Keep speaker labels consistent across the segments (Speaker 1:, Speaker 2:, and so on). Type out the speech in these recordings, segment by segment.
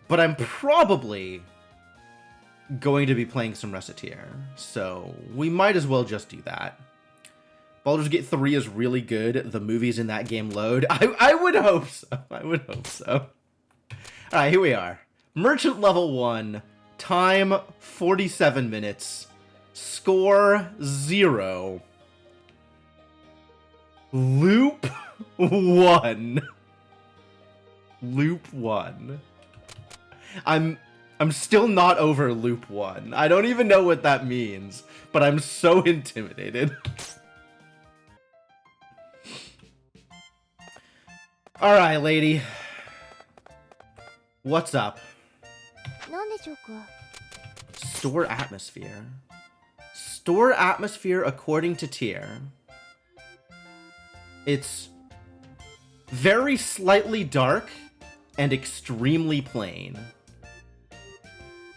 Speaker 1: But I'm probably going to be playing some Recettear, so we might as well just do that. Baldur's Gate 3 is really good. The movies in that game load. I would hope so. I would hope so. Alright, here we are. Merchant level 1. Time 47 minutes. Score 0. Loop 1. Loop 1. I'm still not over loop 1. I don't even know what that means, but I'm so intimidated. Alright, lady. What's up? Store atmosphere. Store atmosphere according to tier. It's very slightly dark and extremely plain.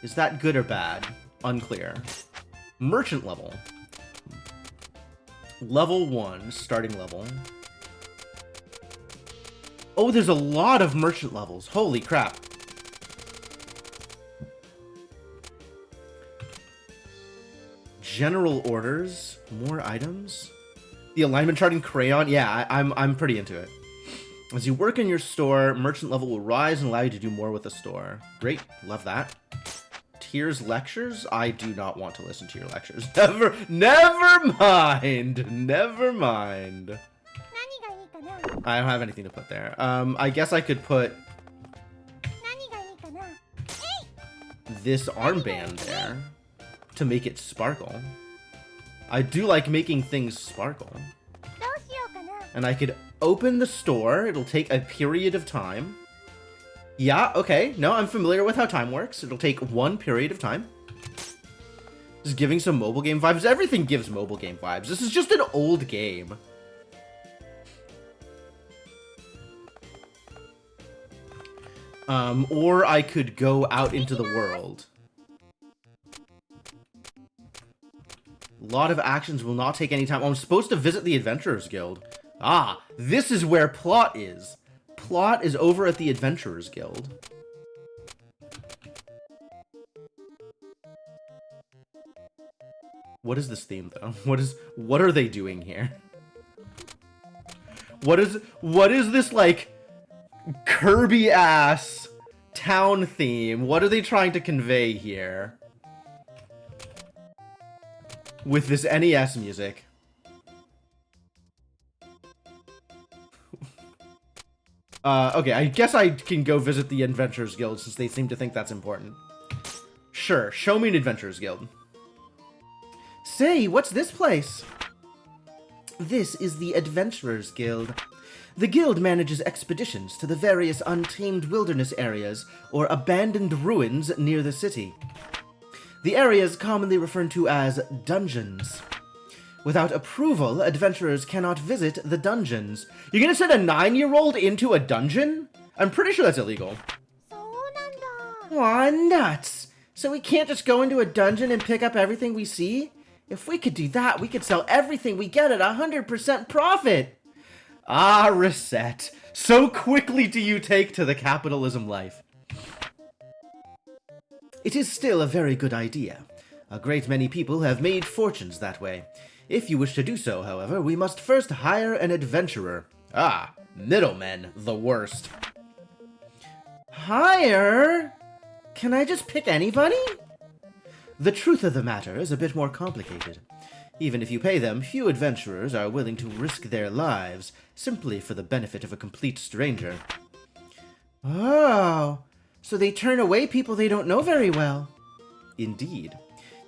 Speaker 1: Is that good or bad? Unclear. Merchant level. Level 1, starting level. Oh, there's a lot of merchant levels. Holy crap. General orders. More items. The alignment chart in crayon. Yeah, I'm pretty into it. As you work in your store, merchant level will rise and allow you to do more with the store. Great. Love that. Tier's lectures? I do not want to listen to your lectures. Never mind. Never mind. I don't have anything to put there. I guess I could put this armband there to make it sparkle. I do like making things sparkle. And I could open the store. It'll take a period of time. Yeah, okay. No, I'm familiar with how time works. It'll take 1 period of time. Just giving some mobile game vibes. Everything gives mobile game vibes. This is just an old game. Or I could go out into the world. A lot of actions will not take any time. Oh, I'm supposed to visit the Adventurers Guild. Ah, this is where plot is. Plot is over at the Adventurers Guild. What is this theme, though? What are they doing here? What is this, like, Kirby-ass town theme? What are they trying to convey here? With this NES music. Okay, I guess I can go visit the Adventurers Guild since they seem to think that's important. Sure, show me an Adventurers Guild. Say, what's this place? This is the Adventurers Guild. The guild manages expeditions to the various untamed wilderness areas or abandoned ruins near the city. The area is commonly referred to as dungeons. Without approval, adventurers cannot visit the dungeons. You're gonna send a 9-year-old into a dungeon? I'm pretty sure that's illegal. Aw, nuts! So we can't just go into a dungeon and pick up everything we see? If we could do that, we could sell everything we get at 100% profit! Ah, Recette. So quickly do you take to the capitalism life. It is still a very good idea. A great many people have made fortunes that way. If you wish to do so, however, we must first hire an adventurer. Ah, middlemen, the worst. Hire? Can I just pick anybody? The truth of the matter is a bit more complicated. Even if you pay them, few adventurers are willing to risk their lives simply for the benefit of a complete stranger. Oh, so they turn away people they don't know very well. Indeed.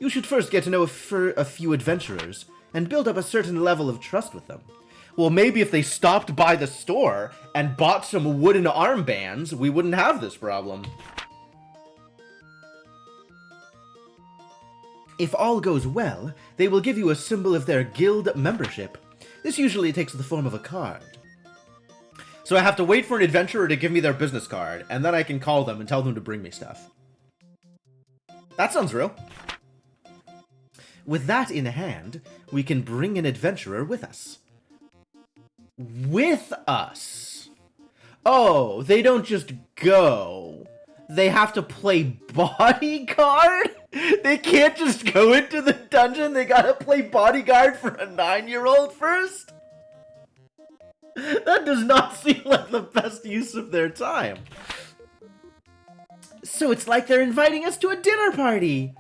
Speaker 1: You should first get to know a few adventurers and build up a certain level of trust with them. Well, maybe if they stopped by the store and bought some wooden armbands, we wouldn't have this problem. If all goes well, they will give you a symbol of their guild membership. This usually takes the form of a card. So I have to wait for an adventurer to give me their business card, and then I can call them and tell them to bring me stuff. That sounds real. With that in hand, we can bring an adventurer with us. With us? Oh, they don't just go. they have to play bodyguard? They can't just go into the dungeon, they gotta play bodyguard for a 9-year-old first? That does not seem like the best use of their time. So it's like they're inviting us to a dinner party.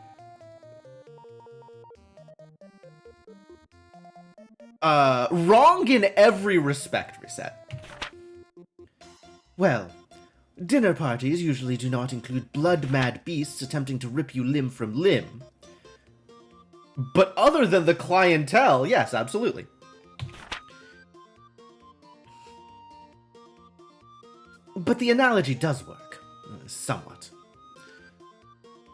Speaker 1: Wrong in every respect, Recette. Well, dinner parties usually do not include blood-mad beasts attempting to rip you limb from limb. But other than the clientele, yes, absolutely. But the analogy does work. Somewhat.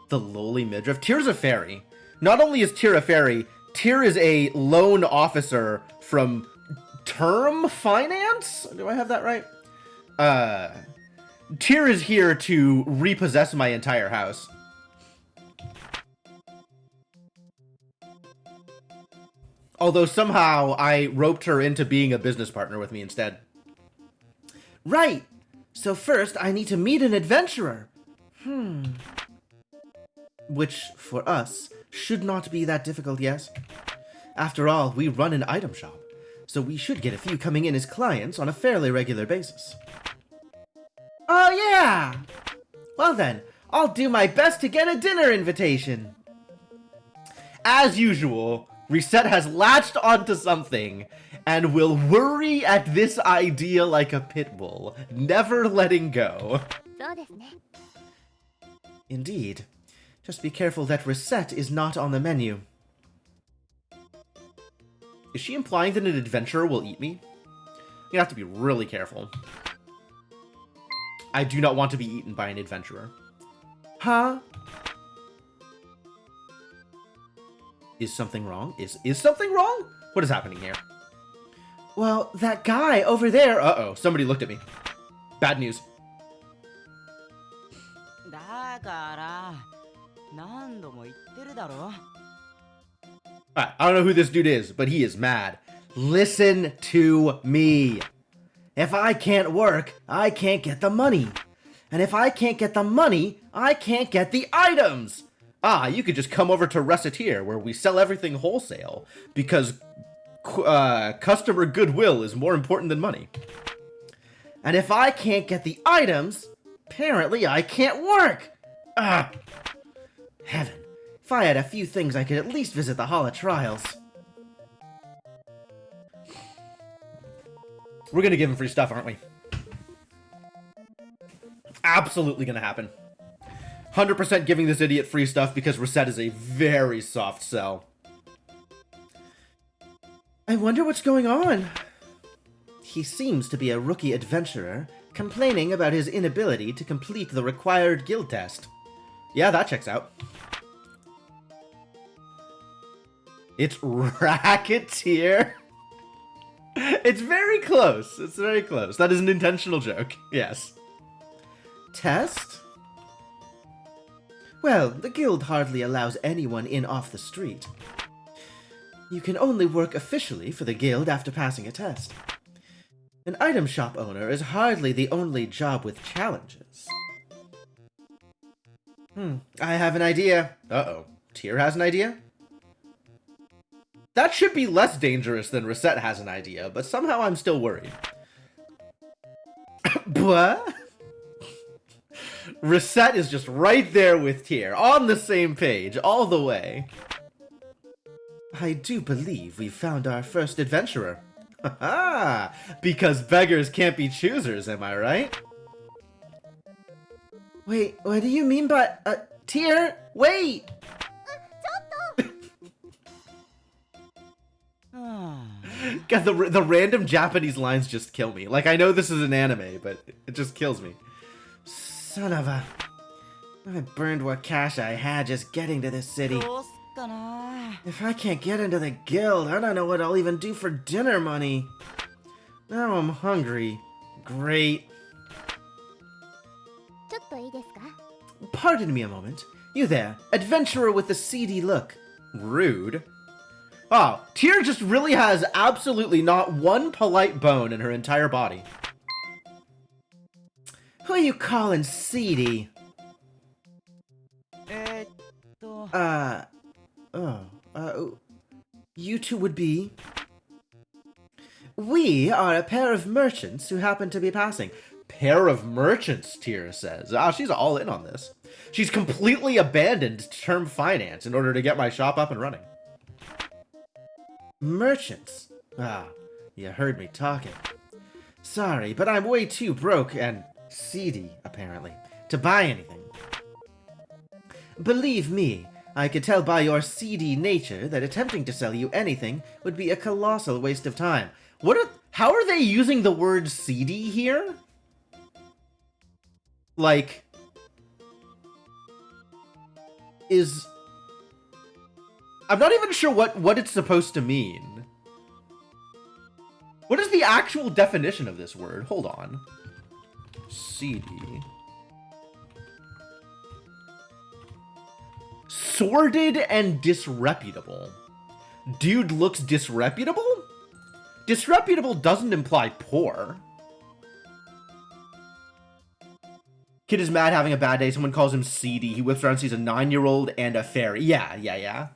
Speaker 1: The lowly midriff. Tyr's a fairy. Not only is Tyr a fairy, Tyr is a loan officer from Term Finance? Do I have that right? Tyr is here to repossess my entire house. Although somehow I roped her into being a business partner with me instead. Right! So first, I need to meet an adventurer. Which, for us, should not be that difficult, yes? After all, we run an item shop, so we should get a few coming in as clients on a fairly regular basis. Oh yeah! Well then, I'll do my best to get a dinner invitation. As usual, Recette has latched onto something and will worry at this idea like a pit bull, never letting go. Indeed. Just be careful that Recette is not on the menu. Is she implying that an adventurer will eat me? You have to be really careful. I do not want to be eaten by an adventurer. Huh? Is something wrong? Is something wrong? What is happening here? Well, that guy over there... Uh-oh, somebody looked at me. Bad news. Alright, I don't know who this dude is, but he is mad. Listen to me. If I can't work, I can't get the money. And if I can't get the money, I can't get the items. Ah, you could just come over to Recettear, where we sell everything wholesale, because customer goodwill is more important than money. And if I can't get the items, apparently I can't work. Ah, heaven. If I had a few things, I could at least visit the Hall of Trials. We're gonna give him free stuff, aren't we? Absolutely gonna happen. 100% giving this idiot free stuff because Recette is a very soft sell. I wonder what's going on. He seems to be a rookie adventurer, complaining about his inability to complete the required guild test. Yeah, that checks out. It's Recettear. It's very close. It's very close. That is an intentional joke. Yes. Test? Well, the guild hardly allows anyone in off the street. You can only work officially for the guild after passing a test. An item shop owner is hardly the only job with challenges. I have an idea. Uh-oh. Tyr has an idea? That should be less dangerous than Recette has an idea, but somehow I'm still worried. What? Recette is just right there with Tyr, on the same page, all the way. I do believe we've found our first adventurer. Haha! Because beggars can't be choosers, am I right? Wait, what do you mean by... Tyr? Wait! God, the random Japanese lines just kill me. Like, I know this is an anime, but it just kills me. Son of a... I burned what cash I had just getting to this city. If I can't get into the guild, I don't know what I'll even do for dinner money. Now I'm hungry. Great. Pardon me a moment. You there, adventurer with the seedy look. Rude. Oh, Tyr just really has absolutely not one polite bone in her entire body. Who are you calling seedy? You two would be? We are a pair of merchants who happen to be passing. Pair of merchants, Tira says. Ah, she's all in on this. She's completely abandoned term finance in order to get my shop up and running. Merchants? Ah, you heard me talking. Sorry, but I'm way too broke and seedy, apparently, to buy anything. Believe me, I could tell by your seedy nature that attempting to sell you anything would be a colossal waste of time. How are they using the word seedy here? Like, I'm not even sure what it's supposed to mean. What is the actual definition of this word? Hold on. Seedy. Sordid and disreputable. Dude looks disreputable? Disreputable doesn't imply poor. Kid is mad having a bad day. Someone calls him seedy. He whips around, sees a 9-year-old and a fairy. Yeah.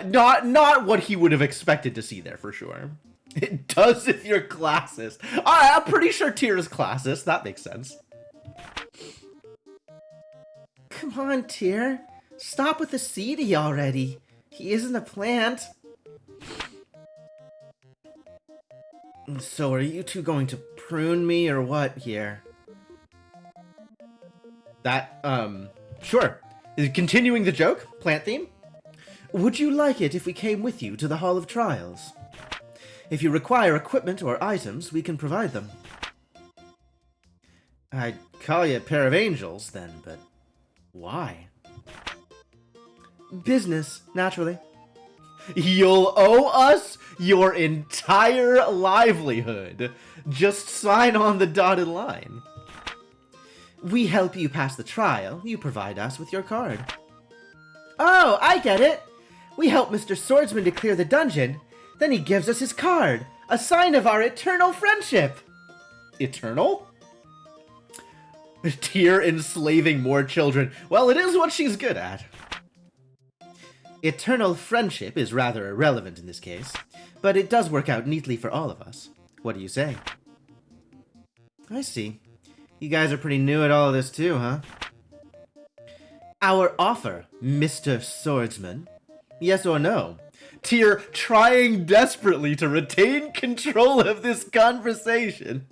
Speaker 1: Not what he would have expected to see there, for sure. It does if you're classist. I'm pretty sure Tira's classist. That makes sense. Come on, Tyr. Stop with the seedy already. He isn't a plant. So are you two going to prune me or what here? That, sure. Continuing the joke, plant theme. Would you like it if we came with you to the Hall of Trials? If you require equipment or items, we can provide them. I'd call you a pair of angels then, but why? Business, naturally. You'll owe us your entire livelihood. Just sign on the dotted line. We help you pass the trial, you provide us with your card. Oh, I get it! We help Mr. Swordsman to clear the dungeon, then he gives us his card, a sign of our eternal friendship! Eternal? Tyr enslaving more children. Well, it is what she's good at. Eternal friendship is rather irrelevant in this case, but it does work out neatly for all of us. What do you say? I see. You guys are pretty new at all of this too, huh? Our offer, Mr. Swordsman. Yes or no? Tyr trying desperately to retain control of this conversation.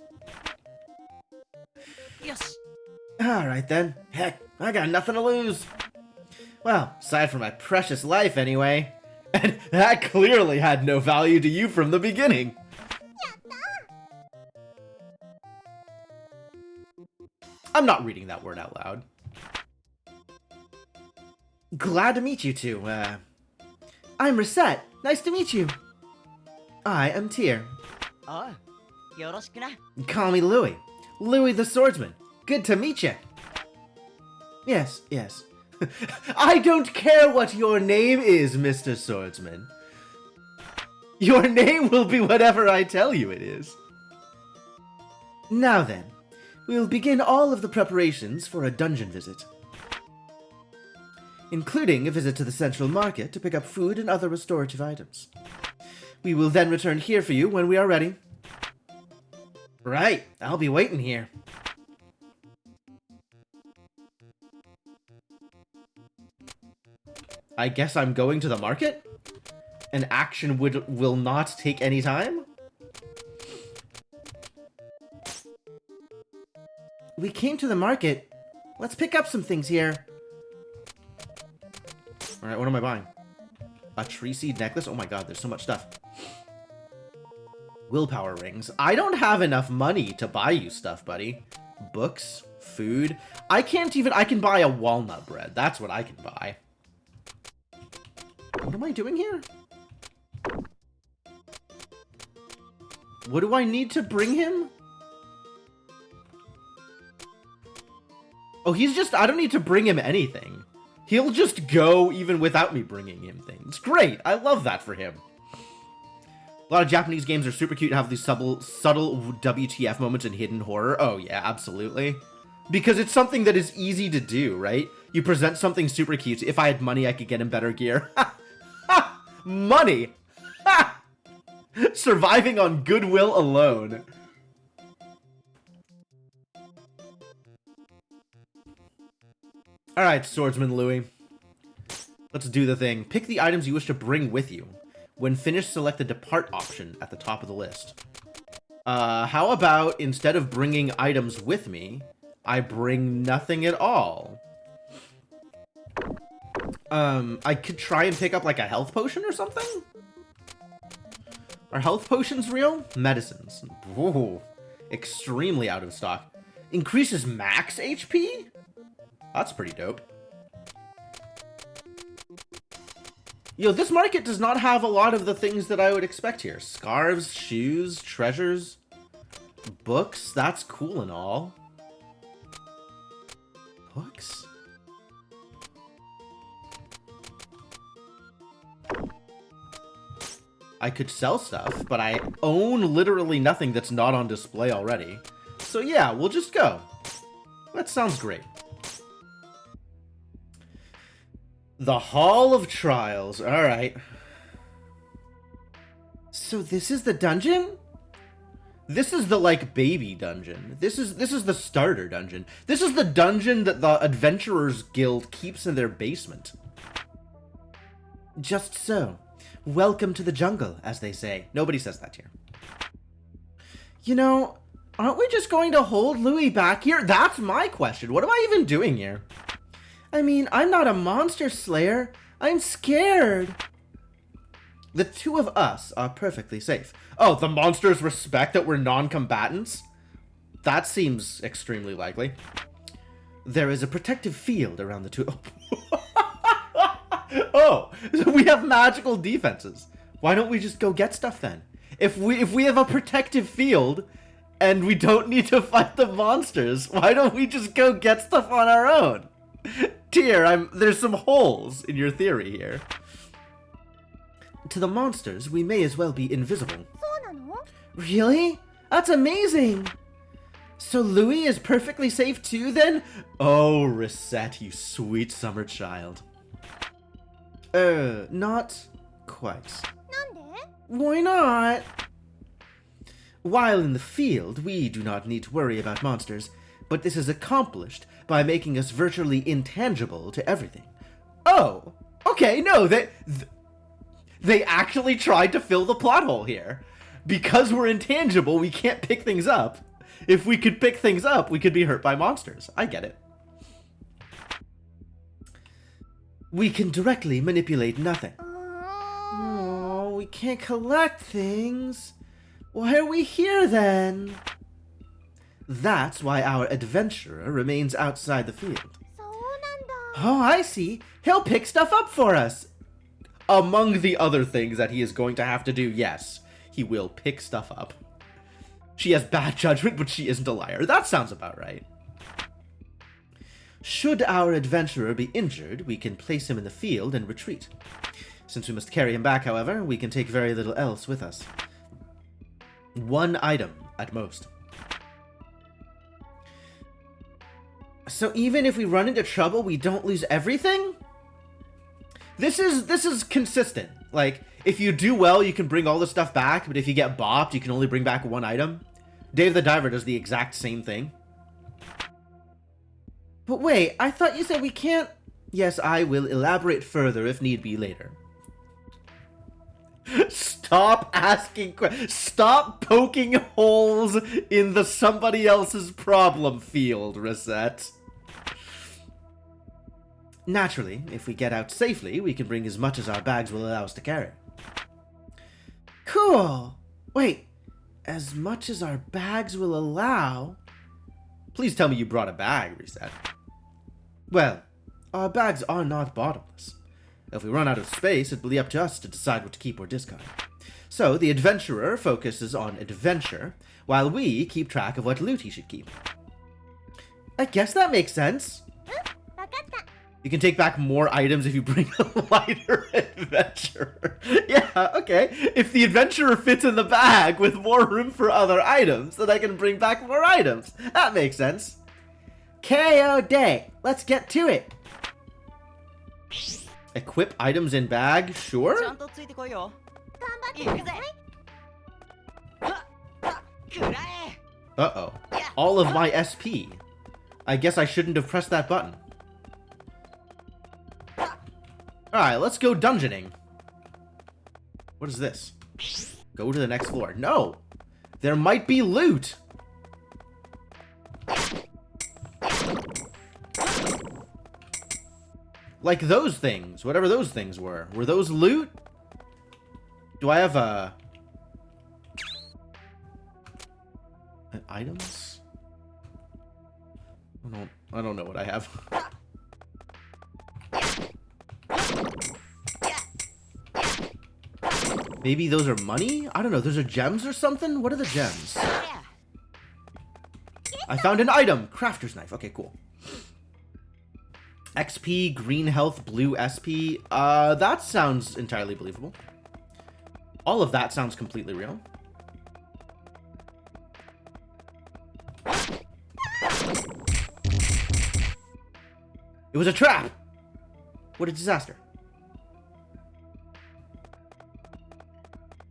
Speaker 2: Yes.
Speaker 1: Alright then. Heck, I got nothing to lose. Well, aside from my precious life anyway. And that clearly had no value to you from the beginning. I'm not reading that word out loud. Glad to meet you two. I'm Recette. Nice to meet you. I am Tyr.
Speaker 2: Oh, yoroshiku na.
Speaker 1: Call me Louis. Louis the Swordsman. Good to meet you. Yes. I don't care what your name is, Mr. Swordsman. Your name will be whatever I tell you it is. Now then, we'll begin all of the preparations for a dungeon visit, including a visit to the central market to pick up food and other restorative items. We will then return here for you when we are ready. Right, I'll be waiting here. I guess I'm going to the market? An action will not take any time? We came to the market. Let's pick up some things here. Alright, what am I buying? A tree seed necklace? Oh my god, there's so much stuff. Willpower rings. I don't have enough money to buy you stuff, buddy. Books, food. I can buy a walnut bread. That's what I can buy. What am I doing here? What do I need to bring him? Oh, I don't need to bring him anything. He'll just go even without me bringing him things. Great, I love that for him. A lot of Japanese games are super cute and have these subtle WTF moments and hidden horror. Oh yeah, absolutely. Because it's something that is easy to do, right? You present something super cute. If I had money, I could get him better gear. Ha! Money! Ha! Surviving on goodwill alone. Alright, Swordsman Louis. Let's do the thing. Pick the items you wish to bring with you. When finished, select the depart option at the top of the list. How about instead of bringing items with me, I bring nothing at all? I could try and pick up like a health potion or something? Are health potions real? Medicines. Ooh, extremely out of stock. Increases max HP? That's pretty dope. Yo, this market does not have a lot of the things that I would expect here. Scarves, shoes, treasures, books. That's cool and all. Books? I could sell stuff, but I own literally nothing that's not on display already. So yeah, we'll just go. That sounds great. The Hall of Trials. Alright. So this is the dungeon? This is the, like, baby dungeon. This is the starter dungeon. This is the dungeon that the Adventurers Guild keeps in their basement. Just so. Welcome to the jungle, as they say. Nobody says that here. You know, aren't we just going to hold Louis back here? That's my question. What am I even doing here? I mean, I'm not a monster slayer. I'm scared. The two of us are perfectly safe. Oh, the monsters respect that we're non-combatants? That seems extremely likely. There is a protective field around the two. Oh, we have magical defenses. Why don't we just go get stuff then? If we have a protective field and we don't need to fight the monsters, why don't we just go get stuff on our own? Tyr, there's some holes in your theory here. To the monsters, we may as well be invisible. Really? That's amazing! So Louis is perfectly safe too, then? Oh, Recette, you sweet summer child. Not quite. Why not? While in the field, we do not need to worry about monsters, but this is accomplished by making us virtually intangible to everything. Oh, okay, no, they actually tried to fill the plot hole here. Because we're intangible, we can't pick things up. If we could pick things up, we could be hurt by monsters. I get it. We can directly manipulate nothing. Oh, we can't collect things. Why are we here then? That's why our adventurer remains outside the field. Oh, I see. He'll pick stuff up for us. Among the other things that he is going to have to do, yes, he will pick stuff up. She has bad judgment, but she isn't a liar. That sounds about right. Should our adventurer be injured, we can place him in the field and retreat. Since we must carry him back, however, we can take very little else with us. One item, at most. So even if we run into trouble, we don't lose everything? This is consistent. Like, if you do well, you can bring all the stuff back, but if you get bopped, you can only bring back one item. Dave the Diver does the exact same thing. But wait, I thought you said we can't... Yes, I will elaborate further if need be later. Stop asking questions. Stop poking holes in the somebody else's problem field, Recette. Naturally, if we get out safely, we can bring as much as our bags will allow us to carry. Cool. Wait, as much as our bags will allow? Please tell me you brought a bag, Recette. Well, our bags are not bottomless. If we run out of space, it will be up to us to decide what to keep or discard. So, the adventurer focuses on adventure, while we keep track of what loot he should keep. I guess that makes sense. You can take back more items if you bring a lighter adventurer. Yeah, okay. If the adventurer fits in the bag with more room for other items, then I can bring back more items. That makes sense. KO day. Let's get to it. Equip items in bag?
Speaker 2: ちゃ
Speaker 1: Sure?
Speaker 2: んとついてこいよ。
Speaker 3: 頑張って
Speaker 2: 行くぜ。
Speaker 3: ください。
Speaker 2: くらえ。
Speaker 1: Uh-oh. All of my SP. I guess I shouldn't have pressed that button. Alright, let's go dungeoning. What is this? Go to the next floor. No! There might be loot! Like those things. Whatever those things were. Were those loot? Do I have a... items? I don't know what I have. Maybe those are money? I don't know. Those are gems or something? What are the gems? I found an item. Crafter's knife. Okay, cool. XP, green health, blue SP. That sounds entirely believable. All of that sounds completely real. It was a trap! What a disaster.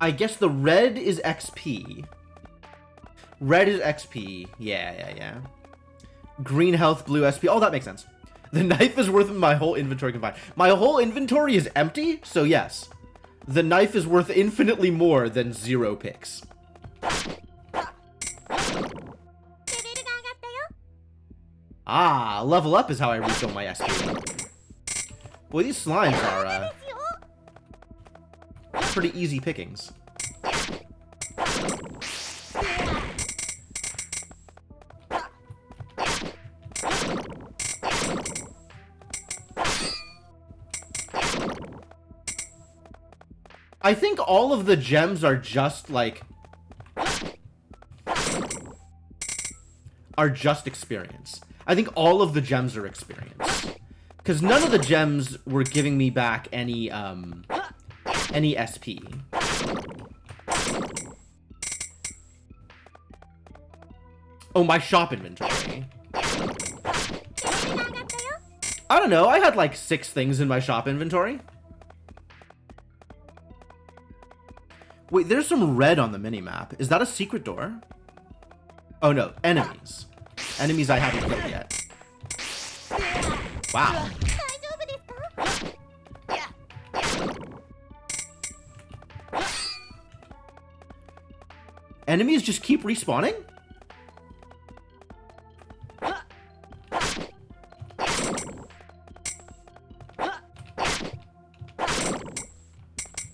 Speaker 1: I guess the red is XP. Red is XP. Yeah. Green health, blue SP. Oh, that makes sense. The knife is worth my whole inventory combined. My whole inventory is empty, so yes. The knife is worth infinitely more than 0 picks. Ah, level up is how I refill my SP. Boy, these slimes are, pretty easy pickings. I think all of the gems are just, like... are just experience. I think all of the gems are experience. Because none of the gems were giving me back any SP. Oh, my shop inventory. I don't know, I had like 6 things in my shop inventory. Wait, there's some red on the minimap. Is that a secret door? Oh no, enemies. Enemies I haven't killed yet. Wow. Enemies just keep respawning?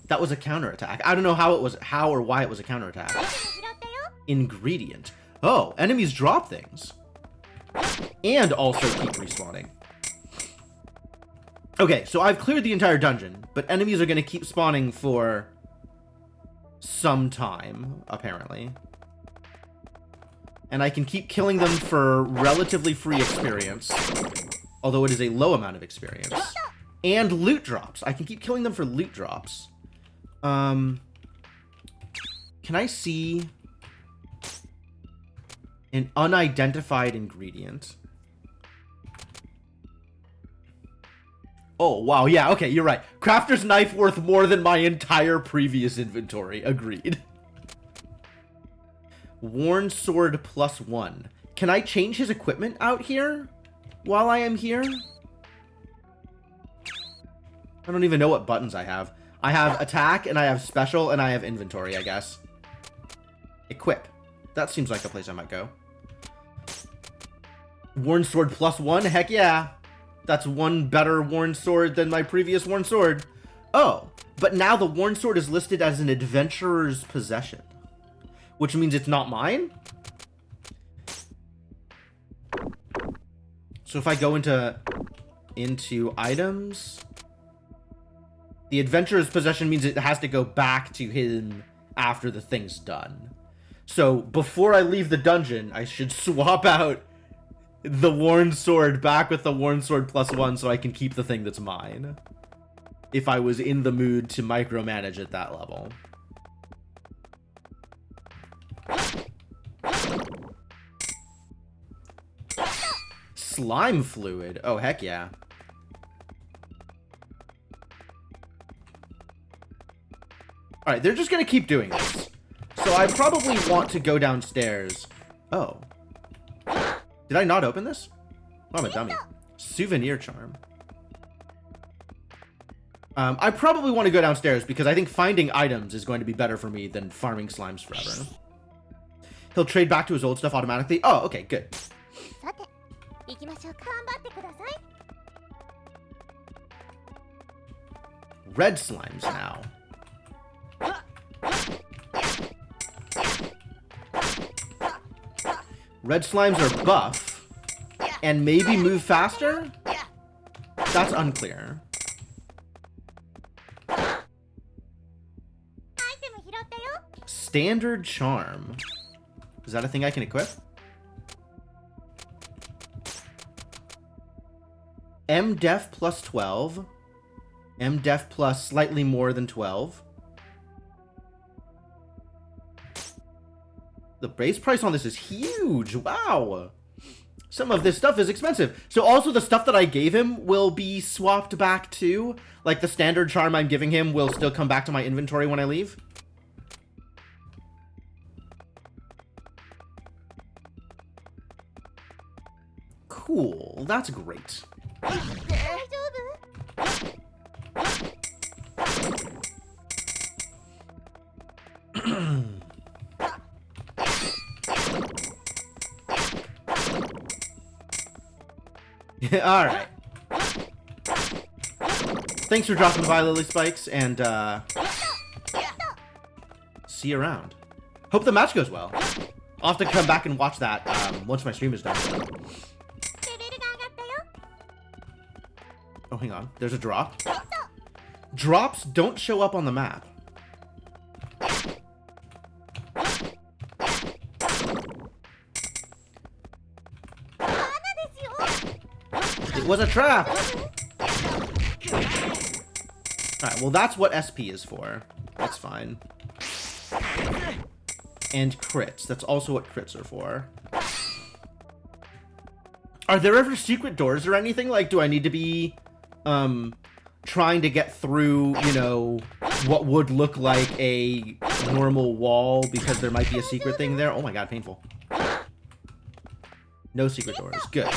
Speaker 1: That was a counterattack. I don't know how or why it was a counterattack. Ingredient. Oh, enemies drop things. And also keep respawning. Okay, so I've cleared the entire dungeon, but enemies are going to keep spawning for some time, apparently. And I can keep killing them for relatively free experience, although it is a low amount of experience. And loot drops. I can keep killing them for loot drops. Can I see an unidentified ingredient? Oh, wow, yeah, okay, you're right. Crafter's knife worth more than my entire previous inventory. Agreed. Worn sword +1. Can I change his equipment out here while I am here? I don't even know what buttons I have. I have attack, and I have special, and I have inventory, I guess. Equip. That seems like a place I might go. Worn sword +1? Heck yeah. That's one better worn sword than my previous worn sword. Oh, but now the worn sword is listed as an adventurer's possession, which means it's not mine? So if I go into items, the adventurer's possession means it has to go back to him after the thing's done. So before I leave the dungeon, I should swap out the worn sword back with the worn sword +1 so I can keep the thing that's mine. If I was in the mood to micromanage at that level. Slime fluid. Oh, heck yeah. Alright, they're just gonna keep doing this. So I probably want to go downstairs. Oh. Did I not open this? Oh, I'm a dummy. Souvenir charm. I probably want to go downstairs because I think finding items is going to be better for me than farming slimes forever. He'll trade back to his old stuff automatically. Oh, okay, good. Red slimes now. Red slimes are buff and maybe move faster? That's unclear. Standard charm. Is that a thing I can equip? M-def plus 12. M-def plus slightly more than 12. The base price on this is huge. Wow. Some of this stuff is expensive. So also the stuff that I gave him will be swapped back to, like the standard charm I'm giving him will still come back to my inventory when I leave. Cool. That's great. Alright. Thanks for dropping by, Lily Spikes, and see you around. Hope the match goes well. I'll have to come back and watch that once my stream is done. Oh, hang on. There's a drop. Drops don't show up on the map. It was a trap! Alright, well that's what SP is for. That's fine. And crits. That's also what crits are for. Are there ever secret doors or anything? Like, do I need to be, trying to get through, you know, what would look like a normal wall because there might be a secret thing there? Oh my god, painful. No secret doors. Good.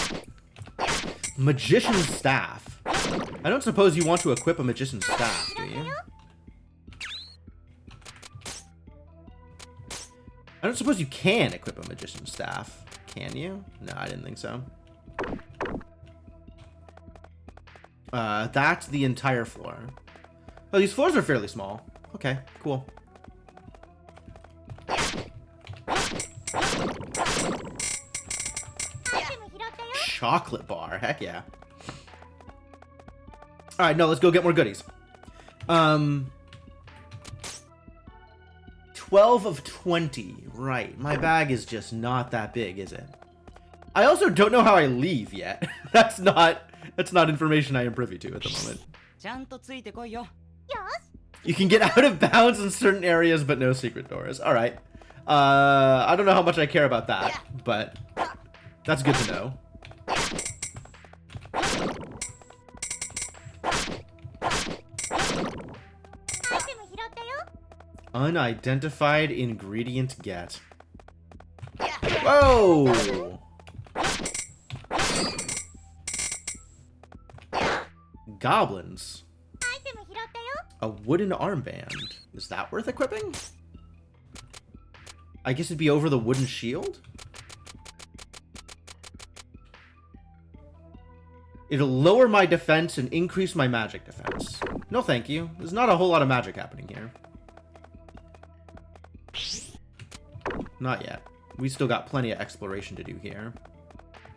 Speaker 1: Magician's Staff. I don't suppose you want to equip a Magician's Staff, do you? I don't suppose you can equip a Magician's Staff. Can you? No, I didn't think so. That's the entire floor. Oh, these floors are fairly small. Okay, cool. Chocolate bar. Heck yeah. Alright, no, let's go get more goodies. 12 of 20. Right. My bag is just not that big, is it? I also don't know how I leave yet. That's not information I am privy to at the moment. You can get out of bounds in certain areas, but no secret doors. Alright. I don't know how much I care about that, but that's good to know. Unidentified ingredient get. Whoa! Goblins. A wooden armband. Is that worth equipping? I guess it'd be over the wooden shield? It'll lower my defense and increase my magic defense. No thank you. There's not a whole lot of magic happening here. Not yet. We still got plenty of exploration to do here.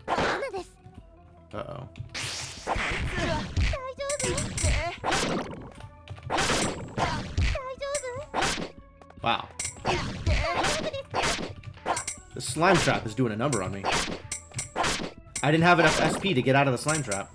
Speaker 1: Uh-oh. Wow. The slime trap is doing a number on me. I didn't have enough SP to get out of the slime trap.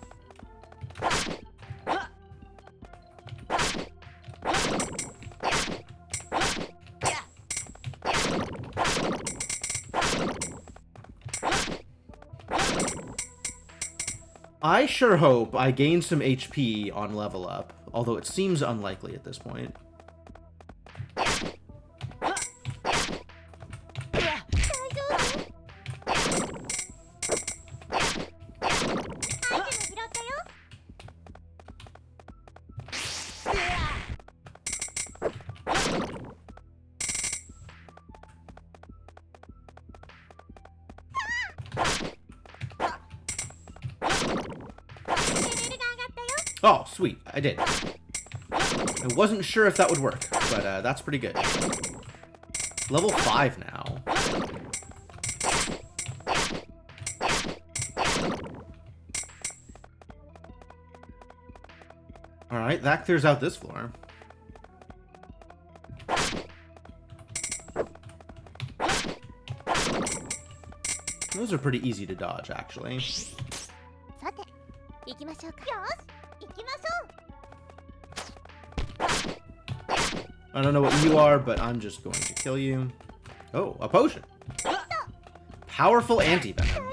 Speaker 1: I sure hope I gain some HP on level up, although it seems unlikely at this point. Oh, sweet. I did. I wasn't sure if that would work, but that's pretty good. Level 5 now. Alright, that clears out this floor. Those are pretty easy to dodge, actually. I don't know what you are, but I'm just going to kill you. Oh, a potion. Powerful anti-venom.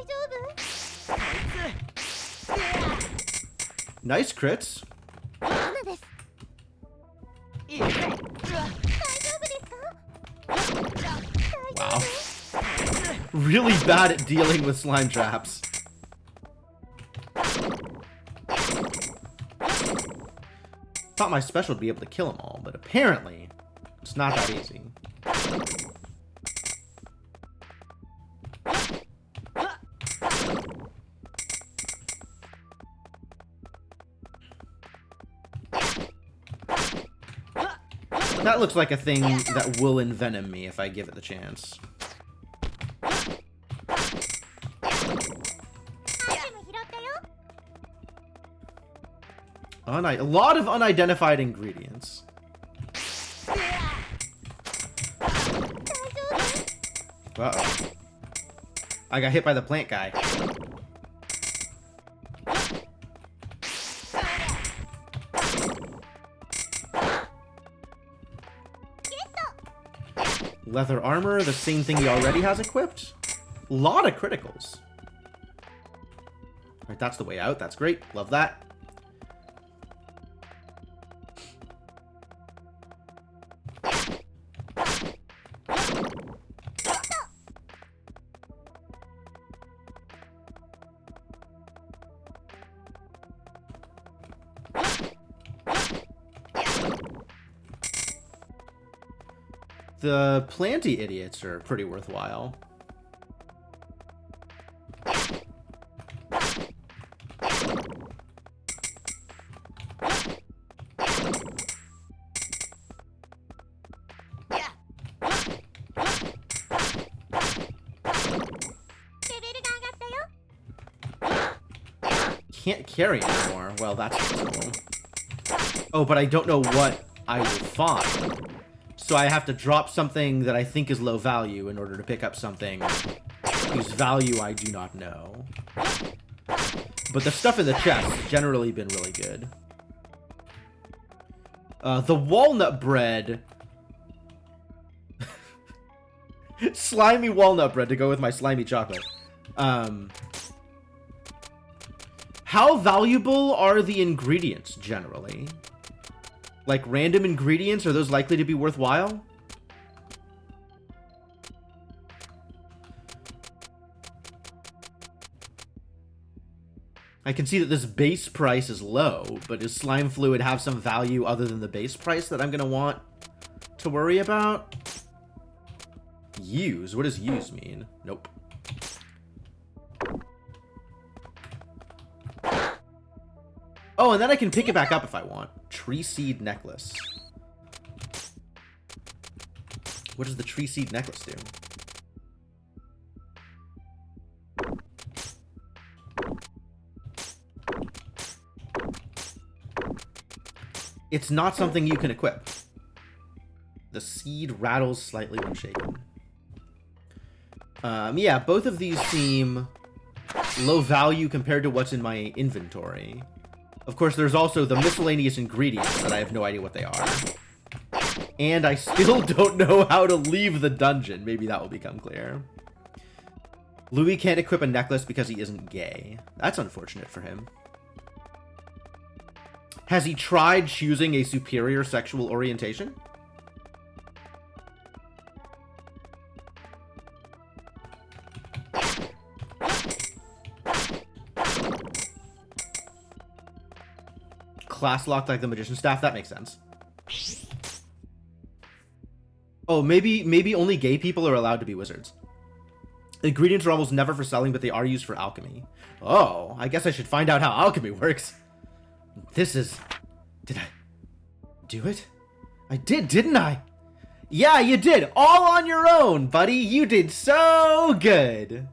Speaker 1: Nice crits. Wow. Really bad at dealing with slime traps. Thought my special would be able to kill them all, but apparently it's not that easy. That looks like a thing that will envenom me if I give it the chance. A lot of unidentified ingredients. Uh-oh. I got hit by the plant guy. Leather armor, the same thing he already has equipped. A lot of criticals. Alright, that's the way out. That's great. Love that. The planty idiots are pretty worthwhile. Can't carry anymore. Well, that's cool. Oh, but I don't know what I will find. So I have to drop something that I think is low value in order to pick up something whose value I do not know. But the stuff in the chest has generally been really good. The walnut bread. Slimy walnut bread to go with my slimy chocolate. How valuable are the ingredients generally? Like random ingredients, are those likely to be worthwhile? I can see that this base price is low, but does slime fluid have some value other than the base price that I'm going to want to worry about? Use? What does use mean? Nope. Oh, and then I can pick it back up if I want. Tree seed necklace. What does the tree seed necklace do? It's not something you can equip. The seed rattles slightly when shaken. Yeah, both of these seem low value compared to what's in my inventory. Of course, there's also the miscellaneous ingredients that I have no idea what they are. And I still don't know how to leave the dungeon. Maybe that will become clear. Louis can't equip a necklace because he isn't gay. That's unfortunate for him. Has he tried choosing a superior sexual orientation? Class locked like the magician staff? That makes sense. Oh, maybe only gay people are allowed to be wizards. Ingredients are almost never for selling, but they are used for alchemy. Oh, I guess I should find out how alchemy works. This is... Did I do it? I did, didn't I? Yeah, you did. All on your own, buddy. You did so good.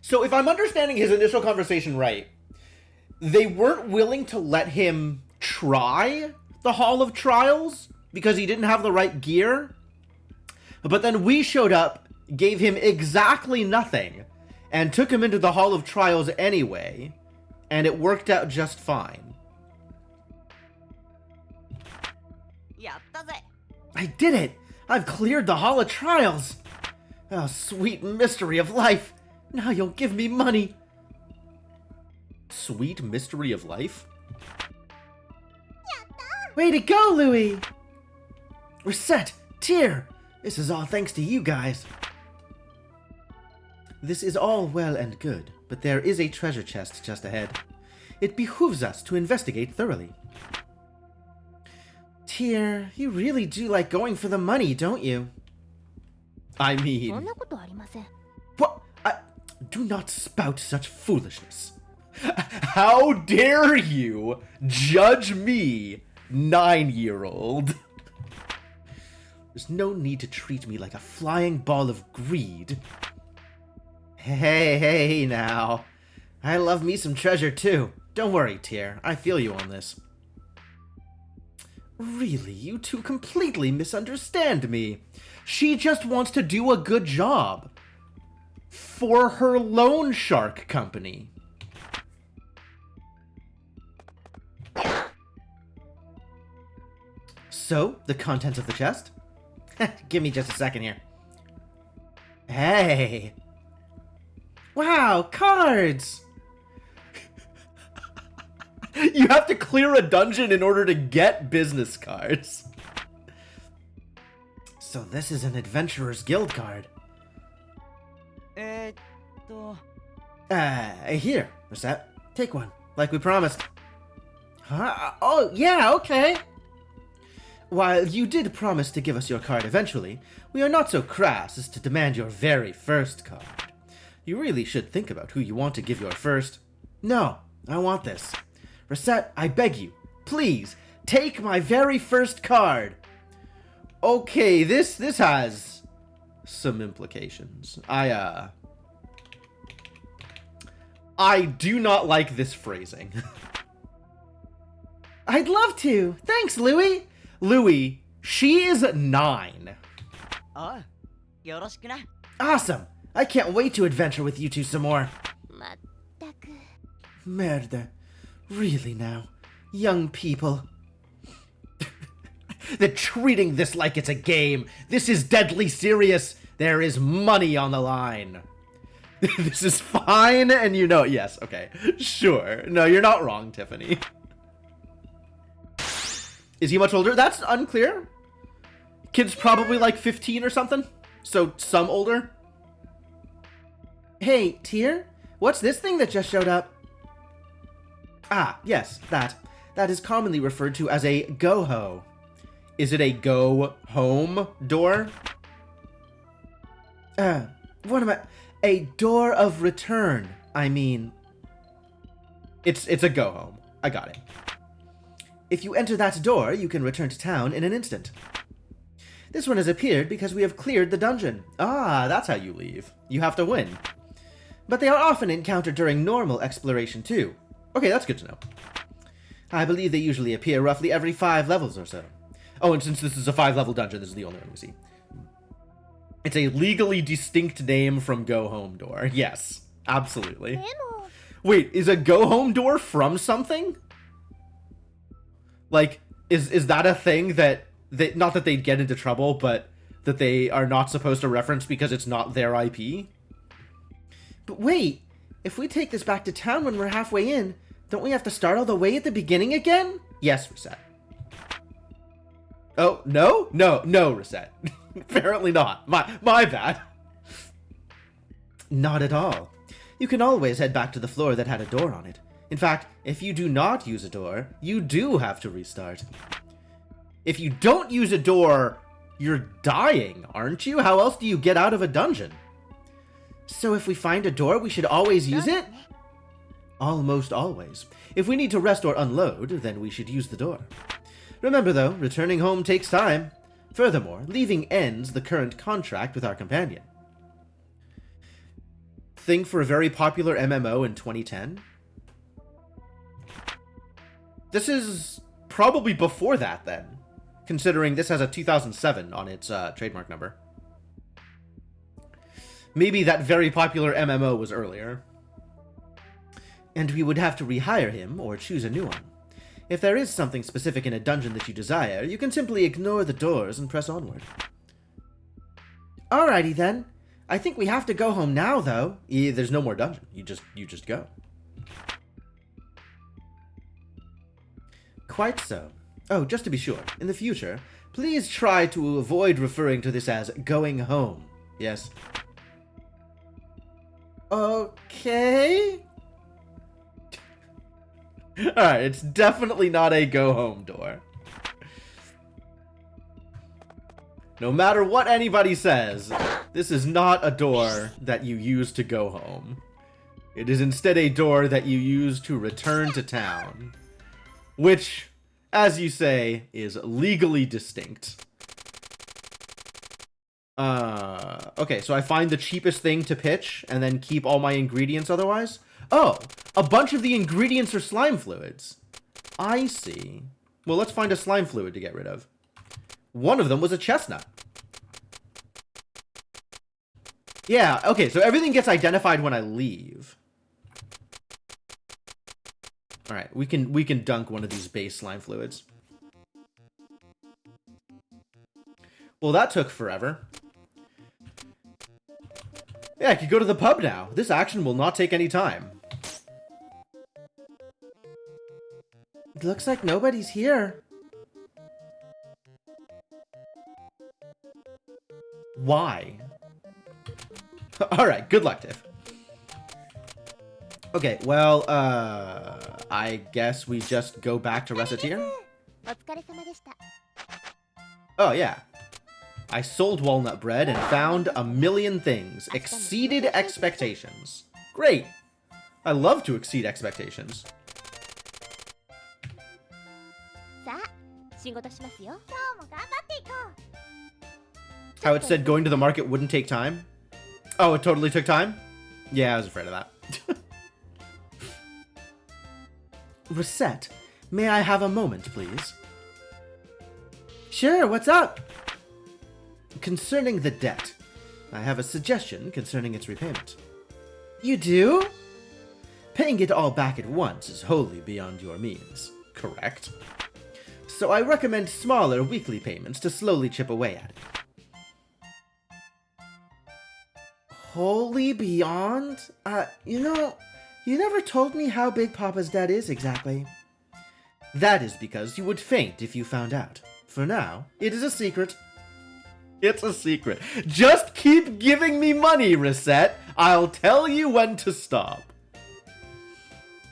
Speaker 1: So if I'm understanding his initial conversation right, they weren't willing to let him try the Hall of Trials because he didn't have the right gear. But then we showed up, gave him exactly nothing, and took him into the Hall of Trials anyway, and it worked out just fine. I did it! I've cleared the Hall of Trials! Oh, sweet mystery of life! Now you'll give me money! Sweet mystery of life? Way to go, Louis! Recettear! This is all thanks to you guys. This is all well and good, but there is a treasure chest just ahead. It behooves us to investigate thoroughly. Tear, you really do like going for the money, don't you? I mean... What? Do not spout such foolishness. How dare you judge me, 9-year-old? There's no need to treat me like a flying ball of greed. Hey now. I love me some treasure too. Don't worry, Tear. I feel you on this. Really, you two completely misunderstand me. She just wants to do a good job. For her loan shark company. So, the contents of the chest? Give me just a second here. Hey! Wow, cards! You have to clear a dungeon in order to get business cards. So this is an Adventurer's Guild card. Here, Recette. Take one, like we promised. Huh? Oh, yeah, okay. While you did promise to give us your card eventually, we are not so crass as to demand your very first card. You really should think about who you want to give your first. No, I want this. Recette, I beg you, please, take my very first card. Okay, this has some implications. I do not like this phrasing. I'd love to. Thanks, Louis. Louis, she is 9.
Speaker 2: Oh, yoroshiku na.
Speaker 1: Awesome. I can't wait to adventure with you two some more. Merde. Really now. Young people. They're treating this like it's a game. This is deadly serious. There is money on the line. This is fine, and you know, yes, okay. Sure. No, you're not wrong, Tiffany. Is he much older? That's unclear. Kid's probably like 15 or something. So, some older. Hey, Tear? What's this thing that just showed up? Ah, yes, that. That is commonly referred to as a go-ho. Is it a go-home door? What am I... A door of return, I mean. It's a go-home. I got it. If you enter that door, you can return to town in an instant. This one has appeared because we have cleared the dungeon. Ah, that's how you leave. You have to win. But they are often encountered during normal exploration too. Okay, that's good to know. I believe they usually appear roughly every 5 levels or so. Oh, and since this is a 5-level dungeon, this is the only one we see. It's a legally distinct name from Go Home Door. Yes, absolutely. Wait, is a Go Home Door from something? Like, is that a thing that not that they'd get into trouble, but that they are not supposed to reference because it's not their IP? But wait, if we take this back to town when we're halfway in, don't we have to start all the way at the beginning again? Yes, Recette. Oh, no? No, Recette. Apparently not. My bad. Not at all. You can always head back to the floor that had a door on it. In fact, if you do not use a door, you do have to restart. If you don't use a door, you're dying, aren't you? How else do you get out of a dungeon? So if we find a door, we should always use it? Almost always. If we need to rest or unload, then we should use the door. Remember though, returning home takes time. Furthermore, leaving ends the current contract with our companion. Thing for a very popular MMO in 2010? This is probably before that then, considering this has a 2007 on its trademark number. Maybe that very popular MMO was earlier. And we would have to rehire him or choose a new one. If there is something specific in a dungeon that you desire, you can simply ignore the doors and press onward. Alrighty then. I think we have to go home now, though. There's no more dungeon. You just go. Quite so. Oh, just to be sure, in the future, please try to avoid referring to this as going home. Yes? Okay? Alright, it's definitely not a go-home door. No matter what anybody says, this is not a door that you use to go home. It is instead a door that you use to return to town. Which, as you say, is legally distinct. Okay, so I find the cheapest thing to pitch, and then keep all my ingredients otherwise? Oh, a bunch of the ingredients are slime fluids. I see. Well, let's find a slime fluid to get rid of. One of them was a chestnut. Yeah, okay, so everything gets identified when I leave. Alright, we can dunk one of these base slime fluids. Well, that took forever. Yeah, I could go to the pub now. This action will not take any time. It looks like nobody's here. Why? Alright, good luck, Tiff. Okay, well, I guess we just go back to Recettear? Oh, yeah. I sold walnut bread and found a million things. Exceeded expectations. Great. I love to exceed expectations. How it said going to the market wouldn't take time? Oh, it totally took time? Yeah, I was afraid of that. Recette, may I have a moment, please? Sure, what's up? Concerning the debt, I have a suggestion concerning its repayment. You do? Paying it all back at once is wholly beyond your means, correct? So I recommend smaller weekly payments to slowly chip away at it. Wholly beyond? You know, you never told me how big Papa's debt is exactly. That is because you would faint if you found out. For now, it is a secret. It's a secret. Just keep giving me money, Recette. I'll tell you when to stop.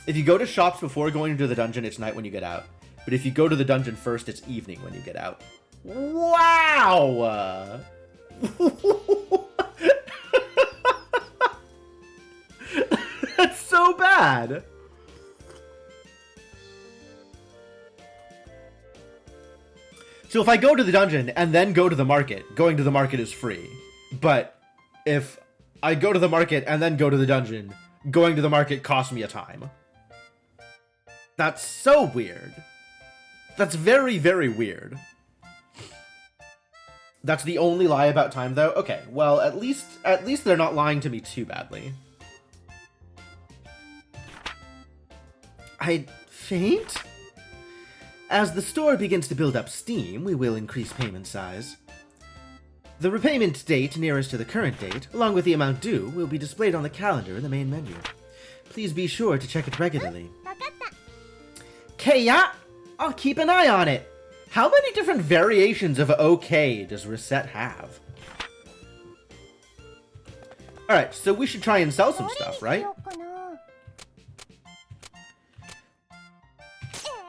Speaker 1: If you go to shops before going into the dungeon, it's night when you get out. But if you go to the dungeon first, it's evening when you get out. Wow! That's so bad! So if I go to the dungeon and then go to the market, going to the market is free. But if I go to the market and then go to the dungeon, going to the market costs me a time. That's so weird. That's very, very weird. That's the only lie about time, though? Okay, well, at least they're not lying to me too badly. I'd faint? As the store begins to build up steam, we will increase payment size. The repayment date nearest to the current date, along with the amount due, will be displayed on the calendar in the main menu. Please be sure to check it regularly.
Speaker 3: わかった。
Speaker 1: Okay, yeah, I'll keep an eye on it. How many different variations of okay does Reset have? Alright, so we should try and sell some stuff, right?
Speaker 3: どれに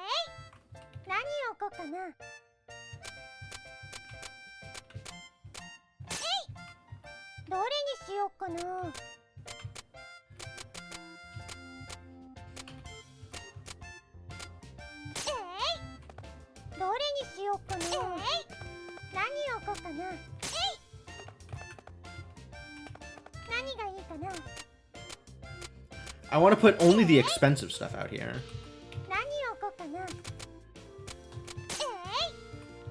Speaker 3: しようかな。何を置こうかな。どれにしようかな。どれにしようかな。何を置こうかな。何がいいかな。
Speaker 1: I want to put only the expensive stuff out here.
Speaker 3: 何を置こうかな。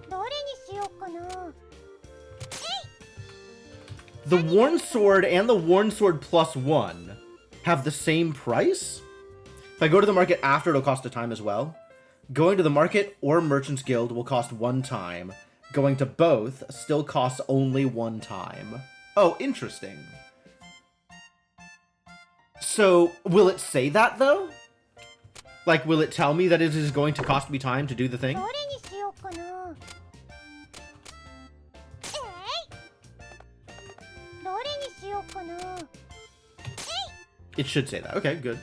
Speaker 3: どれにしようかな。
Speaker 1: The Worn Sword and the Worn Sword plus 1 have the same price? If I go to the market after, it'll cost a time as well. Going to the market or Merchant's Guild will cost 1 time. Going to both still costs only 1 time. Oh, interesting. So, will it say that, though? Like, will it tell me that it is going to cost me time to do the thing?
Speaker 3: どれにしようかな。どれにしようかな。
Speaker 1: It should say that. Okay, good.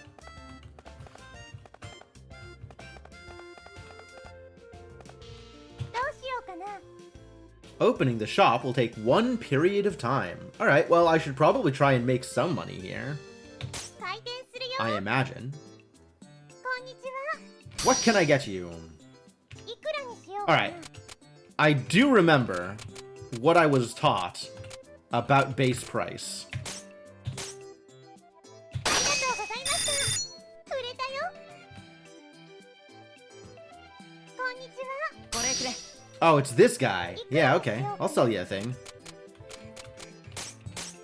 Speaker 3: どうしようかな。
Speaker 1: Opening the shop will take 1 period of time. Alright, well, I should probably try and make some money here.
Speaker 3: 開店するよ。
Speaker 1: I imagine.
Speaker 3: こんにちは。
Speaker 1: What can I get you?
Speaker 3: いくらにしようかな。
Speaker 1: Alright. I do remember what I was taught about base price.
Speaker 3: ありがとうございました。売れたよ。こんにちは。
Speaker 2: これくれ。
Speaker 1: Oh, it's this guy. Yeah, okay. I'll sell you a thing.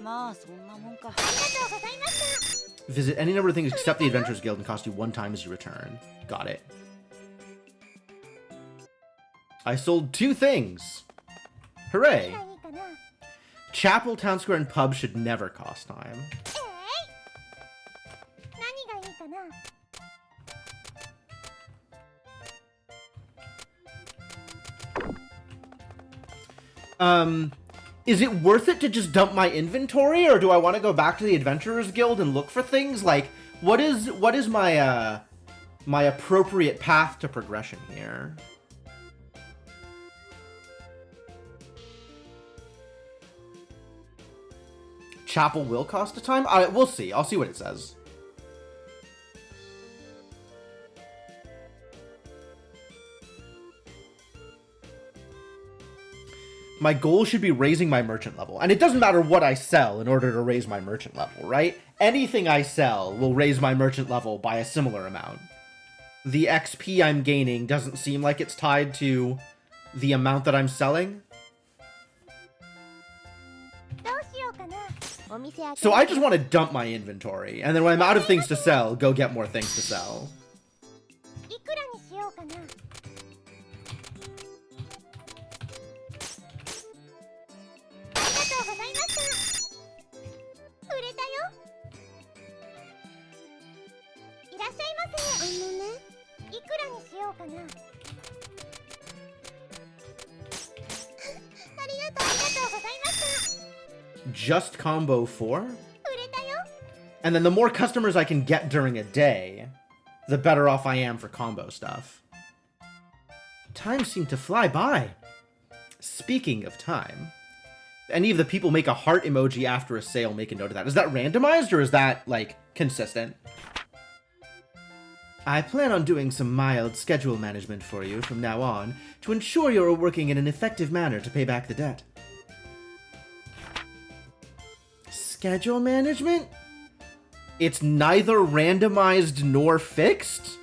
Speaker 2: まあそんなもんか。
Speaker 3: ありがとうございました。
Speaker 1: Visit any number of things except the Adventurers Guild and cost you 1 time as you return. Got it. I sold 2 things. Hooray.
Speaker 3: 何がいいかな。
Speaker 1: Chapel, Town Square, and Pub should never cost time.
Speaker 3: 何がいいかな。
Speaker 1: Is it worth it to just dump my inventory, or do I want to go back to the Adventurers Guild and look for things? Like, what is my, my appropriate path to progression here? Chapel will cost a time? We'll see. I'll see what it says. My goal should be raising my merchant level. And it doesn't matter what I sell in order to raise my merchant level, right? Anything I sell will raise my merchant level by a similar amount. The XP I'm gaining doesn't seem like it's tied to the amount that I'm selling.
Speaker 3: どうしようかな。お店開け
Speaker 1: So I just want to dump my inventory. And then when I'm out of things to sell, go get more things to sell.
Speaker 3: いくらにしようかな。ありがとうございました。売れたよ。いらっしゃいませ。いくらにしようかな。ありがとうございました。
Speaker 1: Just combo 4?
Speaker 3: 売れたよ。
Speaker 1: And then the more customers I can get during a day, the better off I am for combo stuff. Time seemed to fly by. Speaking of time, if any of the people make a heart emoji after a sale, make a note of that. Is that randomized or is that, like, consistent? I plan on doing some mild schedule management for you from now on to ensure you're working in an effective manner to pay back the debt. Schedule management? It's neither randomized nor fixed?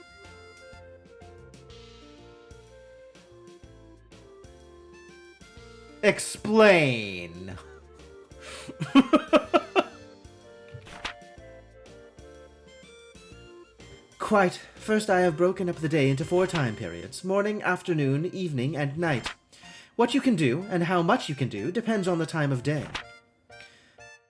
Speaker 1: Explain. Quite. First, I have broken up the day into 4 time periods: morning, afternoon, evening, and night. What you can do and how much you can do depends on the time of day.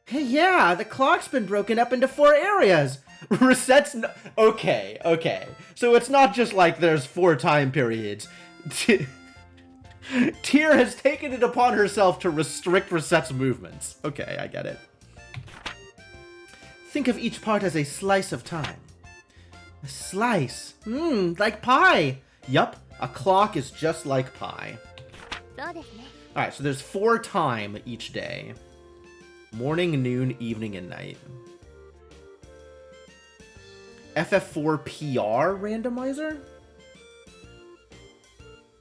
Speaker 1: Hey, yeah, the clock's been broken up into 4 areas. Resets. Okay, okay. So it's not just like there's 4 time periods. Tyr has taken it upon herself to restrict Resette's movements. Okay, I get it. Think of each part as a slice of time. A slice? Like pie. Yup, a clock is just like pie. Alright, so there's 4 time each day. Morning, noon, evening, and night. FF4 PR randomizer?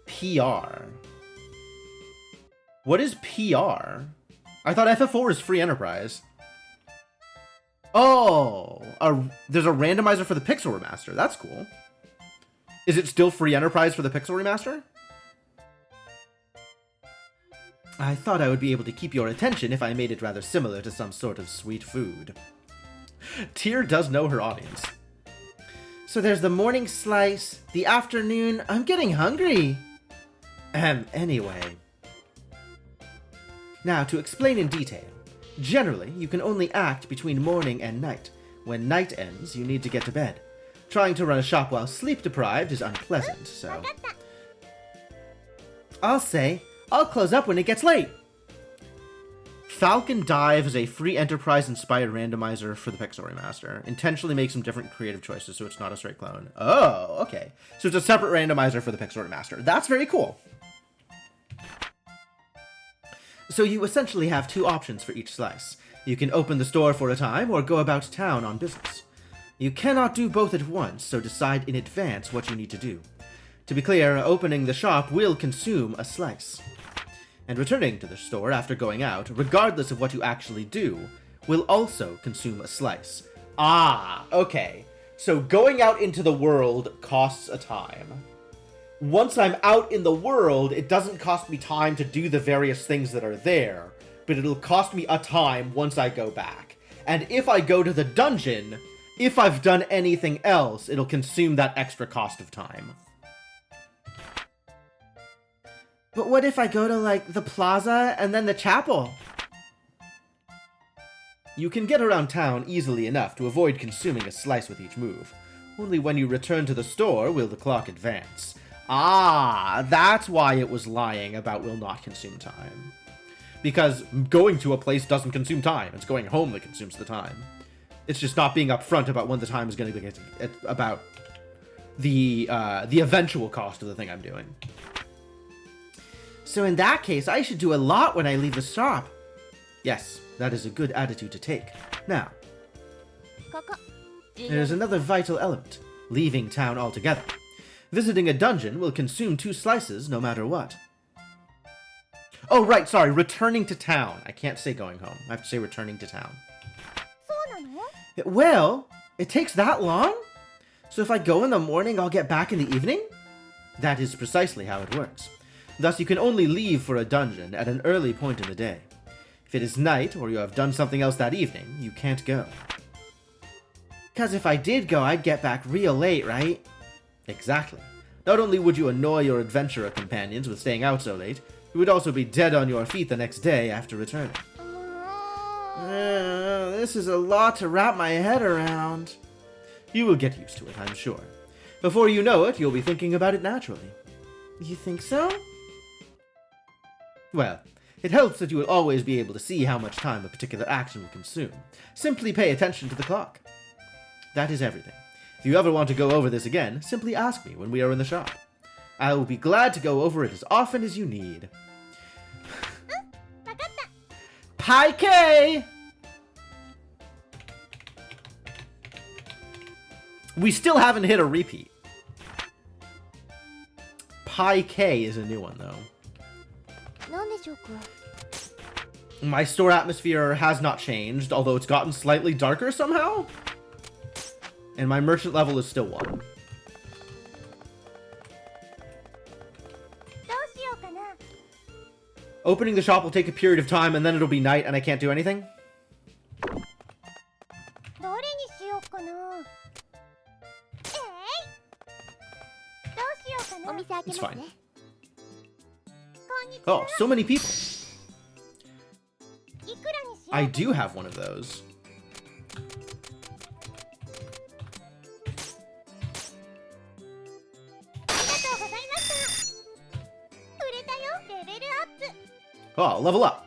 Speaker 1: PR. What is PR? I thought FF4 is free enterprise. Oh, there's a randomizer for the Pixel Remaster. That's cool. Is it still free enterprise for the Pixel Remaster? I thought I would be able to keep your attention if I made it rather similar to some sort of sweet food. Tyr does know her audience. So there's the morning slice, the afternoon. I'm getting hungry. Anyway. Now, to explain in detail. Generally, you can only act between morning and night. When night ends, you need to get to bed. Trying to run a shop while sleep-deprived is unpleasant, so... I'll say, I'll close up when it gets late. Falcon Dive is a free enterprise-inspired randomizer for the Pixel Remaster. Intentionally make some different creative choices so it's not a straight clone. Oh, okay. So it's a separate randomizer for the Pixel Remaster. That's very cool. So you essentially have 2 options for each slice. You can open the store for a time or go about town on business. You cannot do both at once, so decide in advance what you need to do. To be clear, opening the shop will consume a slice. And returning to the store after going out, regardless of what you actually do, will also consume a slice. Ah, okay. So going out into the world costs a time. Once I'm out in the world, it doesn't cost me time to do the various things that are there, but it'll cost me a time once I go back. And if I go to the dungeon, if I've done anything else, it'll consume that extra cost of time. But what if I go to, like, the plaza and then the chapel? You can get around town easily enough to avoid consuming a slice with each move. Only when you return to the store will the clock advance. Ah, that's why it was lying about will not consume time. Because going to a place doesn't consume time. It's going home that consumes the time. It's just not being upfront about when the time is going to get about the eventual cost of the thing I'm doing. So in that case, I should do a lot when I leave the shop. Yes, that is a good attitude to take. Now, there's another vital element. Leaving town altogether. Visiting a dungeon will consume 2 slices no matter what. Oh, right, sorry, returning to town. I can't say going home. I have to say returning to town. Well, it takes that long? So if I go in the morning, I'll get back in the evening? That is precisely how it works. Thus, you can only leave for a dungeon at an early point in the day. If it is night, or you have done something else that evening, you can't go. 'Cause if I did go, I'd get back real late, right? Exactly. Not only would you annoy your adventurer companions with staying out so late, you would also be dead on your feet the next day after returning. This is a lot to wrap my head around. You will get used to it, I'm sure. Before you know it, you'll be thinking about it naturally. You think so? Well, it helps that you will always be able to see how much time a particular action will consume. Simply pay attention to the clock. That is everything. If you ever want to go over this again, simply ask me when we are in the shop. I will be glad to go over it as often as you need. Pi K! We still haven't hit a repeat. Pi K is a new one, though. My store atmosphere has not changed, although it's gotten slightly darker somehow. And my merchant level is still 1. Opening the shop will take a period of time, and then it'll be night, and I can't do anything? It's fine. Oh, so many people.
Speaker 3: いくらにしよう
Speaker 1: I do have one of those.
Speaker 3: ありがとうございました売れたよレベルアップ
Speaker 1: Oh, level up.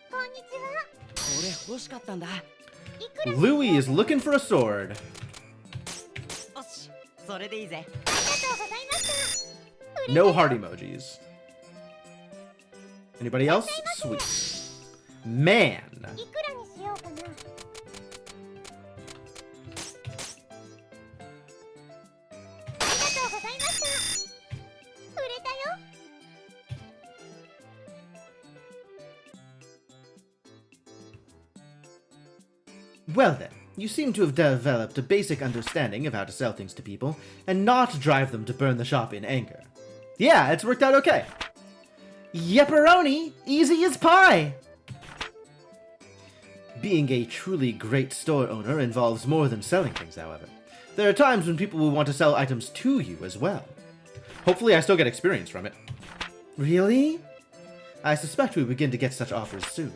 Speaker 3: こんにちは
Speaker 2: これ欲しかったんだ。よ
Speaker 3: いくら
Speaker 1: Louis is looking for a sword.
Speaker 2: し、それでいいぜ。
Speaker 3: ありがとうございました
Speaker 1: No heart emojis. Anybody else? Sweet. Man.
Speaker 3: いくらにしようかなありがとうございました売れたよ
Speaker 1: Well then, you seem to have developed a basic understanding of how to sell things to people and not drive them to burn the shop in anger. Yeah, it's worked out okay. Yepperoni, easy as pie! Being a truly great store owner involves more than selling things, however. There are times when people will want to sell items to you as well. Hopefully I still get experience from it. Really? I suspect we begin to get such offers soon.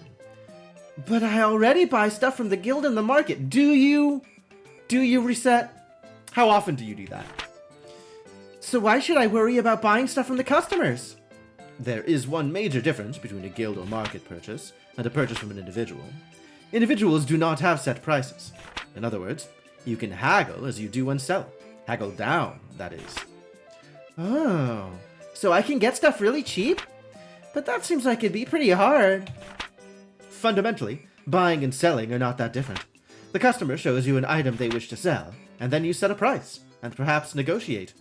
Speaker 1: But I already buy stuff from the guild in the market. Do you? Do you, Reset? How often do you do that? So why should I worry about buying stuff from the customers? There is one major difference between a guild or market purchase and a purchase from an individual. Individuals do not have set prices. In other words, you can haggle as you do when selling. Haggle down, that is. Oh, so I can get stuff really cheap? But that seems like it'd be pretty hard. Fundamentally, buying and selling are not that different. The customer shows you an item they wish to sell, and then you set a price, and perhaps negotiate.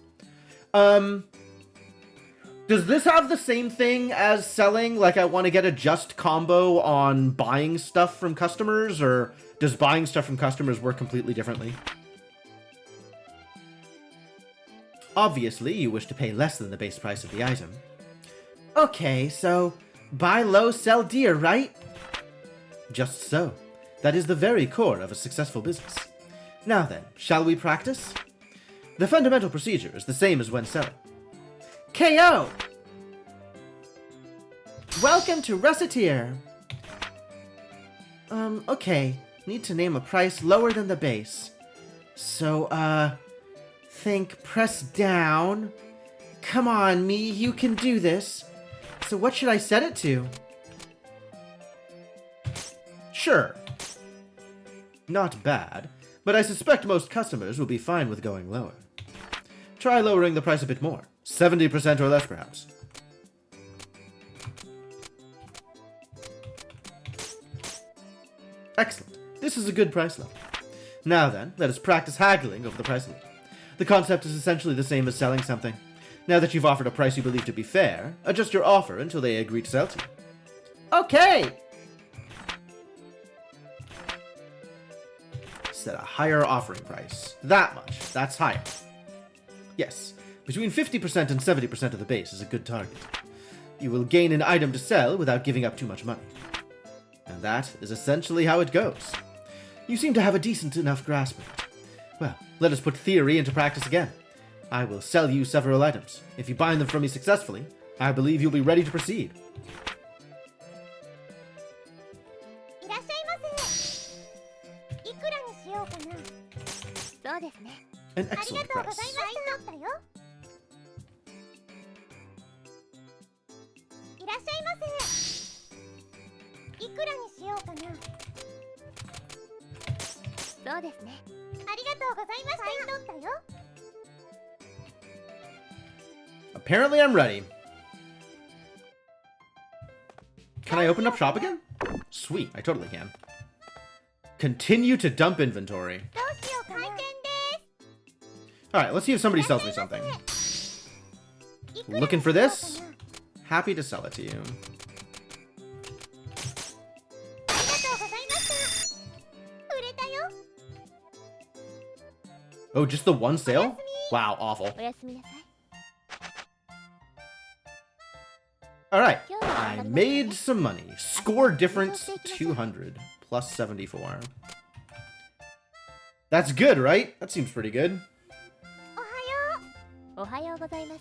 Speaker 1: Does this have the same thing as selling, like I want to get a just combo on buying stuff from customers, or does buying stuff from customers work completely differently? Obviously, you wish to pay less than the base price of the item. Okay, so buy low, sell dear, right? Just so. That is the very core of a successful business. Now then, shall we practice? The fundamental procedure is the same as when selling. KO! Welcome to Recettear! Okay. Need to name a price lower than the base. So, think press down. Come on, me, you can do this. So what should I set it to? Sure. Not bad, but I suspect most customers will be fine with going lower. Try lowering the price a bit more. 70% or less, perhaps. Excellent. This is a good price level. Now then, let us practice haggling over the price level. The concept is essentially the same as selling something. Now that you've offered a price you believe to be fair, adjust your offer until they agree to sell to you. Okay! Set a higher offering price. That much. That's higher. Yes, between 50% and 70% of the base is a good target. You will gain an item to sell without giving up too much money. And that is essentially how it goes. You seem to have a decent enough grasp of it. Well, let us put theory into practice again. I will sell you several items. If you buy them from me successfully, I believe you'll be ready to proceed.
Speaker 3: いらっしゃいませいくらにしようかなそうですね
Speaker 1: An
Speaker 3: あり
Speaker 1: excellent
Speaker 3: がとうござい
Speaker 1: price.
Speaker 3: ましたよいらっしゃいませいくらにしようかなそうですねありがとうございました買い取ったよ
Speaker 1: Apparently I'm ready. Can I open up shop again? Sweet, I totally can. Continue to dump inventory.
Speaker 3: どうしようかな開店です
Speaker 1: Alright, let's see if somebody sells me something. Looking for this? Happy to sell it to you.
Speaker 3: ありがとうございました売れたよ
Speaker 1: Oh, just the one sale? Wow, awful.
Speaker 3: おやすみなさい
Speaker 1: Alright, I made some money. Score difference 200 plus 74. That's good, right? That seems pretty good.
Speaker 3: おはようございます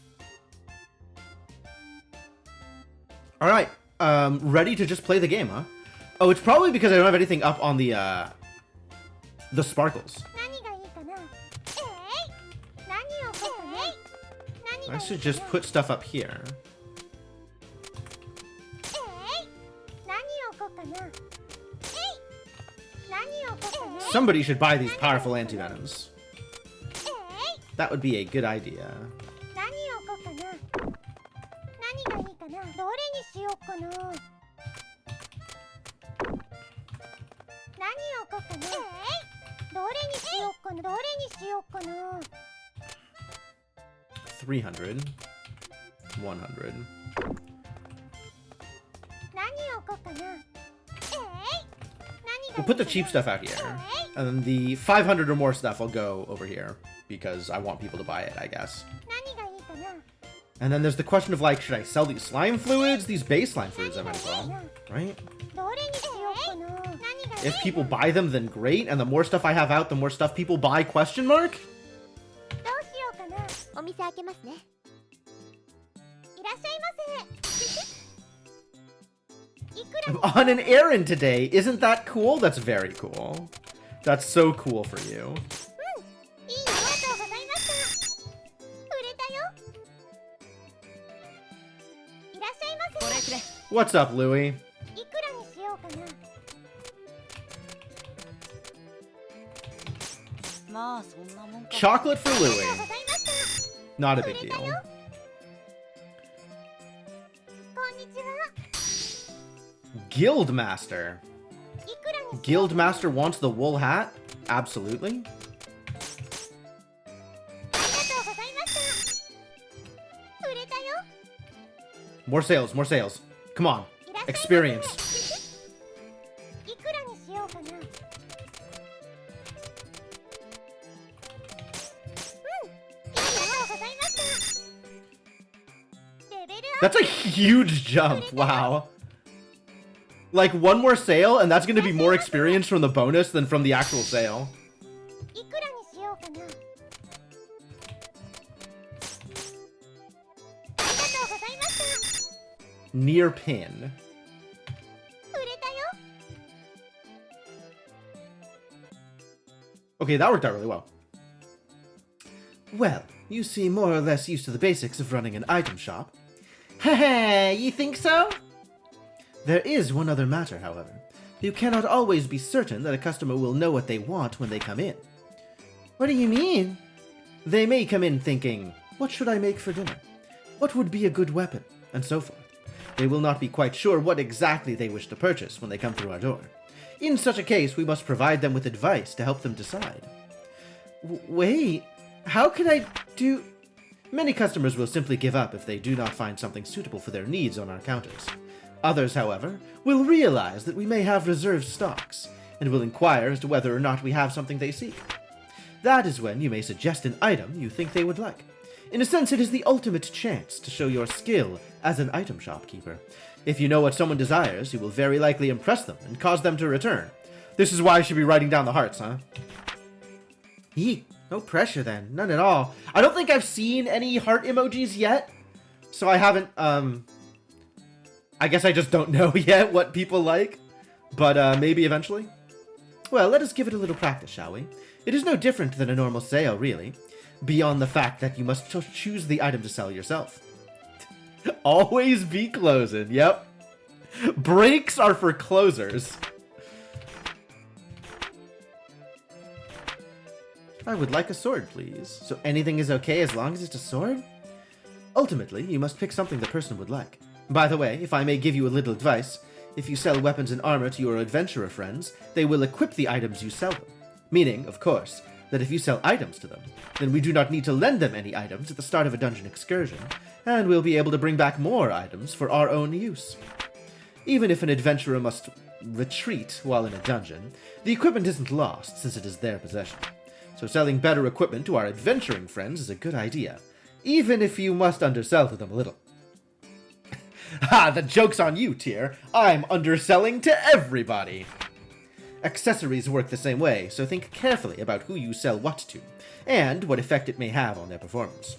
Speaker 1: Alright, ready to just play the game, huh? Oh, it's probably because I don't have anything up on the sparkles.
Speaker 3: 何がいいかな。何をこうかね。何が
Speaker 1: I
Speaker 3: いい
Speaker 1: should
Speaker 3: か
Speaker 1: just
Speaker 3: な。
Speaker 1: put stuff up here.
Speaker 3: 何をこうかな。何をこうかな。
Speaker 1: Somebody should buy these powerful antivenoms. That would be a good idea.
Speaker 3: 何をこうかな。何がいいかな。どれにしようかな。何をこうかな。どれにしようかな。どれにしようかな。
Speaker 1: 300. 100.
Speaker 3: 何をこうかな。
Speaker 1: We'll put the cheap stuff out here. And then the 500 or more stuff I'll go over here. Because I want people to buy it, I guess.
Speaker 3: 何がいいかな。
Speaker 1: And then there's the question of, like, should I sell these slime fluids? These base slime fluids I might as well. Right?
Speaker 3: どれにしようかな。何がいい
Speaker 1: If people buy them, then great. And the more stuff I have out, the more stuff people buy, question mark?
Speaker 3: どうしようかな。お店開けますね。いらっしゃいませ。いくら
Speaker 1: I'm on an errand today. Isn't that cool? That's very cool. That's so cool for you.
Speaker 3: いいよ。ありがとうございました。売れたよ。いらっしゃいま
Speaker 2: これ
Speaker 3: せ。
Speaker 2: くれ。
Speaker 1: What's up, Louie?
Speaker 3: いくらにしようかな。
Speaker 2: まあそんなもんか。
Speaker 1: Chocolate for
Speaker 3: ありがとう
Speaker 1: Louie.
Speaker 3: ございました。
Speaker 1: Not a
Speaker 3: 売れ
Speaker 1: big
Speaker 3: たよ。
Speaker 1: deal.
Speaker 3: こんにちは。
Speaker 1: Guildmaster.
Speaker 3: いくらにしよう。
Speaker 1: Guildmaster wants the wool hat? Absolutely.
Speaker 3: ありがとうございました。売れたよ。
Speaker 1: More sales, more sales. Come on.
Speaker 3: いらっしゃいま
Speaker 1: Experience.
Speaker 3: せ。いくらにしようかな。ありがとうございました。レベルアッ
Speaker 1: That's a huge jump. Wow. Like, one more sale, and that's going to be more experience from the bonus than from the actual sale.
Speaker 3: プ。いくらにしようかな。ありがとうございました。
Speaker 1: Near pin.
Speaker 3: 売れたよ。
Speaker 1: Okay, that worked out really well. Well, you seem more or less used to the basics of running an item shop. Heh, you think so? There is one other matter, however. You cannot always be certain that a customer will know what they want when they come in. What do you mean? They may come in thinking, what should I make for dinner? What would be a good weapon? And so forth. They will not be quite sure what exactly they wish to purchase when they come through our door. In such a case, we must provide them with advice to help them decide. Wait, how can I do... Many customers will simply give up if they do not find something suitable for their needs on our counters. Others, however, will realize that we may have reserved stocks, and will inquire as to whether or not we have something they seek. That is when you may suggest an item you think they would like. In a sense, it is the ultimate chance to show your skill as an item shopkeeper. If you know what someone desires, you will very likely impress them and cause them to return. This is why I should be writing down the hearts, huh? Eek, no pressure then, none at all. I don't think I've seen any heart emojis yet, so I haven't, I guess I just don't know yet what people like, but maybe eventually. Well, let us give it a little practice, shall we? It is no different than a normal sale, really, beyond the fact that you must choose the item to sell yourself. Always be closing, yep. Breaks are for closers. I would like a sword, please. So anything is okay as long as it's a sword? Ultimately, you must pick something the person would like. By the way, if I may give you a little advice, if you sell weapons and armor to your adventurer friends, they will equip the items you sell them. Meaning, of course, that if you sell items to them, then we do not need to lend them any items at the start of a dungeon excursion, and we'll be able to bring back more items for our own use. Even if an adventurer must retreat while in a dungeon, the equipment isn't lost since it is their possession. So selling better equipment to our adventuring friends is a good idea, even if you must undersell to them a little. Ha! The joke's on you, Tyr. I'm underselling to everybody! Accessories work the same way, so think carefully about who you sell what to, and what effect it may have on their performance.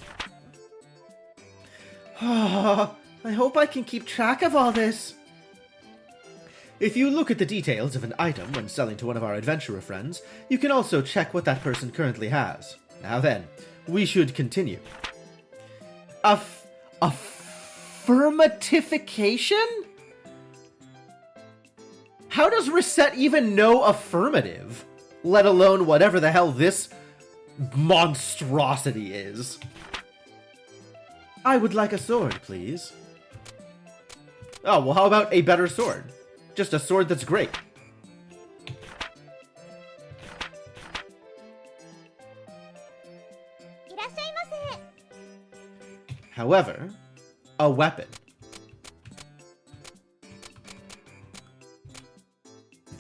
Speaker 1: I hope I can keep track of all this. If you look at the details of an item when selling to one of our adventurer friends, you can also check what that person currently has. Now then, we should continue. Affirmatification? How does Recette even know affirmative? Let alone whatever the hell this monstrosity is. I would like a sword, please. Oh, well, how about a better sword? Just a sword that's great. However, a weapon.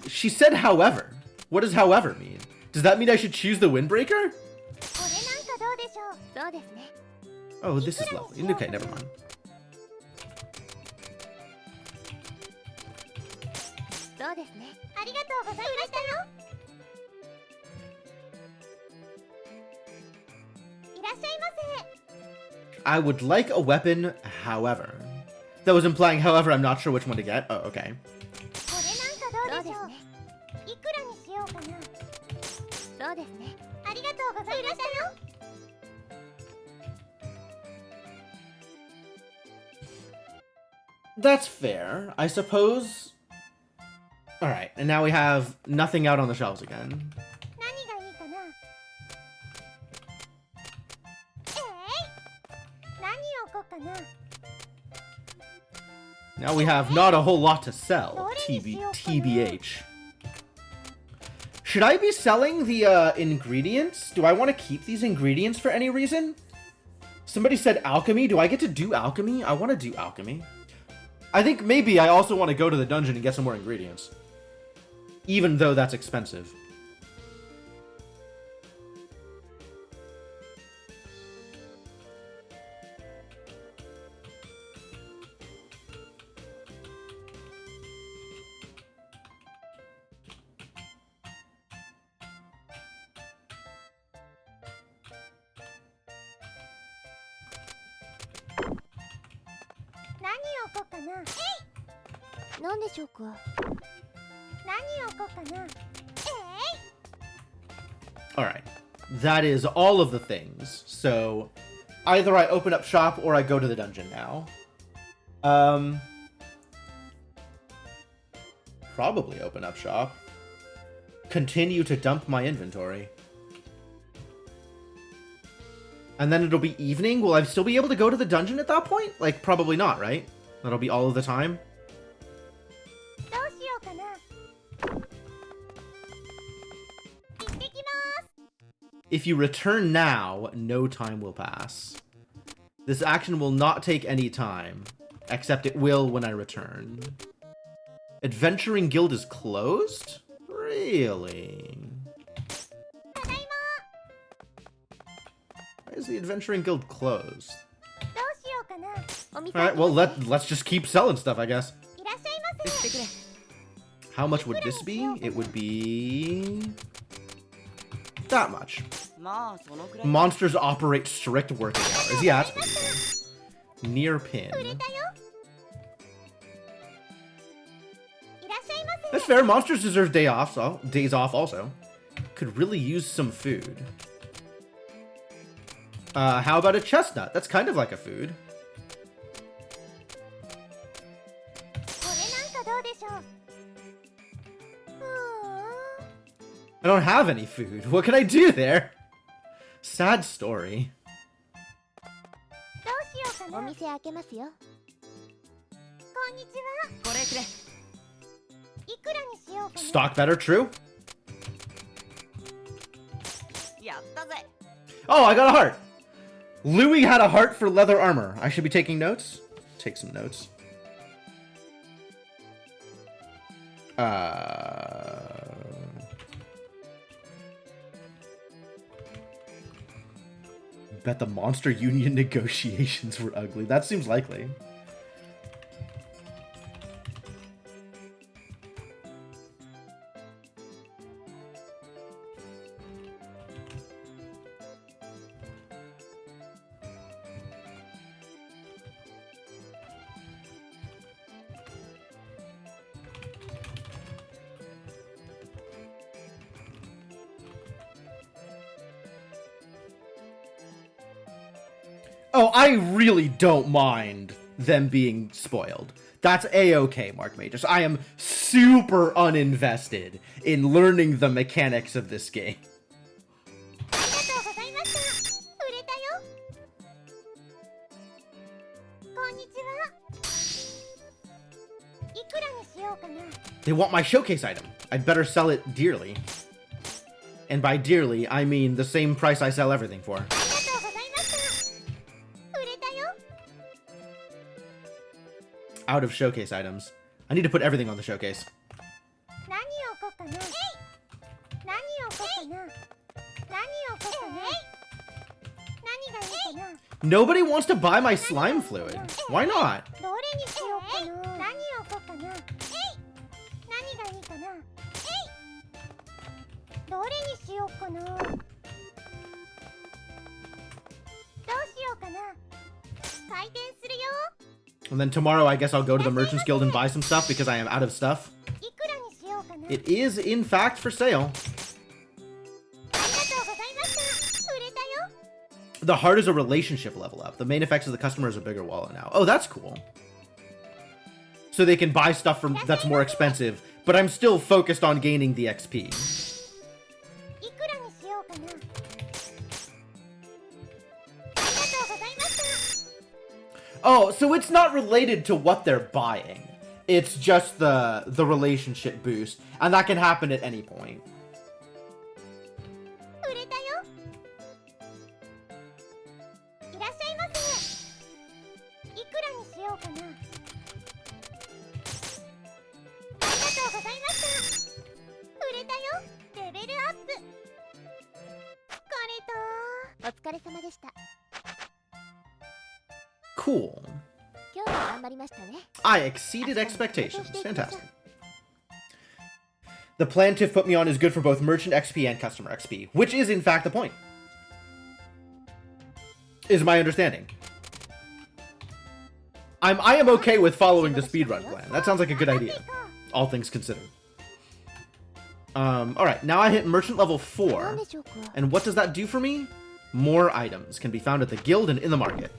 Speaker 1: She said however. What does however mean? Does that mean I should choose the windbreaker? Oh, this is lovely. Okay, never mind. I would like a weapon, however. That was implying, however, I'm not sure which one to get. Oh, okay. That's fair, I suppose. Alright, and now we have nothing out on the shelves again. Now we have not a whole lot to sell, TBH. Should I be selling the ingredients? Do I want to keep these ingredients for any reason? Somebody said alchemy. Do I get to do alchemy? I want to do alchemy. I think maybe I also want to go to the dungeon and get some more ingredients. Even though that's expensive. Alright, that is all of the things. So, either I open up shop or I go to the dungeon now. Probably open up shop. Continue to dump my inventory. And then it'll be evening? Will I still be able to go to the dungeon at that point? Like, probably not, right? That'll be all of the time? If you return now, no time will pass. This action will not take any time, except it will when I return. Adventuring Guild is closed? Really? Why is the Adventuring Guild closed? Alright, well, let's just keep selling stuff, I guess. How much would this be? It would be... that much. Monsters operate strict working hours. Yeah, that's pretty. Near pin. That's fair. Monsters deserve days off also. Could really use some food. How about a chestnut? That's kind of like a food. I don't have any food. What can I do there? Sad story. Stock better, true? Oh, I got a heart! Louis had a heart for leather armor. I should be taking notes? Take some notes. Bet the Monster Union negotiations were ugly. That seems likely. Oh, I really don't mind them being spoiled. That's a-okay, Mark Majors. I am super uninvested in learning the mechanics of this game.
Speaker 3: ありがとうございました。売れたよ。こんにちは。いくらにしようかな。
Speaker 1: They want my showcase item. I'd better sell it dearly. And by dearly, I mean the same price I sell everything for.
Speaker 3: ありがとうございました。売れたよ。
Speaker 1: Out of showcase items. I need to put everything on the showcase.
Speaker 3: 何をこうかな。何をこうかな。何をこうかな。何がいいかな。
Speaker 1: Nobody wants to buy my slime fluid. Why not?
Speaker 3: どれにしようかな。何をこうかな。何がいいかな。どれにしようかな。どうしようかな。開店するよ。
Speaker 1: And then tomorrow, I guess I'll go to the Merchants Guild and buy some stuff because I am out of stuff.
Speaker 3: いくらにしようかな。
Speaker 1: It is, in fact, for sale.
Speaker 3: ありがとうございました。売れたよ。
Speaker 1: The heart is a relationship level up. The main effects of the customer is a bigger wallet now. Oh, that's cool. So they can buy stuff from that's more expensive, but I'm still focused on gaining the XP.
Speaker 3: いくらにしようかな。ありがとうございました。
Speaker 1: Oh, so it's not related to what they're buying. It's just the relationship boost, and that can happen at any point.
Speaker 3: 売れたよ。いらっしゃいませ。いくらにしようかな。ありがとうございました。売れたよ。レベルアップ。これと。お疲れ様でした。
Speaker 1: Cool.
Speaker 3: 今日は頑張りましたね。
Speaker 1: I exceeded expectations. Fantastic. The plan Tiff put me on is good for both merchant XP and customer XP, which is in fact the point. Is my understanding. I am okay with following the speedrun plan. That sounds like a good idea, all things considered. Alright, now I hit merchant level 4. And what does that do for me? More items can be found at the guild and in the market.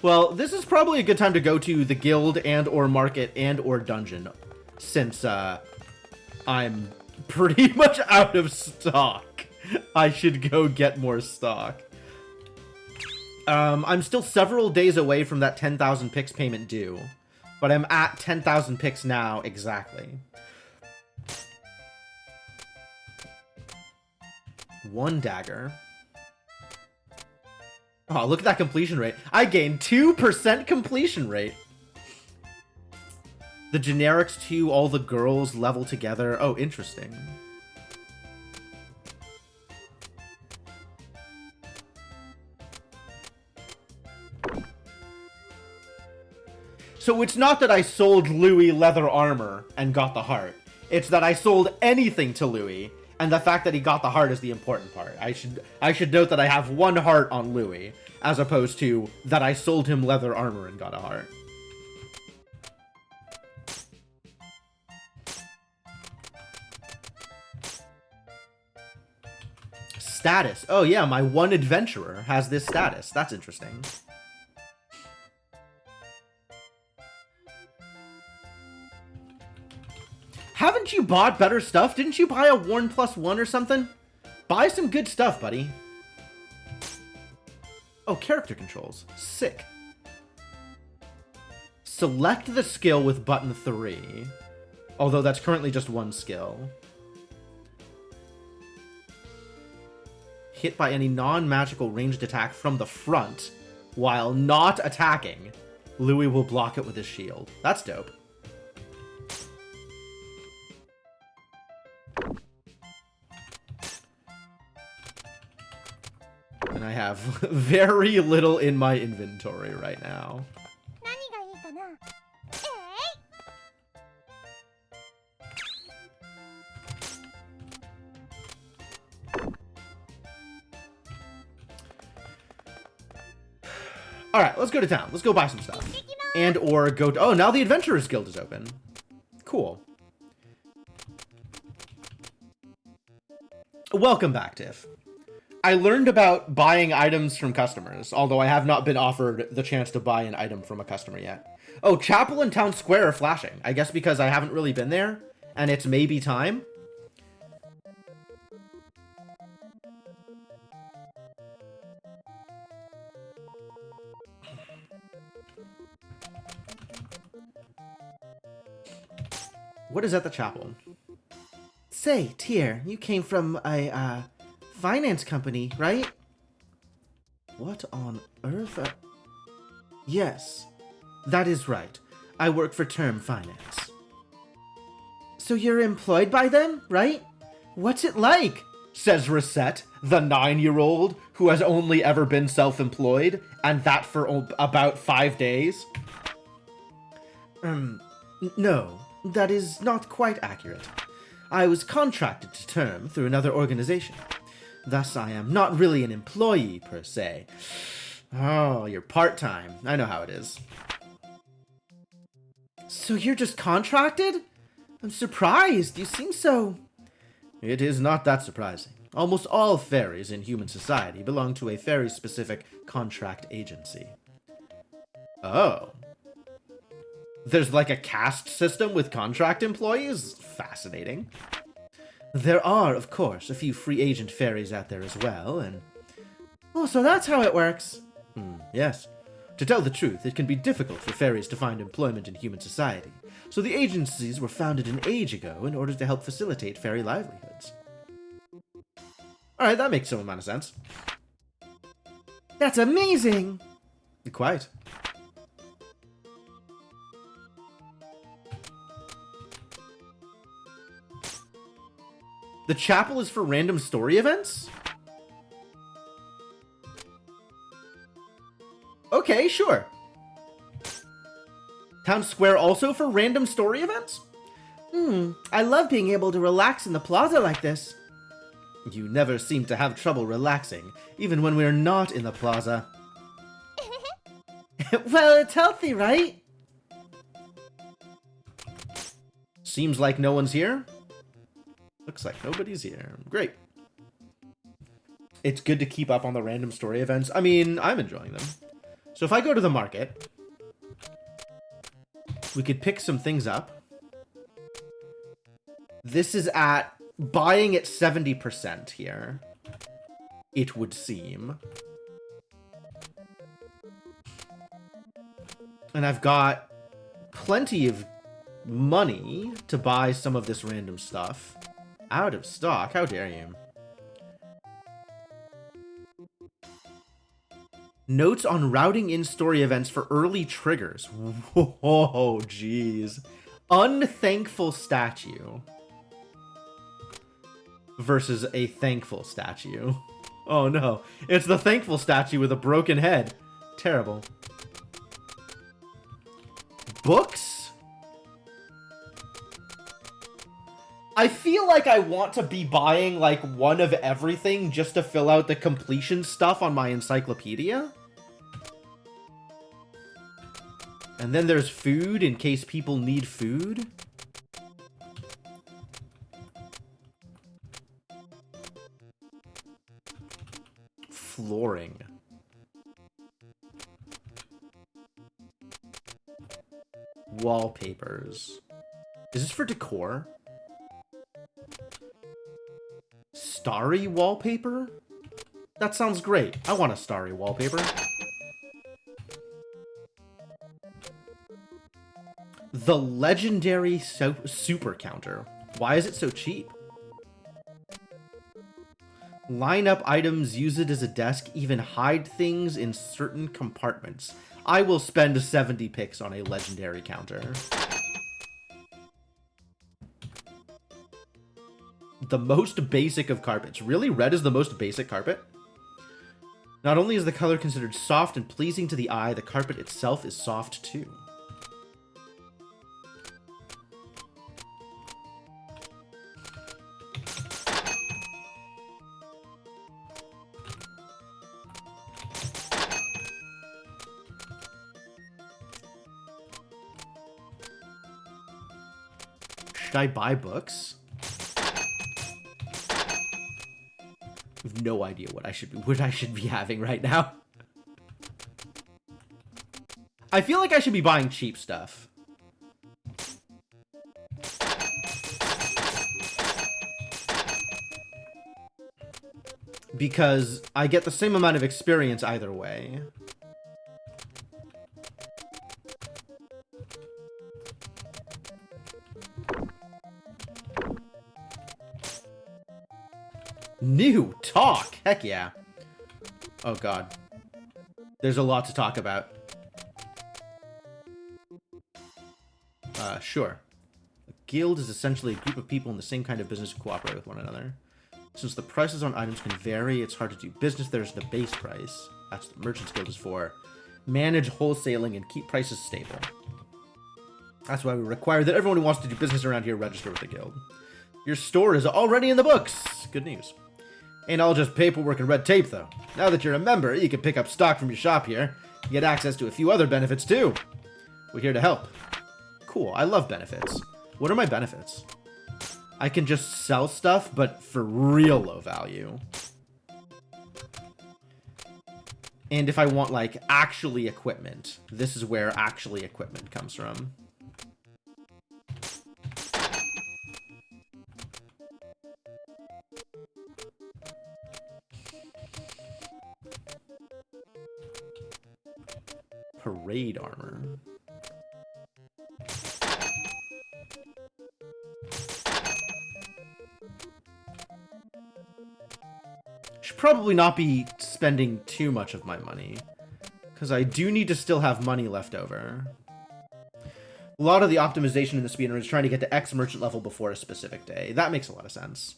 Speaker 1: Well, this is probably a good time to go to the guild and or market and or dungeon, since I'm pretty much out of stock. I should go get more stock. I'm still several days away from that 10,000 pix payment due, but I'm at 10,000 pix now exactly. One dagger. Oh, look at that completion rate. I gained 2% completion rate. The generics too, all the girls level together. Oh, interesting. So it's not that I sold Louis leather armor and got the heart. It's that I sold anything to Louis, and the fact that he got the heart is the important part. I should note that I have 1 heart on Louis, as opposed to that I sold him leather armor and got a heart. Status. Oh yeah, my one adventurer has this status. That's interesting. Haven't you bought better stuff? Didn't you buy a Worn +1 or something? Buy some good stuff, buddy. Oh, character controls. Sick. Select the skill with button 3. Although that's currently just 1 skill. Hit by any non-magical ranged attack from the front while not attacking. Louis will block it with his shield. That's dope. And I have very little in my inventory right now. Alright, let's go to town. Let's go buy some stuff. And or go to... Oh, now the Adventurers Guild is open. Cool. Welcome back, Tiff. I learned about buying items from customers, although I have not been offered the chance to buy an item from a customer yet. Oh, Chapel and Town Square are flashing. I guess because I haven't really been there, and it's maybe time. What is at the chapel? Say, Tier, you came from a, finance company, right? What on earth? Yes, that is right. I work for Term Finance. So you're employed by them, right? What's it like? Says Recette, the 9-year-old who has only ever been self-employed, and that for about 5 days. No, that is not quite accurate. I was contracted to Term through another organization. Thus, I am not really an employee, per se. Oh, you're part-time. I know how it is. So you're just contracted? I'm surprised. You seem so... It is not that surprising. Almost all fairies in human society belong to a fairy-specific contract agency. Oh. There's like a caste system with contract employees? Fascinating. There are, of course, a few free agent fairies out there as well, and... Oh, so that's how it works. Yes. To tell the truth, it can be difficult for fairies to find employment in human society, so the agencies were founded an age ago in order to help facilitate fairy livelihoods. Alright, that makes some amount of sense. That's amazing! Quite. The chapel is for random story events? Okay, sure. Town Square also for random story events? I love being able to relax in the plaza like this. You never seem to have trouble relaxing, even when we're not in the plaza. Well, it's healthy, right? Seems like no one's here. Looks like nobody's here. Great. It's good to keep up on the random story events. I mean, I'm enjoying them. So if I go to the market, we could pick some things up. This is at buying at 70% here, it would seem. And I've got plenty of money to buy some of this random stuff. Out of stock? How dare you? Notes on routing in story events for early triggers. Whoa, jeez. Unthankful statue versus a thankful statue. Oh no, it's the thankful statue with a broken head. Terrible. Books? I feel like I want to be buying like one of everything just to fill out the completion stuff on my encyclopedia. And then there's food in case people need food. Flooring. Wallpapers. Is this for decor? Starry wallpaper? That sounds great. I want a starry wallpaper. The legendary super counter. Why is it so cheap? Line up items, use it as a desk, even hide things in certain compartments. I will spend 70 picks on a legendary counter. The most basic of carpets. Really? Red is the most basic carpet? Not only is the color considered soft and pleasing to the eye, the carpet itself is soft too. Should I buy books? have no idea what I should be having right now. I feel like I should be buying cheap stuff. Because I get the same amount of experience either way. New talk! Heck yeah. Oh god. There's a lot to talk about. Sure. A guild is essentially a group of people in the same kind of business who cooperate with one another. Since the prices on items can vary, it's hard to do business. There's the base price. That's what the Merchant's Guild is for. Manage wholesaling and keep prices stable. That's why we require that everyone who wants to do business around here register with the guild. Your store is already in the books. Good news. Ain't all just paperwork and red tape, though. Now that you're a member, you can pick up stock from your shop here. You get access to a few other benefits, too. We're here to help. Cool, I love benefits. What are my benefits? I can just sell stuff, but for real low value. And if I want, like, actually equipment, this is where actually equipment comes from. Parade armor. Should probably not be spending too much of my money, because I do need to still have money left over. A lot of the optimization in the speedrun is trying to get to X merchant level before a specific day. That makes a lot of sense.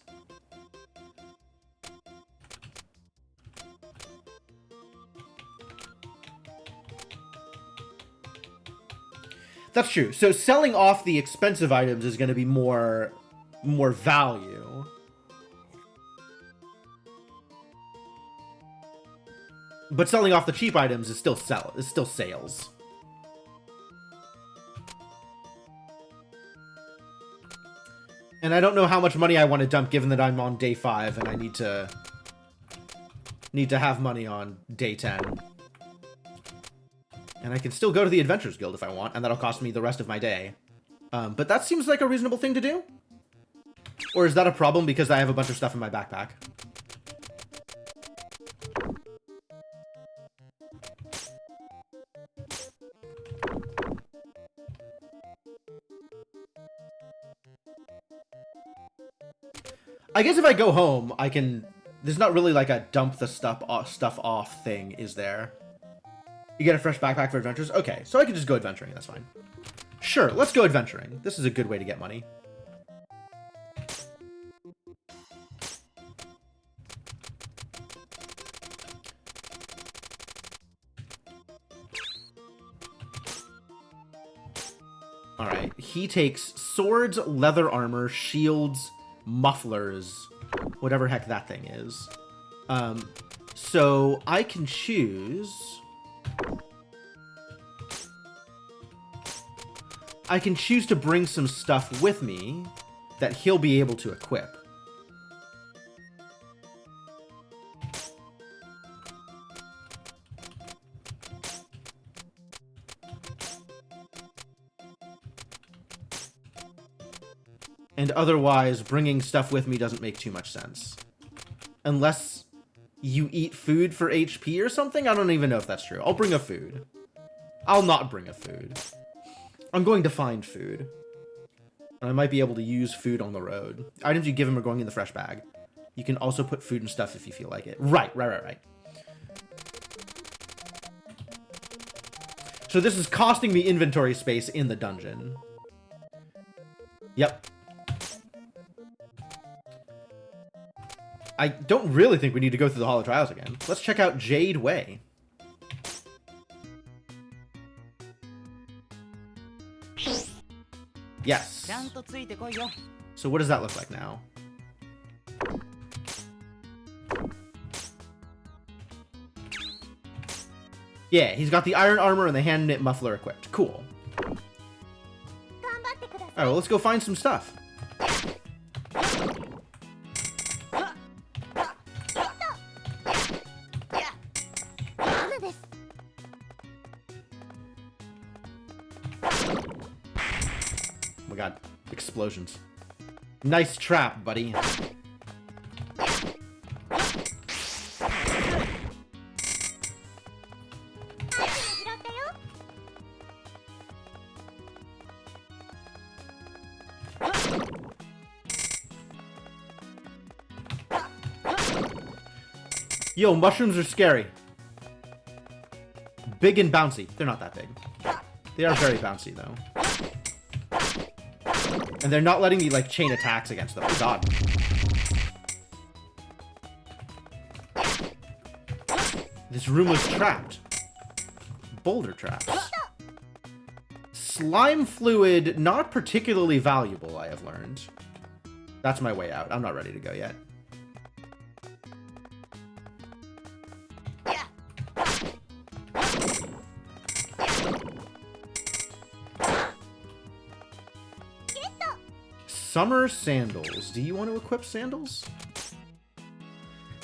Speaker 1: That's true. So selling off the expensive items is going to be more value. But selling off the cheap items is still sales. And I don't know how much money I want to dump given that I'm on day 5 and I need to have money on day 10. And I can still go to the Adventurers Guild if I want, and that'll cost me the rest of my day. But that seems like a reasonable thing to do. Or is that a problem because I have a bunch of stuff in my backpack? I guess if I go home, I can... There's not really like a dump the stuff off thing, is there? You get a fresh backpack for adventures? Okay, so I can just go adventuring, that's fine. Sure, let's go adventuring. This is a good way to get money. Alright, he takes swords, leather armor, shields, mufflers, whatever heck that thing is. So I can choose... I can choose to bring some stuff with me that he'll be able to equip. And otherwise, bringing stuff with me doesn't make too much sense. Unless you eat food for HP or something? I don't even know if that's true. I'll bring a food. I'll not bring a food. I'm going to find food. And I might be able to use food on the road. Items you give him are going in the fresh bag. You can also put food and stuff if you feel like it. Right. So this is costing me inventory space in the dungeon. Yep. I don't really think we need to go through the Hall of Trials again. Let's check out Jade Way. Yes. So what does that look like now? Yeah, he's got the iron armor and the hand knit muffler equipped. Cool. Alright, well, let's go find some stuff. god. Explosions. Nice trap, buddy. Yo, mushrooms are scary. Big and bouncy. They're not that big. They are very bouncy, though. And they're not letting me, like, chain attacks against them. Oh, god. This room was trapped. Boulder traps. Slime fluid, not particularly valuable, I have learned. That's my way out. I'm not ready to go yet. Summer sandals. Do you want to equip sandals?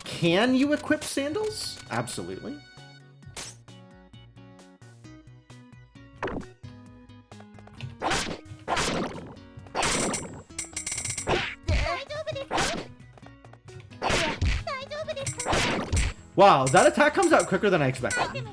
Speaker 1: Can you equip sandals? Absolutely. Wow, that attack comes out quicker than I expected.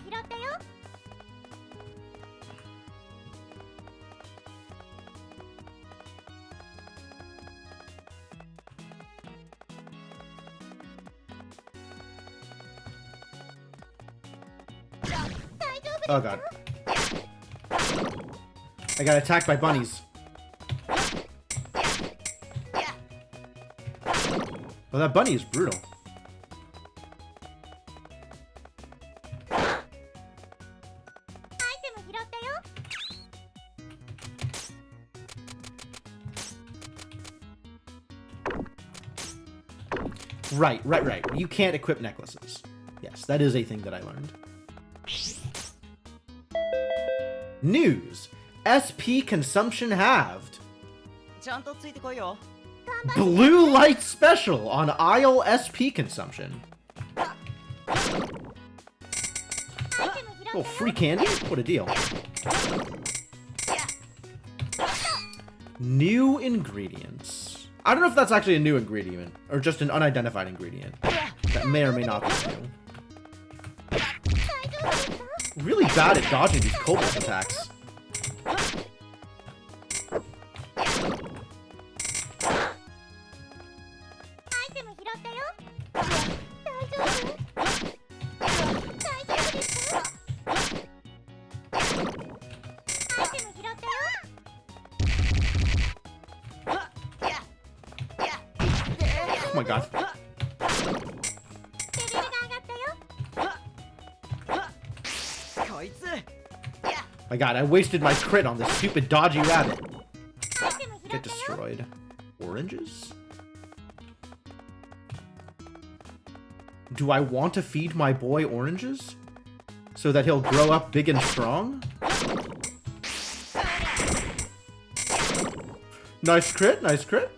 Speaker 1: Oh god. I got attacked by bunnies. Oh, that bunny is brutal. Right. You can't equip necklaces. Yes, that is a thing that I learned. News. SP consumption halved.
Speaker 2: ちゃんとついてこいよ
Speaker 1: Blue light special on Isle SP consumption. Oh, free candy? What a deal. New ingredients. I don't know if that's actually a new ingredient or just an unidentified ingredient. That may or may not be new. Really bad at dodging these kobold attacks. Oh my god. My god, I wasted my crit on this stupid dodgy rabbit. Get destroyed. Oranges? Do I want to feed my boy oranges? So that he'll grow up big and strong? Nice crit, nice crit.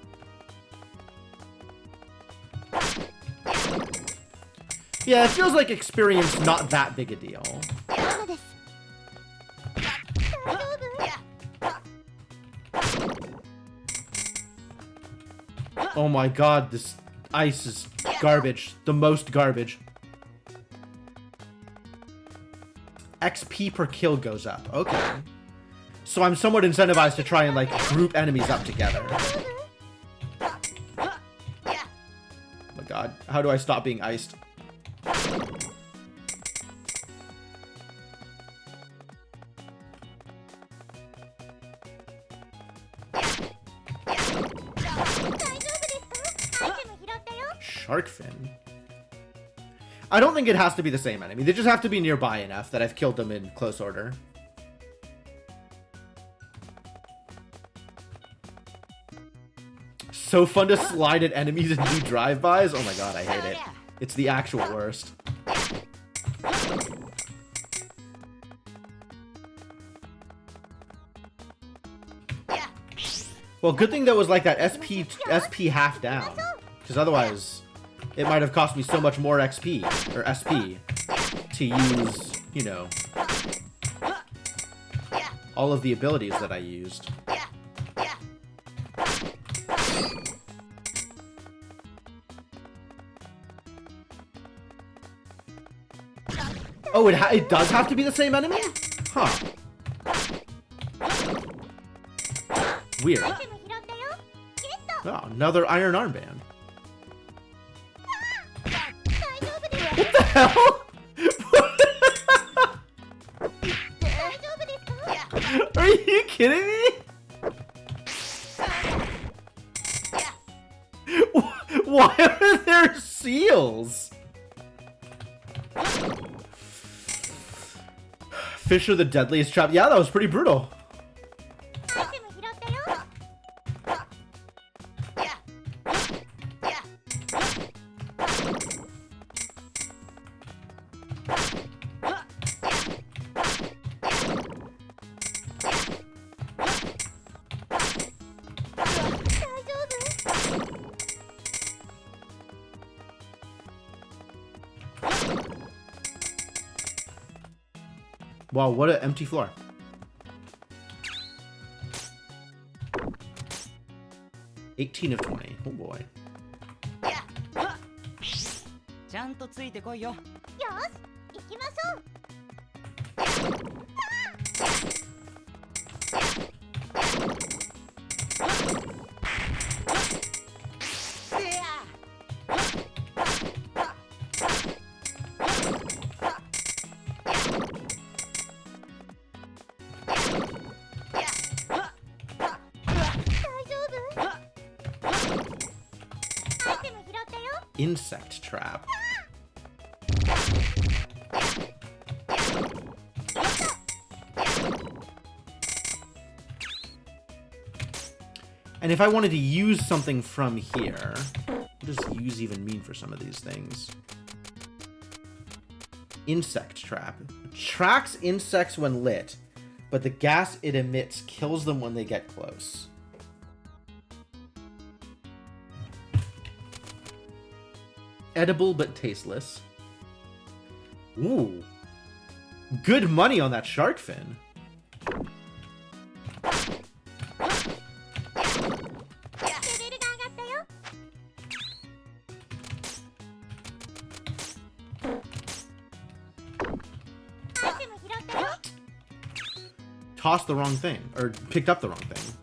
Speaker 1: Yeah, it feels like experience not that big a deal. Oh my god, this ice is garbage. The most garbage. XP per kill goes up. Okay. So I'm somewhat incentivized to try and, like, group enemies up together. Oh my god. How do I stop being iced? Shark fin. I don't think it has to be the same enemy. They just have to be nearby enough that I've killed them in close order. So fun to slide at enemies and do drive-bys. Oh my god, I hate it. It's the actual worst. Well, good thing that was like that SP half down. Because otherwise, it might have cost me so much more XP, or SP, to use, you know, all of the abilities that I used. Oh, it does have to be the same enemy? Huh. Weird.
Speaker 3: アイテム拾ったよ。ゲット。
Speaker 1: Oh, another iron armband.
Speaker 3: 大丈夫です。
Speaker 1: What the hell?
Speaker 3: 大丈夫ですか？
Speaker 1: Are you kidding me? Why are there seals? Fish are the deadliest trap. Yeah, that was pretty brutal.
Speaker 3: アイテム拾ったよ。 大丈夫？
Speaker 1: Wow, what an empty floor. $18 of 20. Oh boy.
Speaker 2: ちゃんとついてこいよ。
Speaker 3: よし、行きましょう。 大丈夫？ アイテム拾ったよ。
Speaker 1: Insect trap. And if I wanted to use something from here, what does use even mean for some of these things? Insect trap. Tracks insects when lit, but the gas it emits kills them when they get close. Edible but tasteless. Ooh. Good money on that shark fin. Tossed the wrong thing, or picked up the wrong thing.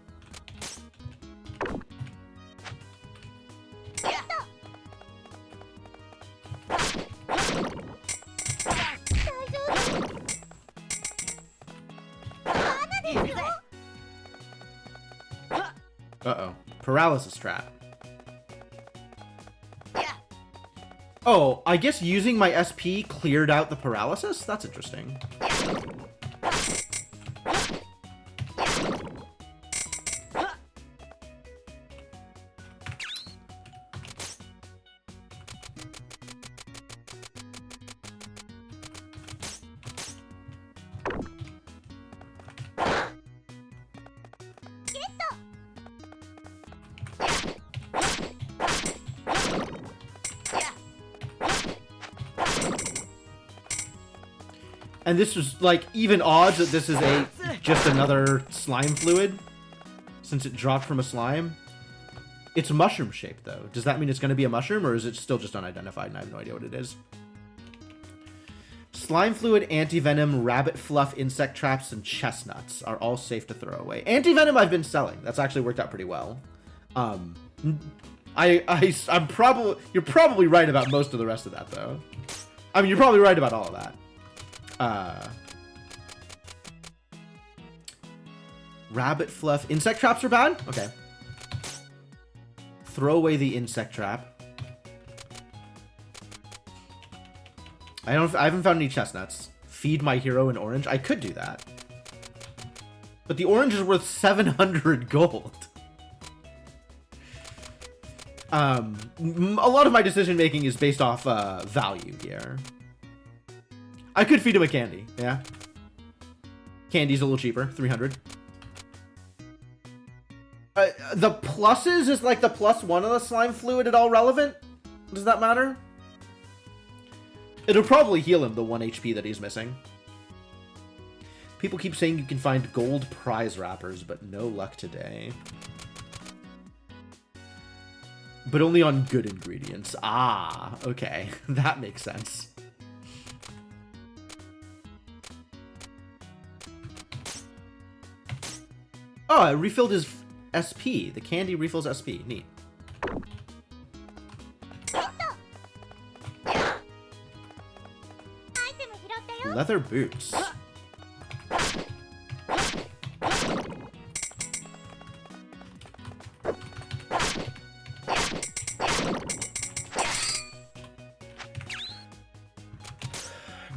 Speaker 1: Uh-oh. Paralysis trap. Oh, I guess using my SP cleared out the paralysis? That's interesting. And this was like even odds that this is just another slime fluid, since it dropped from a slime. It's mushroom shaped though. Does that mean it's going to be a mushroom, or is it still just unidentified and I have no idea what it is? Slime fluid, anti-venom, rabbit fluff, insect traps, and chestnuts are all safe to throw away. Anti-venom I've been selling. That's actually worked out pretty well. I'm probably, you're probably right about most of the rest of that though. I mean, you're probably right about all of that. Rabbit fluff. Insect traps are bad? Okay. Throw away the insect trap. I haven't found any chestnuts. Feed my hero an orange. I could do that. But the orange is worth 700 gold. A lot of my decision making is based off value here. I could feed him a candy, yeah. Candy's a little cheaper, 300. The pluses is like the +1 of the slime fluid at all relevant? Does that matter? It'll probably heal him the 1 HP that he's missing. People keep saying you can find gold prize wrappers, but no luck today. But only on good ingredients. Ah, okay. That makes sense. Oh, it refilled his SP. The candy refills SP. Neat. Leather boots.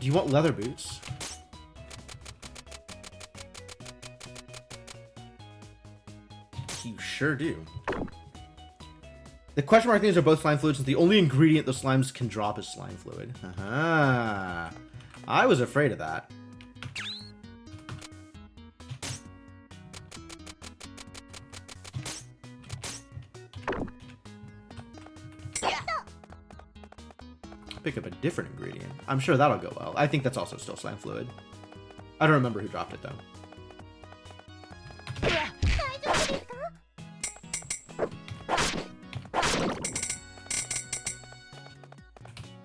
Speaker 1: Do you want leather boots? You sure do. The question mark things are both slime fluids, since the only ingredient the slimes can drop is slime fluid. Aha. I was afraid of that. Pick up a different ingredient. I'm sure that'll go well. I think that's also still slime fluid. I don't remember who dropped it though.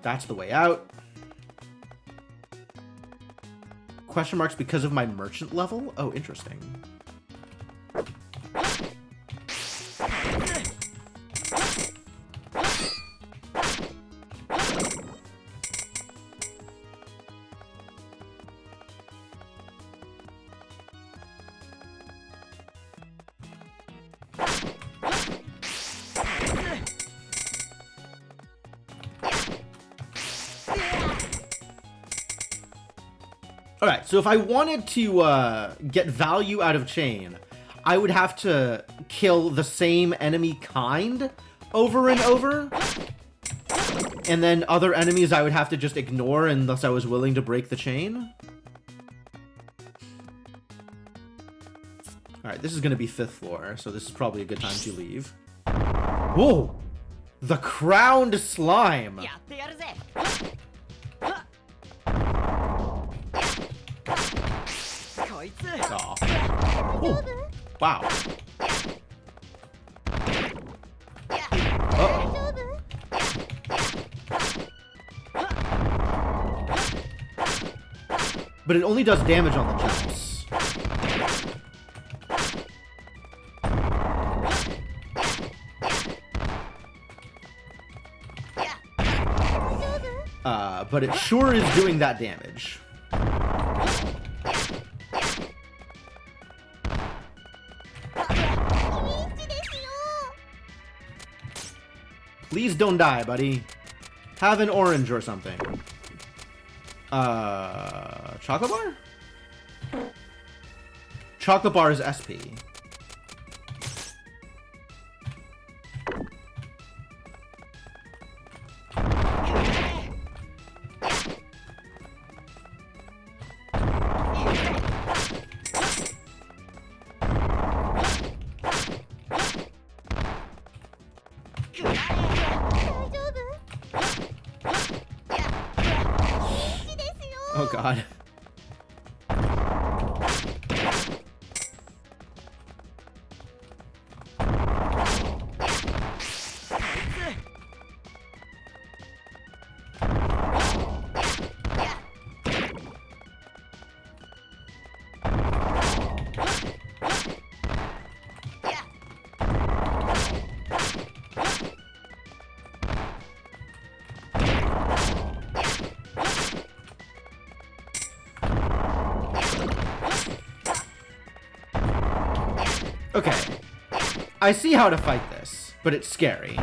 Speaker 1: That's the way out. Question marks because of my merchant level? Oh, interesting. Alright, so if I wanted to get value out of chain, I would have to kill the same enemy kind over and over. And then other enemies I would have to just ignore unless I was willing to break the chain. Alright, this is going to be 5th floor, so this is probably a good time to leave. Whoa! The crowned slime! Aw. Oh. Wow. Uh-oh. But it only does damage on the jumps. But it sure is doing that damage. Please don't die, buddy. Have an orange or something. Chocolate bar? Chocolate bar is SP. Oh god. Okay, I see how to fight this, but it's scary.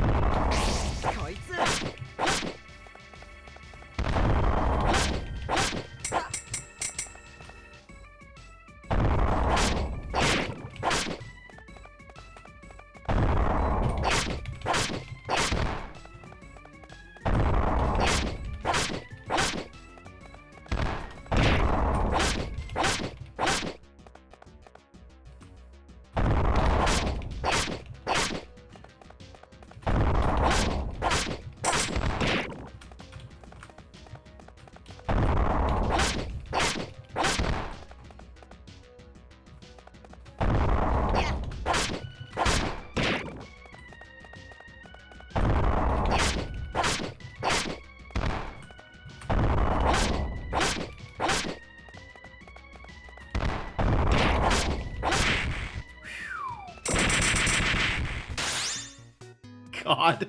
Speaker 1: God.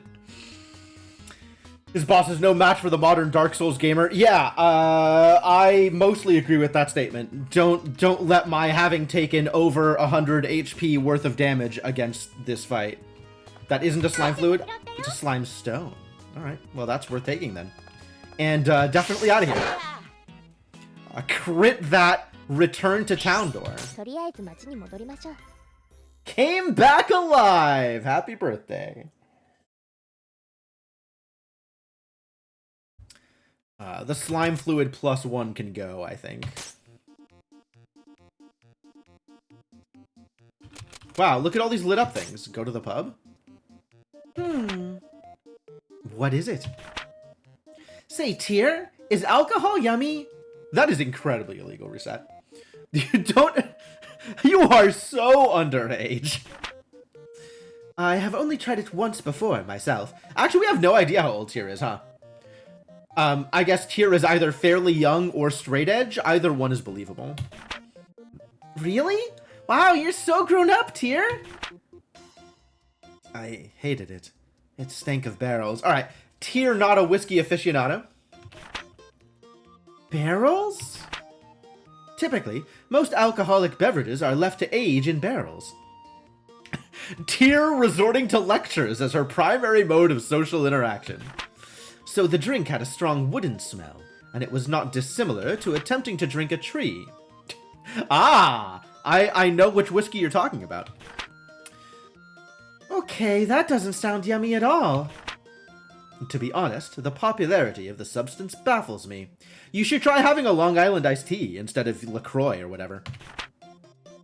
Speaker 1: His boss is no match for the modern Dark Souls gamer. Yeah, I mostly agree with that statement. Don't let my having taken over 100 HP worth of damage against this fight. That isn't a slime fluid, it's a slime stone. Alright, well that's worth taking then. And definitely out of here. Crit that return to town door.
Speaker 3: とりあえず町に戻りましょう。
Speaker 1: Came back alive! Happy birthday. The slime fluid +1 can go, I think. Wow, look at all these lit up things. Go to the pub? What is it? Say, Tyr, is alcohol yummy? That is incredibly illegal, Reset. You don't... You are so underage. I have only tried it once before, myself. Actually, we have no idea how old Tyr is, huh? I guess Tyr is either fairly young or straight edge. Either one is believable. Really? Wow, you're so grown up, Tyr! I hated it. It stank of barrels. Alright, Tyr not a whiskey aficionado. Barrels? Typically, most alcoholic beverages are left to age in barrels. Tyr resorting to lectures as her primary mode of social interaction. So the drink had a strong wooden smell, and it was not dissimilar to attempting to drink a tree. Ah! I know which whiskey you're talking about. Okay, that doesn't sound yummy at all. To be honest, the popularity of the substance baffles me. You should try having a Long Island iced tea instead of LaCroix or whatever.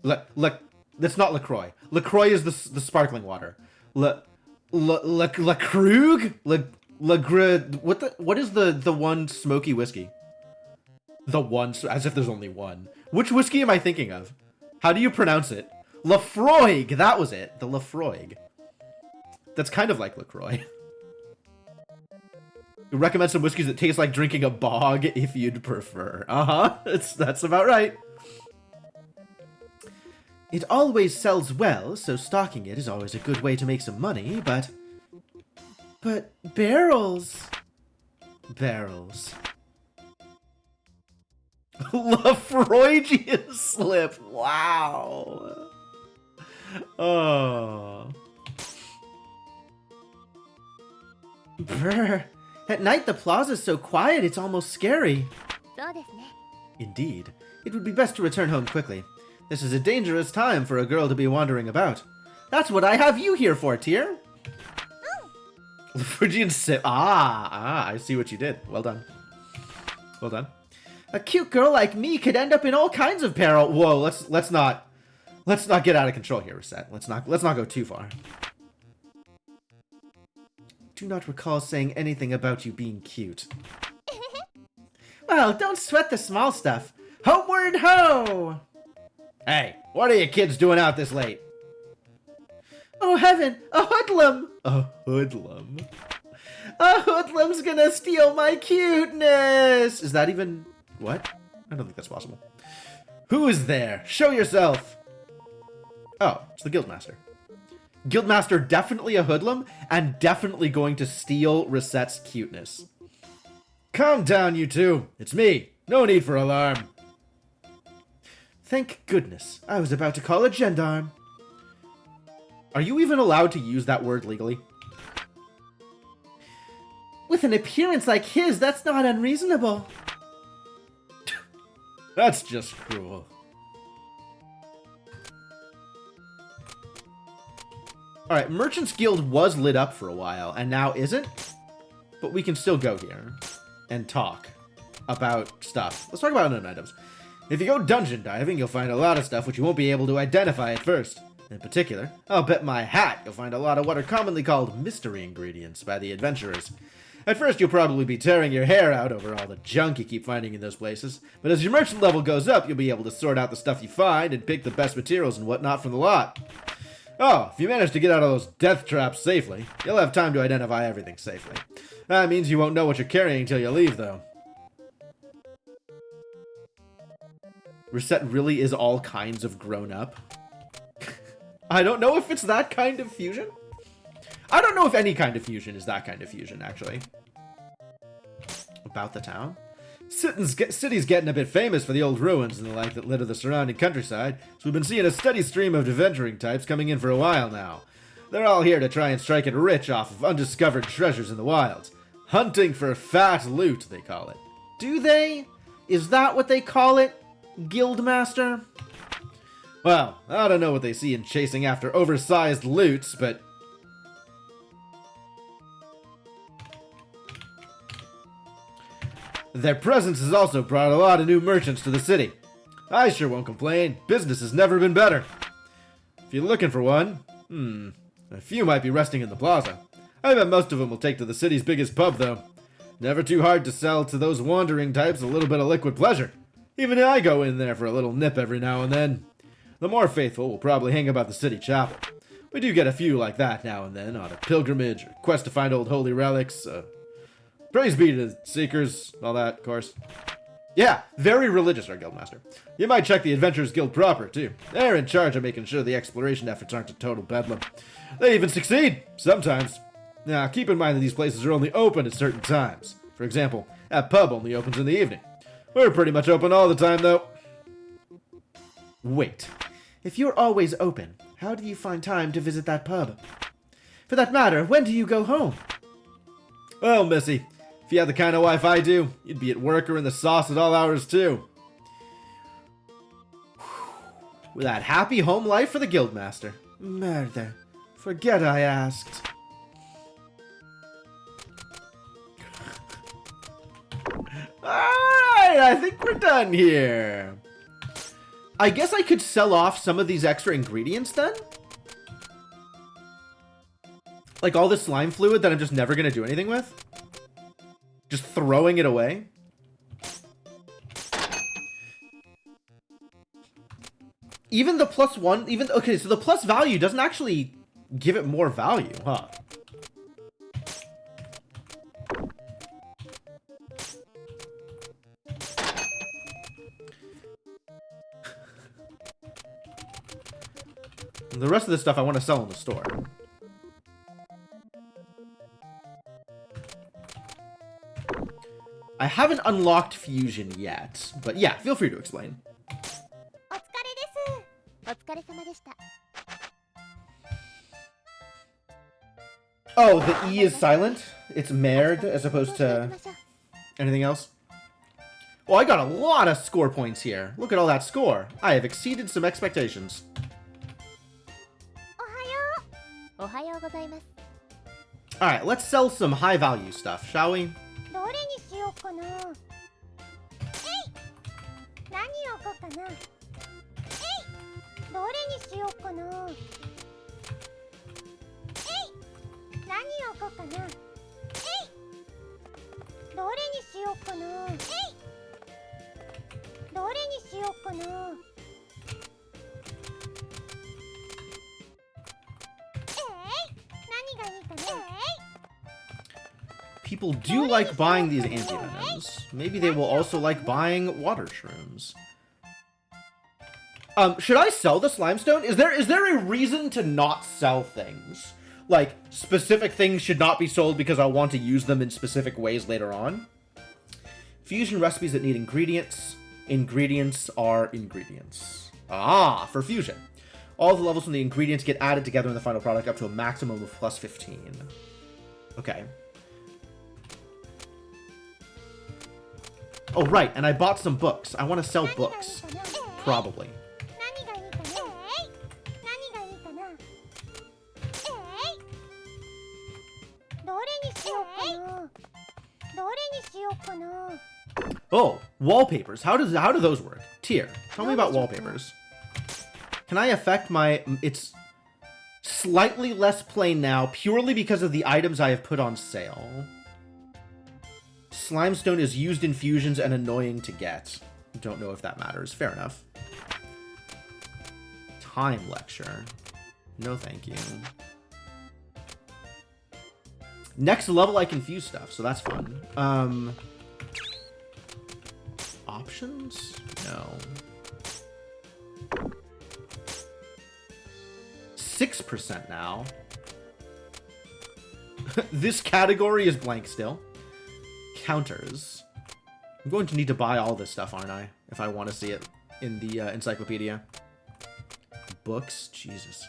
Speaker 1: That's not LaCroix. LaCroix is the sparkling water. LaCrug? What is the one smoky whiskey? The one, as if there's only one. Which whiskey am I thinking of? How do you pronounce it? Lafroig, that was it. The Lafroig. That's kind of like LaCroix. Recommend some whiskeys that taste like drinking a bog if you'd prefer. That's about right. It always sells well, so stocking it is always a good way to make some money, but barrels. Barrels. Lafroigian slip. Wow. Oh. Brr. At night, the plaza's so quiet, it's almost scary.
Speaker 3: そうですね。
Speaker 1: Indeed. It would be best to return home quickly. This is a dangerous time for a girl to be wandering about. That's what I have you here for, Tyr. Phrygian sip. I see what you did. Well done. Well done. A cute girl like me could end up in all kinds of peril. Whoa, let's not get out of control here, Reset. Let's not go too far. Do not recall saying anything about you being cute. Well, don't sweat the small stuff. Homeward ho! Hey, what are you kids doing out this late? Oh heaven, a hoodlum! A hoodlum? A hoodlum's gonna steal my cuteness! Is that even... what? I don't think that's possible. Who is there? Show yourself! Oh, it's the Guildmaster. Guildmaster definitely a hoodlum, and definitely going to steal Resette's cuteness. Calm down, you two. It's me. No need for alarm. Thank goodness. I was about to call a gendarme. Are you even allowed to use that word legally? With an appearance like his, that's not unreasonable. That's just cruel. Alright, Merchant's Guild was lit up for a while, and now isn't. But we can still go here and talk about stuff. Let's talk about unknown items. If you go dungeon diving, you'll find a lot of stuff which you won't be able to identify at first. In particular, I'll bet my hat you'll find a lot of what are commonly called mystery ingredients by the adventurers. At first, you'll probably be tearing your hair out over all the junk you keep finding in those places, but as your merchant level goes up, you'll be able to sort out the stuff you find and pick the best materials and whatnot from the lot. Oh, if you manage to get out of those death traps safely, you'll have time to identify everything safely. That means you won't know what you're carrying until you leave, though. Recette really is all kinds of grown up. I don't know if it's that kind of fusion. I don't know if any kind of fusion is that kind of fusion, actually. About the town? City's getting a bit famous for the old ruins and the like that litter the surrounding countryside, so we've been seeing a steady stream of adventuring types coming in for a while now. They're all here to try and strike it rich off of undiscovered treasures in the wilds. Hunting for fat loot, they call it. Do they? Is that what they call it, Guildmaster? Well, I don't know what they see in chasing after oversized loots, but... their presence has also brought a lot of new merchants to the city. I sure won't complain. Business has never been better. If you're looking for one, a few might be resting in the plaza. I bet most of them will take to the city's biggest pub, though. Never too hard to sell to those wandering types a little bit of liquid pleasure. Even I go in there for a little nip every now and then. The more faithful will probably hang about the city chapel. We do get a few like that now and then on a pilgrimage or quest to find old holy relics. Praise be to the Seekers, all that, of course. Yeah, very religious, our guildmaster. You might check the Adventurers Guild proper, too. They're in charge of making sure the exploration efforts aren't a total bedlam. They even succeed, sometimes. Now, keep in mind that these places are only open at certain times. For example, that pub only opens in the evening. We're pretty much open all the time, though. Wait. If you're always open, how do you find time to visit that pub? For that matter, when do you go home? Well, Missy, if you had the kind of wife I do, you'd be at work or in the sauce at all hours, too. With that happy home life for the Guildmaster. Murder. Forget I asked. Alright, I think we're done here. I guess I could sell off some of these extra ingredients then? Like all this slime fluid that I'm just never going to do anything with? Just throwing it away? Even the +1, okay, so the plus value doesn't actually give it more value, huh? The rest of this stuff I want to sell in the store. I haven't unlocked fusion yet, but yeah, feel free to explain. Oh, the E is silent? It's merde as opposed to anything else? Well, I got a lot of score points here. Look at all that score. I have exceeded some expectations. Alright, let's sell some high value stuff, shall we? People do like buying these anti-venoms. Maybe they will also like buying water shrooms. Should I sell the slimestone? Is there a reason to not sell things? Like, specific things should not be sold because I want to use them in specific ways later on? Fusion recipes that need ingredients. Ingredients are ingredients. Ah, for fusion. All the levels from the ingredients get added together in the final product up to a maximum of +15. Okay. Oh, right, and I bought some books. I want to sell books. Probably. Oh, wallpapers. How do those work? Tier, tell me about wallpapers. Can I affect my... It's slightly less plain now, purely because of the items I have put on sale. Slimestone is used in fusions and annoying to get. Don't know if that matters. Fair enough. Time lecture. No thank you. Next level I can fuse stuff, so that's fun. Options? No. 6% now. This category is blank still. Counters. I'm going to need to buy all this stuff, aren't I? If I want to see it in the encyclopedia. Books? Jesus.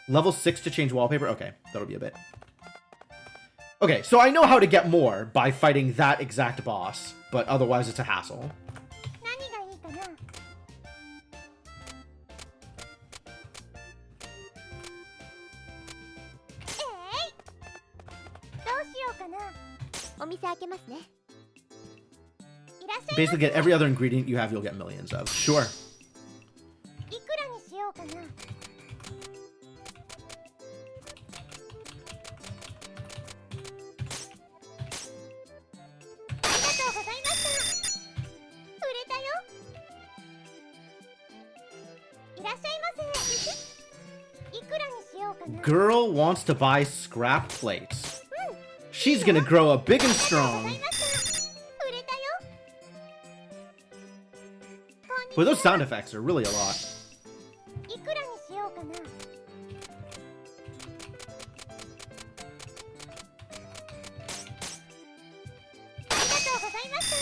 Speaker 1: Level 6 to change wallpaper? Okay, that'll be a bit. Okay, so I know how to get more by fighting that exact boss, but otherwise it's a hassle.
Speaker 3: 何がいいかな。どうしようかな。お店開けますね。いらっしゃいませ。
Speaker 1: Basically, get every other ingredient you have, you'll get millions of. Sure.
Speaker 3: いくらにしようかな。ありがとうございました。売れたよ。いらっしゃいませ。いくらにしようかな。
Speaker 1: Girl wants to buy scrap plates. She's gonna grow up big and
Speaker 3: ござ
Speaker 1: strong.
Speaker 3: いました。売れたよ。こんにち
Speaker 1: But
Speaker 3: は
Speaker 1: those sound effects are really a lot.
Speaker 3: いくらにしようかな。ありがとうございました。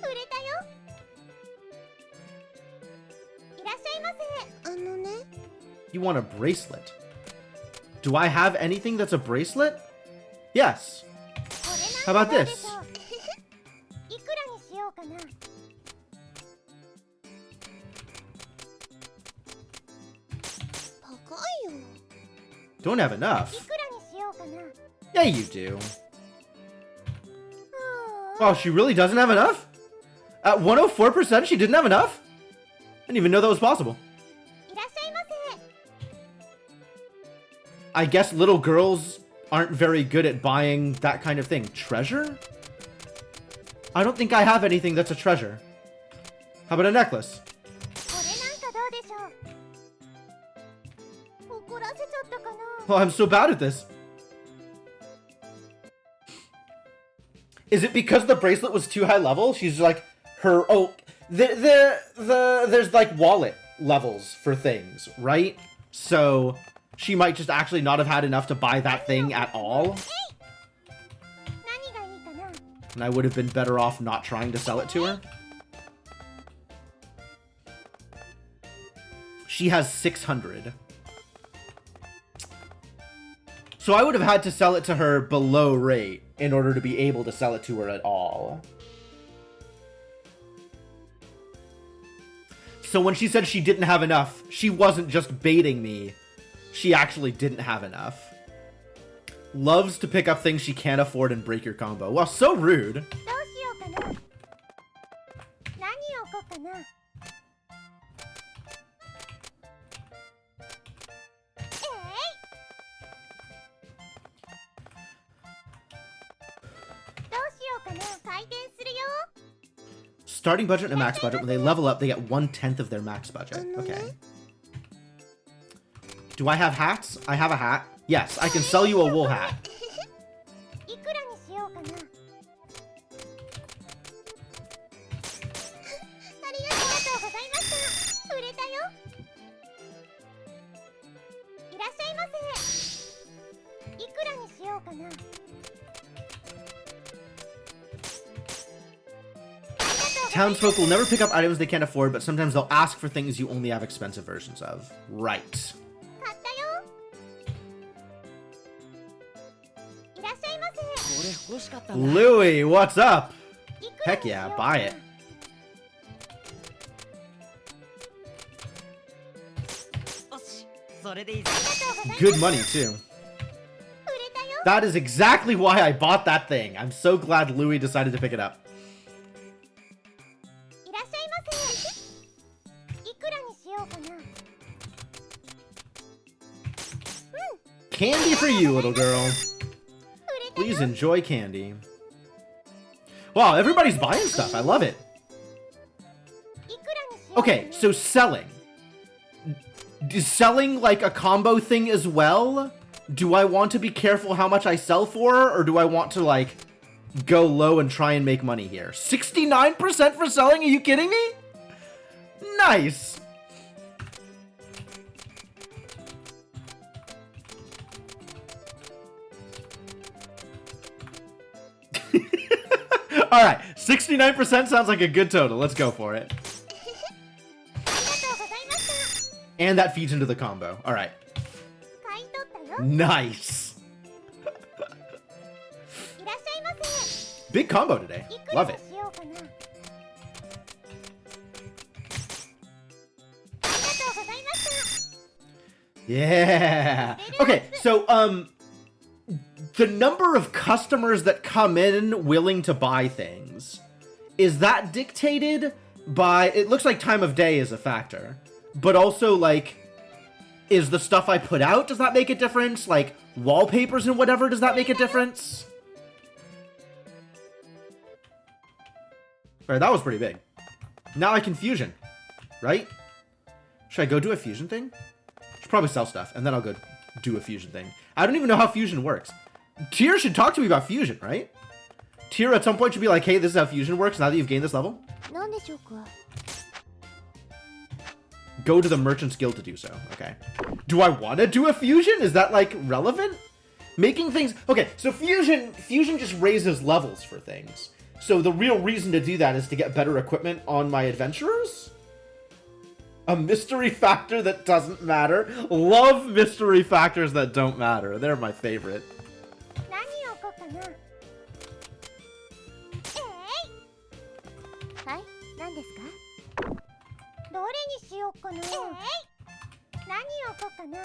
Speaker 3: 売れたよ。いらっしゃいませ。あのね。
Speaker 1: You want a bracelet? Do I have anything that's a bracelet? Yes.
Speaker 3: これなん
Speaker 1: How about
Speaker 3: かどう
Speaker 1: this?
Speaker 3: でしょう。いくらにしようかな。高いよ。
Speaker 1: Don't have enough.
Speaker 3: いくらにしようかな。
Speaker 1: Yeah, you do.
Speaker 3: は
Speaker 1: Oh, she really doesn't have enough? At 104%, she didn't have enough? I didn't even know that was possible.
Speaker 3: いらっしゃいませ。
Speaker 1: I guess little girls aren't very good at buying that kind of thing. Treasure? I don't think I have anything that's a treasure. How about a necklace?
Speaker 3: これなんかどうでしょう。怒らせちゃったかな。
Speaker 1: Oh, I'm so bad at this. Is it because the bracelet was too high level? She's like, there's like wallet levels for things, right? So she might just actually not have had enough to buy that thing at all.
Speaker 3: 何がいいかな。
Speaker 1: And I would have been better off not trying to sell it to her. She has 600. So I would have had to sell it to her below rate in order to be able to sell it to her at all. So when she said she didn't have enough, she wasn't just baiting me. She actually didn't have enough. Loves to pick up things she can't afford and break your combo. Wow, so rude.
Speaker 3: どうしようかな。何を置こうかな。どうしようかな。回転するよ。
Speaker 1: Starting budget and max budget. When they level up, they get 1/10 of their max budget. Okay. Do I have hats? I have a hat. Yes, I can sell you a wool hat.
Speaker 3: いくらにしようかな。ありがとうございました。売れたよ。いらっしゃいませ。いくらにしようかな。
Speaker 1: Townsfolk will never pick up items they can't afford, but sometimes they'll ask for things you only have expensive versions of. Right.
Speaker 3: 買ったよ。いらっしゃいませ。
Speaker 2: これ欲しかったんだ。
Speaker 1: Louis, what's up?
Speaker 3: いくら
Speaker 1: Heck
Speaker 3: にしよ
Speaker 1: yeah,
Speaker 3: うか
Speaker 1: buy
Speaker 3: な。
Speaker 1: it.
Speaker 2: よし、それでいいぞ。
Speaker 1: Good money, too.
Speaker 3: 売れたよ。
Speaker 1: That is exactly why I bought that thing. I'm so glad Louis decided to pick it up.
Speaker 3: いらっしゃいませ。いくらにしようかな。
Speaker 1: Candy for you, little girl.
Speaker 3: 売れたよ。
Speaker 1: Please enjoy candy. Wow, everybody's buying stuff. I love it.
Speaker 3: いくらにしようかな。
Speaker 1: Okay, so selling. Is selling like a combo thing as well? Do I want to be careful how much I sell for, or do I want to like go low and try and make money here? 69% for selling? Are you kidding me? Nice. All right, 69% sounds like a good total. Let's go for it.
Speaker 3: ありがとうございました。
Speaker 1: And that feeds into the combo. All right.
Speaker 3: 買い取ったよ。
Speaker 1: Nice.
Speaker 3: いらっしゃいませ。
Speaker 1: Big combo today.
Speaker 3: いくら
Speaker 1: Love
Speaker 3: に
Speaker 1: it.
Speaker 3: しようかな。ありがとうございました。
Speaker 1: Yeah. Okay, so the number of customers that come in willing to buy things, is that dictated by, it looks like time of day is a factor, but also like, is the stuff I put out, does that make a difference? Like wallpapers and whatever, does that make a difference? Alright, that was pretty big. Now I can fusion, right? Should I go do a fusion thing? Should probably sell stuff, and then I'll go do a fusion thing. I don't even know how fusion works. Tyr should talk to me about fusion, right? Tyr at some point should be like, hey, this is how fusion works now that you've gained this level.
Speaker 3: なんでしょうか。
Speaker 1: Go to the Merchant's Guild to do so. Okay. Do I want to do a fusion? Is that, like, relevant? Making things... Okay, so fusion just raises levels for things. So the real reason to do that is to get better equipment on my adventurers? A mystery factor that doesn't matter. Love mystery factors that don't matter. They're my favorite.
Speaker 3: 何を置こうかな。はい、何ですか。どれにしようかな。何を置こうかな。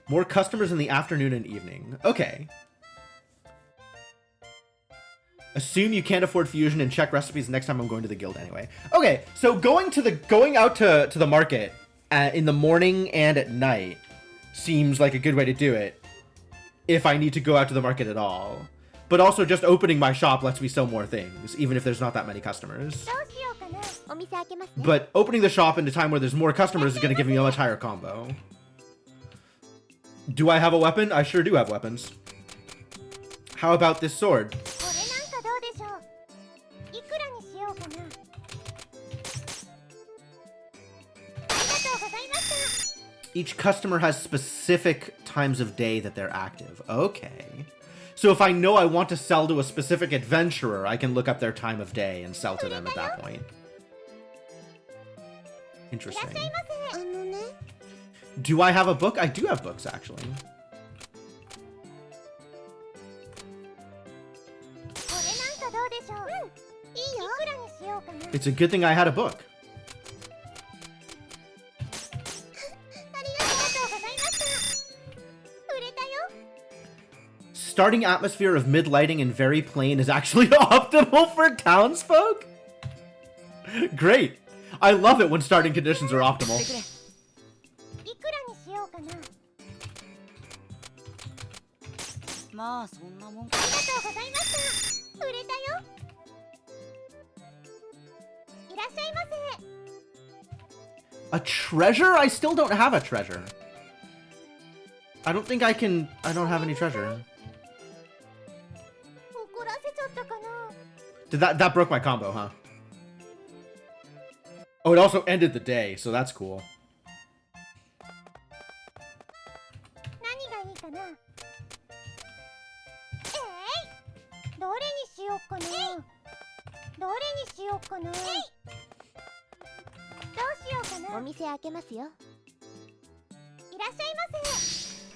Speaker 1: More customers in the afternoon and evening. Okay. Assume you can't afford fusion and check recipes next time I'm going to the guild anyway. Okay, so going out to the market in the morning and at night seems like a good way to do it if I need to go out to the market at all. But also just opening my shop lets me sell more things, even if there's not that many customers.
Speaker 3: どうしようかな。お店開けますね。
Speaker 1: But opening the shop in a time where there's more customers is going to give me a much higher combo. Do I have a weapon? I sure do have weapons. How about this sword?
Speaker 3: これなんかどうでしょう。いくらにしようかな。ありがとうございました。
Speaker 1: Each customer has specific times of day that they're active. Okay. So if I know I want to sell to a specific adventurer, I can look up their time of day and sell to them at that point.
Speaker 3: いらっしゃ
Speaker 1: Interesting.
Speaker 3: いませ。ね。
Speaker 1: Do I have a book? I do have books, actually.
Speaker 3: これなんかどうでしょう。いいよ。いくらにしようかな。
Speaker 1: It's a good thing I had a book.
Speaker 3: ありがとうございました。売れたよ。
Speaker 1: Starting atmosphere of mid-lighting and very plain is actually optimal for townsfolk? Great. I love it when starting conditions are optimal.
Speaker 3: いくらにしようかな。
Speaker 2: まあそんなもんか。
Speaker 3: ありがとうございました。売れたよ。いらっしゃいませ。
Speaker 1: A treasure? I still don't have a treasure. I don't think I can... I don't have any treasure.
Speaker 3: 怒らせちゃったかな。
Speaker 1: Did that broke my combo, huh? Oh, it also ended the day, so that's cool.
Speaker 3: 何がいいかな。どれにしようかな。どれにしようかな。どうしようかな。お店開けますよ。いらっしゃいませ。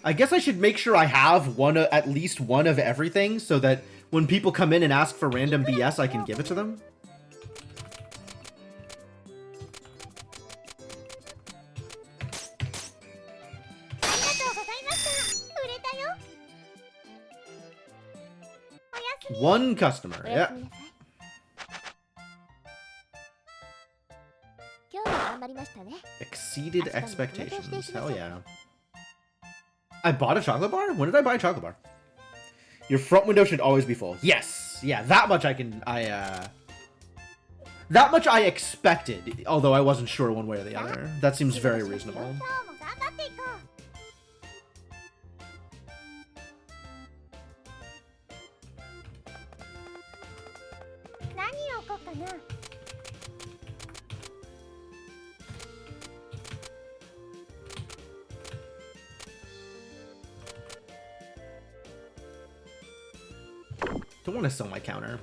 Speaker 1: I guess I should make sure I have at least one of everything so that when people come in and ask for random BS, I can give it to them.
Speaker 3: ありがとうございました。売れたよ。おやすみ。
Speaker 1: One customer.
Speaker 3: おや
Speaker 1: Yeah.
Speaker 3: すみなさい。今日は頑張りましたね。
Speaker 1: Exceeded expectations. Hell yeah. I bought a chocolate bar? When did I buy a chocolate bar? Your front window should always be full. Yes. Yeah, that much that much I expected, although I wasn't sure one way or the other. That seems very reasonable.
Speaker 3: 今日も頑張っていこう。何を置こうかな。
Speaker 1: Don't want to sell my counter.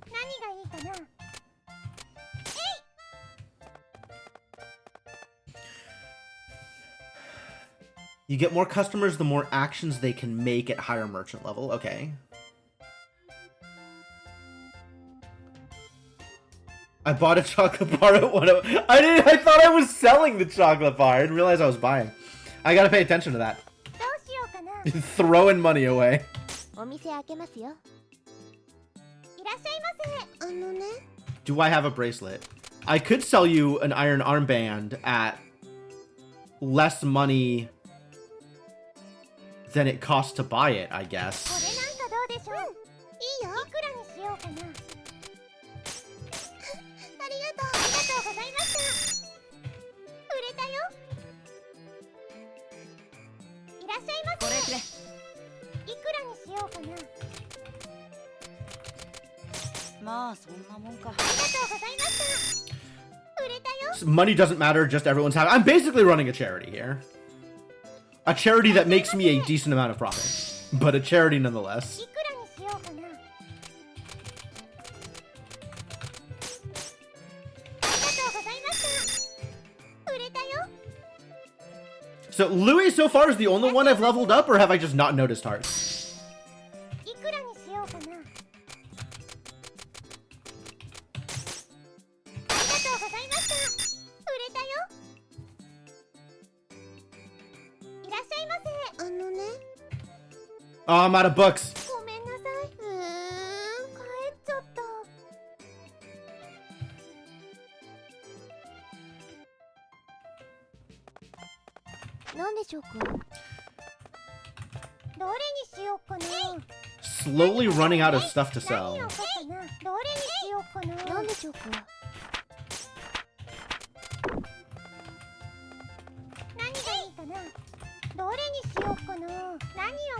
Speaker 3: 何がいいかな。
Speaker 1: You get more customers the more actions they can make at higher merchant level. Okay. I bought a chocolate bar at one of... I thought I was selling the chocolate bar. I didn't realize I was buying. I gotta pay attention to that.
Speaker 3: どうしようかな。
Speaker 1: Throwing money away.
Speaker 3: お店開けますよ。いらっしゃいませ。ね。
Speaker 1: Do I have a bracelet? I could sell you an iron armband at less money than it costs to buy it, I
Speaker 3: こ
Speaker 1: guess.
Speaker 3: れなんかどうでしょう。いいよ。いくらにしようかな。ありがとう。ありがとうございました。売れたよ。いらっしゃいませ。
Speaker 2: これくれ。
Speaker 3: いくらにしようかな。
Speaker 2: まあそんなもんか。
Speaker 3: ありがとうございました。売れたよ。
Speaker 1: Money doesn't matter, just everyone's happy. I'm basically running a charity here. A charity that makes me a decent amount of profit. But a charity nonetheless.
Speaker 3: いくらにしようかな。ありがとうございました。売れたよ。
Speaker 1: So Louis so far is the only one I've leveled up, or have I just not noticed hearts?
Speaker 3: いくらにしようかな。ありがとうございました。売れたよ。いらっしゃいませ。ね。
Speaker 1: Oh, I'm out of books.
Speaker 3: ごめんなさい。帰っちゃった。なんでしょうか。どれにしようかな。
Speaker 1: Slowly running out of stuff to
Speaker 3: 何
Speaker 1: sell.
Speaker 3: を買おうかな。どれにしようかな。なんでしょうか。何がいいかな。どれにしようかな。何を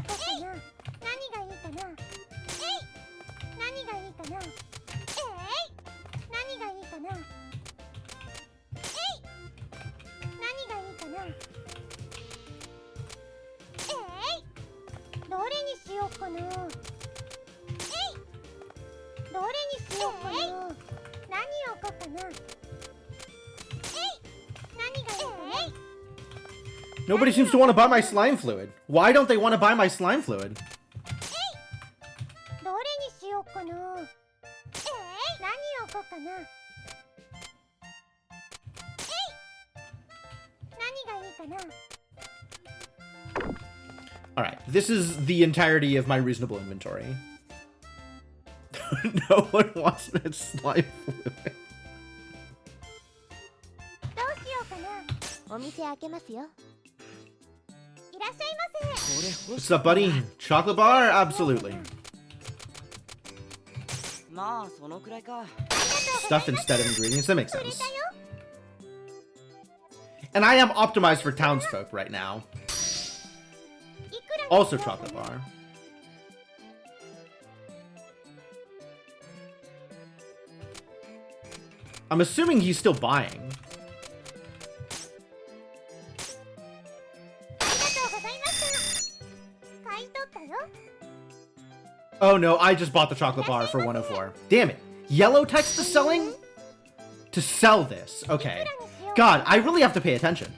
Speaker 3: 買おうかな。何がいいかな。何がいいかな。何がいいかな。何がいいかな。どれにしようかな。どれにしようかな。何を買おうかな。何がいいかな。
Speaker 1: Nobody seems to want to buy my slime fluid. Why don't they want to buy my slime fluid?
Speaker 3: どれにしようかな。何を買おうかな。何がいいかな。
Speaker 1: Alright, this is the entirety of my reasonable inventory. No one wants my slime fluid.
Speaker 3: どうしようかな。お店開けますよ。いらっしゃいませ。
Speaker 2: これ欲し
Speaker 1: What's up, buddy? Chocolate bar? Absolutely.
Speaker 2: まあそのくらいか。
Speaker 1: Stuff instead of ingredients. That makes sense. And I am optimized for townsfolk right now. Also chocolate bar. I'm assuming he's still buying. Oh no, I just bought the chocolate bar for 104. Damn it. Yellow text is selling? To sell this. Okay. God, I really have to pay attention.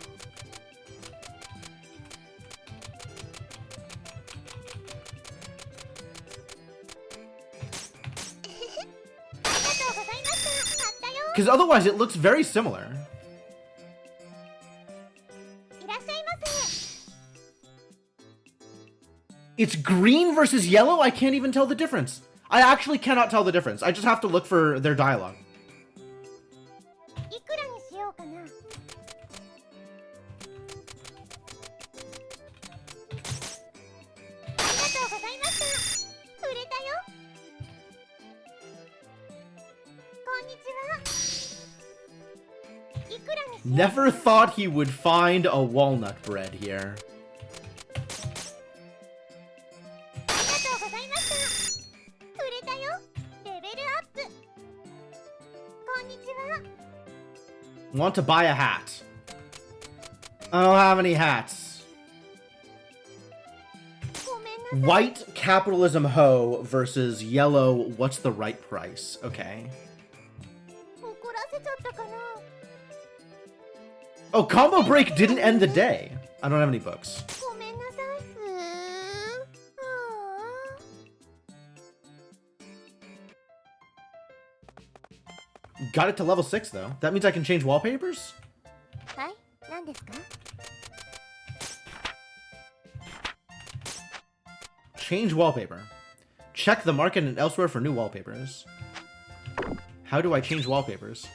Speaker 1: Because otherwise it looks very similar. It's green versus yellow? I can't even tell the difference. I actually cannot tell the difference. I just have to look for their dialogue. Never thought he would find a walnut bread here. Want to buy a hat. I don't have any hats. White capitalism hoe versus yellow what's the right price. Okay.
Speaker 3: 怒らせちゃったかな。
Speaker 1: Oh, combo break didn't end the day. I don't have any books.
Speaker 3: ごめんなさい。
Speaker 1: Got it to level 6 though. That means I can change wallpapers?
Speaker 3: はい、何ですか？
Speaker 1: Change wallpaper. Check the market and elsewhere for new wallpapers. How do I change wallpapers?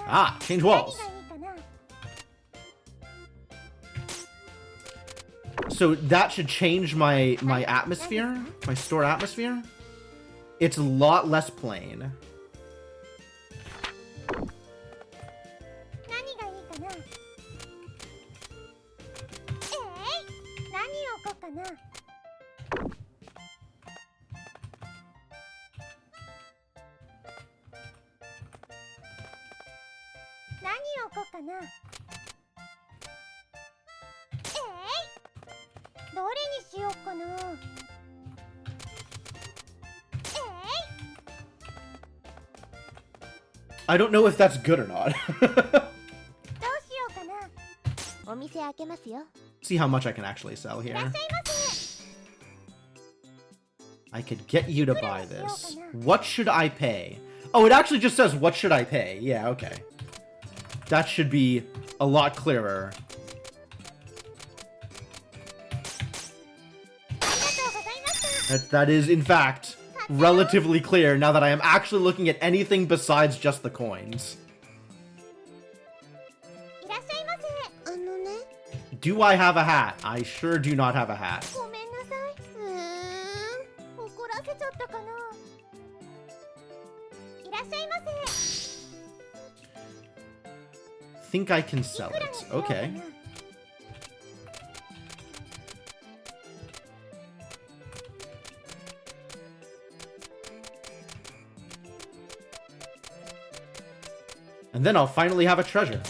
Speaker 1: Ah, change walls. So that should change my atmosphere, my store atmosphere. It's a lot less plain. I don't know if that's good or not. See how much I can actually sell here. I could get you to buy this. What should I pay? Oh, it actually just says, what should I pay? Yeah, okay. That should be a lot clearer. That is, in fact, relatively clear now that I am actually looking at anything besides just the coins. Do I have a hat? I sure do not have a hat. Think I can sell it. Okay. And then I'll finally have a treasure.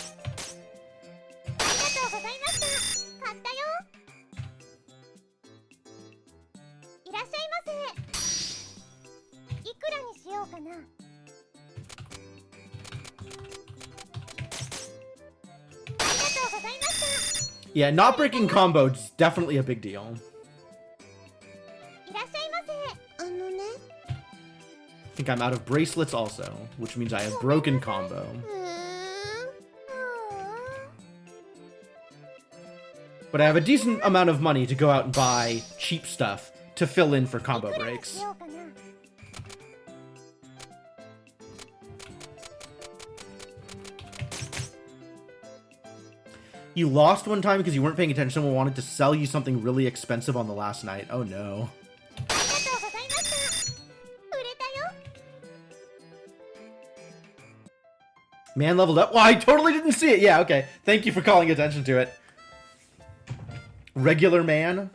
Speaker 1: Yeah, not breaking combo is definitely a big deal. I think I'm out of bracelets also, which means I have broken combo. But I have a decent amount of money to go out and buy cheap stuff to fill in for combo breaks. You lost one time because you weren't paying attention. Someone wanted to sell you something really expensive on the last night. Oh no. Man leveled up. Well, I totally didn't see it. Yeah, okay. Thank you for calling attention to it. Regular man.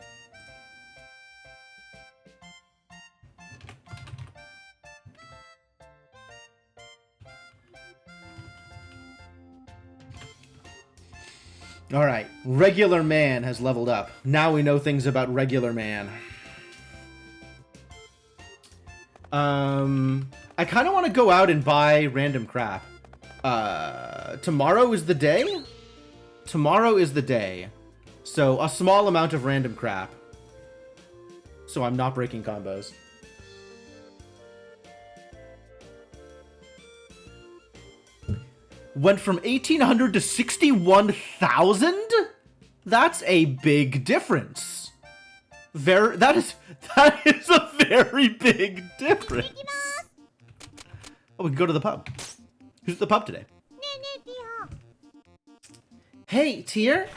Speaker 1: Alright, regular man has leveled up. Now we know things about regular man. I kind of want to go out and buy random crap. Tomorrow is the day? Tomorrow is the day. So, a small amount of random crap. So I'm not breaking combos. Went from 1,800 to 61,000? That's a big difference. That is a very big difference. Oh, we can go to the pub. Who's at the pub today? Hey, Tear?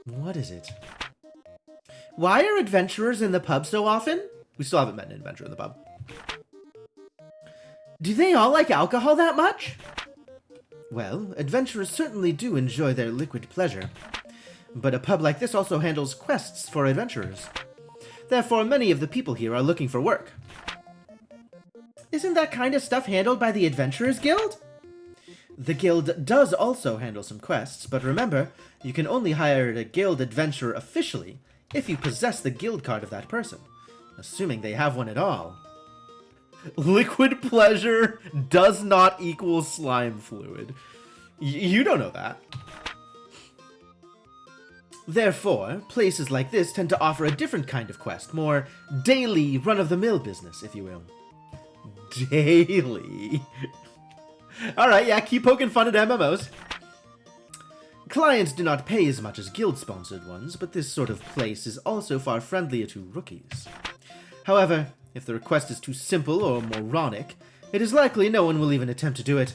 Speaker 1: What is it? Why are adventurers in the pub so often? We still haven't met an adventurer in the pub. Do they all like alcohol that much? Well, adventurers certainly do enjoy their liquid pleasure. But a pub like this also handles quests for adventurers. Therefore, many of the people here are looking for work. Isn't that kind of stuff handled by the Adventurers Guild? The guild does also handle some quests, but remember, you can only hire a guild adventurer officially if you possess the guild card of that person, assuming they have one at all. Liquid pleasure does not equal slime fluid. You don't know that. Therefore, places like this tend to offer a different kind of quest, more daily, run-of-the-mill business, if you will. Daily. Alright, yeah, keep poking fun at MMOs. Clients do not pay as much as guild-sponsored ones, but this sort of place is also far friendlier to rookies. However, if the request is too simple or moronic, it is likely no one will even attempt to do it.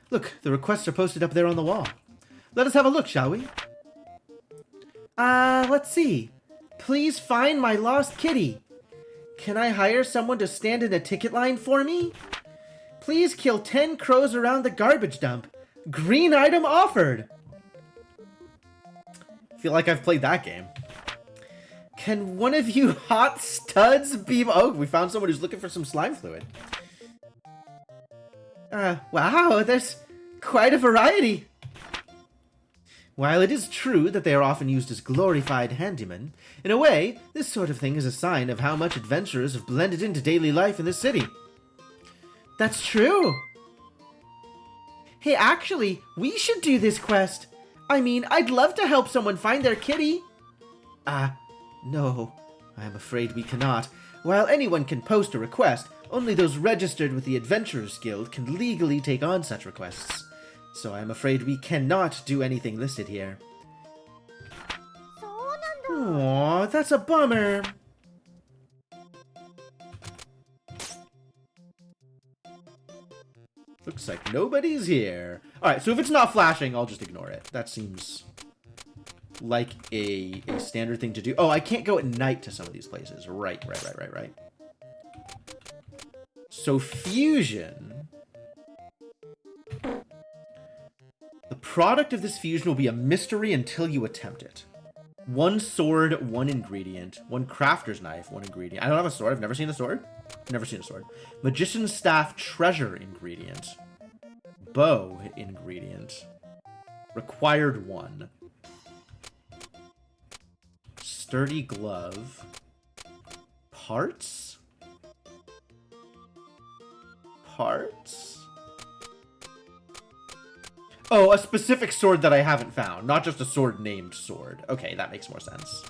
Speaker 1: Look, the requests are posted up there on the wall. Let us have a look, shall we? Let's see. Please find my lost kitty. Can I hire someone to stand in a ticket line for me? Please kill 10 crows around the garbage dump. Green item offered. Feel like I've played that game. Can one of you hot studs be... Oh, we found someone who's looking for some slime fluid. Wow, there's quite a variety. While it is true that they are often used as glorified handymen, in a way, this sort of thing is a sign of how much adventurers have blended into daily life in this city. That's true. Hey, actually, we should do this quest. I mean, I'd love to help someone find their kitty. No, I'm afraid we cannot. While anyone can post a request, only those registered with the Adventurers Guild can legally take on such requests. So I'm afraid we cannot do anything listed here. Aww, that's a bummer. Looks like nobody's here. Alright, so if it's not flashing, I'll just ignore it. That seems like a standard thing to do. Oh, I can't go at night to some of these places. Right. So fusion. The product of this fusion will be a mystery until you attempt it. 1 sword, 1 ingredient. 1 crafter's knife, 1 ingredient. I don't have a sword. I've never seen a sword. Never seen a sword. Magician's staff, treasure ingredient. Bow ingredient. Required 1. Sturdy glove. Parts? Oh, a specific sword that I haven't found. Not just a sword named sword. Okay, that makes more sense.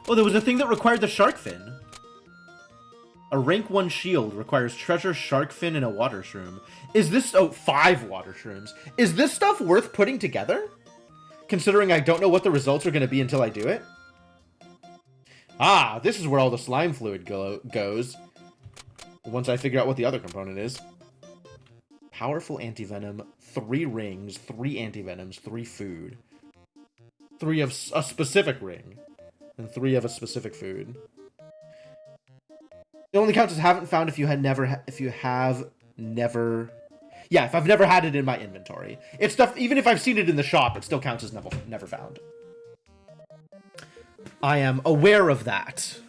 Speaker 1: Oh, there was a thing that required the shark fin. A rank 1 shield requires treasure, shark fin, and a water shroom. Is this... Oh, 5 water shrooms. Is this stuff worth putting together? Considering I don't know what the results are going to be until I do it? Ah, this is where all the slime fluid goes. Once I figure out what the other component is. Powerful antivenom, 3 rings, 3 antivenoms, 3 food. 3 of a specific ring. And 3 of a specific food. It only counts as haven't found if you have never... Yeah, if I've never had it in my inventory. It's stuff, even if I've seen it in the shop, it still counts as never found. I am aware of that.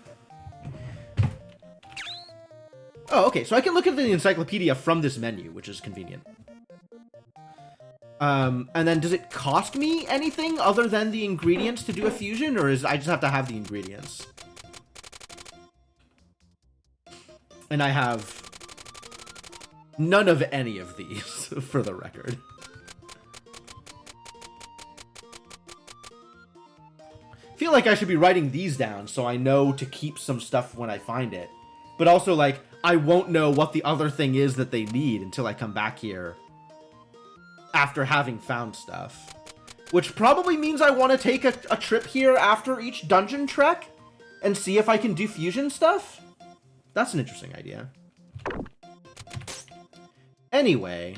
Speaker 1: Oh, okay, so I can look at the encyclopedia from this menu, which is convenient. And then does it cost me anything other than the ingredients to do a fusion, or is I just have to have the ingredients? And I have none of any of these, for the record. I feel like I should be writing these down so I know to keep some stuff when I find it. But also, like, I won't know what the other thing is that they need until I come back here after having found stuff. Which probably means I want to take a trip here after each dungeon trek and see if I can do fusion stuff. That's an interesting idea. Anyway,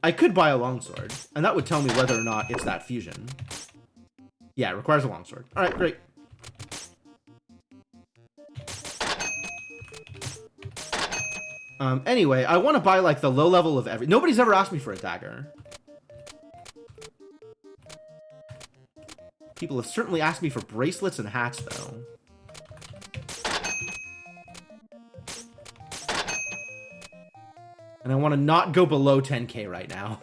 Speaker 1: I could buy a longsword, and that would tell me whether or not it's that fusion. Yeah, it requires a longsword. Alright, great. Anyway, I want to buy, like, the low level of every... Nobody's ever asked me for a dagger. People have certainly asked me for bracelets and hats, though. And I want to not go below 10k right now.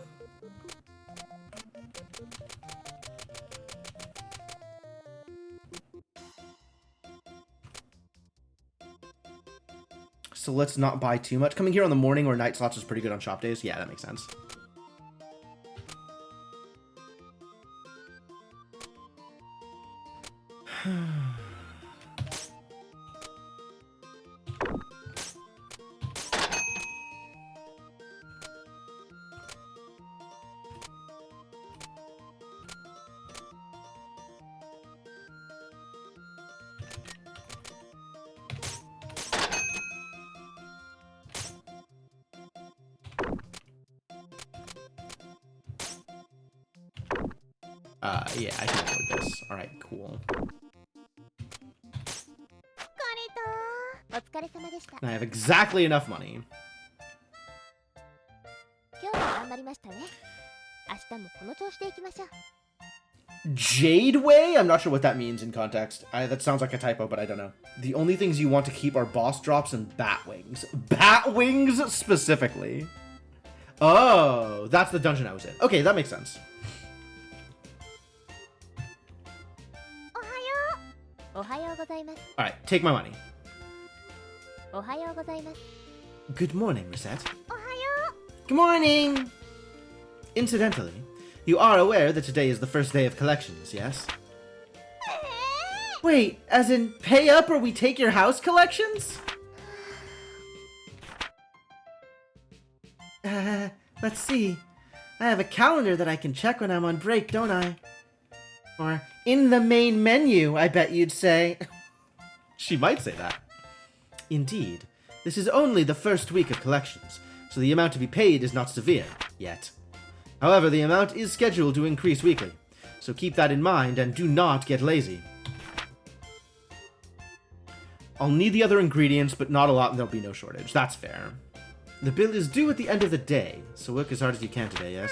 Speaker 1: So let's not buy too much. Coming here on the morning or night slots is pretty good on shop days. Yeah, that makes sense. Yeah, I can afford this. Alright, cool. And I have exactly enough money. Jade-way? I'm not sure what that means in context. That sounds like a typo, but I don't know. The only things you want to keep are boss drops and bat wings. Bat wings specifically. Oh, that's the dungeon I was in. Okay, that makes sense. Alright, take my money. Good morning, Recette. Good morning! Incidentally, you are aware that today is the first day of collections, yes? Wait, as in pay up or we take your house collections? Let's see. I have a calendar that I can check when I'm on break, don't I? Or in the main menu, I bet you'd say. She might say that. Indeed. This is only the first week of collections, so the amount to be paid is not severe, yet. However, the amount is scheduled to increase weekly, so keep that in mind and do not get lazy. I'll need the other ingredients, but not a lot and there'll be no shortage. That's fair. The bill is due at the end of the day, so work as hard as you can today, yes?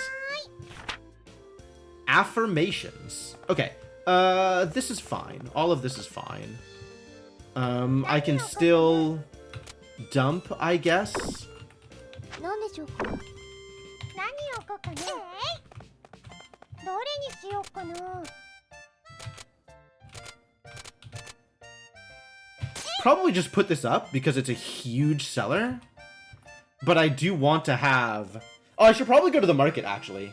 Speaker 1: Affirmations. Okay, this is fine. All of this is fine. I can still dump, I guess. Probably just put this up because it's a huge seller. But I do want to have... Oh, I should probably go to the market, actually.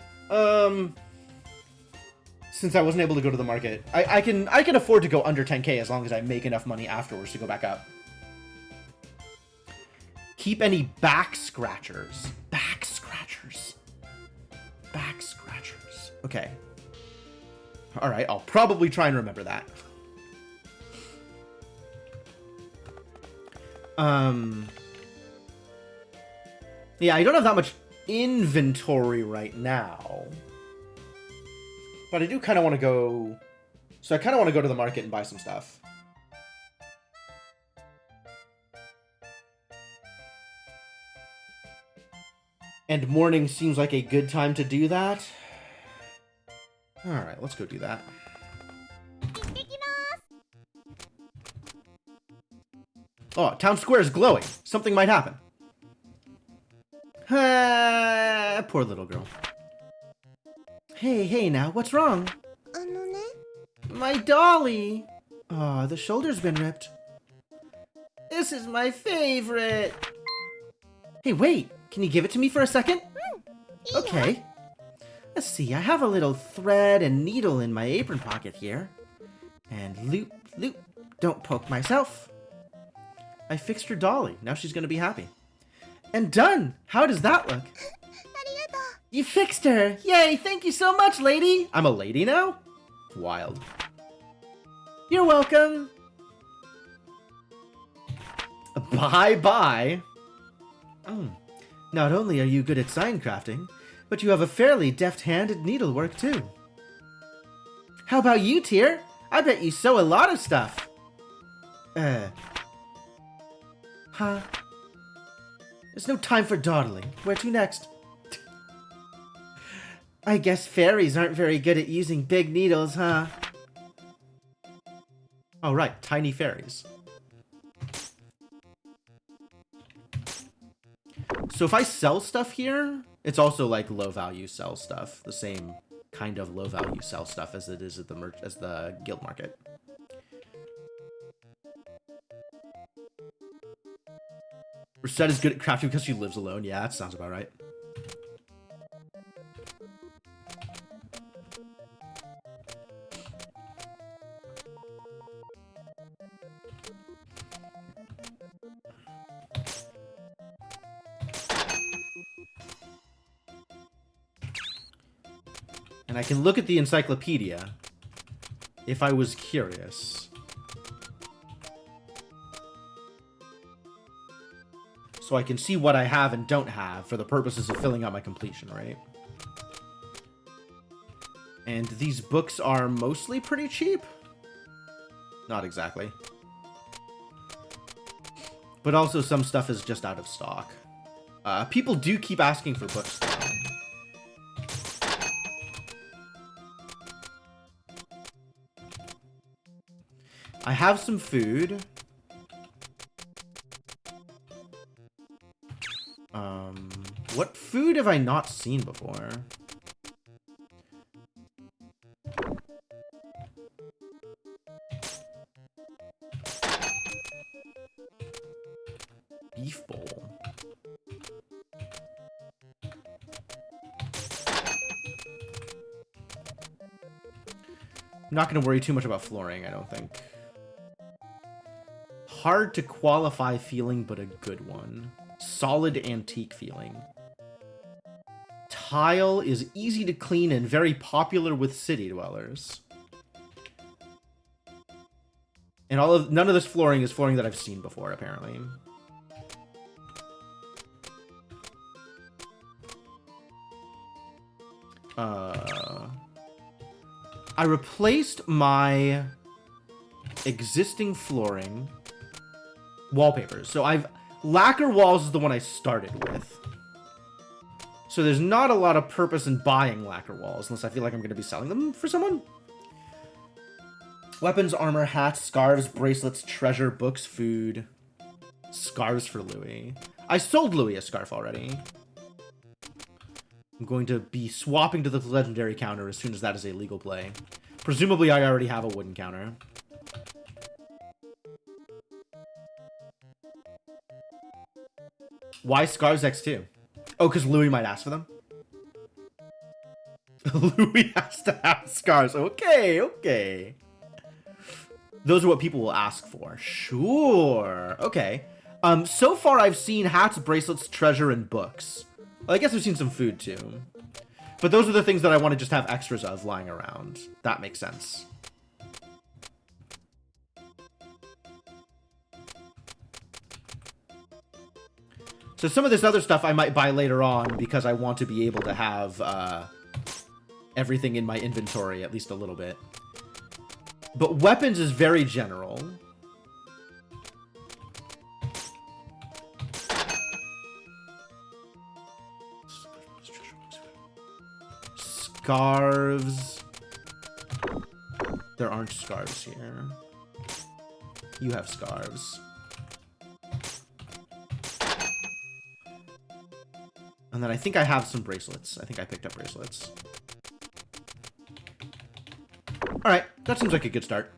Speaker 1: Since I wasn't able to go to the market. I can afford to go under 10k as long as I make enough money afterwards to go back up. Keep any back scratchers. Back scratchers. Back scratchers. Okay. Alright, I'll probably try and remember that. Yeah, I don't have that much inventory right now. But I do kind of want to go... So I kind of want to go to the market and buy some stuff. And morning seems like a good time to do that. Alright, let's go do that. Oh, town square is glowing. Something might happen. Poor little girl. Hey now, what's wrong? My dolly! Aw, the shoulder's been ripped. This is my favorite! Hey, wait! Can you give it to me for a second? Okay. Let's see, I have a little thread and needle in my apron pocket here. And loop, loop. Don't poke myself. I fixed her dolly. Now she's gonna be happy. And done! How does that look? You fixed her! Yay! Thank you so much, lady! I'm a lady now? Wild. You're welcome! Bye-bye! Not only are you good at sign crafting, but you have a fairly deft-handed needlework, too. How about you, Tear? I bet you sew a lot of stuff. Huh? There's no time for dawdling. Where to next? I guess fairies aren't very good at using big needles, huh? Oh, right. Tiny fairies. So if I sell stuff here, it's also like low value sell stuff. The same kind of low value sell stuff as it is at the guild market. Recette is good at crafting because she lives alone. Yeah, that sounds about right. And I can look at the encyclopedia if I was curious. So I can see what I have and don't have for the purposes of filling out my completion, right? And these books are mostly pretty cheap. Not exactly. But also some stuff is just out of stock. People do keep asking for books, though. I have some food. What food have I not seen before? Beef bowl. I'm not going to worry too much about flooring, I don't think. Hard to qualify feeling, but a good one. Solid antique feeling. Tile is easy to clean and very popular with city dwellers. And none of this flooring is flooring that I've seen before, apparently. I replaced my existing flooring wallpapers. So lacquer walls is the one I started with. So there's not a lot of purpose in buying lacquer walls unless I feel like I'm going to be selling them for someone. Weapons, armor, hats, scarves, bracelets, treasure, books, food. Scarves for Louis. I sold Louis a scarf already. I'm going to be swapping to the legendary counter as soon as that is a legal play. Presumably I already have a wooden counter. Why scarves X2? Oh, because Louis might ask for them? Louis has to have scars. Okay, okay. Those are what people will ask for. Sure. Okay. So far I've seen hats, bracelets, treasure, and books. Well, I guess I've seen some food too. But those are the things that I want to just have extras of lying around. That makes sense. So some of this other stuff I might buy later on because I want to be able to have everything in my inventory, at least a little bit. But weapons is very general. Scarves. There aren't scarves here. You have scarves. And then I think I have some bracelets. I think I picked up bracelets. Alright, that seems like a good start.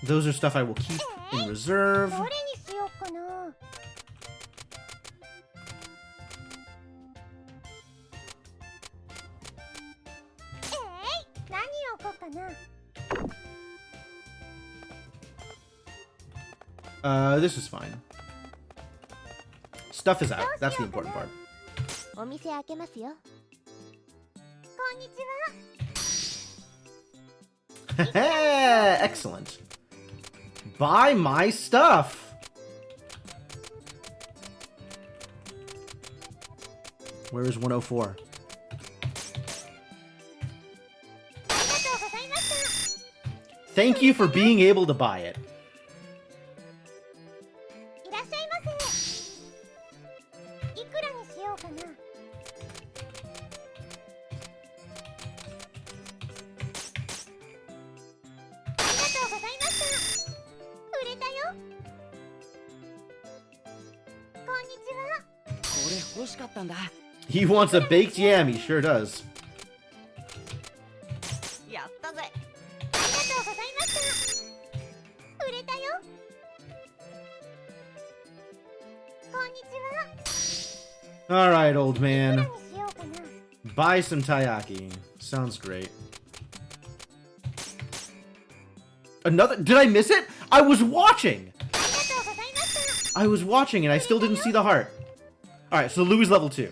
Speaker 1: Those are stuff I will keep in reserve. This is fine. Stuff is out. That's the important part. Excellent. Buy my stuff. Where is 104? Thank you for being able to buy it.
Speaker 3: っしゃいませ。いくらにしようかな。ありがとうございました。売れたよ。こんにちは。
Speaker 2: これ欲しかったんだ。
Speaker 1: He wants a baked yam. He sure does.
Speaker 2: やったぜ。
Speaker 3: ありがとうございました。売れたよ。こんにちは。
Speaker 1: All right, old
Speaker 3: いくら
Speaker 1: man.
Speaker 3: にしようかな。
Speaker 1: Buy some taiyaki. Sounds great. Another? Did I miss it? I was watching.
Speaker 3: ありがとうございました。
Speaker 1: I was watching and I still didn't see the heart. All right, so Louis level 2.
Speaker 3: い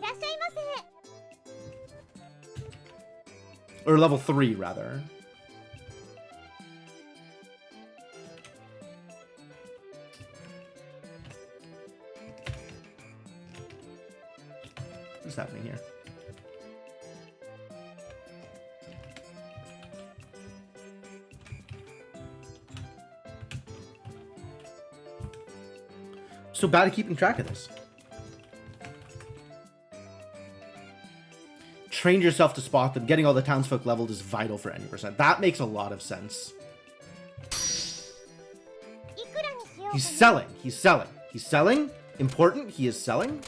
Speaker 3: らっしゃいませ。
Speaker 1: Or level 3, rather. What's happening here? So bad at keeping track of this. Train yourself to spot them. Getting all the townsfolk leveled is vital for any percent. That makes a lot of sense.
Speaker 3: いくらにしようかな。
Speaker 1: He's selling. He's selling. He's selling. Important. He is selling.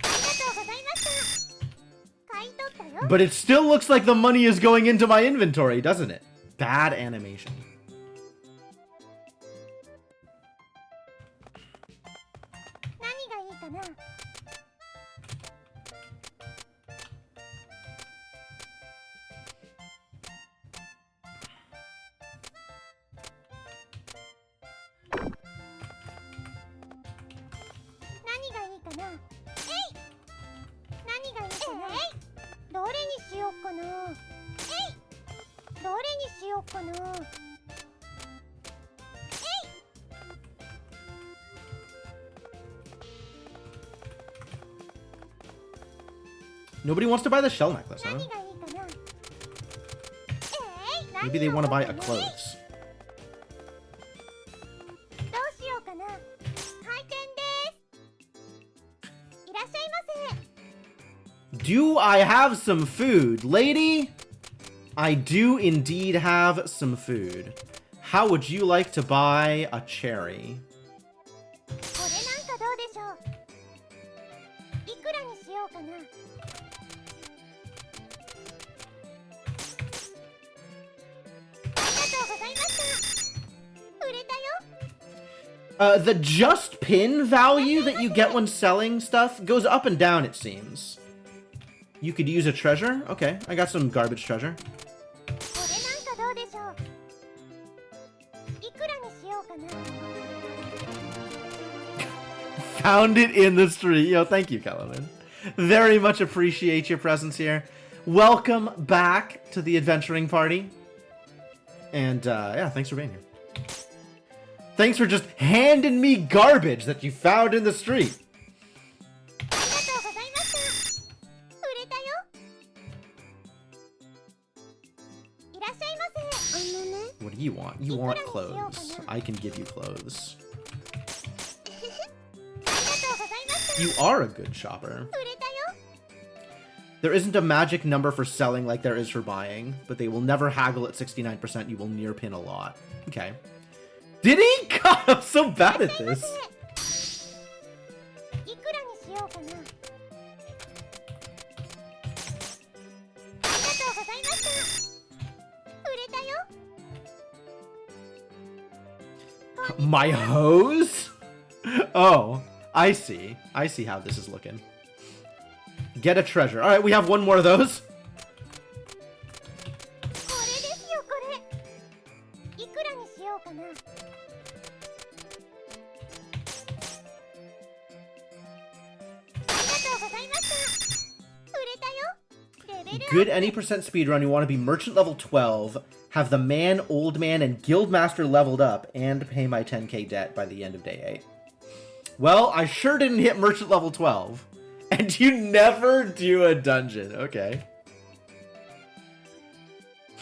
Speaker 3: ありがとうございました。買い取ったよ。
Speaker 1: But it still looks like the money is going into my inventory, doesn't it? Bad animation.
Speaker 3: 何がいいかな。何がいいかな。えい。何がいいかな。どれにしようかな。えい。どれにしようかな。
Speaker 1: Nobody wants to buy the shell necklace, huh?
Speaker 3: 何がいいかな。
Speaker 1: Maybe they want to buy a
Speaker 3: どう
Speaker 1: clothes.
Speaker 3: しようかな。開店です。いらっしゃいませ。
Speaker 1: Do I have some food? Lady? I do indeed have some food. How would you like to buy a cherry?
Speaker 3: これなんかどうでしょう。いくらにしようかな。 ありがとうございました。売れたよ。
Speaker 1: The just pin value that you get when selling stuff goes up and down, it seems. You could use a treasure? Okay, I got some garbage treasure.
Speaker 3: これなんかどうでしょう。いくらにしようかな。
Speaker 1: Found it in the street. Yo, thank you, Kellerman. Very much appreciate your presence here. Welcome back to the adventuring party. And, yeah, thanks for being here. Thanks for just handing me garbage that you found in the street.
Speaker 3: ありがとうございました。売れたよ。いらっしゃいませ。
Speaker 1: What do you want? You want clothes. I can give you clothes.
Speaker 3: ありがとうございました。
Speaker 1: You are a good shopper.
Speaker 3: 売れたよ。
Speaker 1: There isn't a magic number for selling like there is for buying, but they will never haggle at 69%. You will near pin a lot. Okay. Did he? God, I'm so bad at this.
Speaker 3: いくらにしようかな。ありがとうございました。売れたよ。
Speaker 1: My hose? Oh, I see. I see how this is looking. Get a treasure. All right, we have one more of those.
Speaker 3: これですよ、これ。いくらにしようかな。
Speaker 1: Good any percent speedrun. You want to be merchant level 12, have the man, old man, and guildmaster leveled up, and pay my 10k debt by the end of day 8. Well, I sure didn't hit merchant level 12. And you never do a dungeon. Okay.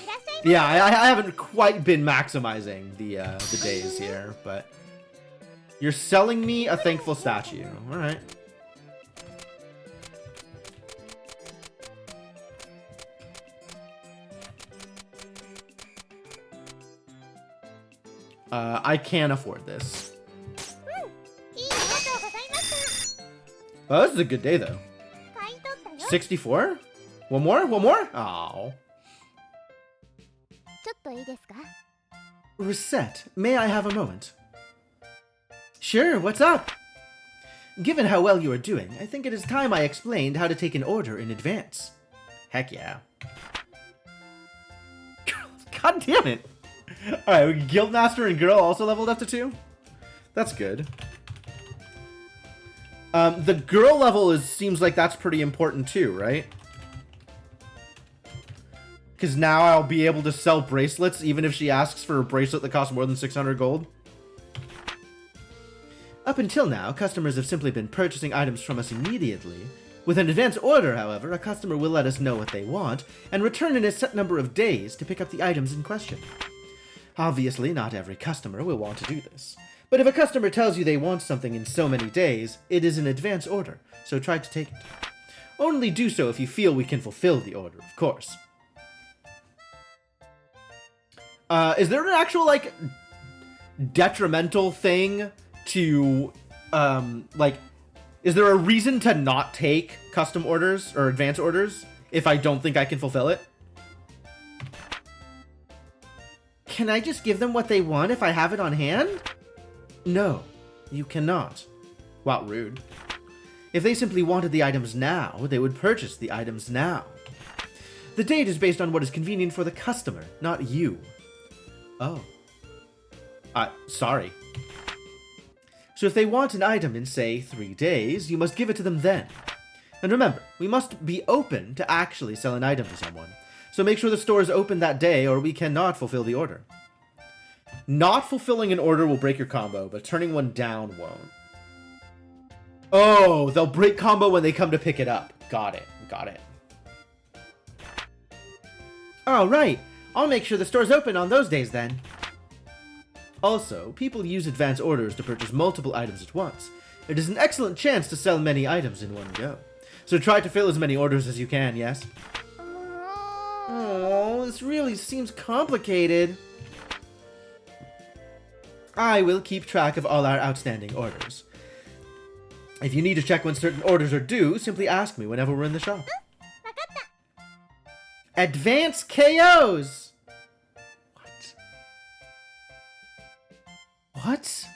Speaker 3: いらっしゃい
Speaker 1: Yeah, I haven't quite been maximizing the days here, but you're selling me a thankful statue. All right. I can't afford this.
Speaker 3: いいありがとうございました。
Speaker 1: Oh, this is a good day though.
Speaker 3: 買い取ったよ。
Speaker 1: 64? One more? One more? Oh.
Speaker 3: ちょっといいですか？
Speaker 1: Recette, may I have a moment? Sure, what's up? Given how well you are doing, I think it is time I explained how to take an order in advance. Heck yeah. God damn it! Alright, Guildmaster and Girl also leveled up to 2? That's good. The girl level seems like that's pretty important too, right? Because now I'll be able to sell bracelets even if she asks for a bracelet that costs more than 600 gold. Up until now, customers have simply been purchasing items from us immediately. With an advance order, however, a customer will let us know what they want and return in a set number of days to pick up the items in question. Obviously, not every customer will want to do this. But if a customer tells you they want something in so many days, it is an advance order, so try to take it. Only do so if you feel we can fulfill the order, of course. Is there an actual, like, detrimental thing to, like, is there a reason to not take custom orders or advance orders if I don't think I can fulfill it? Can I just give them what they want if I have it on hand? No, you cannot. Wow, rude. If they simply wanted the items now, they would purchase the items now. The date is based on what is convenient for the customer, not you. Oh. Sorry. So if they want an item in, say, 3 days, you must give it to them then. And remember, we must be open to actually sell an item to someone. So make sure the store is open that day or we cannot fulfill the order. Not fulfilling an order will break your combo, but turning one down won't. Oh, they'll break combo when they come to pick it up. Got it. Got it. All right. I'll make sure the store's open on those days then. Also, people use advance orders to purchase multiple items at once. It is an excellent chance to sell many items in one go. So try to fill as many orders as you can, yes? Oh, this really seems complicated. I will keep track of all our outstanding orders. If you need to check when certain orders are due, simply ask me whenever we're in the shop. Advance KOs! What? What?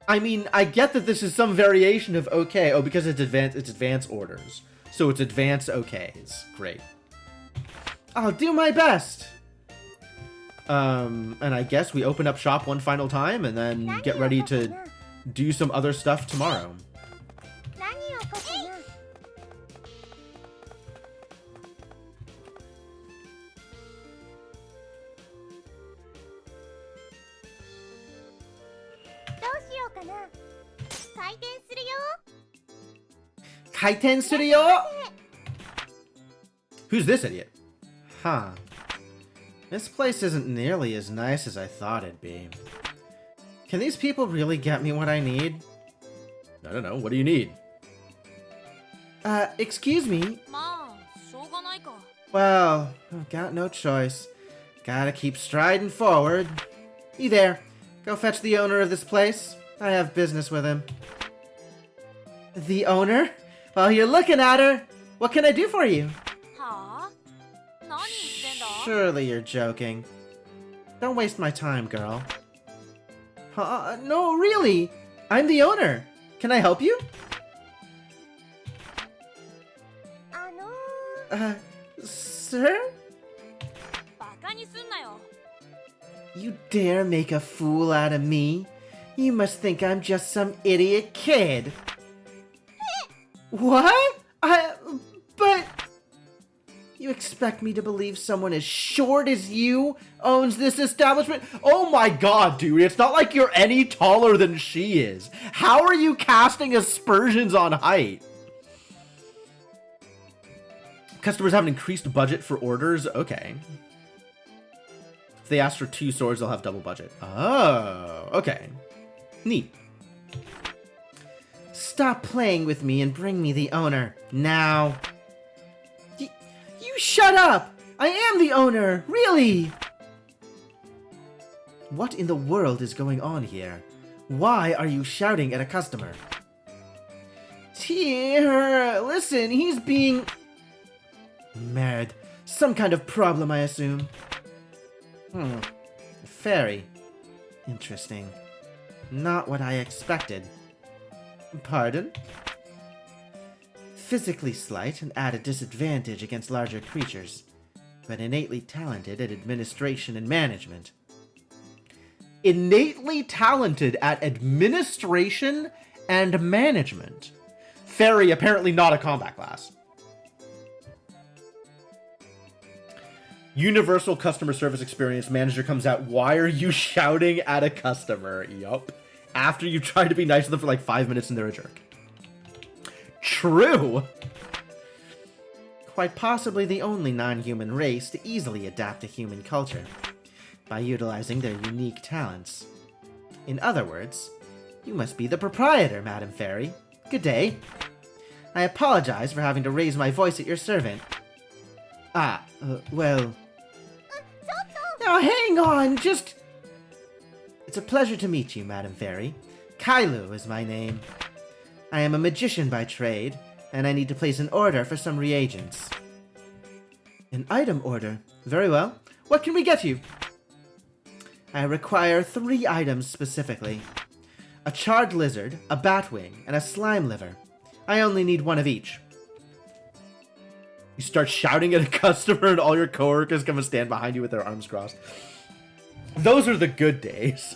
Speaker 1: I mean, I get that this is some variation of okay. Oh, because it's advance orders. So it's advance okays. Great. I'll do my best. And I guess we open up shop one final time and then get ready to do some other stuff tomorrow. Kaiten Studio? Who's this idiot? Huh. This place isn't nearly as nice as I thought it'd be. Can these people really get me what I need? I don't know. What do you need? Excuse me? Well, I've got no choice. Gotta keep striding forward. You there. Go fetch the owner of this place. I have business with him. The owner? Well, you're looking at her. What can I do for you? Surely you're joking. Don't waste my time, girl. No, really. I'm the owner. Can I help you? Sir? You dare make a fool out of me? You must think I'm just some idiot kid. What? But... You expect me to believe someone as short as you owns this establishment? Oh my god, dude, it's not like you're any taller than she is. How are you casting aspersions on height? Customers have an increased budget for orders. Okay. If they ask for 2 swords, they'll have double budget. Oh, okay. Neat. Stop playing with me and bring me the owner. Now. You shut up! I am the owner! Really! What in the world is going on here? Why are you shouting at a customer? Here, listen, he's being... Mad. Some kind of problem, I assume. Fairy. Interesting. Not what I expected. Pardon? Physically slight and at a disadvantage against larger creatures, but innately talented at administration and management. Innately talented at administration and management. Fairy, apparently not a combat class. Universal customer service experience manager comes out. Why are you shouting at a customer? Yup. After you try to be nice to them for like 5 minutes and they're a jerk. True. Quite possibly the only non-human race to easily adapt to human culture by utilizing their unique talents. In other words, you must be the proprietor, Madam Fairy. Good day. I apologize for having to raise my voice at your servant. Well... Now hang on, just... It's a pleasure to meet you, Madam Fairy. Kailu is my name. I am a magician by trade, and I need to place an order for some reagents. An item order? Very well. What can we get you? I require 3 items specifically. A charred lizard, a bat wing, and a slime liver. I only need 1 of each. You start shouting at a customer and all your coworkers come and stand behind you with their arms crossed. Those are the good days.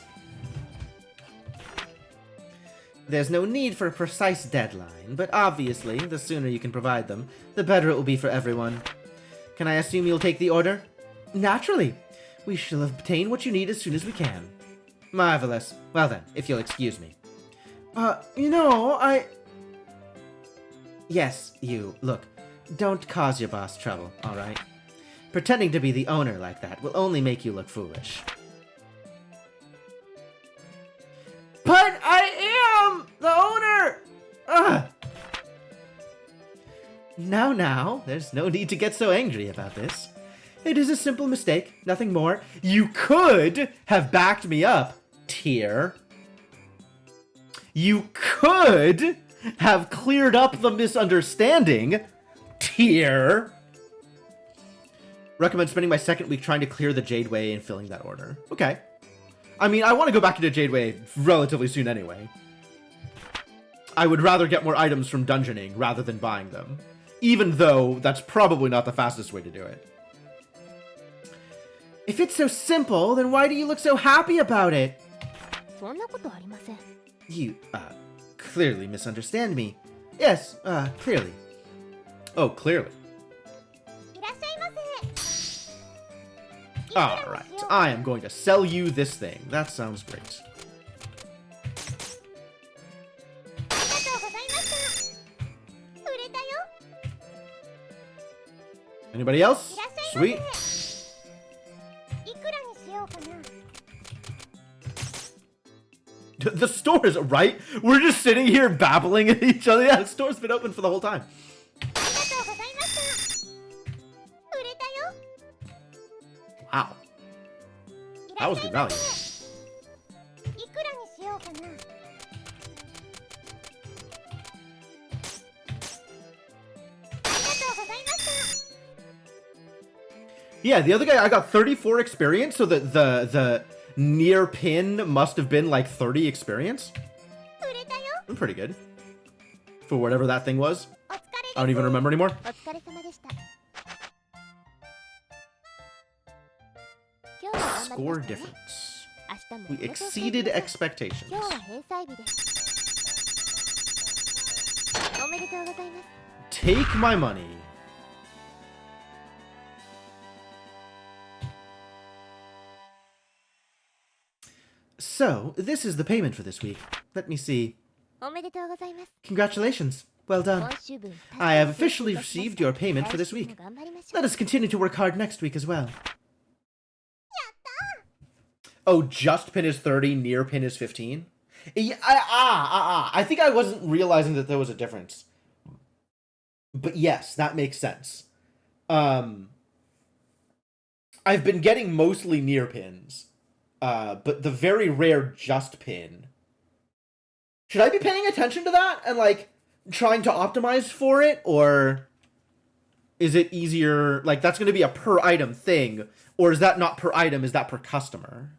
Speaker 1: There's no need for a precise deadline, but obviously, the sooner you can provide them, the better it will be for everyone. Can I assume you'll take the order? Naturally. We shall obtain what you need as soon as we can. Marvelous. Well then, if you'll excuse me. Yes, you. Look, don't cause your boss trouble, alright? Pretending to be the owner like that will only make you look foolish. But I am the owner! Ugh! Now, there's no need to get so angry about this. It is a simple mistake, nothing more. You could have backed me up, Tear. You could have cleared up the misunderstanding, Tear. Recommend spending my second week trying to clear the Jadeway and filling that order. Okay. I mean, I want to go back into Jadeway relatively soon anyway. I would rather get more items from dungeoning rather than buying them. Even though that's probably not the fastest way to do it. If it's so simple, then why do you look so happy about it? You, clearly misunderstand me. Yes, clearly. Oh, clearly. Alright, I am going to sell you this thing. That sounds great. Anybody else? Sweet. The store is right. We're just sitting here babbling at each other. Yeah, the store's been open for the whole time. Wow. That was good value. Yeah, the other guy, I got 34 experience, so the near pin must have been like 30 experience. I'm pretty good. For whatever that thing was. I don't even remember anymore. Score difference. We exceeded expectations. Take my money. So, this is the payment for this week. Let me see. Congratulations. Well done. I have officially received your payment for this week. Let us continue to work hard next week as well. Oh, just pin is 30, near pin is 15? I think I wasn't realizing that there was a difference. But yes, that makes sense. I've been getting mostly near pins. But the very rare just pin. Should I be paying attention to that and, like, trying to optimize for it? Or is it easier, like, that's going to be a per item thing? Or is that not per item, is that per customer?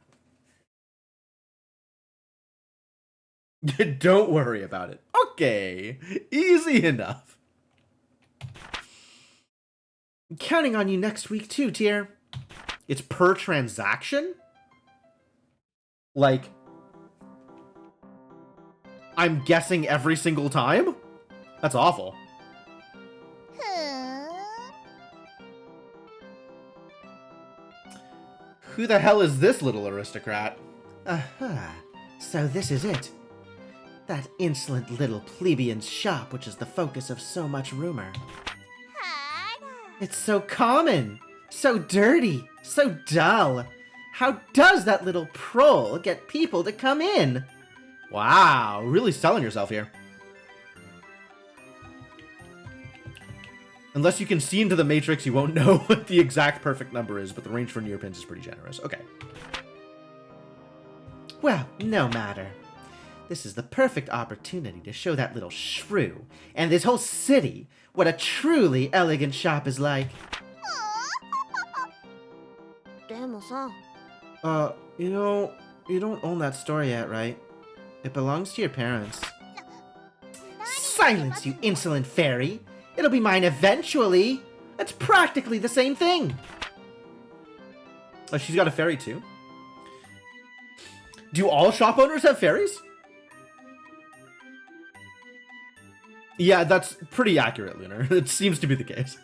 Speaker 1: Don't worry about it. Okay, easy enough. I'm counting on you next week too, Tier. It's per transaction? Like, I'm guessing every single time? That's awful. Who the hell is this little aristocrat? Aha, so this is it. That insolent little plebeian's shop, which is the focus of so much rumor. It's so common, so dirty, so dull. How does that little prole get people to come in? Wow, really selling yourself here. Unless you can see into the matrix, you won't know what the exact perfect number is, but the range for near pins is pretty generous. Okay. Well, no matter. This is the perfect opportunity to show that little shrew and this whole city what a truly elegant shop is like. You know, you don't own that store yet, right? It belongs to your parents. Silence, you insolent fairy! It'll be mine eventually! That's practically the same thing! Oh, she's got a fairy too? Do all shop owners have fairies? Yeah, that's pretty accurate, Lunar. It seems to be the case.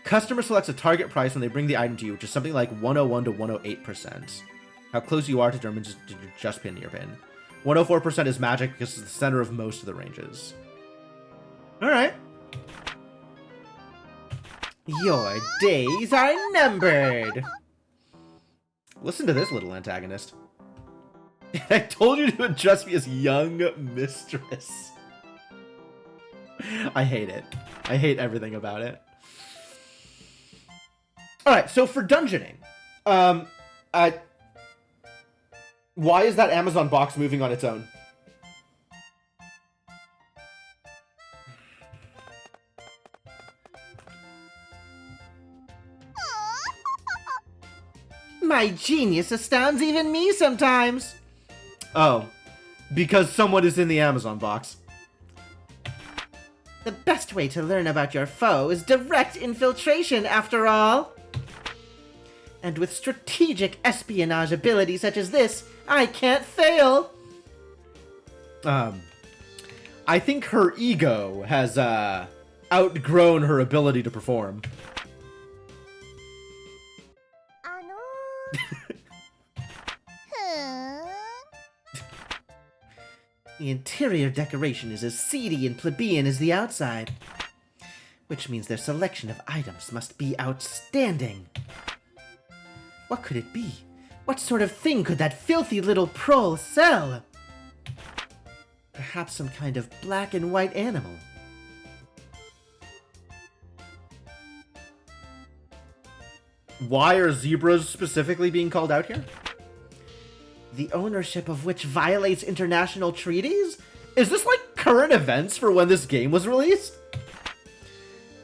Speaker 1: Customer selects a target price when they bring the item to you, which is something like 101 to 108%. How close you are determines your just pin near pin. 104% is magic because it's the center of most of the ranges. Alright. Your days are numbered! Listen to this little antagonist. I told you to address me as young mistress. I hate it. I hate everything about it. Alright, so for dungeoning, why is that Amazon box moving on its own? My genius astounds even me sometimes. Oh, because someone is in the Amazon box. The best way to learn about your foe is direct infiltration, after all. And with strategic espionage ability such as this, I can't fail. I think her ego has, outgrown her ability to perform. The interior decoration is as seedy and plebeian as the outside, which means their selection of items must be outstanding. What could it be? What sort of thing could that filthy little prole sell? Perhaps some kind of black and white animal. Why are zebras specifically being called out here? The ownership of which violates international treaties? Is this like current events for when this game was released?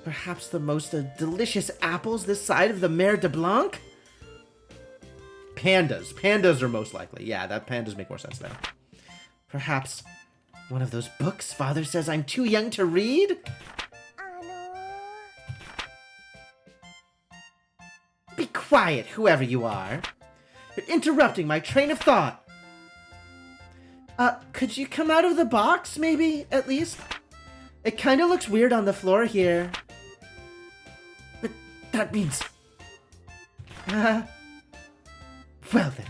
Speaker 1: Perhaps the most delicious apples this side of the Mer de Blanc? Pandas. Pandas are most likely. Yeah, that pandas make more sense now. Perhaps one of those books Father says I'm too young to read? Be quiet, whoever you are. You're interrupting my train of thought. Could you come out of the box, maybe, at least? It kind of looks weird on the floor here. But that means... well then.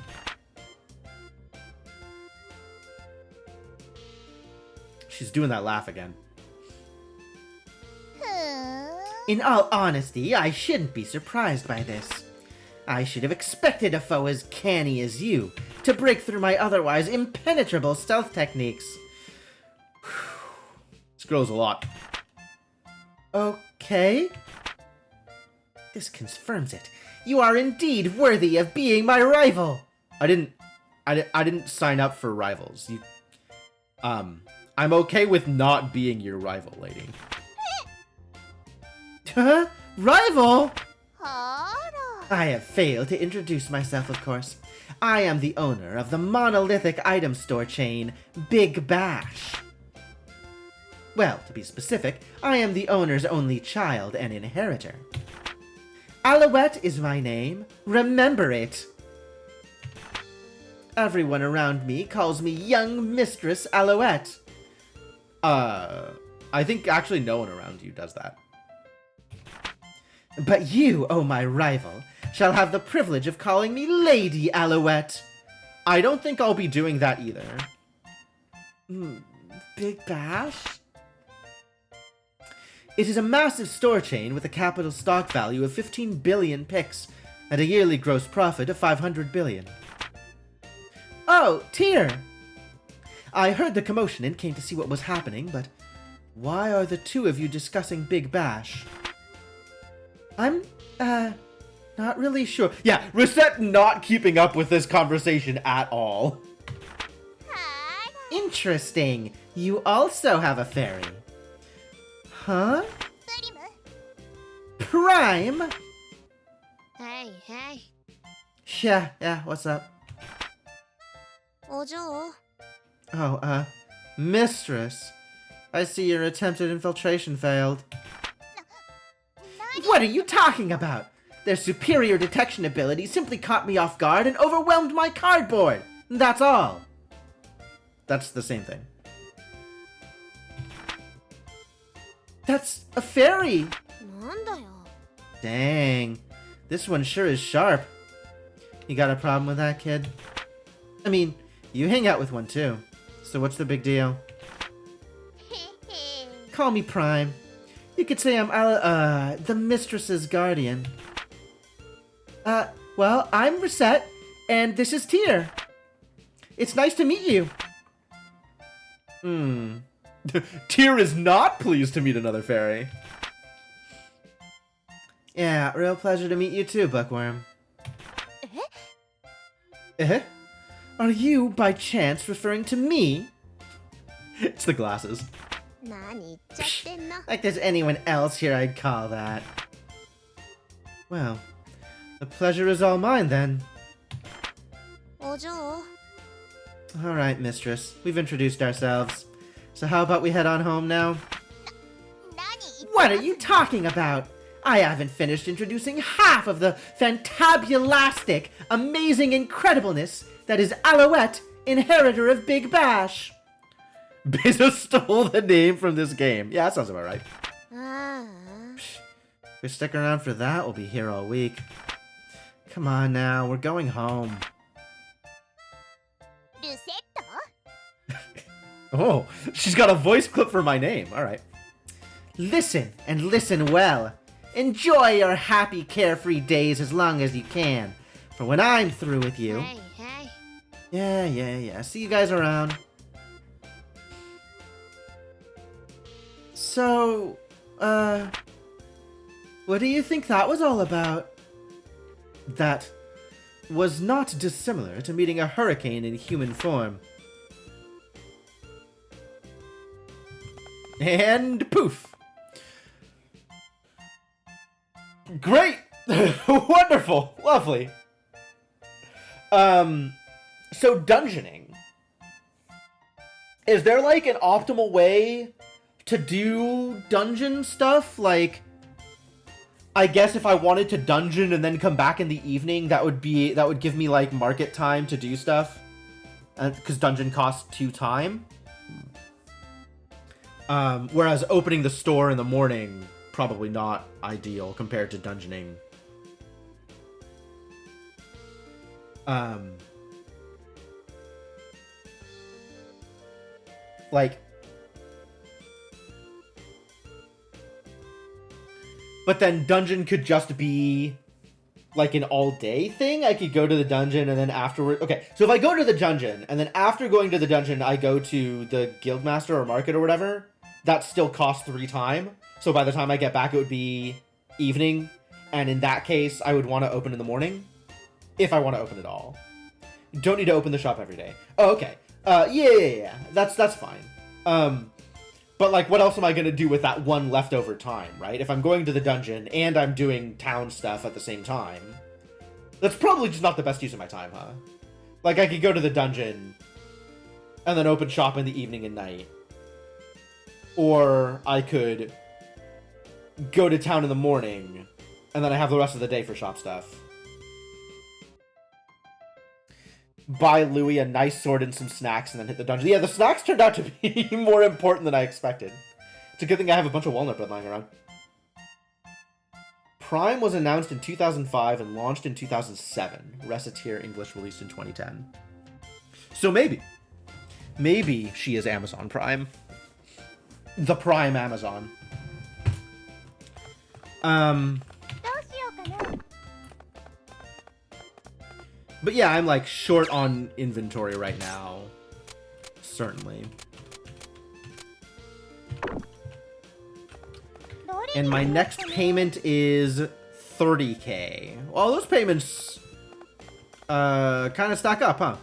Speaker 1: She's doing that laugh again. In all honesty, I shouldn't be surprised by this. I should have expected a foe as canny as you to break through my otherwise impenetrable stealth techniques. This girl's a lot. Okay. This confirms it. You are indeed worthy of being my rival. I didn't sign up for rivals. I'm okay with not being your rival, lady. Huh? Rival? I have failed to introduce myself, of course. I am the owner of the monolithic item store chain, Big Bash. Well, to be specific, I am the owner's only child and inheritor. Alouette is my name. Remember it. Everyone around me calls me young Mistress Alouette. I think actually no one around you does that. But you, oh my rival, shall have the privilege of calling me Lady Alouette. I don't think I'll be doing that either. Big Bash? It is a massive store chain with a capital stock value of 15 billion pix and a yearly gross profit of 500 billion. Oh, Tyr! I heard the commotion and came to see what was happening, but why are the two of you discussing Big Bash? I'm, not really sure. Yeah, Recette not keeping up with this conversation at all. Interesting. You also have a fairy. Huh? Prime?
Speaker 3: Hey.
Speaker 1: Yeah, what's up?
Speaker 3: Ojo.
Speaker 1: Oh, Mistress. I see your attempted infiltration failed. What are you talking about? Their superior detection ability simply caught me off guard and overwhelmed my cardboard. That's all. That's the same thing. That's a fairy. Dang. This one sure is sharp. You got a problem with that, kid? I mean, you hang out with one too. So what's the big deal? Call me Prime. You could say I'm the mistress's guardian. Well, I'm Recette, and this is Tyr. It's nice to meet you. Tyr is not pleased to meet another fairy. Yeah, real pleasure to meet you too, Bookworm. Are you, by chance, referring to me? It's the glasses. Like there's anyone else here I'd call that. Well, the pleasure is all mine then. Alright, mistress. We've introduced ourselves. So how about we head on home now? What are you talking about? I haven't finished introducing half of the fantabulastic, amazing incredibleness that is Alouette, inheritor of Big Bash. Bezos stole the name from this game. Yeah, that sounds about right. If we stick around for that, we'll be here all week. Come on now, we're going home. Oh, she's got a voice clip for my name. All right. Listen, and listen well. Enjoy your happy, carefree days as long as you can. For when I'm through with you... Yeah. See you guys around. So, what do you think that was all about? That was not dissimilar to meeting a hurricane in human form. And poof. Great! Wonderful! Lovely! So dungeoning. Is there like an optimal way to do dungeon stuff? Like, I guess if I wanted to dungeon and then come back in the evening, that would give me like market time to do stuff. Because dungeon costs 2 time. Whereas opening the store in the morning, probably not ideal compared to dungeoning. But then dungeon could just be like an all-day thing. I could go to the dungeon and then afterward... Okay, so if I go to the dungeon, and then after going to the dungeon, I go to the guildmaster or market or whatever, that still costs 3 time. So by the time I get back, it would be evening. And in that case, I would want to open in the morning. If I want to open at all. Don't need to open the shop every day. Oh, okay. Yeah. That's fine. But, like, what else am I going to do with that one leftover time, right? If I'm going to the dungeon and I'm doing town stuff at the same time, that's probably just not the best use of my time, huh? Like, I could go to the dungeon and then open shop in the evening and night. Or I could go to town in the morning and then I have the rest of the day for shop stuff. Buy Louis a nice sword and some snacks and then hit the dungeon. Yeah, the snacks turned out to be more important than I expected. It's a good thing I have a bunch of walnut bread lying around. Prime was announced in 2005 and launched in 2007. Recettear English released in 2010. So maybe. Maybe she is Amazon Prime. The Prime Amazon.
Speaker 3: どうしようかな
Speaker 1: But yeah, I'm like short on inventory right now. Certainly. And my next payment is 30k. Well, those payments kind of stack up, huh?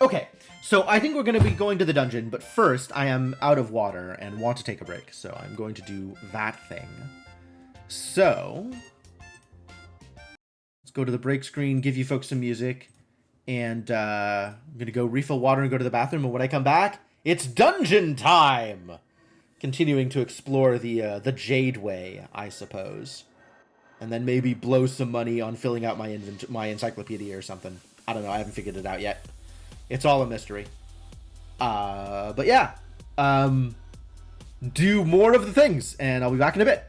Speaker 1: Okay, so I think we're going to be going to the dungeon, but first I am out of water and want to take a break, so I'm going to do that thing. So, let's go to the break screen, give you folks some music, and I'm going to go refill water and go to the bathroom, and when I come back, it's dungeon time! Continuing to explore the Jade Way, I suppose. And then maybe blow some money on filling out my encyclopedia or something. I don't know, I haven't figured it out yet. It's all a mystery. But yeah. Do more of the things, and I'll be back in a bit.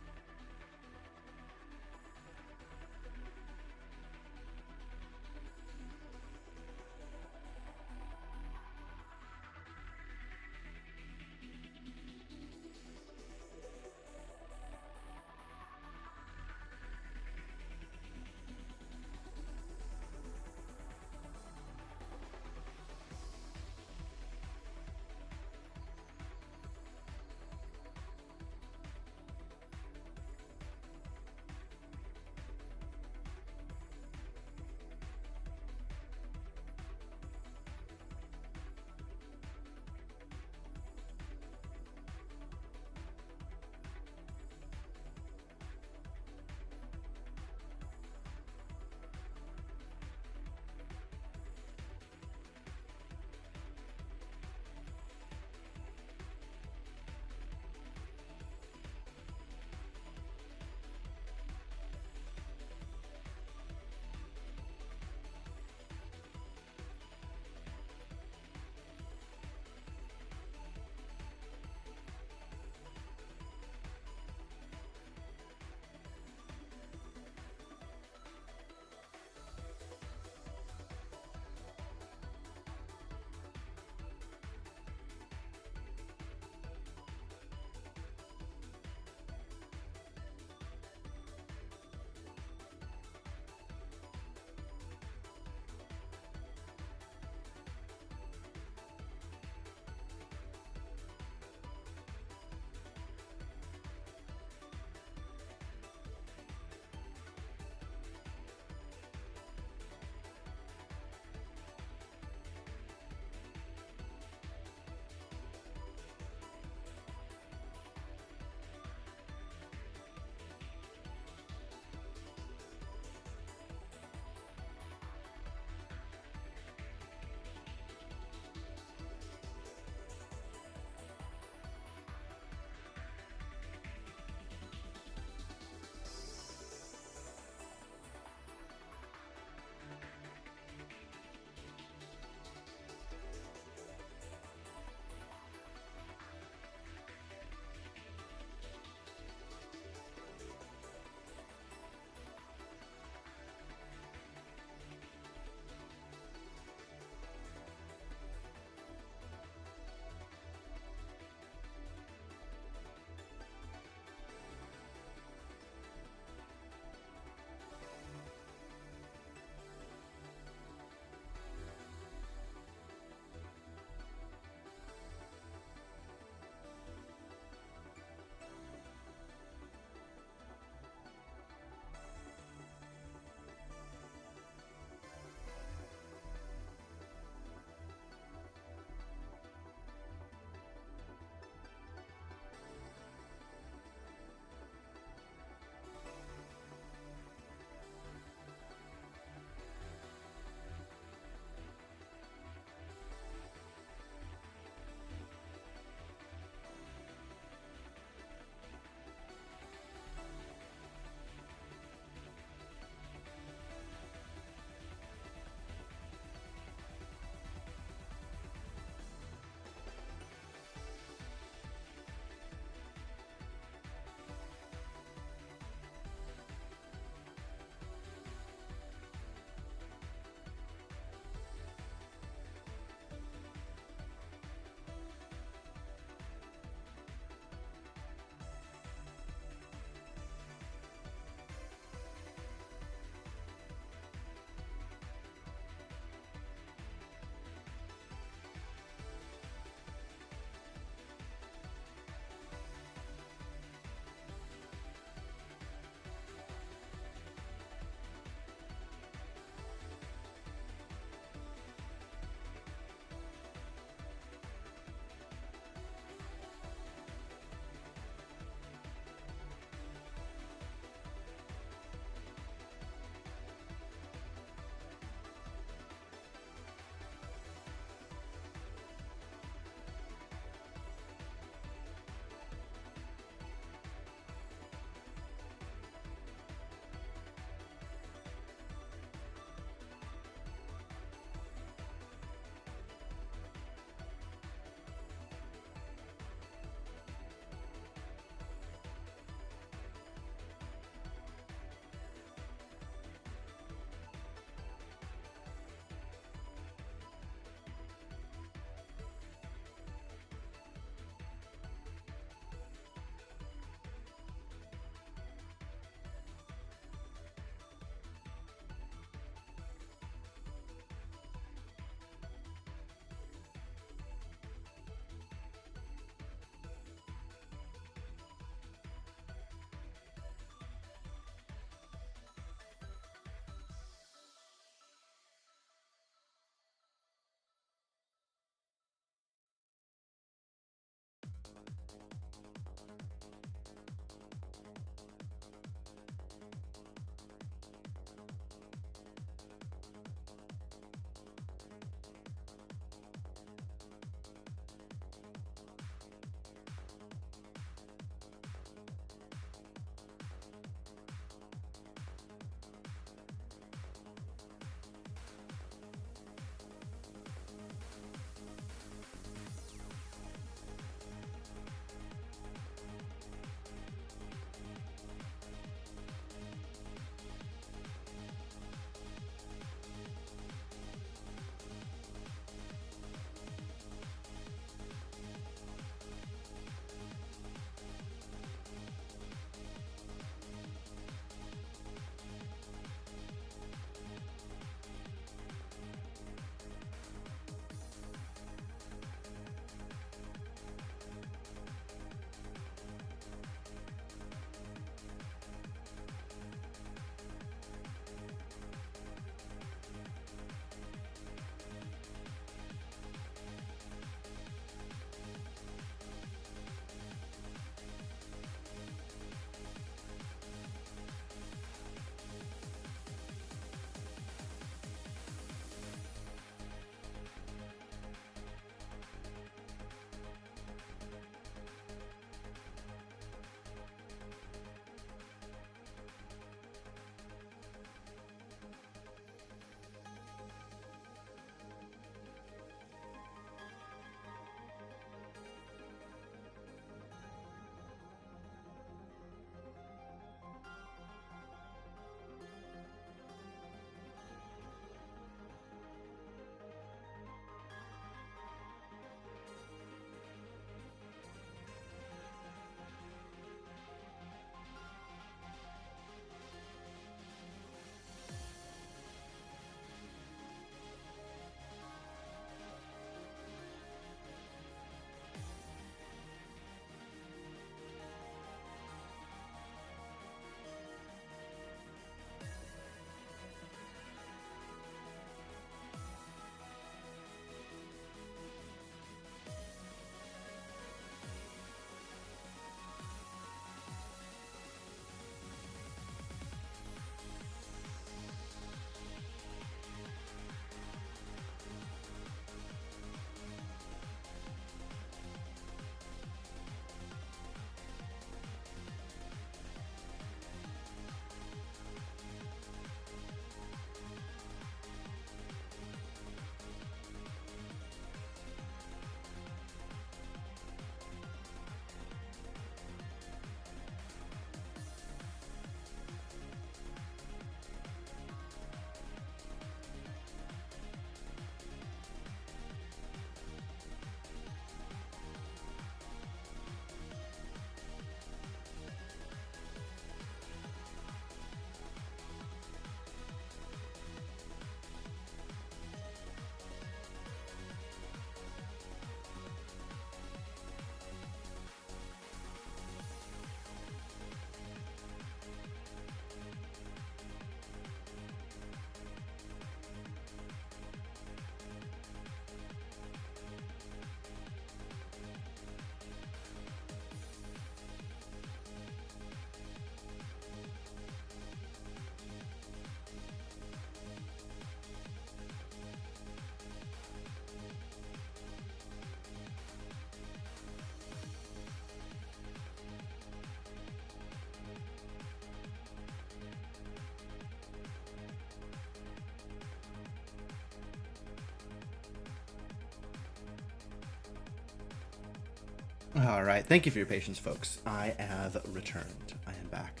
Speaker 1: All right, thank you for your patience, folks. I have returned. I am back.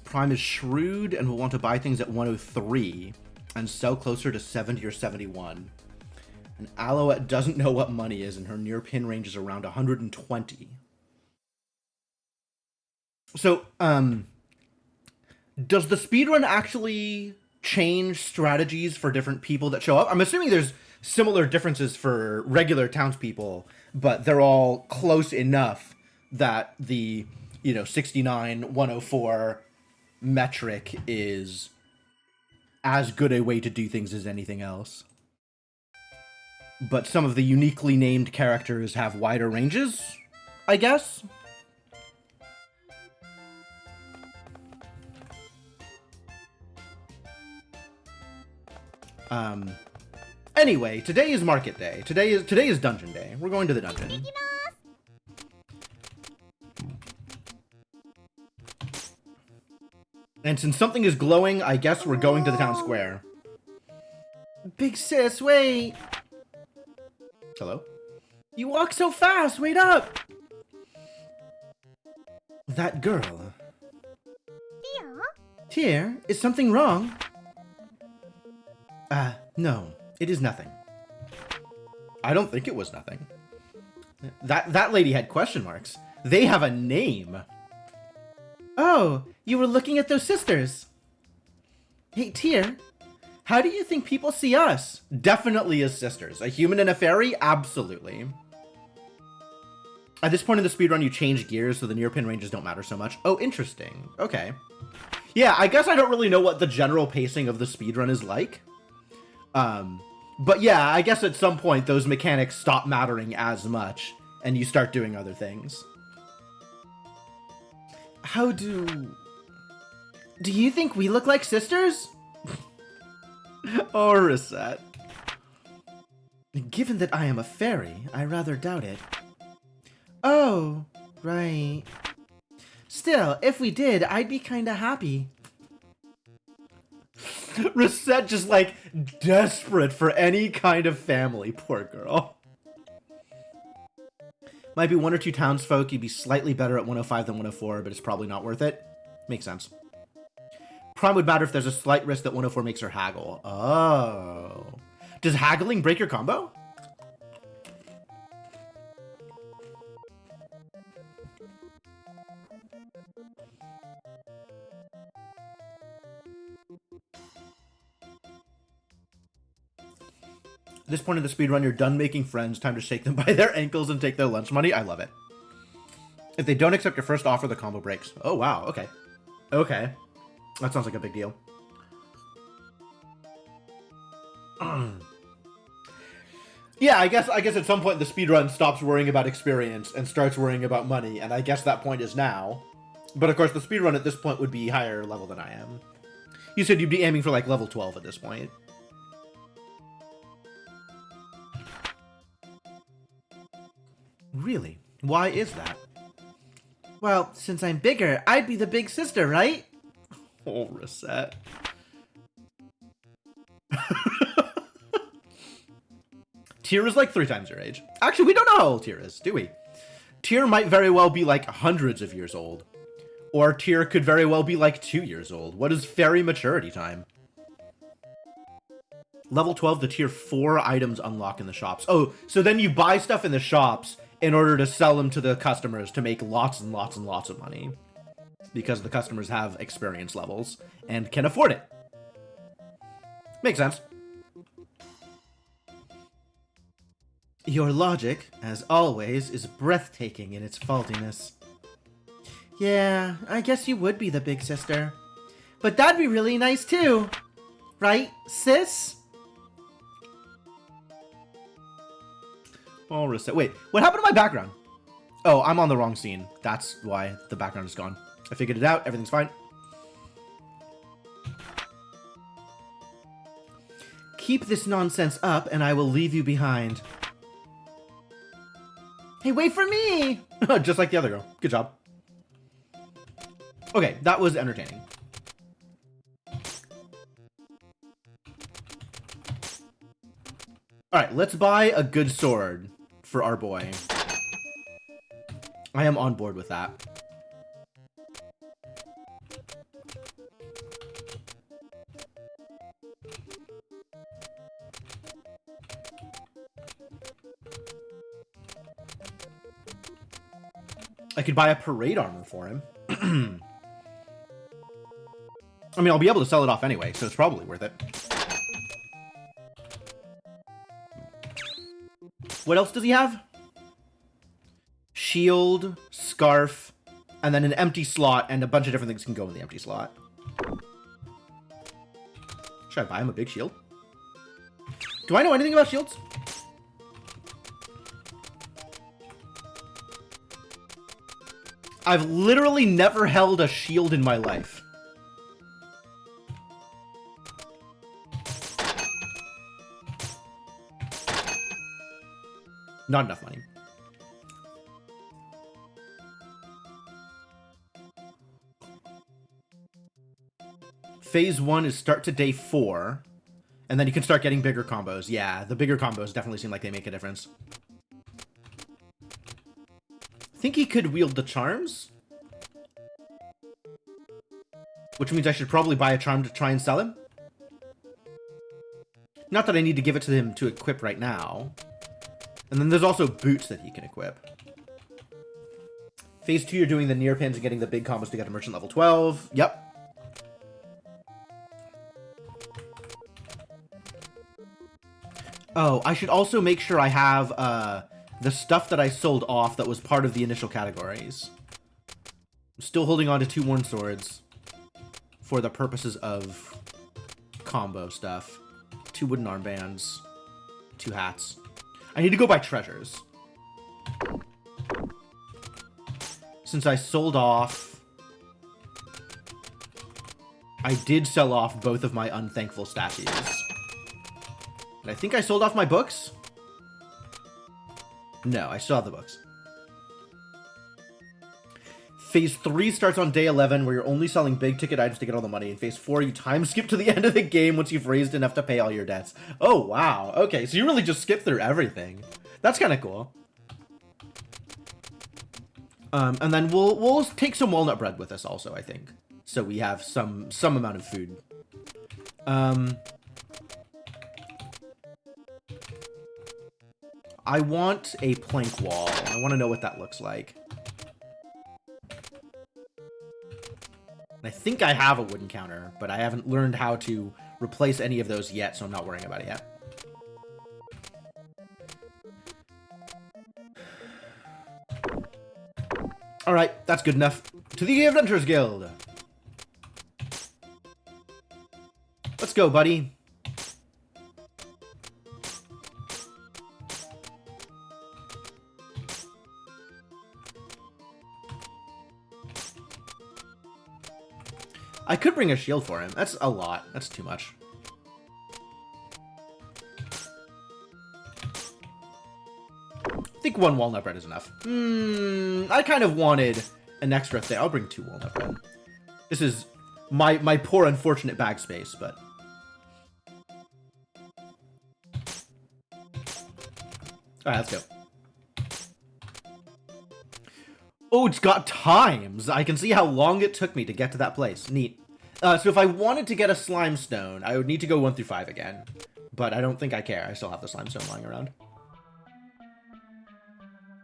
Speaker 1: Prime is shrewd and will want to buy things at 103 and sell closer to 70 or 71. And Alouette doesn't know what money is, and her near pin range is around 120. So, does the speedrun actually change strategies for different people that show up? I'm assuming there's similar differences for regular townspeople, but they're all close enough that the, 69, 104 metric is as good a way to do things as anything else. But some of the uniquely named characters have wider ranges, I guess? Anyway, today is market day. Today is dungeon day. We're going to the dungeon. And since something is glowing, I guess we're going to the town square. Big sis, wait! Hello? You walk so fast, wait up! That girl. Here, is something wrong? No, it is nothing. I don't think it was nothing. That lady had question marks. They have a name. Oh, you were looking at those sisters. Hey, Tyr, how do you think people see us? Definitely as sisters. A human and a fairy? Absolutely. At this point in the speedrun, you change gears, so the near pin ranges don't matter so much. Oh, interesting. Okay. Yeah, I guess I don't really know what the general pacing of the speedrun is like. But yeah, I guess at some point those mechanics stop mattering as much, and you start doing other things. Do you think we look like sisters? Oh, Recette. Given that I am a fairy, I rather doubt it. Oh, right. Still, if we did, I'd be kinda happy. Recette just, like, desperate for any kind of family. Poor girl. Might be one or two townsfolk. You'd be slightly better at 105 than 104, but it's probably not worth it. Makes sense. Prime would matter if there's a slight risk that 104 makes her haggle. Oh. Does haggling break your combo? At this point in the speedrun, you're done making friends. Time to shake them by their ankles and take their lunch money. I love it. If they don't accept your first offer, the combo breaks. Oh, wow. Okay. Okay. That sounds like a big deal. Yeah, I guess at some point the speedrun stops worrying about experience and starts worrying about money, and I guess that point is now. But of course, the speedrun at this point would be higher level than I am. You said you'd be aiming for like level 12 at this point. Really? Why is that? Well, since I'm bigger, I'd be the big sister, right? Oh, Recette. Tyr is like 3 times your age. Actually, we don't know how old Tyr is, do we? Tyr might very well be like hundreds of years old. Or Tyr could very well be like 2 years old. What is fairy maturity time? Level 12, the tier 4 items unlock in the shops. Oh, so then you buy stuff in the shops in order to sell them to the customers to make lots and lots and lots of money. Because the customers have experience levels and can afford it. Makes sense. Your logic, as always, is breathtaking in its faultiness. Yeah, I guess you would be the big sister. But that'd be really nice too. Right, sis? Oh, Recette. Wait, what happened to my background? Oh, I'm on the wrong scene. That's why the background is gone. I figured it out. Everything's fine. Keep this nonsense up, and I will leave you behind. Hey, wait for me! Just like the other girl. Good job. Okay, that was entertaining. Alright, let's buy a good sword for our boy. I am on board with that. I could buy a parade armor for him. I mean, I'll be able to sell it off anyway, so it's probably worth it. What else does he have? Shield, scarf, and then an empty slot, and a bunch of different things can go in the empty slot. Should I buy him a big shield? Do I know anything about shields? I've literally never held a shield in my life. Not enough money. Phase 1 is start to day 4. And then you can start getting bigger combos. Yeah, the bigger combos definitely seem like they make a difference. Think he could wield the charms? Which means I should probably buy a charm to try and sell him. Not that I need to give it to him to equip right now. And then there's also boots that he can equip. Phase 2, you're doing the near pins and getting the big combos to get to merchant level 12. Yep. Oh, I should also make sure I have the stuff that I sold off that was part of the initial categories. I'm still holding on to 2 worn swords for the purposes of combo stuff. 2 wooden armbands, 2 hats. I need to go buy treasures. Since I sold off... I did sell off both of my unthankful statues. And I think I sold off my books? No, I still have the books. Phase 3 starts on day 11, where you're only selling big ticket items to get all the money. In Phase 4, you time skip to the end of the game once you've raised enough to pay all your debts. Oh, wow. Okay, so you really just skip through everything. That's kind of cool. And then we'll take some walnut bread with us also, I think. So we have some amount of food. I want a plank wall. I want to know what that looks like. And I think I have a wooden counter, but I haven't learned how to replace any of those yet, so I'm not worrying about it yet. Alright, that's good enough. To the Adventurers Guild! Let's go, buddy. I could bring a shield for him. That's a lot. That's too much. I think 1 walnut bread is enough. I kind of wanted an extra thing. I'll bring 2 walnut bread. This is my poor unfortunate bag space, but... Alright, let's go. Oh, it's got times! I can see how long it took me to get to that place. Neat. So if I wanted to get a slime stone, I would need to go 1 through 5 again. But I don't think I care. I still have the slime stone lying around.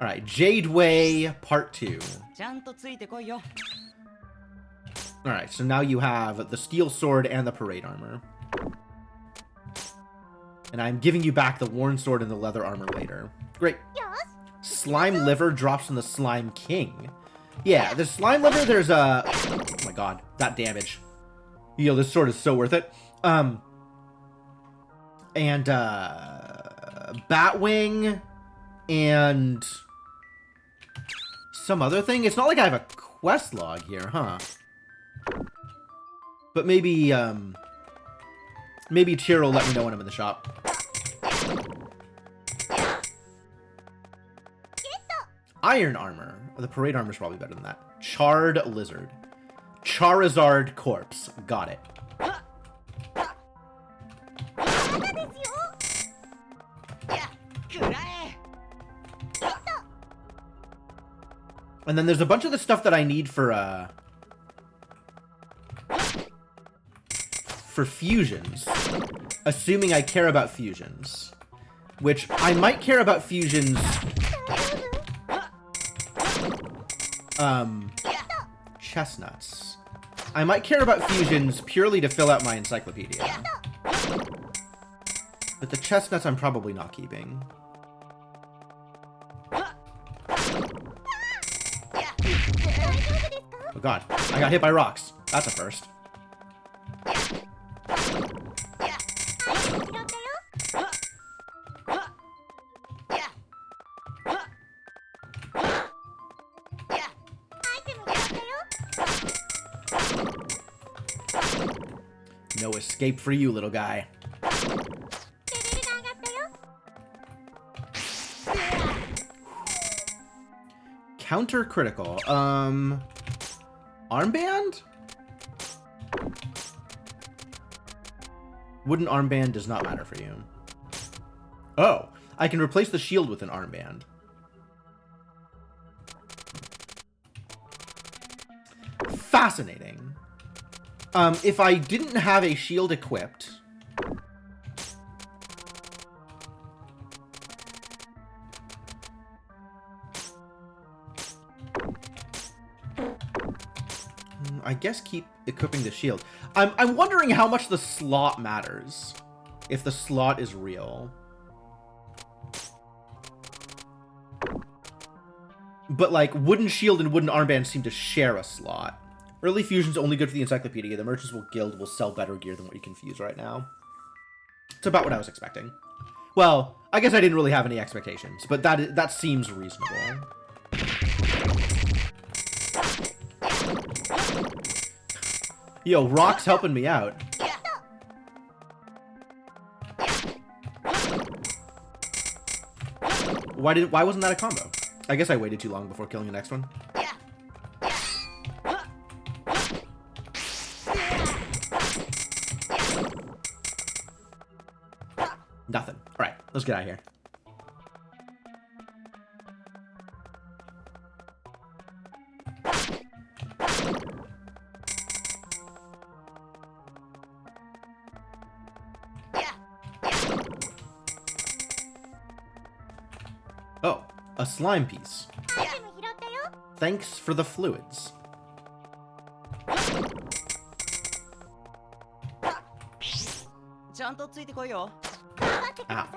Speaker 1: Alright, Jade Way Part 2. Alright, so now you have the steel sword and the parade armor. And I'm giving you back the worn sword and the leather armor later. Great. Slime liver drops from the Slime King. Yeah, the slime liver, there's a... Oh my god, that damage. Yo, this sword is so worth it. And, Batwing, and... some other thing? It's not like I have a quest log here, huh? But maybe, maybe Tyr will let me know when I'm in the shop. Iron armor. The parade armor is probably better than that. Charred lizard. Charizard corpse. Got it. And then there's a bunch of the stuff that I need for fusions. Assuming I care about fusions. Which, I might care about fusions... Chestnuts. I might care about fusions purely to fill out my encyclopedia. But the chestnuts I'm probably not keeping. Oh god, I got hit by rocks. That's a first. No escape for you, little guy. Counter critical. Armband? Wooden armband does not matter for you. Oh, I can replace the shield with an armband. Fascinating. If I didn't have a shield equipped... I guess keep equipping the shield. I'm wondering how much the slot matters. If the slot is real. But, like, wooden shield and wooden armband seem to share a slot. Early fusion's only good for the encyclopedia. The merchants guild will sell better gear than what you can fuse right now. It's about what I was expecting. Well, I guess I didn't really have any expectations, but that seems reasonable. Yo, Rock's helping me out. Why wasn't that a combo? I guess I waited too long before killing the next one. Nothing. Alright, let's get out of here. Oh, a slime piece. Thanks for the fluids. Ow.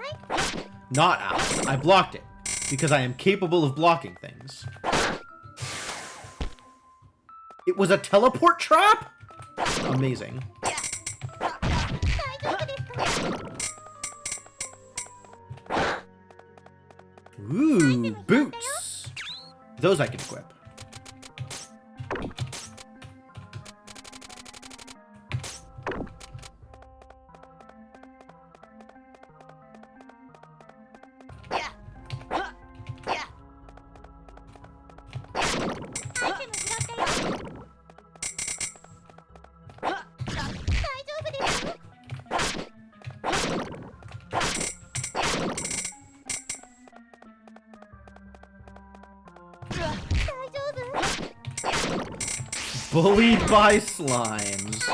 Speaker 1: Not ow. I blocked it. Because I am capable of blocking things. It was a teleport trap? Amazing. Ooh, boots. Those I can equip. Bullied by slimes.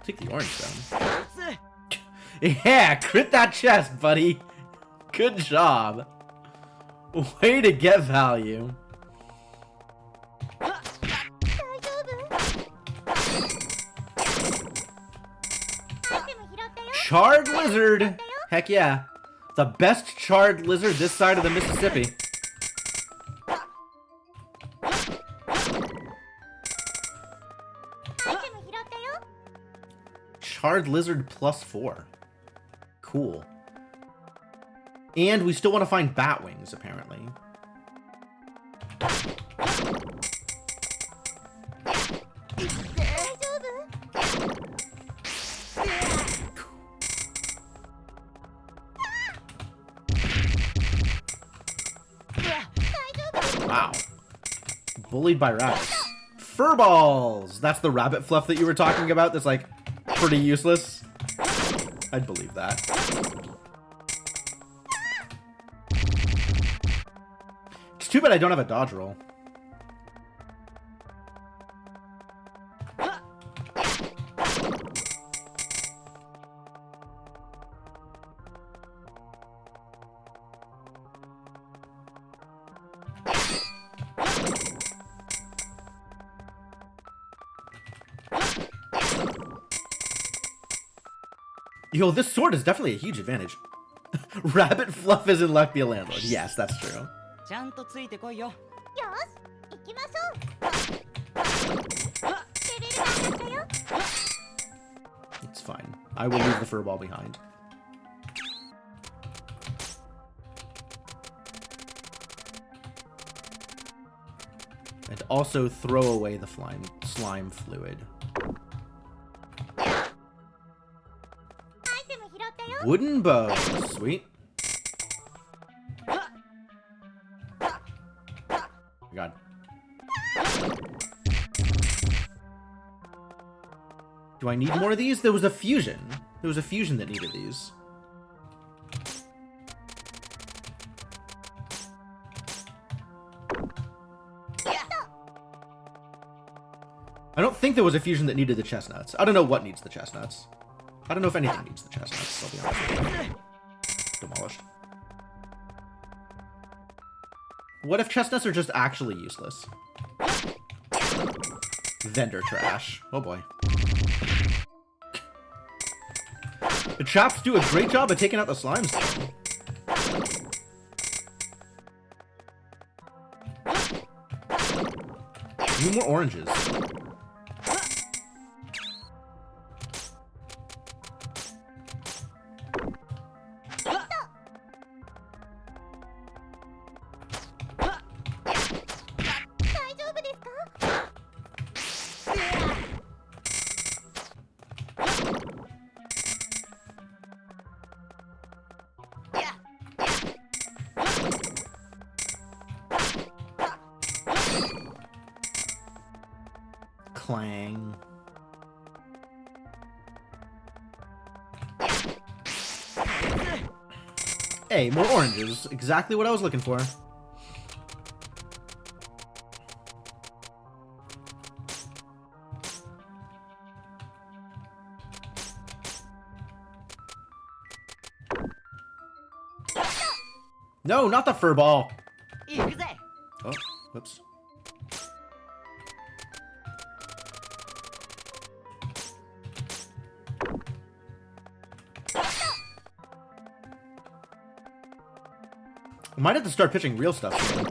Speaker 1: Take the orange stone. Yeah, crit that chest, buddy. Good job. Way to get value. Charred lizard. Heck yeah. The best charred lizard this side of the Mississippi. Charred lizard +4. Cool. And we still want to find bat wings, apparently. Wow. Bullied by rabbits. Fur balls! That's the rabbit fluff that you were talking about that's like pretty useless. I'd believe that. It's too bad I don't have a dodge roll. Yo, this sword is definitely a huge advantage. Rabbit Fluff is in luck be a landlord. Yes, that's true.
Speaker 2: ちゃんとついてこいよ。
Speaker 3: よし行きましょう。レベルが上がったよ。
Speaker 1: It's fine. I will leave the furball behind. And also throw away the slime fluid.
Speaker 3: アイテム拾ったよ。
Speaker 1: Wooden bow. Sweet. God. Do I need more of these? There was a fusion. There was a fusion that needed these. I don't think there was a fusion that needed the chestnuts. I don't know what needs the chestnuts. I don't know if anything needs the chestnuts, I'll be honest with you. Demolished. What if chestnuts are just actually useless? Vendor trash. Oh boy. The traps do a great job of taking out the slimes, though. Need more oranges. Clang. Hey, more oranges. Exactly what I was looking for. No, not the fur ball.
Speaker 2: 行くぜ。
Speaker 1: Oh, whoops. I might have to start pitching real stuff soon.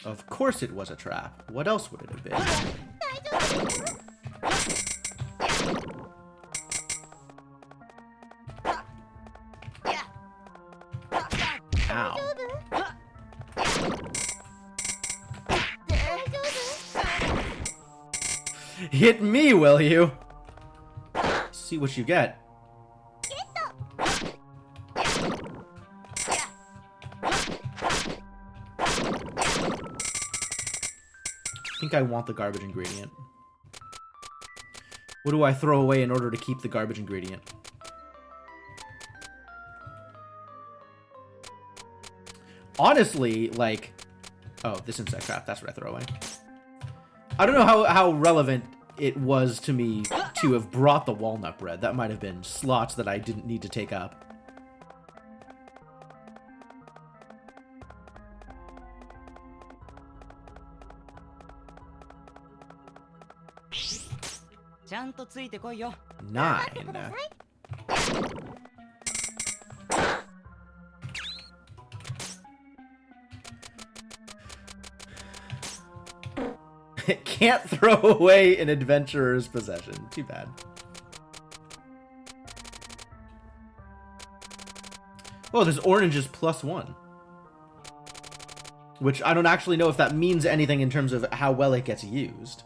Speaker 1: Of course it was a trap. What else would it have been? Ow. Hit me, will you? See what you get. I think I want the garbage ingredient. What do I throw away in order to keep the garbage ingredient? Honestly, like... Oh, this insect trap. That's what I throw away. I don't know how relevant it was to me to have brought the walnut bread. That might have been slots that I didn't need to take up. Nine. Can't throw away an adventurer's possession. Too bad. Oh, there's oranges +1. Which I don't actually know if that means anything in terms of how well it gets used.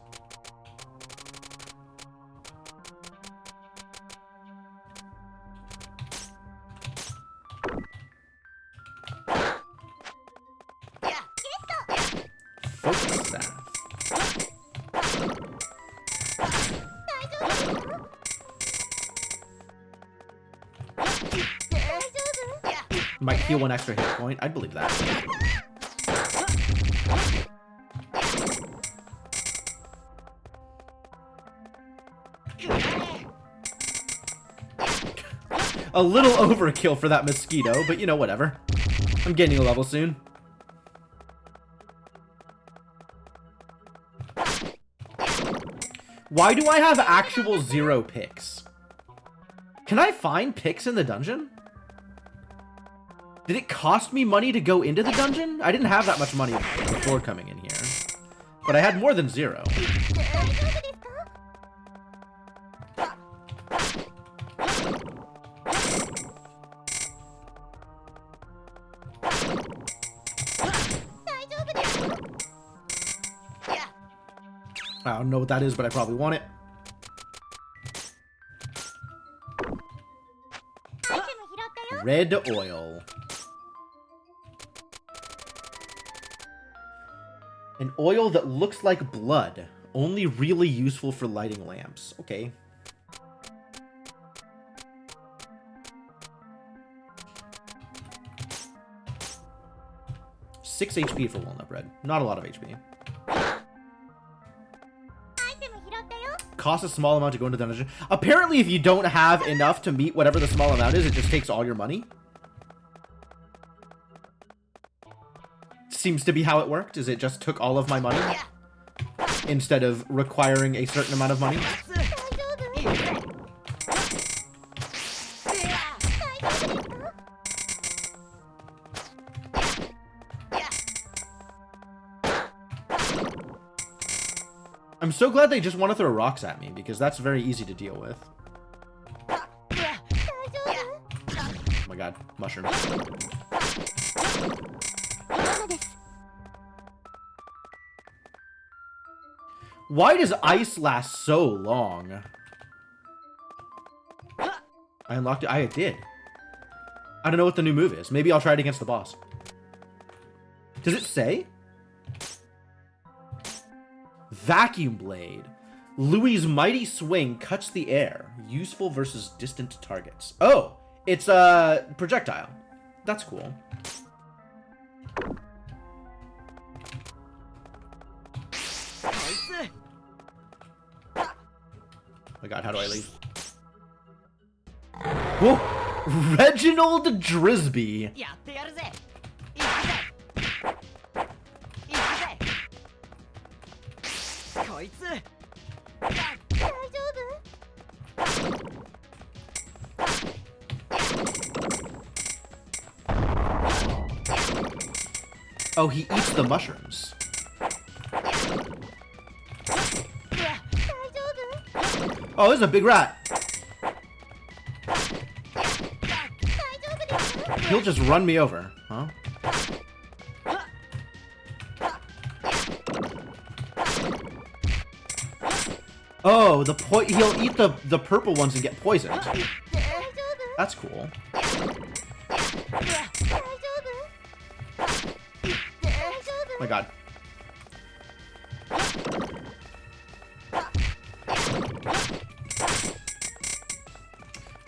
Speaker 1: Focus staff. Might heal 1 extra hit point. I'd believe that. A little overkill for that mosquito, but you know, whatever. I'm getting a level soon. Why do I have actual 0 picks? Can I find picks in the dungeon? Did it cost me money to go into the dungeon? I didn't have that much money before coming in here. But I had more than 0. I don't know what that is, but I probably want it. Red oil. An oil that looks like blood. Only really useful for lighting lamps. Okay. Six HP for walnut bread. Not a lot of HP. Costs a small amount to go into the dungeon. Apparently, if you don't have enough to meet whatever the small amount is, it just takes all your money. Seems to be how it worked, is it just took all of my money instead of requiring a certain amount of money. I'm so glad they just want to throw rocks at me, because that's very easy to deal with. Oh my god, mushrooms. Why does ice last so long? I unlocked it. I did. I don't know what the new move is. Maybe I'll try it against the boss. Does it say? Vacuum blade. Louis' mighty swing cuts the air. Useful versus distant targets. Oh, it's a projectile. That's cool. Oh my god, how do I leave? Whoa! Reginald Drisby. Oh, he eats the mushrooms. Oh, this is a big rat. He'll just run me over, huh? Oh, he'll eat the purple ones and get poisoned. That's cool. Oh my god.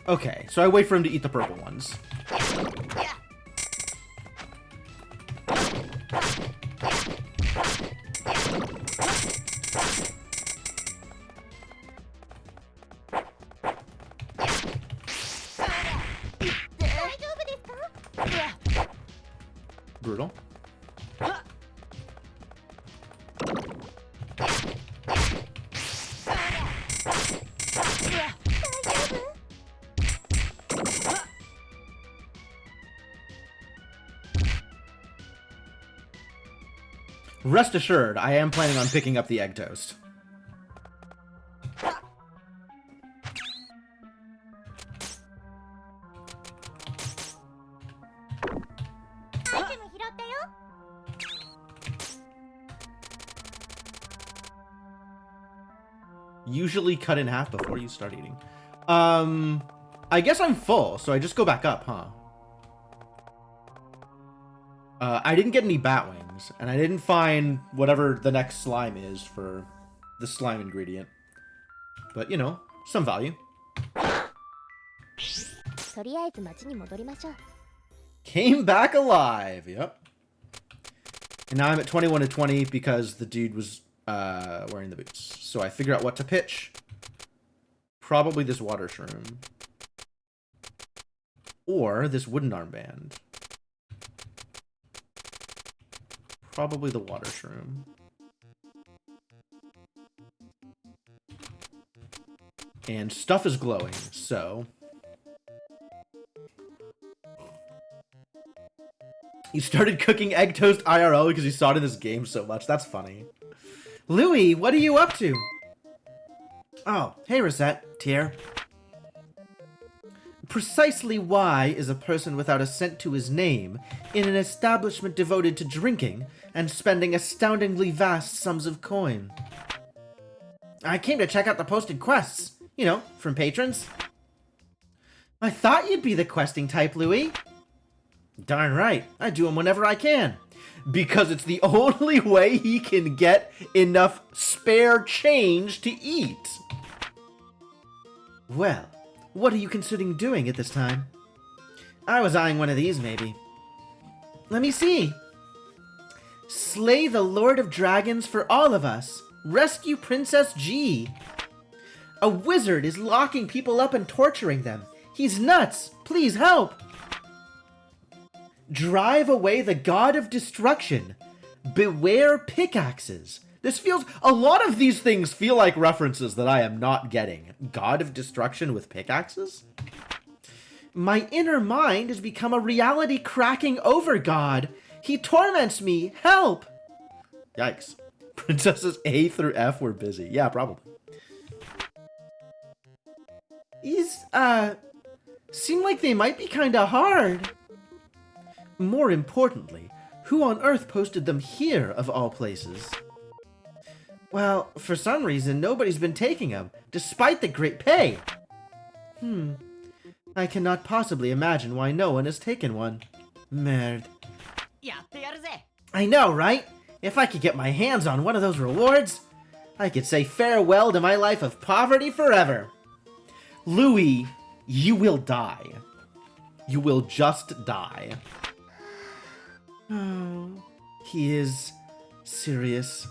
Speaker 1: Okay, so I wait for him to eat the purple ones. Brutal. Rest assured, I am planning on picking up the egg toast. Usually cut in half before you start eating. I guess I'm full, so I just go back up, huh? I didn't get any bat wings, and I didn't find whatever the next slime is for the slime ingredient. But, you know, some value. Came back alive, yep. And now I'm at 21 to 20 because the dude was wearing the boots. So I figure out what to pitch. Probably this water shroom. Or this wooden armband. Probably the water shroom. And stuff is glowing, so... He started cooking egg toast IRL because he saw it in this game so much. That's funny. Louis, what are you up to? Oh, hey, Recettear. Precisely why is a person without a cent to his name in an establishment devoted to drinking and spending astoundingly vast sums of coin? I came to check out the posted quests, you know, from patrons. I thought you'd be the questing type, Louis. Darn right, I do them whenever I can. Because it's the only way he can get enough spare change to eat. Well, what are you considering doing at this time? I was eyeing one of these, maybe. Let me see. Slay the Lord of Dragons for all of us. Rescue Princess G. A wizard is locking people up and torturing them. He's nuts. Please help. Drive away the god of destruction. Beware pickaxes. This feels... A lot of these things feel like references that I am not getting. God of destruction with pickaxes? My inner mind has become a reality-cracking over-god. He torments me. Help! Yikes. Princesses A through F were busy. Yeah, probably. These, seem like they might be kinda hard. More importantly, who on earth posted them here, of all places? Well, for some reason, nobody's been taking them, despite the great pay. I cannot possibly imagine why no one has taken one. Merde. I know, right? If I could get my hands on one of those rewards, I could say farewell to my life of poverty forever. Louis, you will die. You will just die. Oh, he is serious.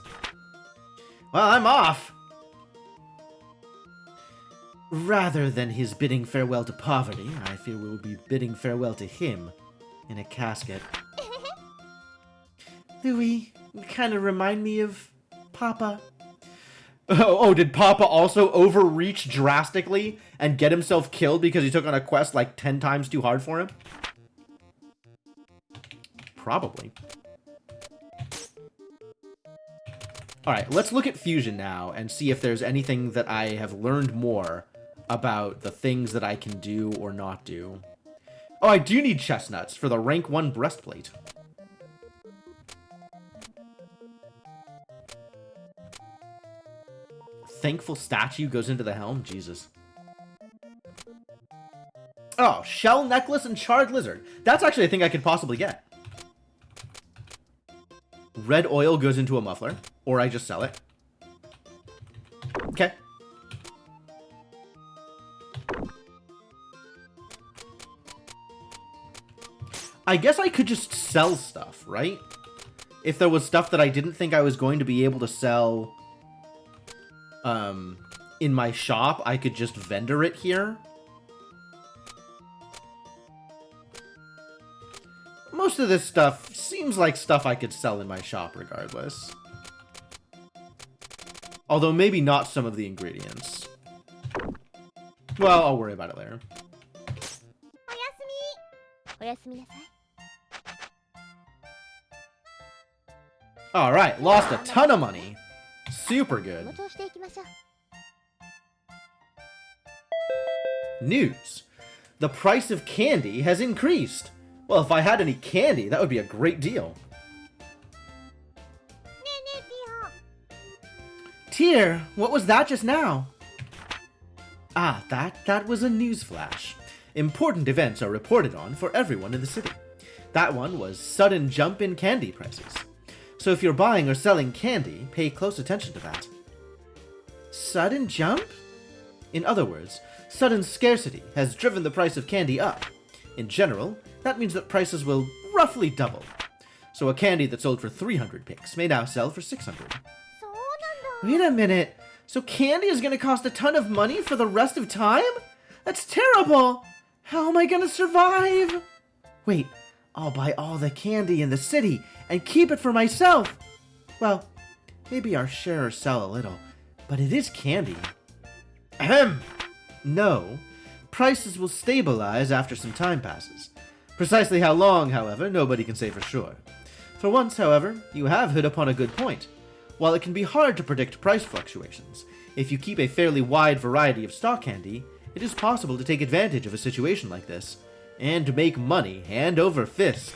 Speaker 1: Well, I'm off. Rather than his bidding farewell to poverty, I fear we will be bidding farewell to him in a casket. Louis, you kind of remind me of Papa. Oh, did Papa also overreach drastically and get himself killed because he took on a quest like 10 times too hard for him? Probably. Alright, let's look at Fusion now and see if there's anything that I have learned more about the things that I can do or not do. Oh, I do need chestnuts for the rank 1 breastplate. Thankful statue goes into the helm? Jesus. Oh, shell necklace and charred lizard. That's actually a thing I could possibly get. Red oil goes into a muffler, or I just sell it. Okay. I guess I could just sell stuff, right? If there was stuff that I didn't think I was going to be able to sell in my shop, I could just vendor it here. Most of this stuff seems like stuff I could sell in my shop regardless. Although maybe not some of the ingredients. Well, I'll worry about it later. Alright, lost a ton of money. Super good. News. The price of candy has increased. Well, if I had any candy, that would be a great deal. Tear, what was that just now? Ah, that was a news flash. Important events are reported on for everyone in the city. That one was sudden jump in candy prices. So if you're buying or selling candy, pay close attention to that. Sudden jump? In other words, sudden scarcity has driven the price of candy up. In general, that means that prices will roughly double. So a candy that sold for 300 picks may now sell for 600. Wait a minute. So candy is going to cost a ton of money for the rest of time? That's terrible. How am I gonna survive? Wait, I'll buy all the candy in the city and keep it for myself. Well, maybe our share or sell a little, but it is candy. Ahem. No, prices will stabilize after some time passes. Precisely how long, however, nobody can say for sure. For once, however, you have hit upon a good point. While it can be hard to predict price fluctuations, if you keep a fairly wide variety of stock candy, it is possible to take advantage of a situation like this, and make money hand over fist.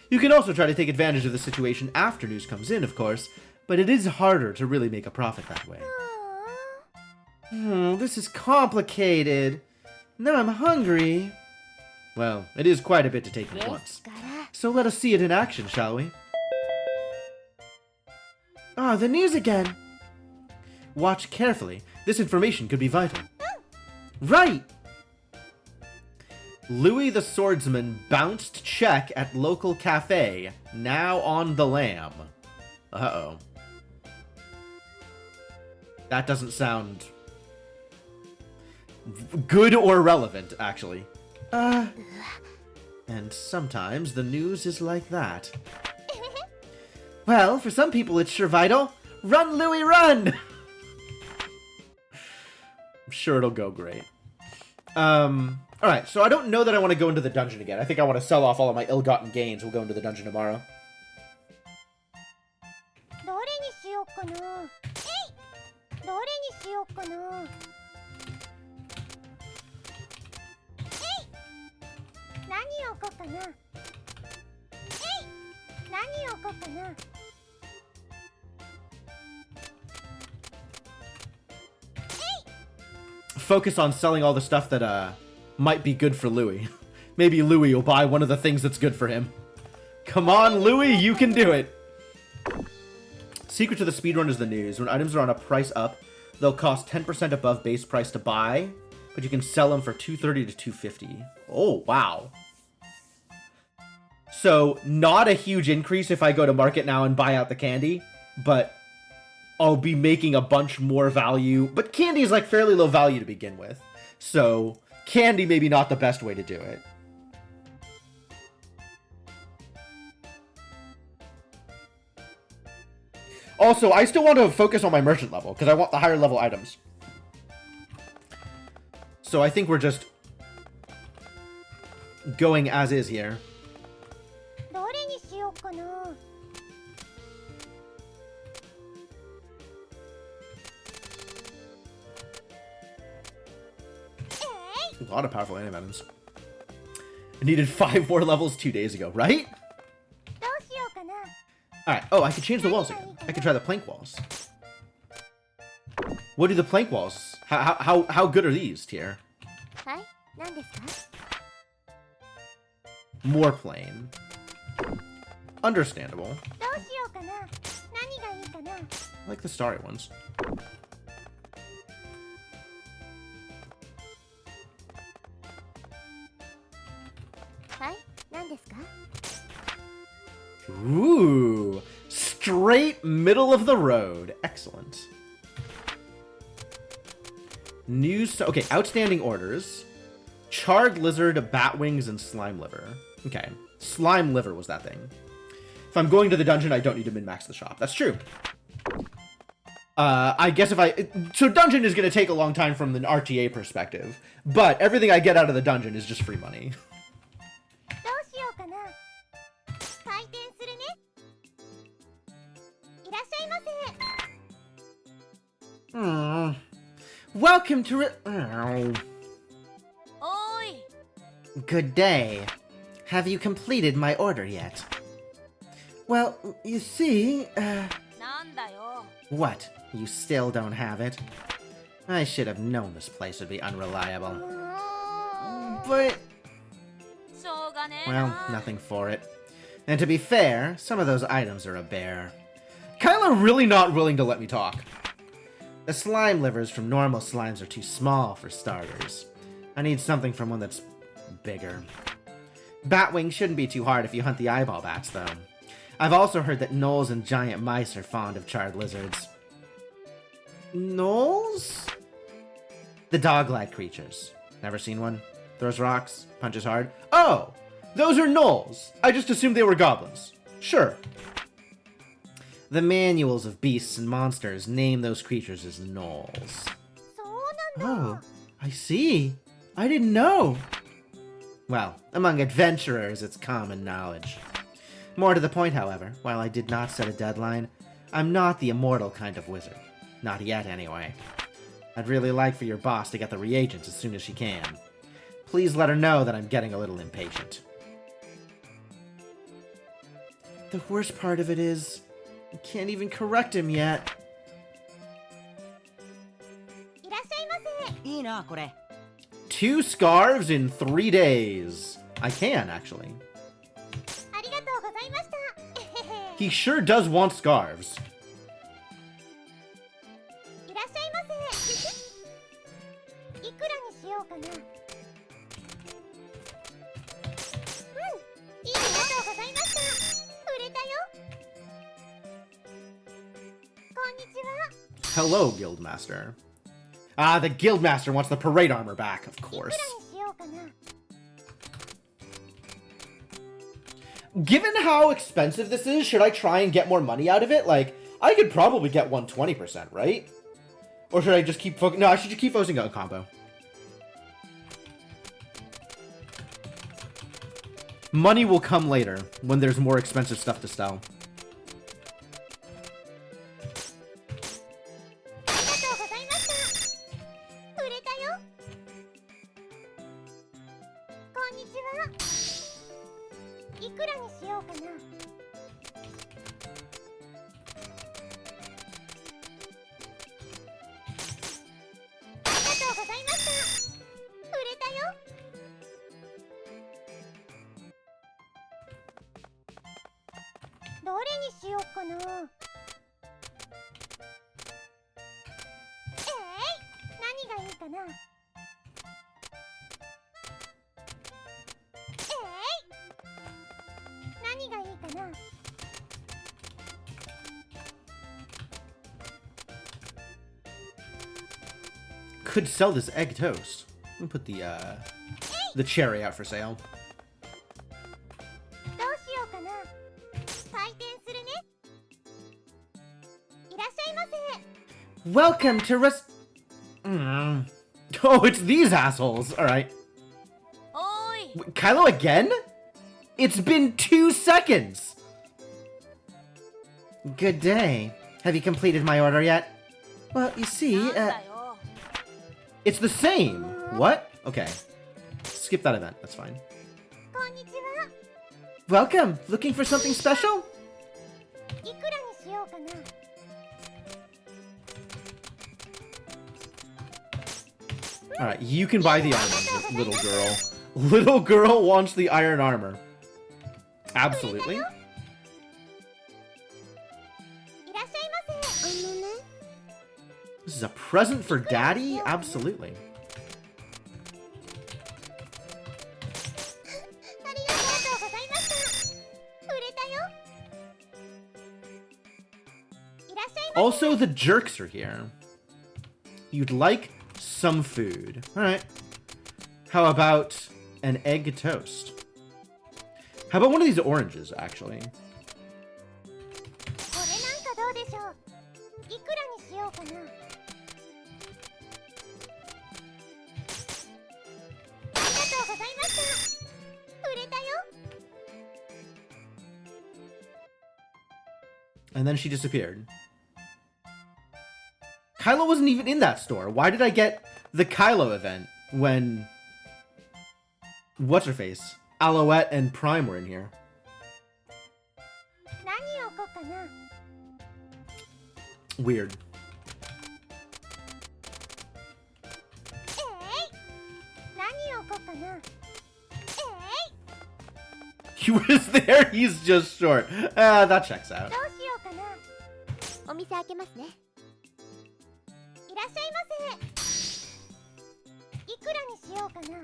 Speaker 1: You can also try to take advantage of the situation after news comes in, of course, but it is harder to really make a profit that way. This is complicated. Now I'm hungry. Well, it is quite a bit to take at once. So let us see it in action, shall we? Ah, the news again! Watch carefully. This information could be vital. Right! Louis the Swordsman bounced check at local cafe. Now on the lam. Uh-oh. That doesn't sound good or relevant, actually. And sometimes the news is like that. Well, for some people it's sure vital. Run, Louis, run! I'm sure it'll go great. Alright, so I don't know that I want to go into the dungeon again. I think I want to sell off all of my ill-gotten gains. We'll go into the dungeon tomorrow.
Speaker 3: どれにしようかな。どれにしようかな。何を置こうかな。何を置こうかな。
Speaker 1: Focus on selling all the stuff that might be good for Louis. Maybe Louis will buy one of the things that's good for him. Come on, Louis, you can do it! Secret to the speedrun is the news. When items are on a price up, they'll cost 10% above base price to buy, but you can sell them for $230 to $250. Oh, wow. So, not a huge increase if I go to market now and buy out the candy, but I'll be making a bunch more value. But candy is like fairly low value to begin with. So, candy maybe not the best way to do it. Also, I still want to focus on my merchant level, because I want the higher level items. So I think we're just going as is here.
Speaker 3: どれにしようかな。
Speaker 1: A lot of powerful items. I needed 5 more levels 2 days ago, right?
Speaker 3: どうしようかな。
Speaker 1: Alright, oh, I could change the walls again. I could try the plank walls. What do the plank walls? How good are these, Tier?
Speaker 3: はい、何ですか。
Speaker 1: More plain. Understandable.
Speaker 3: どうしようかな。何がいいかな。
Speaker 1: I like the starry ones. Ooh, straight middle of the road. Excellent. News. Okay, outstanding orders. Charred lizard, bat wings, and slime liver. Okay, slime liver was that thing. If I'm going to the dungeon, I don't need to min-max the shop. That's true. I guess if so dungeon is going to take a long time from an RTA perspective, but everything I get out of the dungeon is just free money.
Speaker 3: どうしようかな。開店するね。いらっしゃいませ。
Speaker 1: Welcome to
Speaker 2: Oi!
Speaker 1: Good day. Have you completed my order yet? Well, you see,
Speaker 2: なんだよ。
Speaker 1: What? You still don't have it? I should have known this place would be unreliable. But,
Speaker 2: しょうがねえ
Speaker 1: well,
Speaker 2: な。
Speaker 1: nothing for it. And to be fair, some of those items are a bear. Kyla really not willing to let me talk. The slime livers from normal slimes are too small for starters. I need something from one that's bigger. Batwing shouldn't be too hard if you hunt the eyeball bats, though. I've also heard that gnolls and giant mice are fond of charred lizards. Gnolls? The dog-like creatures. Never seen one? Throws rocks, punches hard. Oh! Those are gnolls! I just assumed they were goblins. Sure. The manuals of beasts and monsters name those creatures as gnolls.
Speaker 3: そうなんだ。
Speaker 1: Oh, I see. I didn't know. Well, among adventurers, it's common knowledge. More to the point, however, while I did not set a deadline, I'm not the immortal kind of wizard. Not yet, anyway. I'd really like for your boss to get the reagents as soon as she can. Please let her know that I'm getting a little impatient. The worst part of it is, I can't even correct him yet.
Speaker 3: いらっしゃいませ。
Speaker 4: いいなこれ。
Speaker 1: 2 scarves in 3 days. I can, actually.
Speaker 3: ありがとうございました。
Speaker 1: He sure does want scarves.
Speaker 3: いらっしゃいませ。いくらにしようかな。うん、ありがとうございました。売れたよ。こんにちは。
Speaker 1: Hello, Guildmaster. Ah, the Guildmaster wants the parade armor back, of
Speaker 3: いく
Speaker 1: course.
Speaker 3: らにしようかな。
Speaker 1: Given how expensive this is, should I try and get more money out of it? Like, I could probably get 120%, right? Or should I just keep focusing? No, I should just keep focusing on combo. Money will come later, when there's more expensive stuff to sell.
Speaker 3: ありがとうございました。売れたよ。こんにちは。いくらにしようかな。ありがとうございました。売れたよ。どれにしようかな。何がいいかな。何がいいかな。
Speaker 1: Could sell this egg toast. Let me put the cherry out for sale.
Speaker 3: どうしようかな。開店するね。いらっしゃいませ。
Speaker 1: Welcome to Oh, it's these assholes. All right.
Speaker 2: おーい
Speaker 1: Kylo again? It's been 2 seconds. Good day. Have you completed my order yet? Well, you see,
Speaker 2: なんだよ
Speaker 1: it's the same. What? Okay. Skip that event. That's fine.
Speaker 3: こんにちは。
Speaker 1: Welcome. Looking for something special?
Speaker 3: いくらにしようかな。
Speaker 1: All right, you can buy the armor, little girl. Little girl wants the iron armor. Absolutely.
Speaker 3: いらっしゃいませ。
Speaker 1: This is a present for daddy? Absolutely.
Speaker 3: ありがとうございました。売れたよ。いらっしゃいませ。
Speaker 1: Also, the jerks are here. You'd like some food. All right. How about an egg toast? How about one of these oranges, actually?
Speaker 3: これなんかどうでしょう。いくらにしようかな。ありがとうございました。売れたよ。
Speaker 1: And then she disappeared. Kylo wasn't even in that store. Why did I get the Kylo event when... What's-her-face? Alouette and Prime were in here.
Speaker 3: 何を置こうかな。
Speaker 1: Weird.
Speaker 3: 何を置こうかな。
Speaker 1: He was there, he's just short. Ah, that checks out.
Speaker 3: どうしようかな。お店開けますね。いらっしゃいませ。いくらにしようかな。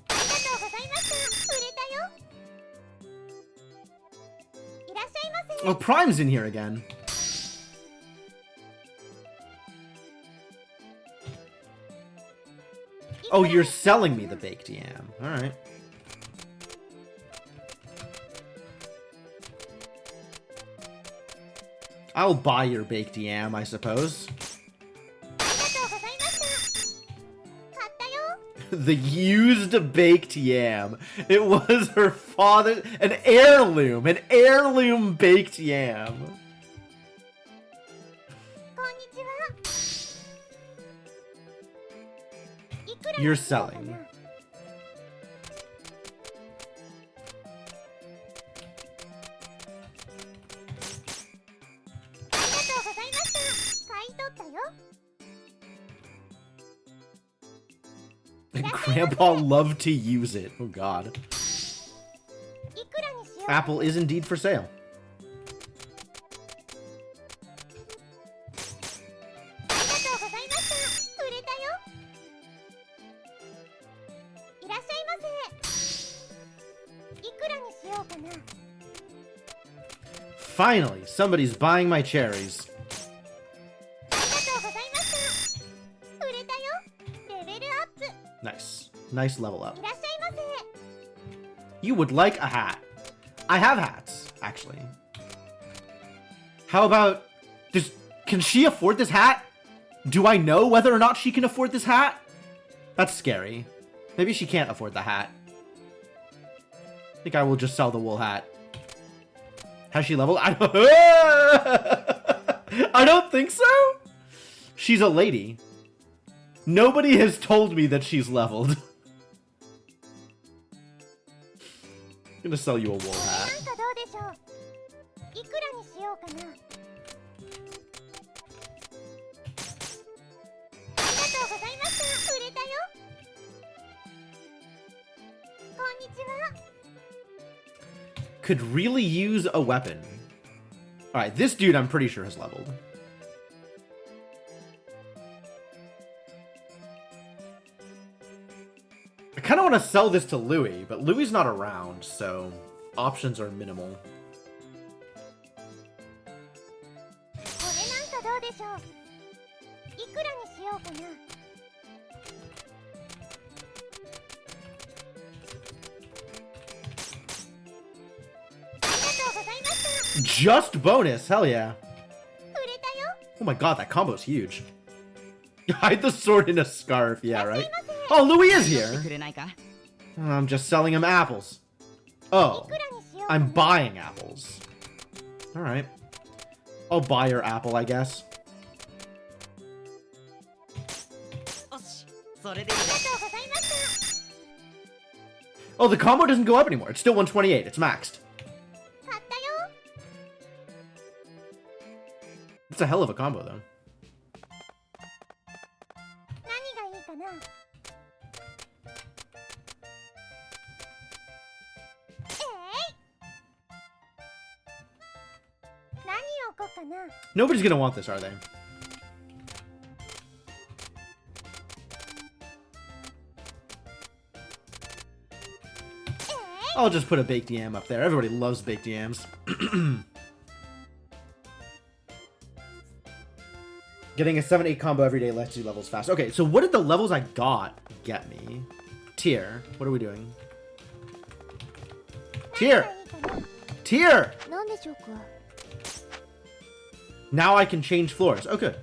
Speaker 3: ありがとうございました。売れたよ。いらっしゃいませ。
Speaker 1: Oh, Prime's in here again. Oh, you're selling me the baked yam. Alright. I'll buy your baked yam, I suppose.
Speaker 3: ありがとうございました買ったよ
Speaker 1: The used baked yam. It was her father, an heirloom baked yam.
Speaker 3: こんにちはいくら
Speaker 1: You're
Speaker 3: にしようか
Speaker 1: selling.
Speaker 3: なありがとうございました買い取ったよ
Speaker 1: Grandpa loved to use it. Oh god.
Speaker 3: いくらにしよう
Speaker 1: Apple is indeed for sale.
Speaker 3: ありがとうございました売れたよいらっしゃいませいくらにしようかな
Speaker 1: Finally, somebody's buying my cherries.
Speaker 3: ありがとうございました売れたよレベルアップ
Speaker 1: Nice. Nice level up.
Speaker 3: いらっしゃいませ
Speaker 1: You would like a hat. I have hats, actually. How about... Can she afford this hat? Do I know whether or not she can afford this hat? That's scary. Maybe she can't afford the hat. I think I will just sell the wool hat. Has she leveled? I don't think so. She's a lady. Nobody has told me that she's leveled. I'm gonna sell you a wool
Speaker 3: な
Speaker 1: hat.
Speaker 3: んかどうでしょういくらにしようかなありがとうございました売れたよこんにちは
Speaker 1: Could really use a weapon. Alright, this dude I'm pretty sure has leveled. I kind of want to sell this to Louis, but Louis's not around, so options are minimal.
Speaker 3: これなんかどうでしょういくらにしようかなありがとうございました
Speaker 1: Just bonus, hell yeah.
Speaker 3: 売れたよ
Speaker 1: Oh my god, that combo's huge. Hide the sword in a scarf, yeah, right? Oh, Louis is here.
Speaker 4: くれないか
Speaker 1: I'm just selling him apples. Oh,
Speaker 3: いくらにしようか
Speaker 1: I'm
Speaker 3: な
Speaker 1: buying apples. Alright. I'll buy your apple, I guess.
Speaker 4: よしそれでいい
Speaker 3: ありがとうございました
Speaker 1: Oh, the combo doesn't go up anymore. It's still 128. It's maxed.
Speaker 3: 買ったよ
Speaker 1: It's a hell of a combo, though.
Speaker 3: 何がいいかな何を置こうかな
Speaker 1: Nobody's gonna want this, are they? I'll just put a baked yam up there. Everybody loves baked yams. Getting a 7-8 combo every day lets you levels fast. Okay, so what did the levels I got get me? Tier. What are we doing?
Speaker 3: 何
Speaker 1: Tier!
Speaker 3: がいいかな
Speaker 1: Tier!
Speaker 3: 何でしょうか
Speaker 1: Now I can change floors. Oh, good.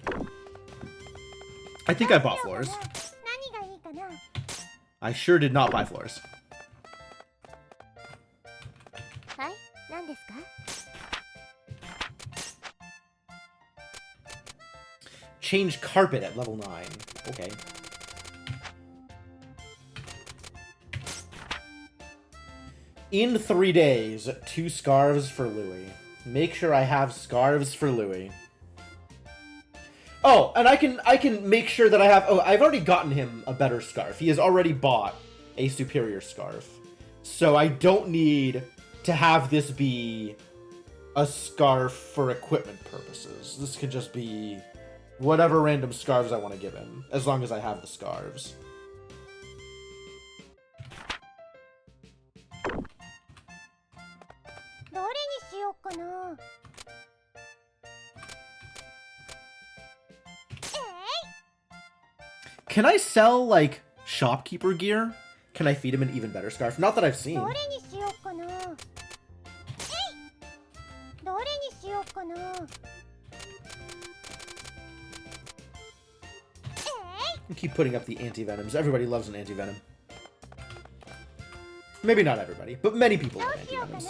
Speaker 1: I think I bought floors.
Speaker 3: 何がいいかな
Speaker 1: I sure did not buy floors.
Speaker 3: はい何ですか
Speaker 1: Change carpet at level 9. Okay. In 3 days, 2 scarves for Louis. Make sure I have scarves for Louis. Oh, and I can make sure that I have... Oh, I've already gotten him a better scarf. He has already bought a superior scarf. So I don't need to have this be a scarf for equipment purposes. This could just be whatever random scarves I want to give him, as long as I have the scarves. Can I sell, like, shopkeeper gear? Can I feed him an even better scarf? Not that I've seen.
Speaker 3: どれにしようかな。えい。どれにしようかな。
Speaker 1: Keep putting up the anti-venoms. Everybody loves an anti-venom. Maybe not everybody, but many people
Speaker 3: ど
Speaker 1: love
Speaker 3: うしようかな。
Speaker 1: anti-venoms.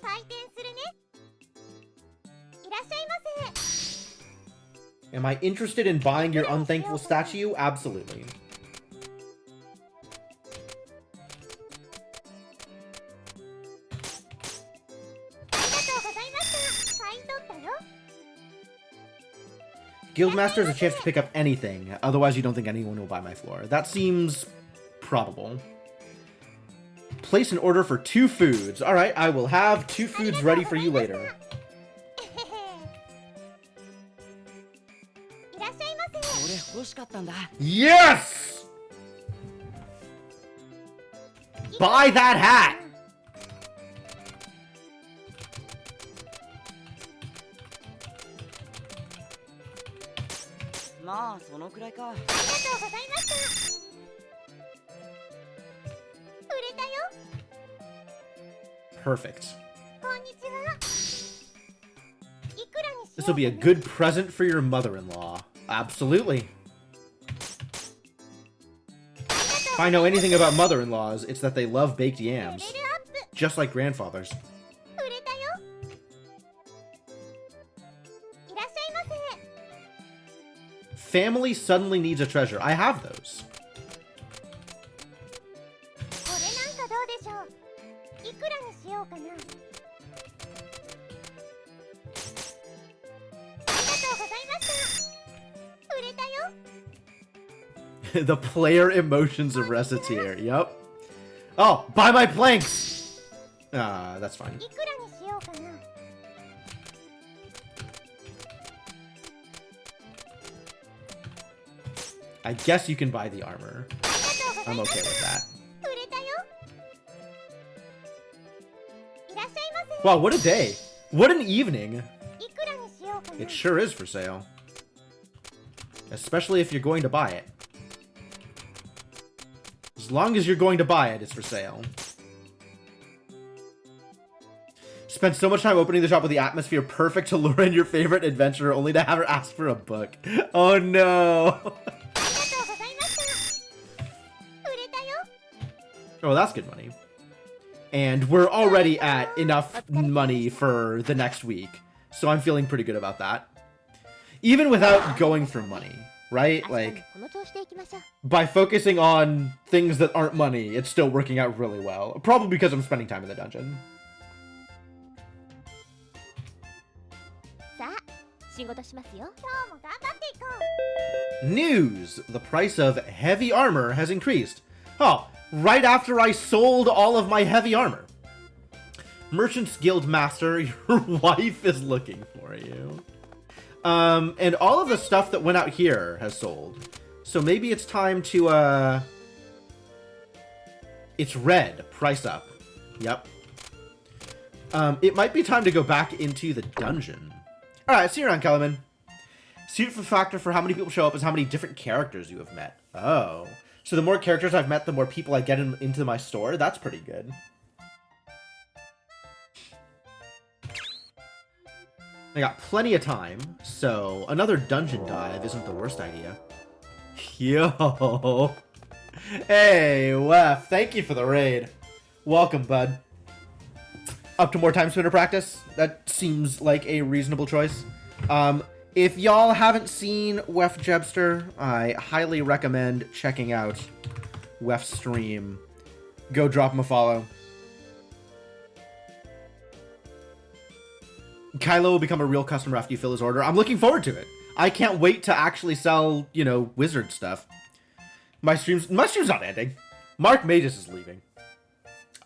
Speaker 3: 採点するね。いらっしゃいませ。
Speaker 1: Am I interested in buying your unthankful statue? Absolutely.
Speaker 3: ありがとうございました。買い取ったよ。
Speaker 1: Guildmaster has a chance to pick up anything, otherwise you don't think anyone will buy my floor. That seems probable. Place an order for 2 foods. Alright, I will have 2 foods ready for you later.
Speaker 3: いらっしゃいませ。
Speaker 4: 俺欲しかったんだ。
Speaker 1: Yes! Buy that hat!
Speaker 4: まあそのくらいか。
Speaker 3: ありがとうございました。売れたよ。
Speaker 1: Perfect.
Speaker 3: こんにちは。いくらにしよう
Speaker 1: This
Speaker 3: か
Speaker 1: will be a
Speaker 3: な。
Speaker 1: good present for your mother-in-law. Absolutely. If I know anything about mother-in-laws, it's that they love baked
Speaker 3: レベル
Speaker 1: yams.
Speaker 3: アップ。
Speaker 1: Just like grandfathers.
Speaker 3: 売れたよ。いらっしゃいませ。
Speaker 1: Family suddenly needs a treasure. I have those.
Speaker 3: これなんかどうでしょう。いくらにしようかな。ありがとうございました。売れたよ。
Speaker 1: The player emotions of Recettear. Yep. Oh, buy my planks! That's fine.
Speaker 3: いくらにしようかな。
Speaker 1: I guess you can buy the armor.
Speaker 3: ありがとうござい
Speaker 1: I'm
Speaker 3: ま
Speaker 1: okay
Speaker 3: す。
Speaker 1: with that.
Speaker 3: 売れたよ。いらっしゃいませ。
Speaker 1: Wow, what a day. What an evening.
Speaker 3: いくらにしようかな。
Speaker 1: It sure is for sale. Especially if you're going to buy it. As long as you're going to buy it, it's for sale. Spent so much time opening the shop with the atmosphere perfect to lure in your favorite adventurer only to have her ask for a book. Oh no.
Speaker 3: ありがとうございました。売れたよ。
Speaker 1: Oh, that's good money. And we're already at enough money for the next week. So I'm feeling pretty good about that. Even without going for money, right?
Speaker 3: 明日
Speaker 1: Like,
Speaker 3: もこの調子でいきましょう。
Speaker 1: by focusing on things that aren't money, it's still working out really well. Probably because I'm spending time in the dungeon.
Speaker 3: さあ、仕事しますよ。今日も頑張っていこう。
Speaker 1: News! The price of heavy armor has increased. Oh, right after I sold all of my heavy armor. Merchant's Guild Master, your wife is looking for you. And all of the stuff that went out here has sold. So maybe it's time to, it's red. Price up. Yep. It might be time to go back into the dungeon. Alright, see you around, Kellerman. Suit for factor for how many people show up is how many different characters you have met. Oh. So the more characters I've met, the more people I get into my store? That's pretty good. I got plenty of time, so another dungeon dive isn't the worst idea. Yo! Hey, Wef, thank you for the raid. Welcome, bud. Up to more time spinner practice? That seems like a reasonable choice. If y'all haven't seen Wef Jebster, I highly recommend checking out Wef's stream. Go drop him a follow. Kylo will become a real customer after you fill his order. I'm looking forward to it. I can't wait to actually sell, you know, wizard stuff. My stream's not ending. Mark Magus is leaving.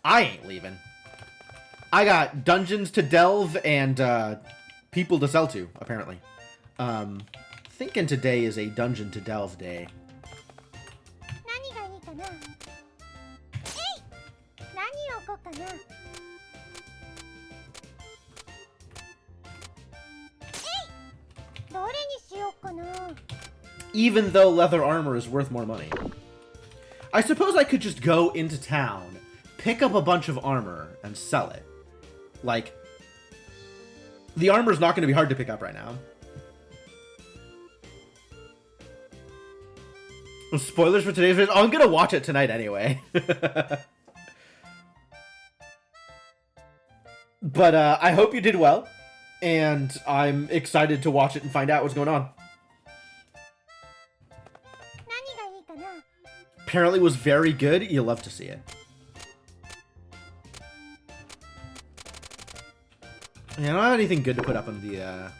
Speaker 1: I ain't leaving. I got dungeons to delve and people to sell to, apparently. Thinking today is a dungeon to delve day.
Speaker 3: 何がいいかな。えい。何を置こうかな。えい。どれにしようかな。
Speaker 1: Even though leather armor is worth more money. I suppose I could just go into town, pick up a bunch of armor, and sell it. Like, the armor's not going to be hard to pick up right now. Spoilers for today's video? Oh, I'm going to watch it tonight anyway. But I hope you did well, and I'm excited to watch it and find out what's going on. Apparently was very good. You'll love to see it. Yeah, I don't have anything good to put up on the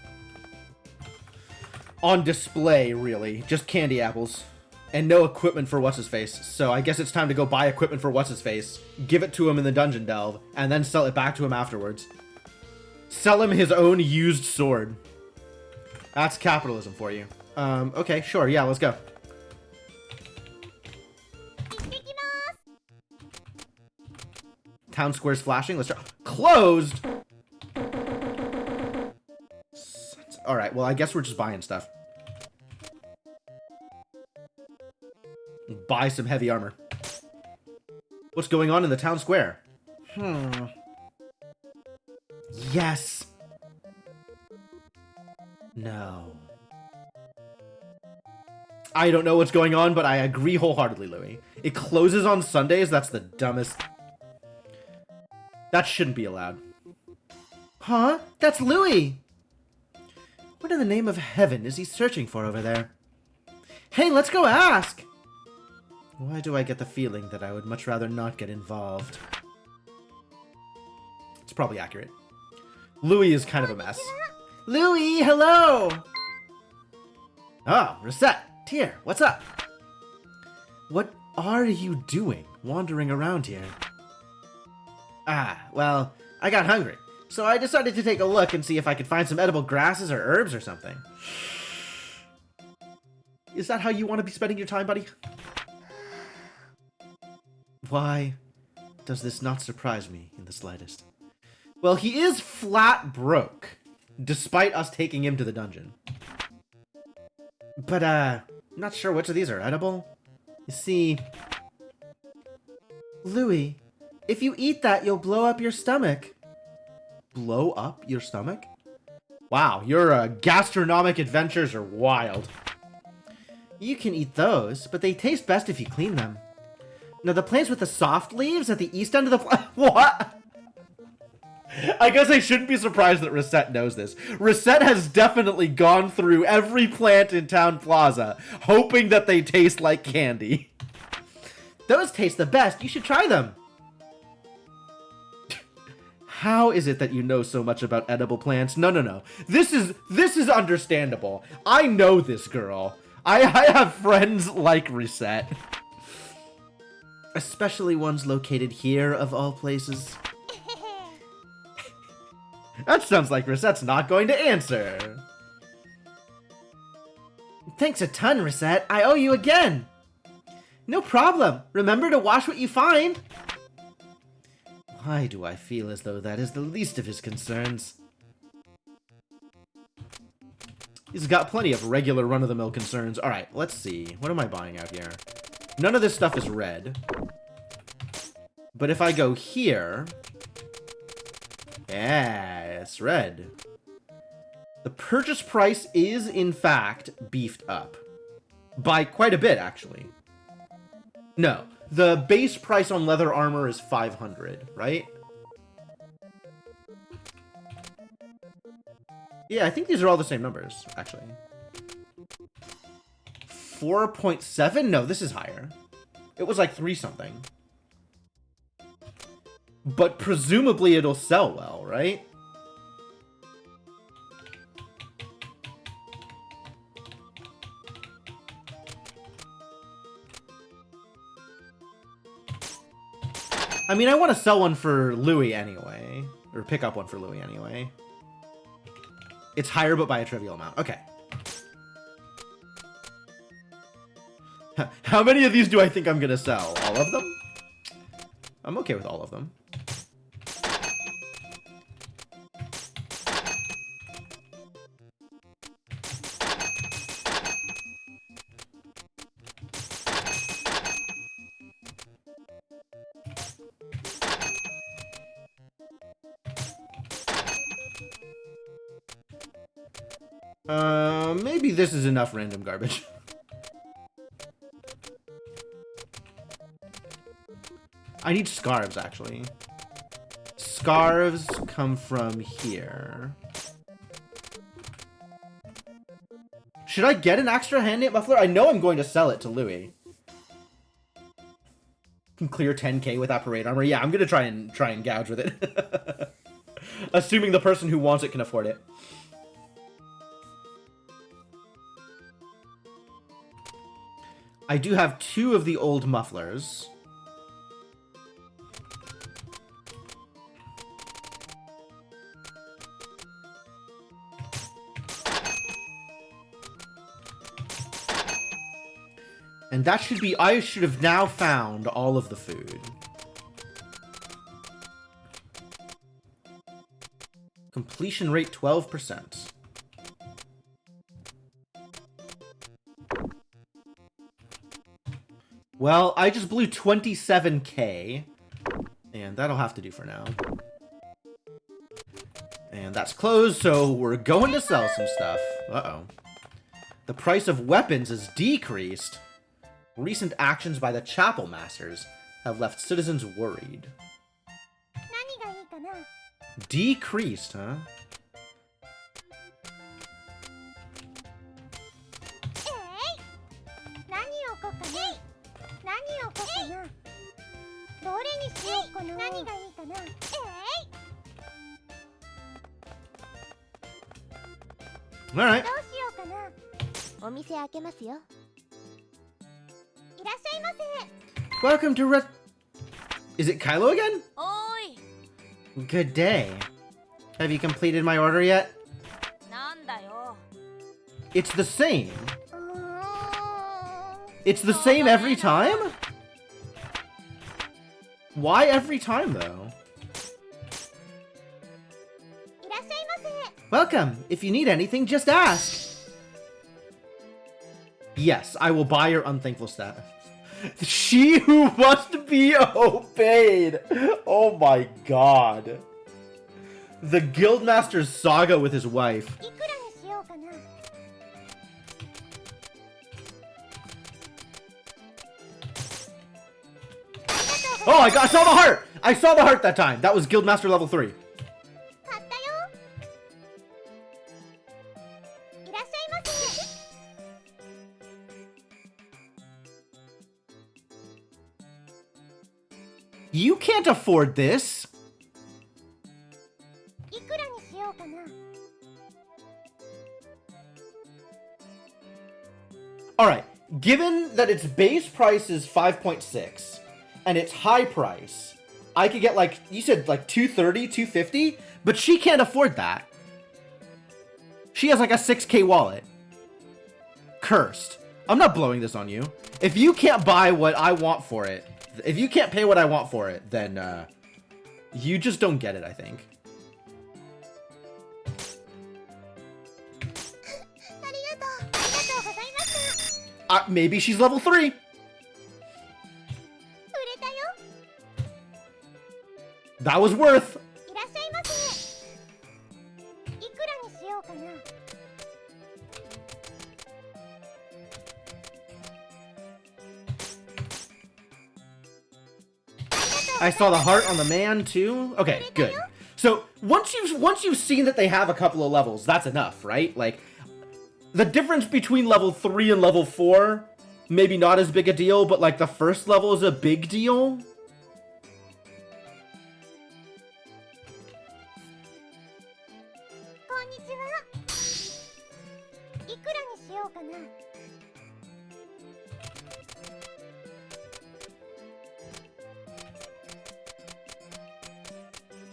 Speaker 1: on display, really. Just candy apples. And no equipment for What's-His-Face. So I guess it's time to go buy equipment for What's-His-Face, give it to him in the dungeon delve, and then sell it back to him afterwards. Sell him his own used sword. That's capitalism for you. Okay, sure, yeah, let's go. Town square's flashing. Let's try. Closed! Alright, well, I guess we're just buying stuff. Buy some heavy armor. What's going on in the town square? Yes! No. I don't know what's going on, but I agree wholeheartedly, Louis. It closes on Sundays? That's the dumbest... That shouldn't be allowed. Huh? That's Louis! What in the name of heaven is he searching for over there? Hey, let's go ask! Why do I get the feeling that I would much rather not get involved? It's probably accurate. Louis is kind of a mess. Louis, hello! Oh, Recettear, what's up? What are you doing wandering around here? Ah, well, I got hungry, so I decided to take a look and see if I could find some edible grasses or herbs or something. Is that how you want to be spending your time, buddy? Why does this not surprise me in the slightest? Well, he is flat broke, despite us taking him to the dungeon. But, I'm not sure which of these are edible. You see... Louis, if you eat that, you'll blow up your stomach. Blow up your stomach? Wow, your gastronomic adventures are wild. You can eat those, but they taste best if you clean them. Now, the plants with the soft leaves at the east end of the what? I guess I shouldn't be surprised that Recette knows this. Recette has definitely gone through every plant in Town Plaza, hoping that they taste like candy. Those taste the best. You should try them. How is it that you know so much about edible plants? No. This is understandable. I know this girl. I have friends like Recette. Especially ones located here, of all places. That sounds like Recette's not going to answer. Thanks a ton, Recette. I owe you again. No problem. Remember to wash what you find. Why do I feel as though that is the least of his concerns? He's got plenty of regular run-of-the-mill concerns. Alright, let's see. What am I buying out here? None of this stuff is red. But if I go here... Yeah, it's red. The purchase price is, in fact, beefed up. By quite a bit, actually. No, the base price on leather armor is 500, right? Yeah, I think these are all the same numbers, actually. 4.7? No, this is higher. It was like 3 something. But presumably it'll sell well, right? I mean, I want to sell one for Louis anyway. Or pick up one for Louis anyway. It's higher, but by a trivial amount. Okay. How many of these do I think I'm going to sell? All of them? I'm okay with all of them. Maybe this is enough random garbage. I need scarves, actually. Scarves come from here. Should I get an extra hand-knit muffler? I know I'm going to sell it to Louis. Can clear 10k with that parade armor. Yeah, I'm gonna try and gouge with it. Assuming the person who wants it can afford it. I do have 2 of the old mufflers. And that should be... I should have now found all of the food. Completion rate 12%. Well, I just blew 27k. And that'll have to do for now. And that's closed, so we're going to sell some stuff. Uh-oh. The price of weapons is decreased. Recent actions by the chapel masters have left citizens worried. Decreased, huh? Alright. Welcome to Is it Kylo again?
Speaker 2: おーい
Speaker 1: Good day. Have you completed my order yet?
Speaker 2: なんだよ
Speaker 1: It's the same. It's the same every time? Why every time, though? Welcome. If you need anything, just ask. Yes, I will buy your unthankful staff. She who must be obeyed. Oh my god. The Guildmaster's saga with his wife. Oh, I saw the heart! I saw the heart that time. That was Guildmaster level 3. You can't afford this. Alright, given that its base price is 5.6 and its high price, I could get like, you said like 230, 250, but she can't afford that. She has like a 6k wallet. Cursed. I'm not blowing this on you. If you can't buy what I want for it, if you can't pay what I want for it, then you just don't get it, I think. Maybe she's level 3. That was worth. I saw the heart on the man too. Okay, good. So once you've seen that they have a couple of levels, that's enough, right? Like the difference between level 3 and level 4, maybe not as big a deal, but like the first level is a big deal.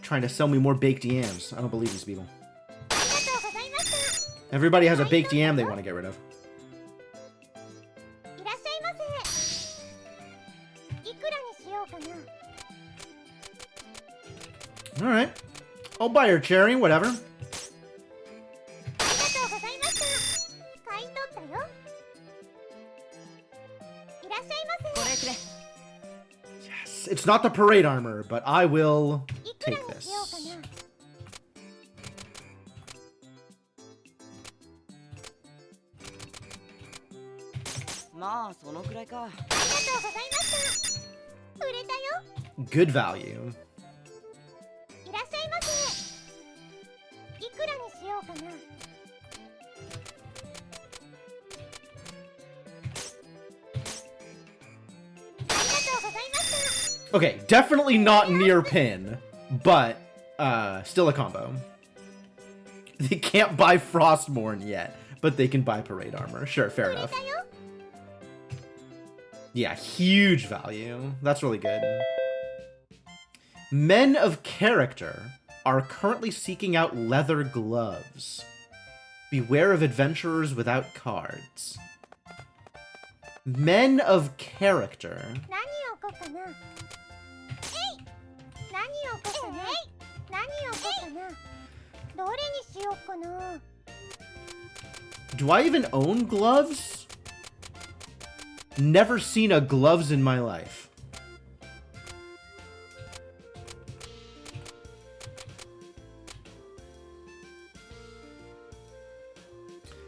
Speaker 1: Trying to sell me more baked yams. I don't believe these people. Everybody has a baked yam they want to get rid of. Alright. I'll buy her cherry, whatever. Yes, it's not the parade armor, but I will take this.
Speaker 4: まあそのくらいか。
Speaker 3: ありがとうございました。売れたよ。
Speaker 1: Good value.
Speaker 3: いらっしゃいませ。いくらにしようかな。
Speaker 1: Okay, definitely not near pin, but still a combo. They can't buy Frostmourne yet, but they can buy Parade Armor. Sure, fair enough. Yeah, huge value. That's really good. Men of character are currently seeking out leather gloves. Beware of adventurers without cards. Men of character.
Speaker 3: 何をこうかな。えい。何をこうかな。何をこうかな。どれにしようかな。
Speaker 1: Do I even own gloves? Never seen a gloves in my life.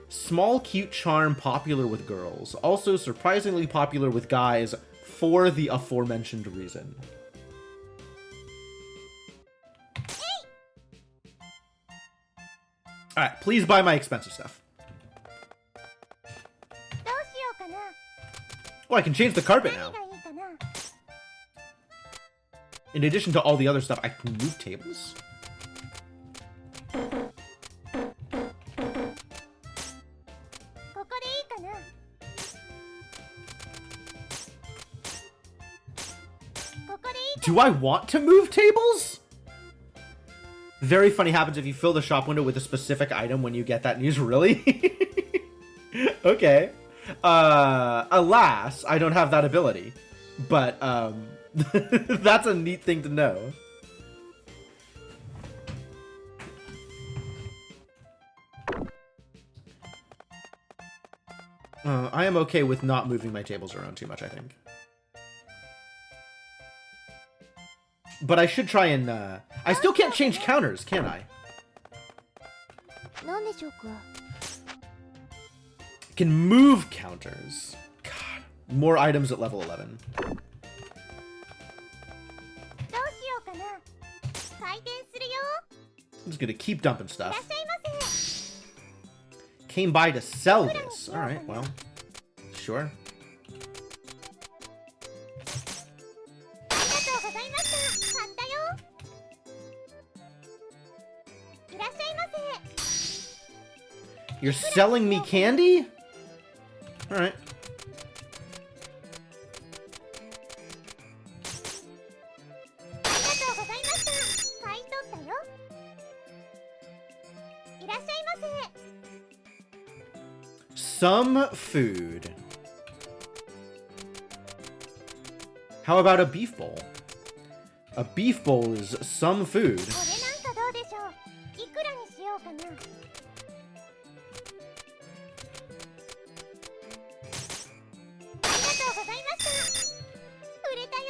Speaker 1: Small, cute charm popular with girls. Also surprisingly popular with guys for the aforementioned reason. Alright, please buy my expensive stuff.
Speaker 3: どうしようかな。
Speaker 1: Oh, I can change the carpet now.
Speaker 3: 何がいいかな。
Speaker 1: In addition to all the other stuff, I can move tables?
Speaker 3: ここでいいかな。ここでいいか
Speaker 1: Do I want to move tables? Very funny happens if you fill the shop window with a specific item when you get that news. Really? Okay. Alas, I don't have that ability. But, that's a neat thing to know. I am okay with not moving my tables around too much, I think. But I should try and, I still can't change counters, can I?
Speaker 3: なんでしょうか。
Speaker 1: Can move counters. God. More items at level 11.
Speaker 3: どうしようかな。回転するよ。
Speaker 1: I'm just gonna keep dumping
Speaker 3: いらっ
Speaker 1: stuff.
Speaker 3: しゃいませ。
Speaker 1: Came by to sell this. Alright, well. Sure.
Speaker 3: ありがとうございました。買ったよ。いらっしゃいませ。
Speaker 1: You're selling me candy? Alright.
Speaker 3: ありがとうございました。買い取ったよ。いらっしゃいませ。
Speaker 1: Some food. How about a beef bowl? A beef bowl is some food.
Speaker 3: これなんかどうでしょう。いくらにしようかな。 ありがとうございました。売れたよ。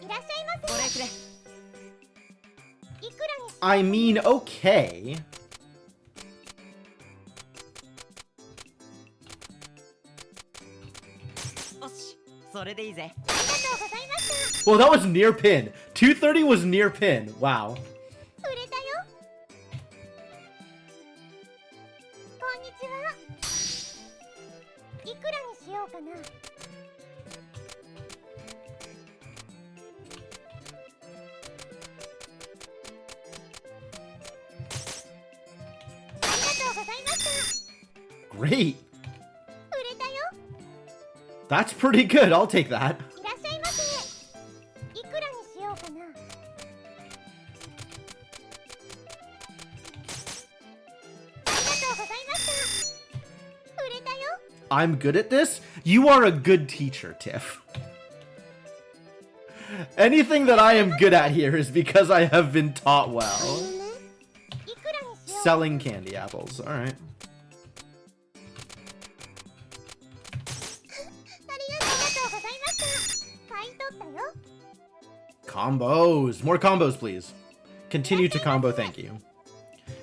Speaker 3: いらっしゃいませ。
Speaker 4: これくれ。
Speaker 3: いくらにし
Speaker 1: I mean, okay.
Speaker 4: よし、それでいいぜ。
Speaker 3: ありがとうございました。
Speaker 1: Well, that was near pin. 230 was near pin. Wow.
Speaker 3: 売れたよ。こんにちは。いくらにしようかな。 ありがとうございました。
Speaker 1: Great.
Speaker 3: 売れたよ。
Speaker 1: That's pretty good. I'll take that.
Speaker 3: いらっしゃいませ。いくらにしようかな。 ありがとうございました。売れたよ。
Speaker 1: I'm good at this? You are a good teacher, Tiff. Anything that I am good at here is because I have been taught well.
Speaker 3: いくらにしよう。
Speaker 1: Selling candy apples. Alright.
Speaker 3: ありがとうございました。買い取ったよ。
Speaker 1: Combos. More combos, please. Continue to combo, thank you.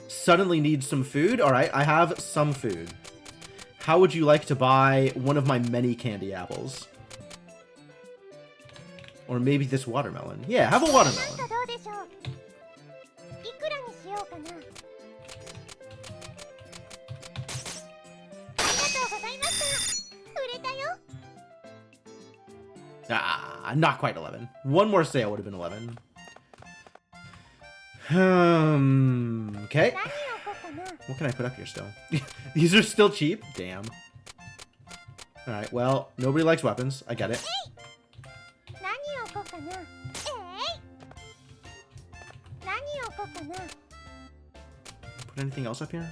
Speaker 1: Suddenly need some food. Alright, I have some food. How would you like to buy one of my many candy apples? Or maybe this watermelon. Yeah, have a
Speaker 3: なん
Speaker 1: watermelon.
Speaker 3: かどうでしょう。いくらにしようかな。ありがとうございました。売れたよ。
Speaker 1: Ah, not quite 11. One more sale would have been 11. Okay.
Speaker 3: 何を置こうかな。
Speaker 1: What can I put up here still? These are still cheap? Damn. Alright, well, nobody likes weapons. I get it.
Speaker 3: 何を置こうかな。何を置こうかな。
Speaker 1: Put anything else up here?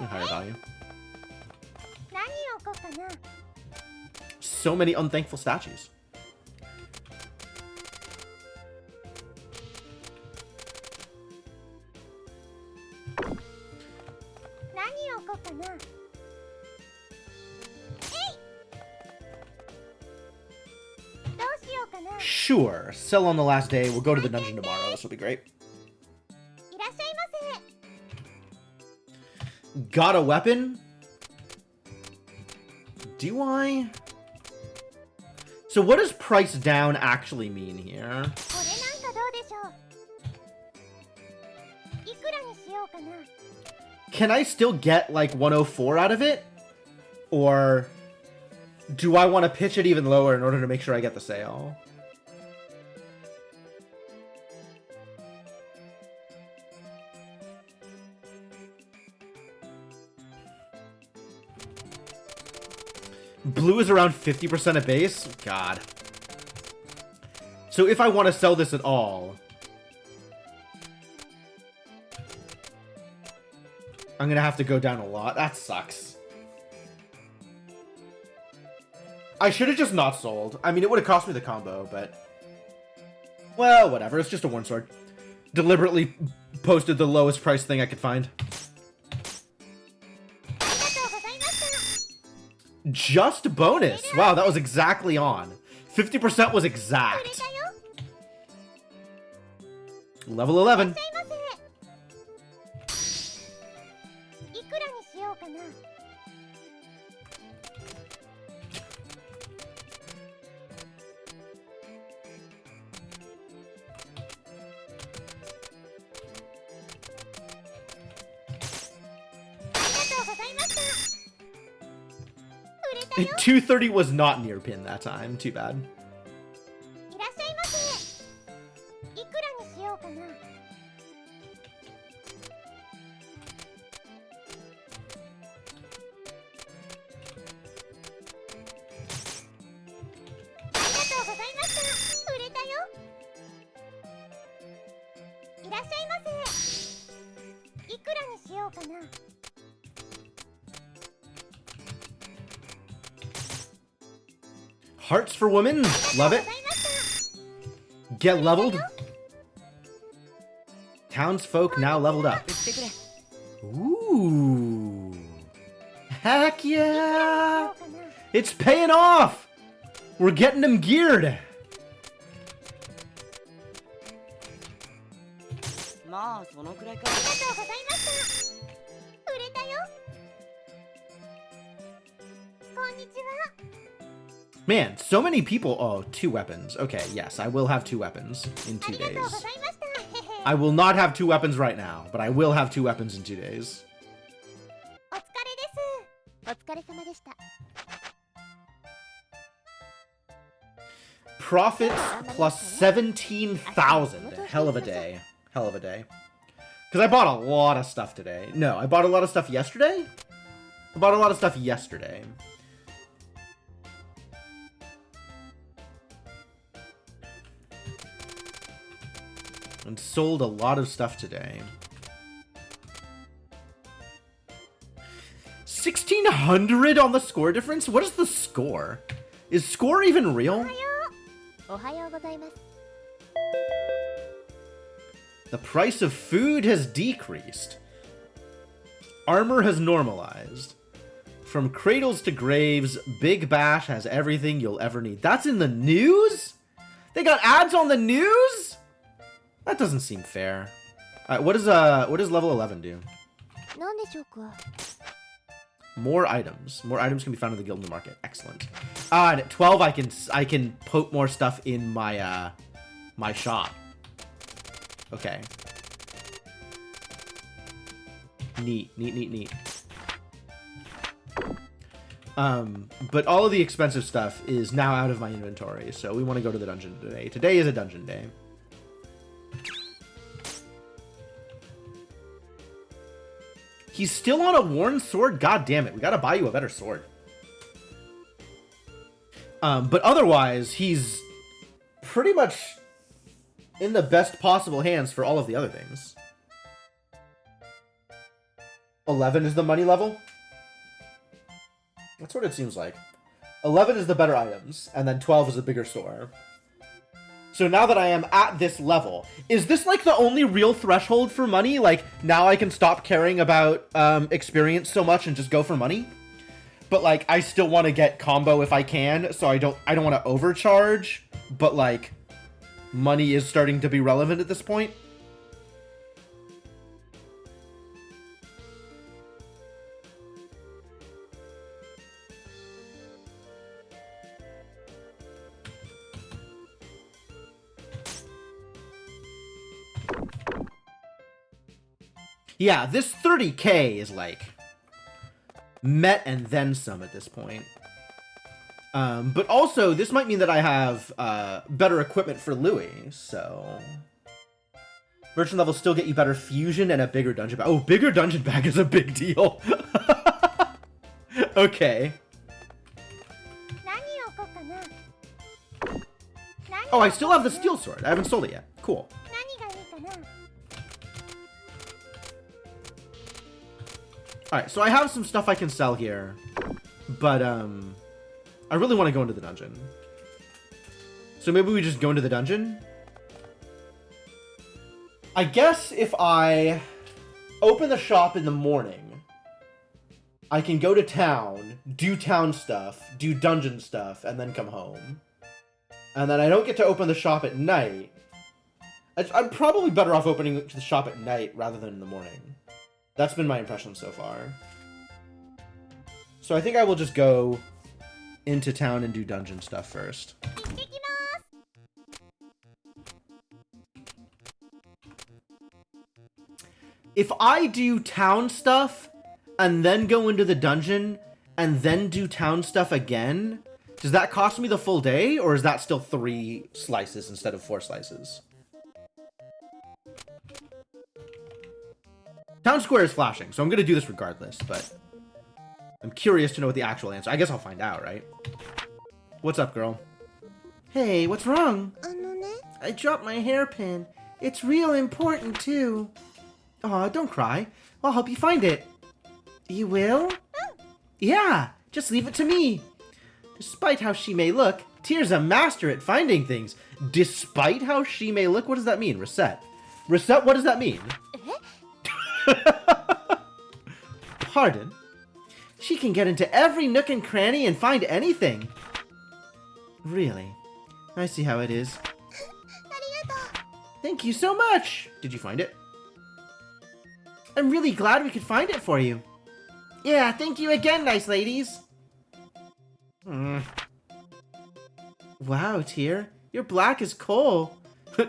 Speaker 1: Higher value.
Speaker 3: 何を置こうかな。
Speaker 1: So many unthankful statues.
Speaker 3: 何を置こうかな。どうしようかな。
Speaker 1: Sure. Sell on the last day. We'll go to the dungeon tomorrow. This will be great.
Speaker 3: いらっしゃいませ。
Speaker 1: Got a weapon? Do I? So what does price down actually mean here?
Speaker 3: これなんかどうでしょう。いくらにしようかな。
Speaker 1: Can I still get like 104 out of it? Or do I want to pitch it even lower in order to make sure I get the sale? Blue is around 50% of base? God. So if I want to sell this at all, I'm gonna have to go down a lot. That sucks. I should have just not sold. I mean, it would have cost me the combo, but... Well, whatever. It's just a one sword. Deliberately posted the lowest price thing I could find.
Speaker 3: ありがとうございました。
Speaker 1: Just bonus. Wow, that was exactly on. 50% was
Speaker 3: 売れ
Speaker 1: exact.
Speaker 3: たよ。
Speaker 1: Level 11.
Speaker 3: いらっしゃいませ。いくらにしようかな。 ありがとうございました。売れたよ。
Speaker 1: 230 was not near pin that time. Too bad.
Speaker 3: いらっしゃいませ。いくらにしようかな。 ありがとうございました。売れたよ。いらっしゃいませ。いくらにしようかな。
Speaker 1: Hearts for women. Love it.
Speaker 3: ございました。
Speaker 1: Get leveled. Townsfolk now leveled up.
Speaker 4: 売ってくれ。
Speaker 1: Ooh. Heck
Speaker 3: いくらにしよ
Speaker 1: yeah.
Speaker 3: うかな。
Speaker 1: It's paying off. We're getting them geared.
Speaker 4: まあそのくらいか。
Speaker 3: ありがとうございました。売れたよ。こんにちは。
Speaker 1: Man, so many people. Oh, 2 weapons. Okay, yes, I will have 2 weapons in
Speaker 3: あ
Speaker 1: 2
Speaker 3: りがとうご
Speaker 1: days.
Speaker 3: ざいました。
Speaker 1: I will not have 2 weapons right now, but I will have 2 weapons in 2 days.
Speaker 3: お疲れです。お疲れ様でした。
Speaker 1: Profits plus 17,000. Hell of a day. Hell of a day. Because I bought a lot of stuff today. No, I bought a lot of stuff yesterday? I bought a lot of stuff yesterday. And sold a lot of stuff today. 1,600 on the score difference? What is the score? Is score even real?
Speaker 3: おはようございます。
Speaker 1: The price of food has decreased. Armor has normalized. From cradles to graves, Big Bash has everything you'll ever need. That's in the news? They got ads on the news? That doesn't seem fair. Alright, what does level 11 do?
Speaker 3: なんでしょうか。
Speaker 1: More items. More items can be found in the guild in the market. Excellent. And at 12, I can put more stuff in my my shop. Okay. Neat. But all of the expensive stuff is now out of my inventory, so we want to go to the dungeon today. Today is a dungeon day. He's still on a worn sword? God damn it, we gotta buy you a better sword. But otherwise, he's pretty much in the best possible hands for all of the other things. 11 is the money level? That's what it seems like. 11 is the better items, and then 12 is a bigger store. So now that I am at this level, is this like the only real threshold for money? Like, now I can stop caring about experience so much and just go for money? But like, I still want to get combo if I can, so I don't want to overcharge, but like, money is starting to be relevant at this point. Yeah, this 30k is like met and then some at this point. But also, this might mean that I have better equipment for Louis, so... Merchant levels still get you better fusion and a bigger dungeon bag. Oh, bigger dungeon bag is a big deal. Okay. Oh, I still have the steel sword. I haven't sold it yet. Cool. Alright, so I have some stuff I can sell here, but, I really want to go into the dungeon. So maybe we just go into the dungeon? I guess if I open the shop in the morning, I can go to town, do town stuff, do dungeon stuff, and then come home. And then I don't get to open the shop at night. I'm probably better off opening the shop at night rather than in the morning. That's been my impression so far. So I think I will just go into town and do dungeon stuff first. If I do town stuff and then go into the dungeon and then do town stuff again, does that cost me the full day, or is that still 3 slices instead of 4 slices? Town square is flashing, so I'm going to do this regardless, but I'm curious to know what the actual answer. I guess I'll find out, right? What's up, girl? Hey, what's wrong? I dropped my hairpin. It's real important, too. Aw, don't cry. I'll help you find it. You will? Yeah, just leave it to me. Despite how she may look, Tear's a master at finding things. Despite how she may look? What does that mean? Reset. Reset, what does that mean? Pardon? She can get into every nook and cranny and find anything. Really? I see how it is. Thank you so much! Did you find it? I'm really glad we could find it for you. Yeah, thank you again, nice ladies. Wow, Tear. You're black as coal.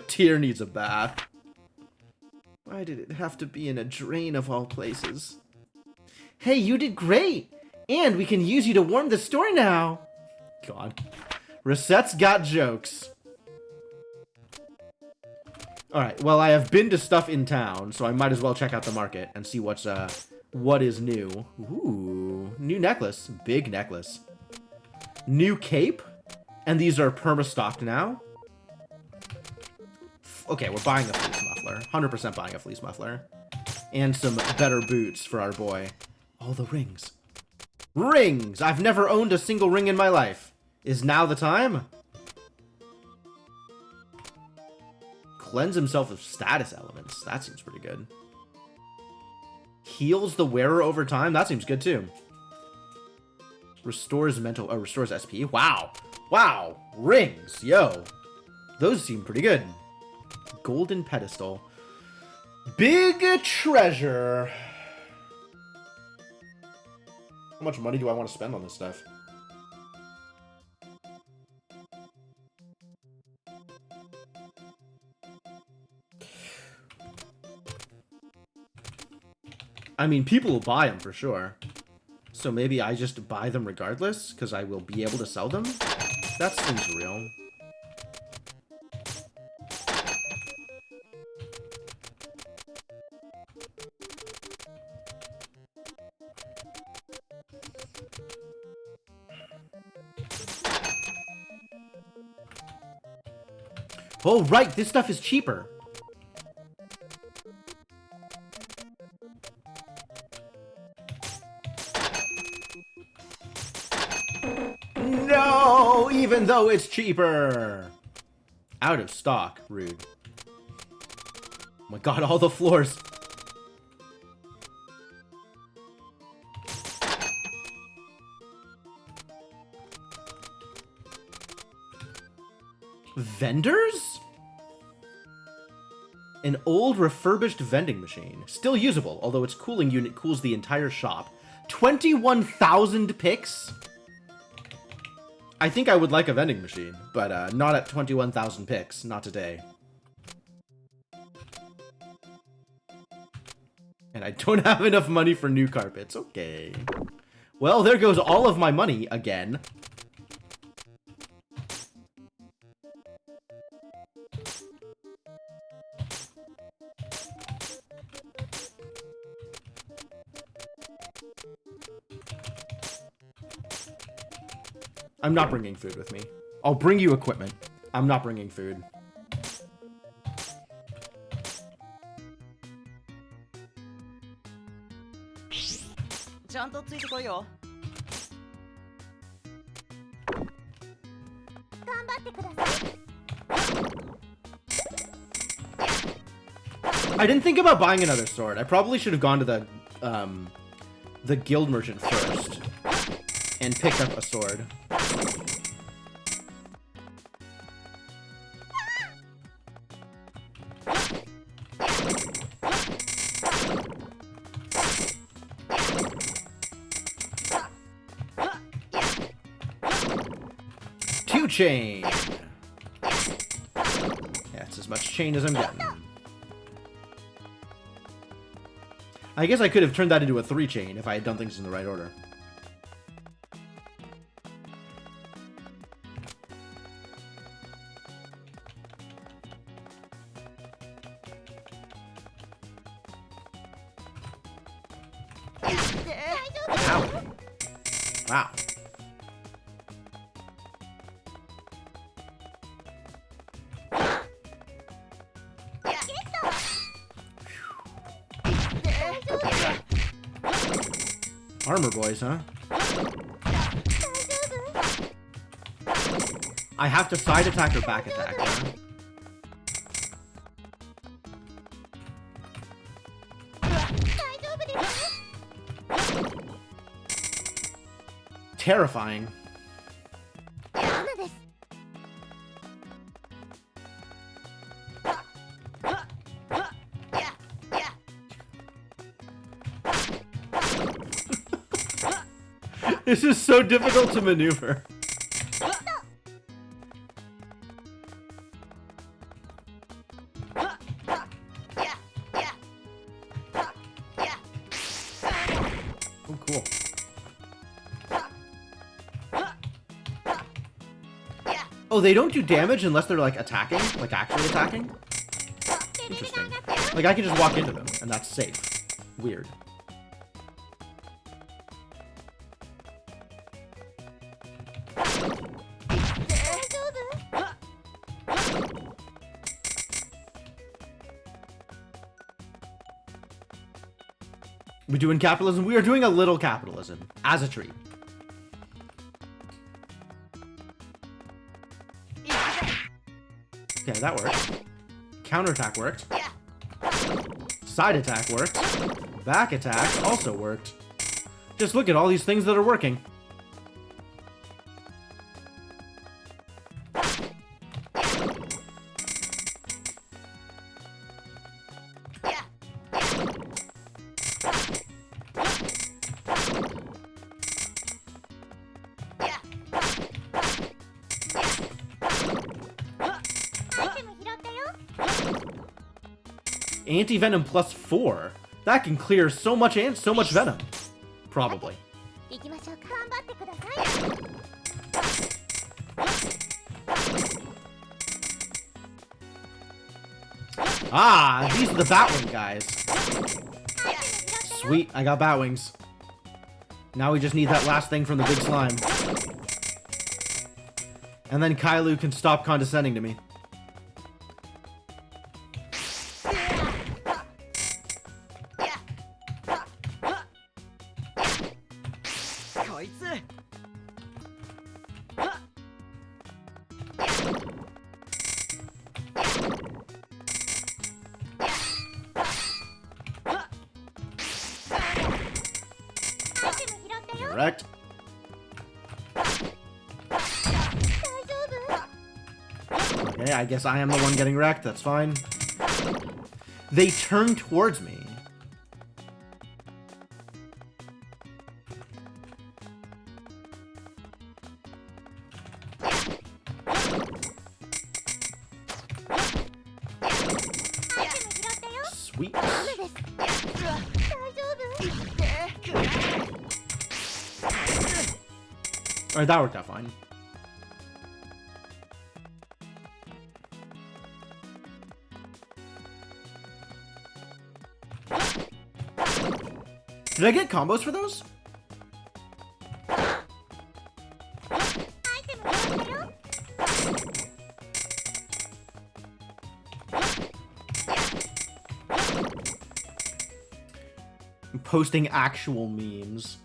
Speaker 1: Tear needs a bath. Why did it have to be in a drain of all places? Hey, you did great! And we can use you to warm the store now! God. Recette's got jokes. Alright, well, I have been to stuff in town, so I might as well check out the market and see what's, what is new. Ooh, new necklace. Big necklace. New cape? And these are perma-stocked now? Okay, we're buying a fleece muffler. 100% buying a fleece muffler. And some better boots for our boy. Oh, the rings. Rings! I've never owned a single ring in my life. Is now the time? Cleanse himself of status elements. That seems pretty good. Heals the wearer over time. That seems good too. Restores mental... restores SP. Wow. Wow. Rings. Yo. Those seem pretty good. Golden pedestal. Big treasure. How much money do I want to spend on this stuff? I mean, people will buy them for sure. So maybe I just buy them regardless, because I will be able to sell them? That seems real. Oh, right, this stuff is cheaper. No, even though it's cheaper. Out of stock, rude. Oh my god, all the floors. Vendors? An old refurbished vending machine. Still usable, although its cooling unit cools the entire shop. 21,000 picks? I think I would like a vending machine, but not at 21,000 picks. Not today. And I don't have enough money for new carpets. Okay. Well, there goes all of my money again. I'm not bringing food with me. I'll bring you equipment. I'm not bringing food. I didn't think about buying another sword. I probably should have gone to the guild merchant first and picked up a sword. Chain. Yeah, it's as much chain as I'm getting. I guess I could have turned that into a 3 chain if I had done things in the right order. Ow. Wow. Armor boys, huh? I have to side attack or back attack, huh? Terrifying. This is so difficult to maneuver. Oh, cool. Oh, they don't do damage unless they're, like, attacking? Like, actually attacking? Interesting. Like, I can just walk into them, and that's safe. Weird. We doing capitalism? We are doing a little capitalism. As a treat. Okay, that worked. Counterattack worked. Side attack worked. Back attack also worked. Just look at all these things that are working. Anti-venom plus 4. That can clear so much so much venom. Probably.
Speaker 3: 行きましょうか。頑張ってください。
Speaker 1: Ah, these are the Batwing guys. Sweet, I got Batwings. Now we just need that last thing from the big slime. And then Kailu can stop condescending to me. Correct. Okay, I guess I am the one getting wrecked. That's fine. They turn towards me. Sweet. Alright, that worked out fine. Did I get combos for those? I'm posting actual memes.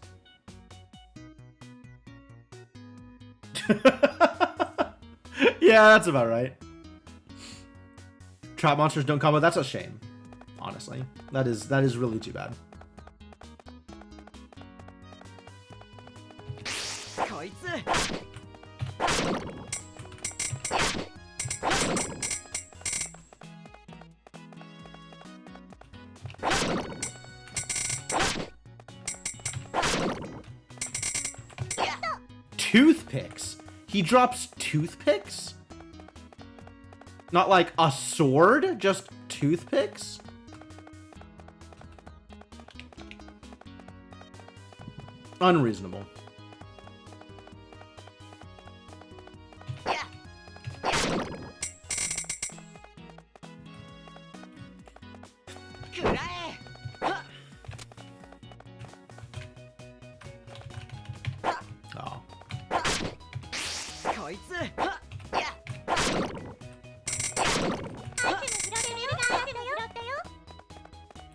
Speaker 1: Yeah, that's about right. Trap monsters don't combo. That's a shame. Honestly, that is really too bad. Toothpicks. He drops toothpicks? Not like a sword, just toothpicks? Unreasonable. Oh.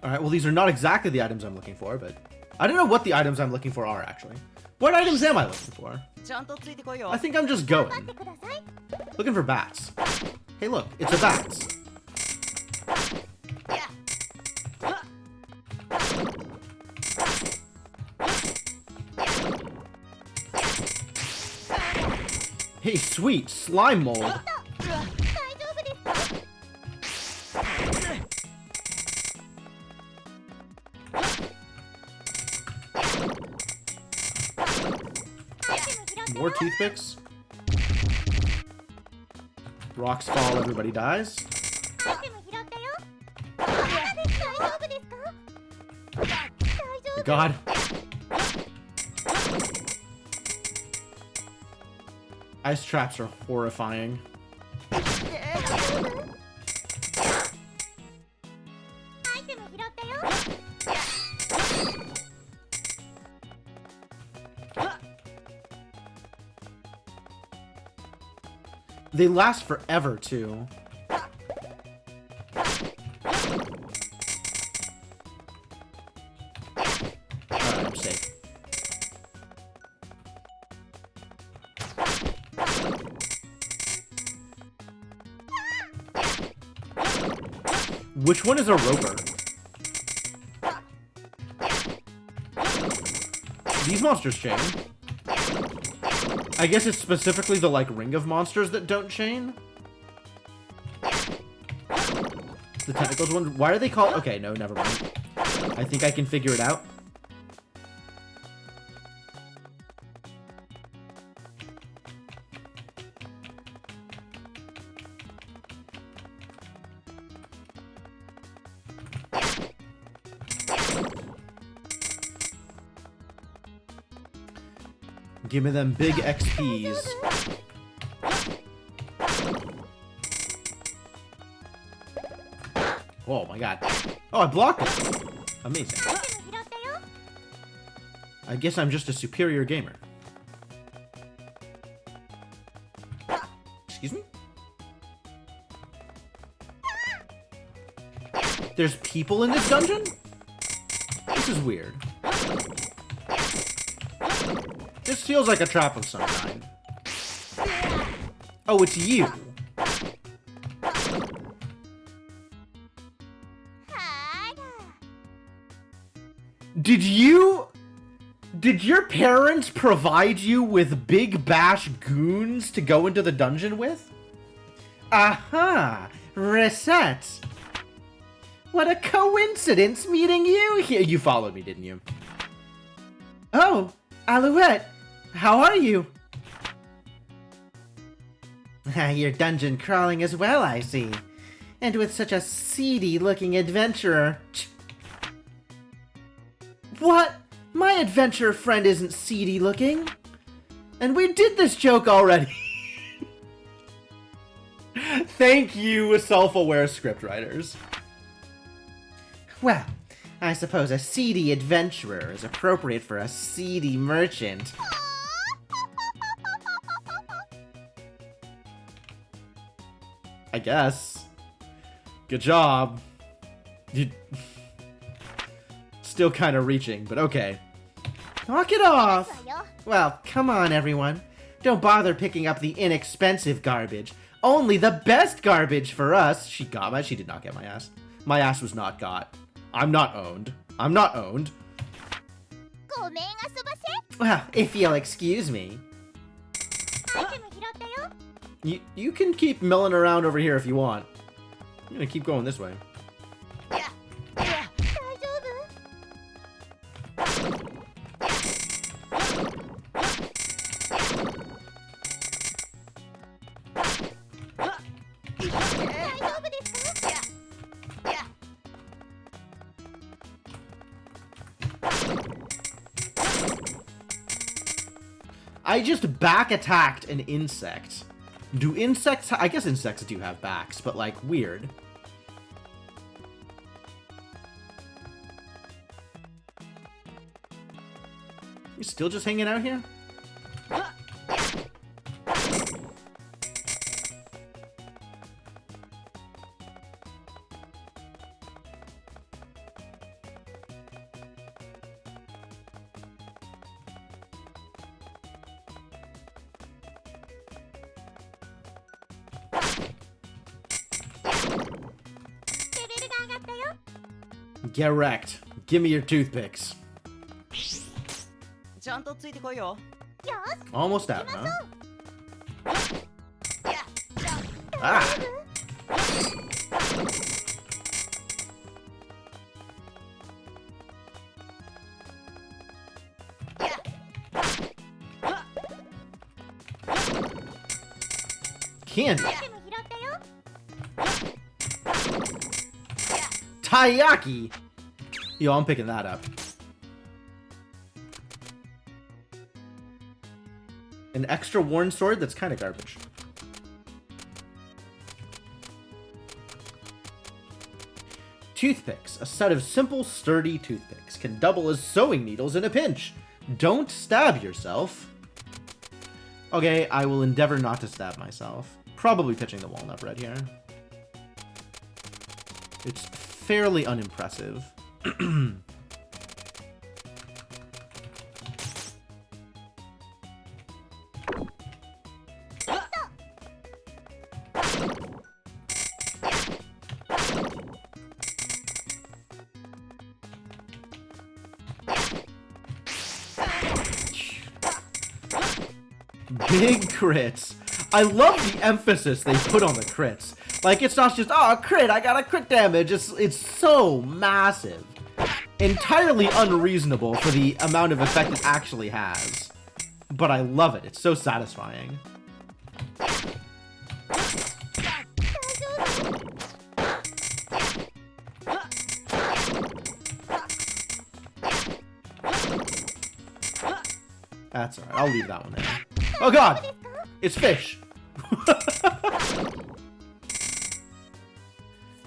Speaker 1: Alright, well these are not exactly the items I'm looking for, but I don't know what the items I'm looking for are actually. What items am I looking for? I think I'm just going. Looking for bats. Hey look, it's a bats. Hey, sweet, slime mold. More toothpicks. Rocks fall, everybody dies. God. Ice traps are horrifying. They last forever, too. Alright, I'm safe. Which one is a roper? These monsters chain. I guess it's specifically the, like, ring of monsters that don't chain? The tentacles one? Why are they called? Okay, no, never mind. I think I can figure it out. Give me them big XPs. Oh my god. Oh, I blocked it. Amazing. I guess I'm just a superior gamer. Excuse me? There's people in this dungeon? This is weird. This feels like a trap of some kind. Oh, it's you. Did your parents provide you with big bash goons to go into the dungeon with? Aha! Recettear! What a coincidence meeting you here! You followed me, didn't you? Oh, Alouette! How are you? You're dungeon crawling as well, I see. And with such a seedy-looking adventurer. What? My adventurer friend isn't seedy-looking. And we did this joke already. Thank you, self-aware scriptwriters. Well, I suppose a seedy adventurer is appropriate for a seedy merchant. I guess. Good job. You... Still kind of reaching, but okay. Knock it off! Well, come on, everyone. Don't bother picking up the inexpensive garbage. Only the best garbage for us. She got my... She did not get my ass. My ass was not got. I'm not owned. I'm not owned. Well, if you'll excuse me. You can keep milling around over here if you want. I'm gonna keep going this way. I just back attacked an insect. Do insects... I guess insects do have backs, but like weird. You still just hanging out here? Get wrecked. Give me your toothpicks.
Speaker 4: ちゃんとついてこいよ。
Speaker 1: Almost out, huh? Ah! Candy! Taiyaki! Yo, I'm picking that up. An extra worn sword? That's kind of garbage. Toothpicks. A set of simple, sturdy toothpicks can double as sewing needles in a pinch. Don't stab yourself. Okay, I will endeavor not to stab myself. Probably pitching the walnut bread here. It's fairly unimpressive. Big crits. I love the emphasis they put on the crits. Like, it's not just, oh, a crit, I got a crit damage. It's so massive. Entirely unreasonable for the amount of effect it actually has. But I love it. It's so satisfying. That's alright. I'll leave that one there. Oh god! It's fish!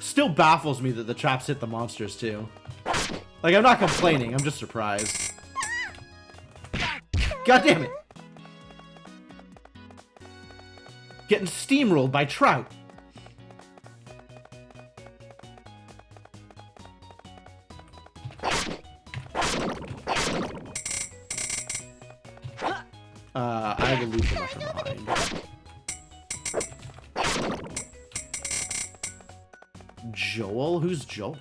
Speaker 1: Still baffles me that the traps hit the monsters too. Like, I'm not complaining, I'm just surprised. God damn it! Getting steamrolled by trout. I will leave the mushroom behind. Joel? Who's Joel?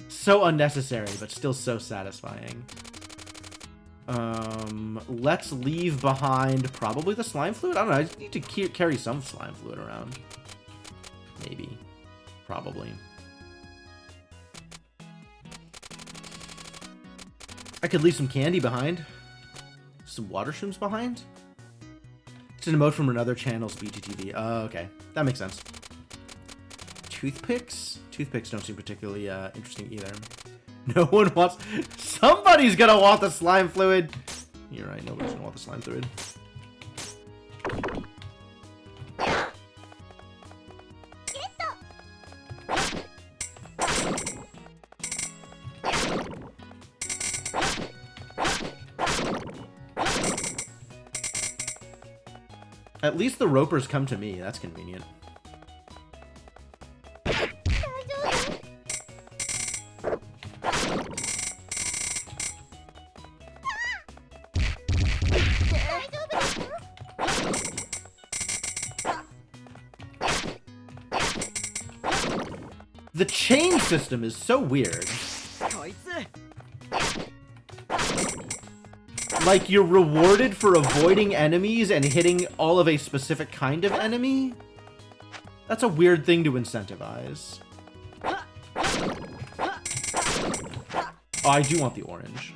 Speaker 1: So unnecessary, but still so satisfying. Let's leave behind probably the slime fluid? I don't know, I just need to carry some slime fluid around. Maybe. Probably. I could leave some candy behind. Some water shrooms behind? It's an emote from another channel's BGTV. Oh, okay. That makes sense. Toothpicks? Toothpicks don't seem particularly interesting either. No one wants... Somebody's gonna want the slime fluid! You're right, nobody's gonna want the slime fluid. At least the ropers come to me. That's convenient. The chain system is so weird. Like, you're rewarded for avoiding enemies and hitting all of a specific kind of enemy? That's a weird thing to incentivize. Oh, I do want the orange.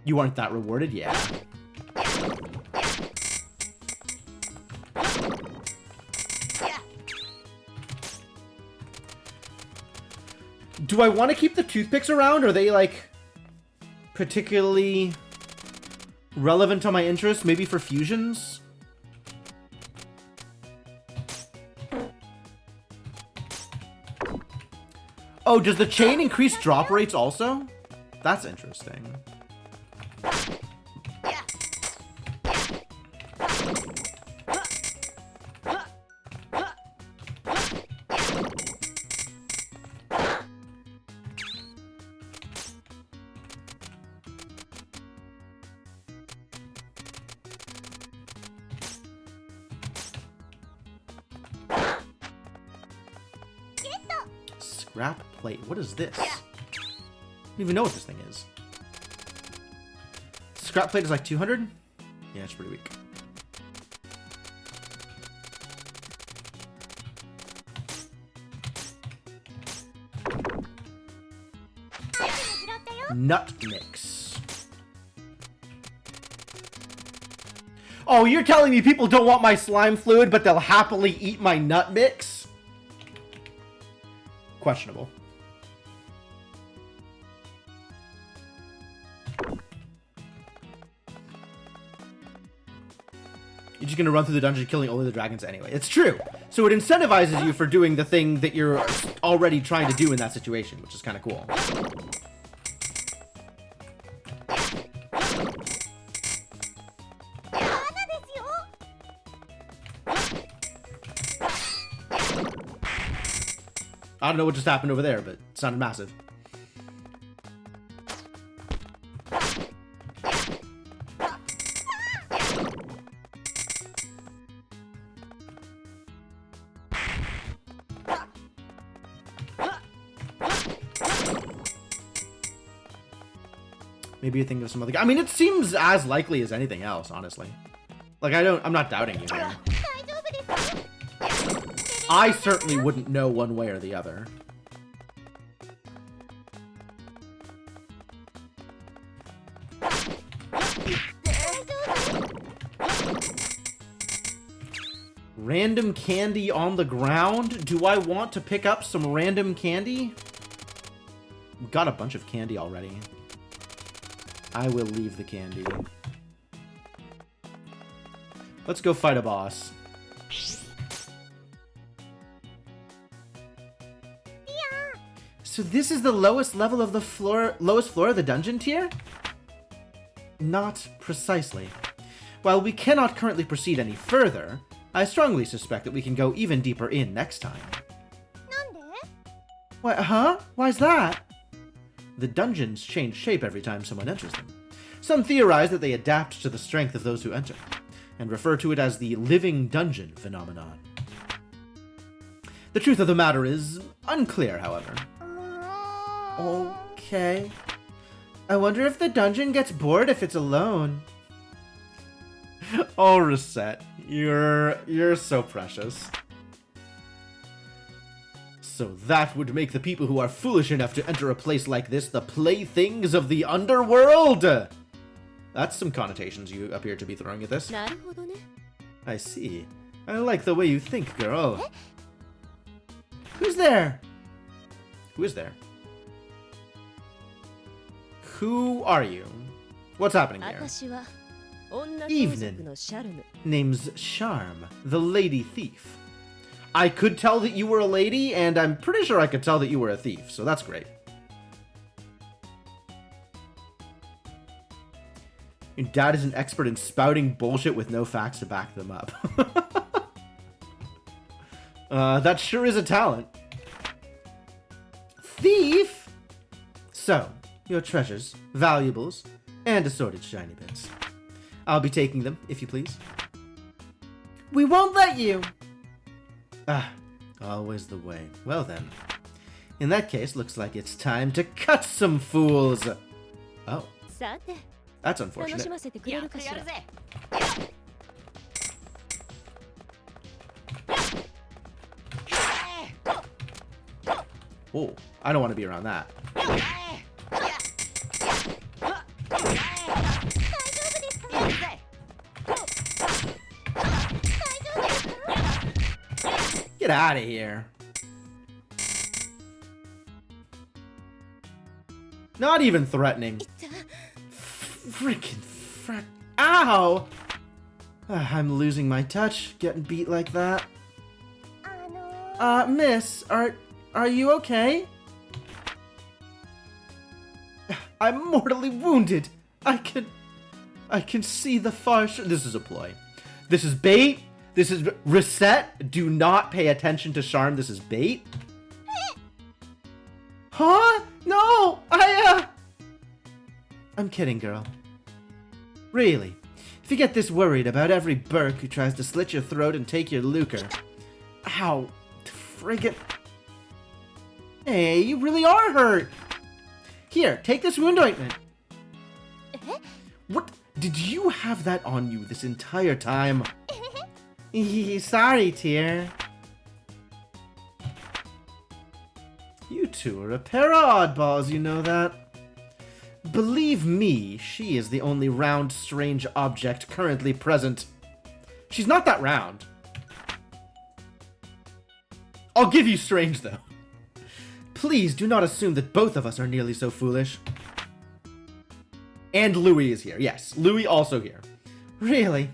Speaker 1: You aren't that rewarded? Yeah. Do I want to keep the toothpicks around? Are they, like, particularly relevant to my interests? Maybe for fusions? Oh, does the chain increase drop rates also? That's interesting. Scrap plate. What is this? I don't even know what this thing is. Scrap plate is like 200? Yeah, it's pretty weak. Nut mix. Oh, you're telling me people don't want my slime fluid, but they'll happily eat my nut mix? Questionable. You're just gonna run through the dungeon killing only the dragons anyway. It's true. So it incentivizes you for doing the thing that you're already trying to do in that situation, which is kind of cool. I don't know what just happened over there, but it sounded massive. Maybe you think of some other guy. I mean, it seems as likely as anything else, honestly. Like, I'm not doubting you here. I certainly wouldn't know one way or the other. random candy on the ground? Do I want to pick up some random candy? Got a bunch of candy already. I will leave the candy. Let's go fight a boss. So this is the lowest level of the lowest floor of the dungeon tier? Not precisely. While we cannot currently proceed any further, I strongly suspect that we can go even deeper in next time.
Speaker 3: なんで
Speaker 1: What, huh? Why's that? The dungeons change shape every time someone enters them. Some theorize that they adapt to the strength of those who enter, and refer to it as the living dungeon phenomenon. The truth of the matter is unclear, however. Okay. I wonder if the dungeon gets bored if it's alone. Oh, Recette, you're so precious. So that would make the people who are foolish enough to enter a place like this the playthings of the underworld? That's some connotations you appear to be throwing at this.
Speaker 2: なるほどね。
Speaker 1: I see. I like the way you think, girl. Who's there? Who is there? Who are you? What's happening here?
Speaker 2: 私は女盗
Speaker 1: Evening.
Speaker 2: 賊のシャルム。
Speaker 1: Name's Charm, the lady thief. I could tell that you were a lady, and I'm pretty sure I could tell that you were a thief, so that's great. Your dad is an expert in spouting bullshit with no facts to back them up. That sure is a talent. Thief? So, your treasures, valuables, and assorted shiny bits. I'll be taking them, if you please. We won't let you! Ah, always the way. Well then. In that case, looks like it's time to cut some fools! Oh,
Speaker 2: さて、
Speaker 1: that's
Speaker 2: 楽
Speaker 1: unfortunate.
Speaker 2: しませてくれるかしら。
Speaker 1: Oh, I don't want to be around that. Get out of here. Not even threatening. Freaking frack. Ow! I'm losing my touch, getting beat like that.
Speaker 3: あの
Speaker 1: Miss, are you okay? I'm mortally wounded. I can see the far This is a ploy. This is bait. This is Recette. Do not pay attention to Charm. This is bait. Huh? No, I'm kidding, girl. Really. If you get this worried about every Burk who tries to slit your throat and take your lucre. Ow. Friggin'. Hey, you really are hurt. Here, take this wound ointment. What? Did you have that on you this entire time? Sorry, Tear. You two are a pair of oddballs, you know that? Believe me, she is the only round, strange object currently present. She's not that round. I'll give you strange, though. Please do not assume that both of us are nearly so foolish. And Louis is here. Yes, Louis also here. Really?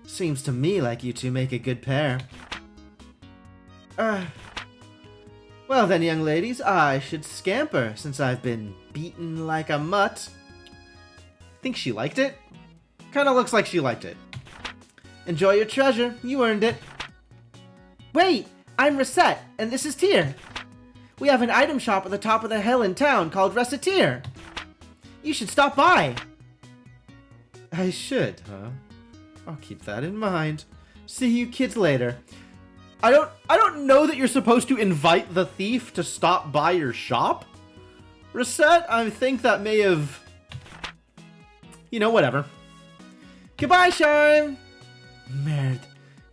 Speaker 1: Seems to me like you two make a good pair. Well then, young ladies, I should scamper since I've been beaten like a mutt. Think she liked it? Kinda looks like she liked it. Enjoy your treasure. You earned it. Wait! I'm Recette, and this is Tear. We have an item shop at the top of the hill in town called Recettear. You should stop by. I should, huh? I'll keep that in mind. See you kids later. I don't know that you're supposed to invite the thief to stop by your shop. Recette, I think that may have... You know, whatever. Goodbye, Charm. Merde.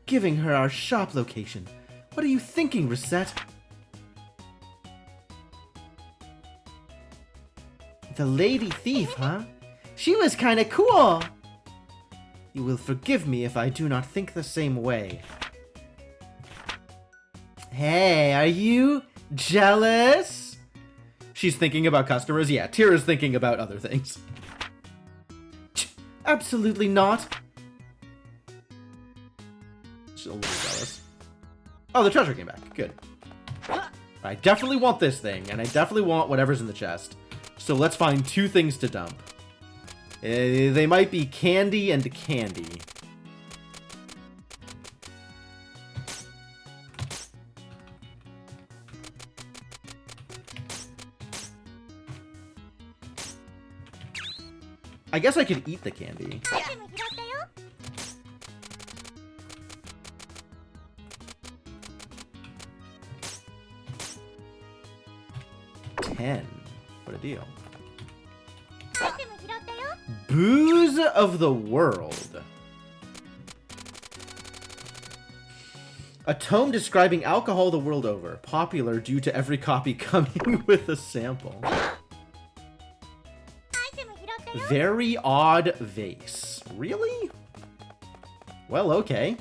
Speaker 1: Giving her our shop location. What are you thinking, Recette? The lady thief, huh? She was kinda cool! You will forgive me if I do not think the same way. Hey, are you jealous? She's thinking about customers? Yeah, Tira's thinking about other things. Absolutely not. She's a little jealous. Oh, the treasure came back. Good. I definitely want this thing, and I definitely want whatever's in the chest. So let's find 2 things to dump. They might be candy and candy. I guess I could eat the candy.
Speaker 3: アイテム拾ったよ。
Speaker 1: 10. What a deal.
Speaker 3: アイテム拾ったよ。
Speaker 1: Booze of the World. A tome describing alcohol the world over. Popular due to every copy coming with a sample.
Speaker 3: アイテム拾ったよ。
Speaker 1: Very odd vase. Really? Well, okay.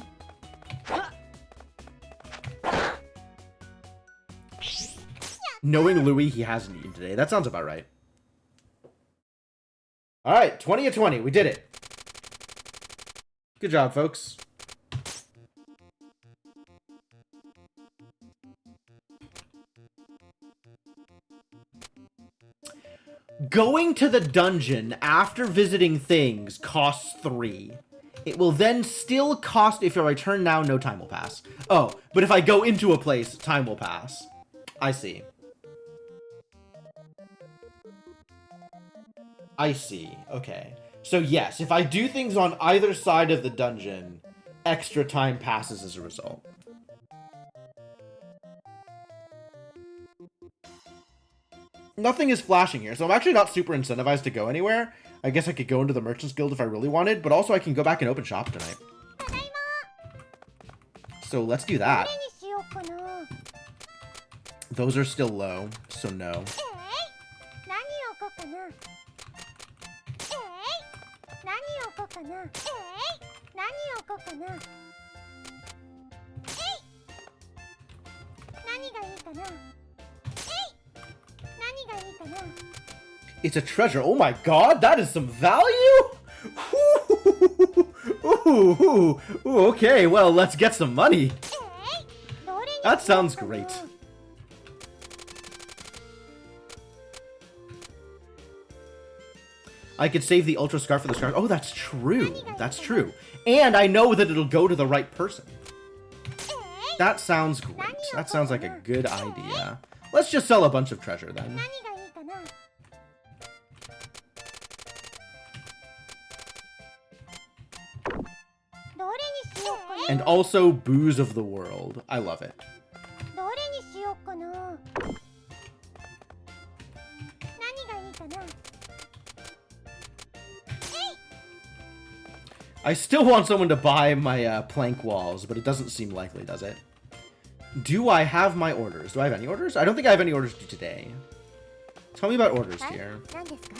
Speaker 1: Knowing Louis, he hasn't eaten today. That sounds about right. Alright, 20 of 20. We did it. Good job, folks. Going to the dungeon after visiting things costs 3. It will then still cost, if I return now, no time will pass. Oh, but if I go into a place, time will pass. I see. I see. Okay. So yes, if I do things on either side of the dungeon, extra time passes as a result. Nothing is flashing here, so I'm actually not super incentivized to go anywhere. I guess I could go into the Merchant's Guild if I really wanted, but also I can go back and open shop tonight.
Speaker 3: ただいま。
Speaker 1: So let's do
Speaker 3: ど
Speaker 1: that.
Speaker 3: れにしようかな。
Speaker 1: Those are still low, so no.
Speaker 3: 何を置こうかな。何を置こうかな。何を置こうかな。何がいいかな。何がいいかな。
Speaker 1: It's a treasure. Oh my god, that is some value? Ooh, okay, well, let's get some money.
Speaker 3: どれにしようかな。
Speaker 1: That sounds great. I could save the Ultra Scarf for the Scarf. Oh, that's true. That's true. And I know that it'll go to the right person. That sounds great. That sounds like a good idea. Let's just sell a bunch of treasure then.
Speaker 3: 何がいいかな。 どれにしようかな。
Speaker 1: And also Booze of the World. I love it.
Speaker 3: どれにしようかな。何がいいかな。
Speaker 1: I still want someone to buy my plank walls, but it doesn't seem likely, does it? Do I have my orders? Do I have any orders? I don't think I have any orders due today. Tell me about orders here.
Speaker 3: 何ですか。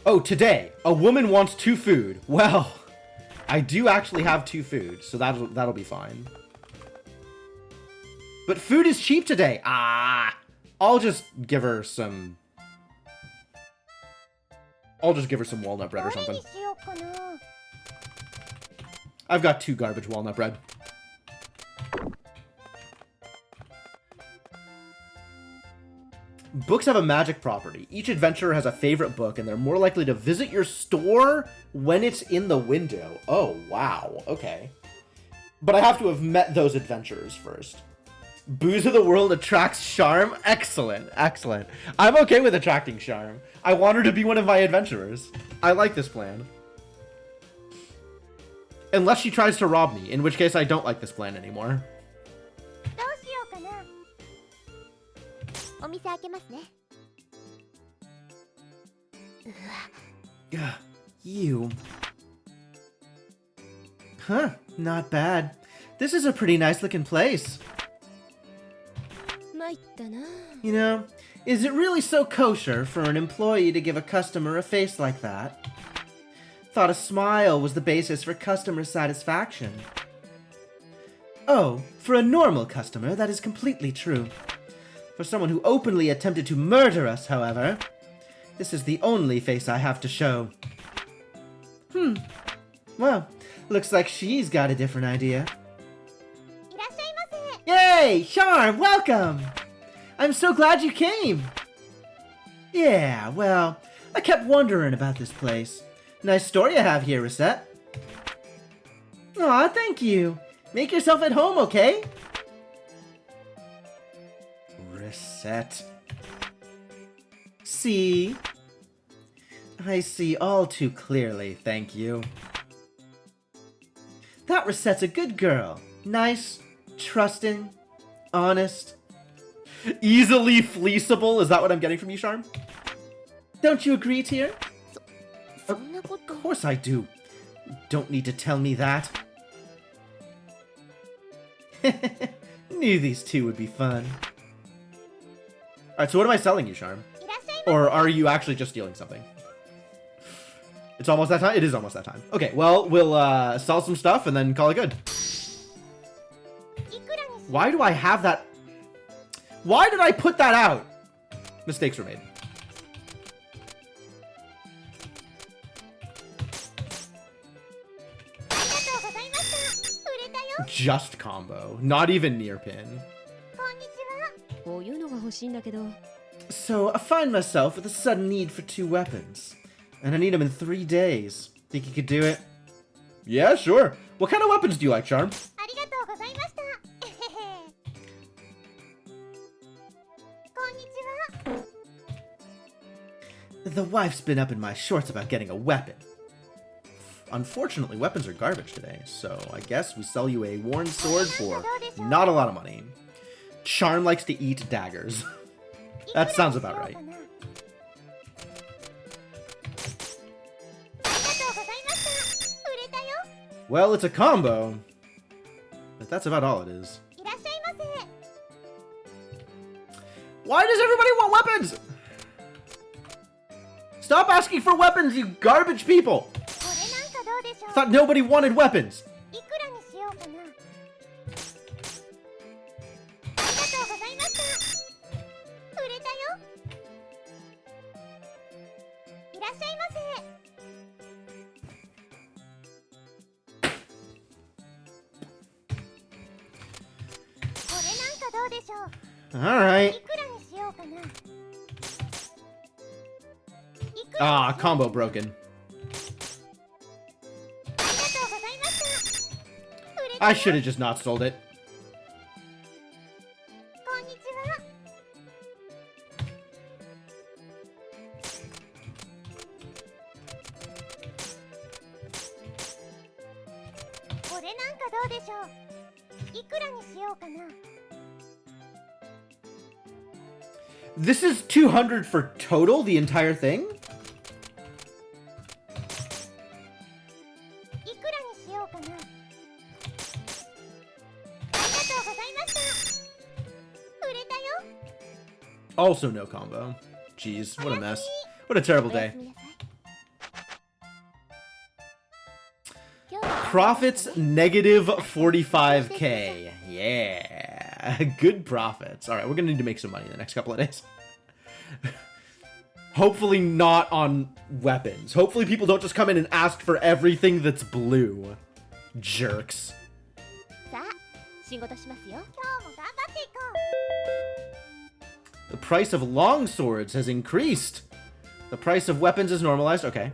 Speaker 1: Oh, today. A woman wants 2 food. Well, I do actually have 2 food, so that'll be fine. But food is cheap today. Ah! I'll just give her some... I'll just give her some walnut bread or
Speaker 3: どれ
Speaker 1: something.
Speaker 3: にしようかな。
Speaker 1: I've got 2 garbage walnut bread. Books have a magic property. Each adventurer has a favorite book, and they're more likely to visit your store when it's in the window. Oh, wow. Okay. But I have to have met those adventurers first. Booze of the World attracts charm? Excellent. Excellent. I'm okay with attracting charm. I want her to be one of my adventurers. I like this plan. Unless she tries to rob me, in which case I don't like this plan anymore.
Speaker 3: どうしようかな。お店開けますね。
Speaker 1: Ugh, you. Huh, not bad. This is a pretty nice looking place.
Speaker 2: 参ったな。
Speaker 1: You know, is it really so kosher for an employee to give a customer a face like that? Thought a smile was the basis for customer satisfaction. Oh, for a normal customer, that is completely true. For someone who openly attempted to murder us, however, this is the only face I have to show. Well, looks like she's got a different idea.
Speaker 3: いらっしゃいませ。
Speaker 1: Yay! Charm, welcome! I'm so glad you came! Yeah, well, I kept wondering about this place. Nice store you have here, Recette. Aw, thank you. Make yourself at home, okay? Recette. See? I see all too clearly, thank you. That Recette's a good girl. Nice, trusting, honest. Easily fleeceable? Is that what I'm getting from you, Charm? Don't you agree, Tyr?
Speaker 2: そんなこと
Speaker 1: Of course I do. Don't need to tell me that. Knew these two would be fun. Alright, so what am I selling you, Charm?
Speaker 3: いらっしゃいま
Speaker 1: Or are you actually just stealing something? It's almost that time? It is almost that time. Okay, well, we'll sell some stuff and then call it good.
Speaker 3: せ。いくらにしよ
Speaker 1: Why do I have that? Why did I put that out? Mistakes were made.
Speaker 3: う。ありがとうございました。売れたよ。
Speaker 1: Just combo. Not even near pin.
Speaker 3: こんにちは。
Speaker 2: こういうのが欲しいんだけど
Speaker 1: So, I find myself with a sudden need for 2 weapons. And I need them in 3 days. Think you could do it? Yeah, sure. What kind of weapons do you like, Charm?
Speaker 3: ありがとうございました。えへへ。こんにちは。
Speaker 1: The wife's been up in my shorts about getting a weapon. Unfortunately, weapons are garbage today, so I guess we sell you a worn sword for not a lot of money. Charm likes to eat daggers. That sounds about right.
Speaker 3: いくらにしようかな。ありがとうございました。売れたよ。
Speaker 1: Well, it's a combo. But that's about all it is.
Speaker 3: いらっしゃいませ。
Speaker 1: Why does everybody want weapons? Stop asking for weapons, you garbage people!
Speaker 3: これなんかどうでしょ
Speaker 1: I
Speaker 3: う。
Speaker 1: thought nobody wanted weapons.
Speaker 3: いくらにしようかな。ありがとうございました。売れたよ。いらっしゃいませ。これなんかどうでしょう。
Speaker 1: Alright.
Speaker 3: いくらにしようかな。いくら
Speaker 1: Ah, combo broken.
Speaker 3: ありがとうございました。売れた
Speaker 1: I
Speaker 3: よ。
Speaker 1: should have just not sold it.
Speaker 3: こんにちは。これなんかどうでしょう。いくらにしようかな。
Speaker 1: This is 200 for total, the entire thing?
Speaker 3: いくらにしようかな。ありがとうございました。売れたよ。
Speaker 1: Also no combo. Jeez, what a mess. What a terrible
Speaker 2: おや
Speaker 1: day.
Speaker 2: すみなさい今日は
Speaker 1: Profits negative 45k. Yeah. Good profits. Alright, we're gonna need to make some money in the next couple of days. Hopefully not on weapons. Hopefully people don't just come in and ask for everything that's blue. Jerks.
Speaker 2: さあ仕事しますよ
Speaker 3: 今日も頑張っていこう。
Speaker 1: The price of long swords has increased. The price of weapons is normalized. Okay.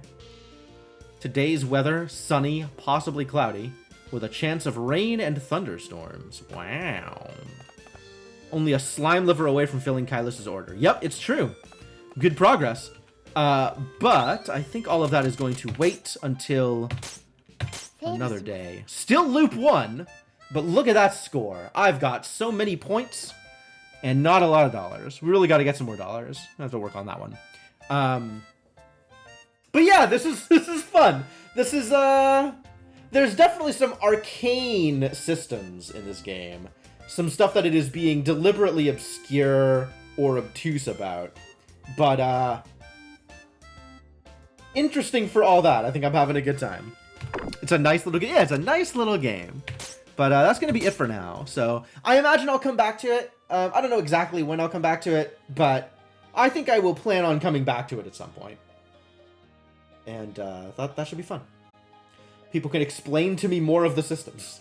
Speaker 1: Today's weather, sunny, possibly cloudy, with a chance of rain and thunderstorms. Wow. Only a slime liver away from filling Kylus's order. Yep, it's true. Good progress. But I think all of that is going to wait until another day. Still loop 1, but look at that score. I've got so many points and not a lot of dollars. We really got to get some more dollars. I have to work on that one. But yeah, this is fun. This is there's definitely some arcane systems in this game. Some stuff that it is being deliberately obscure or obtuse about. But interesting for all that. I think I'm having a good time. It's a nice little game. Yeah, it's a nice little game. But that's going to be it for now. So I imagine I'll come back to it. I don't know exactly when I'll come back to it, but I think I will plan on coming back to it at some point. And thought that should be fun. People can explain to me more of the systems.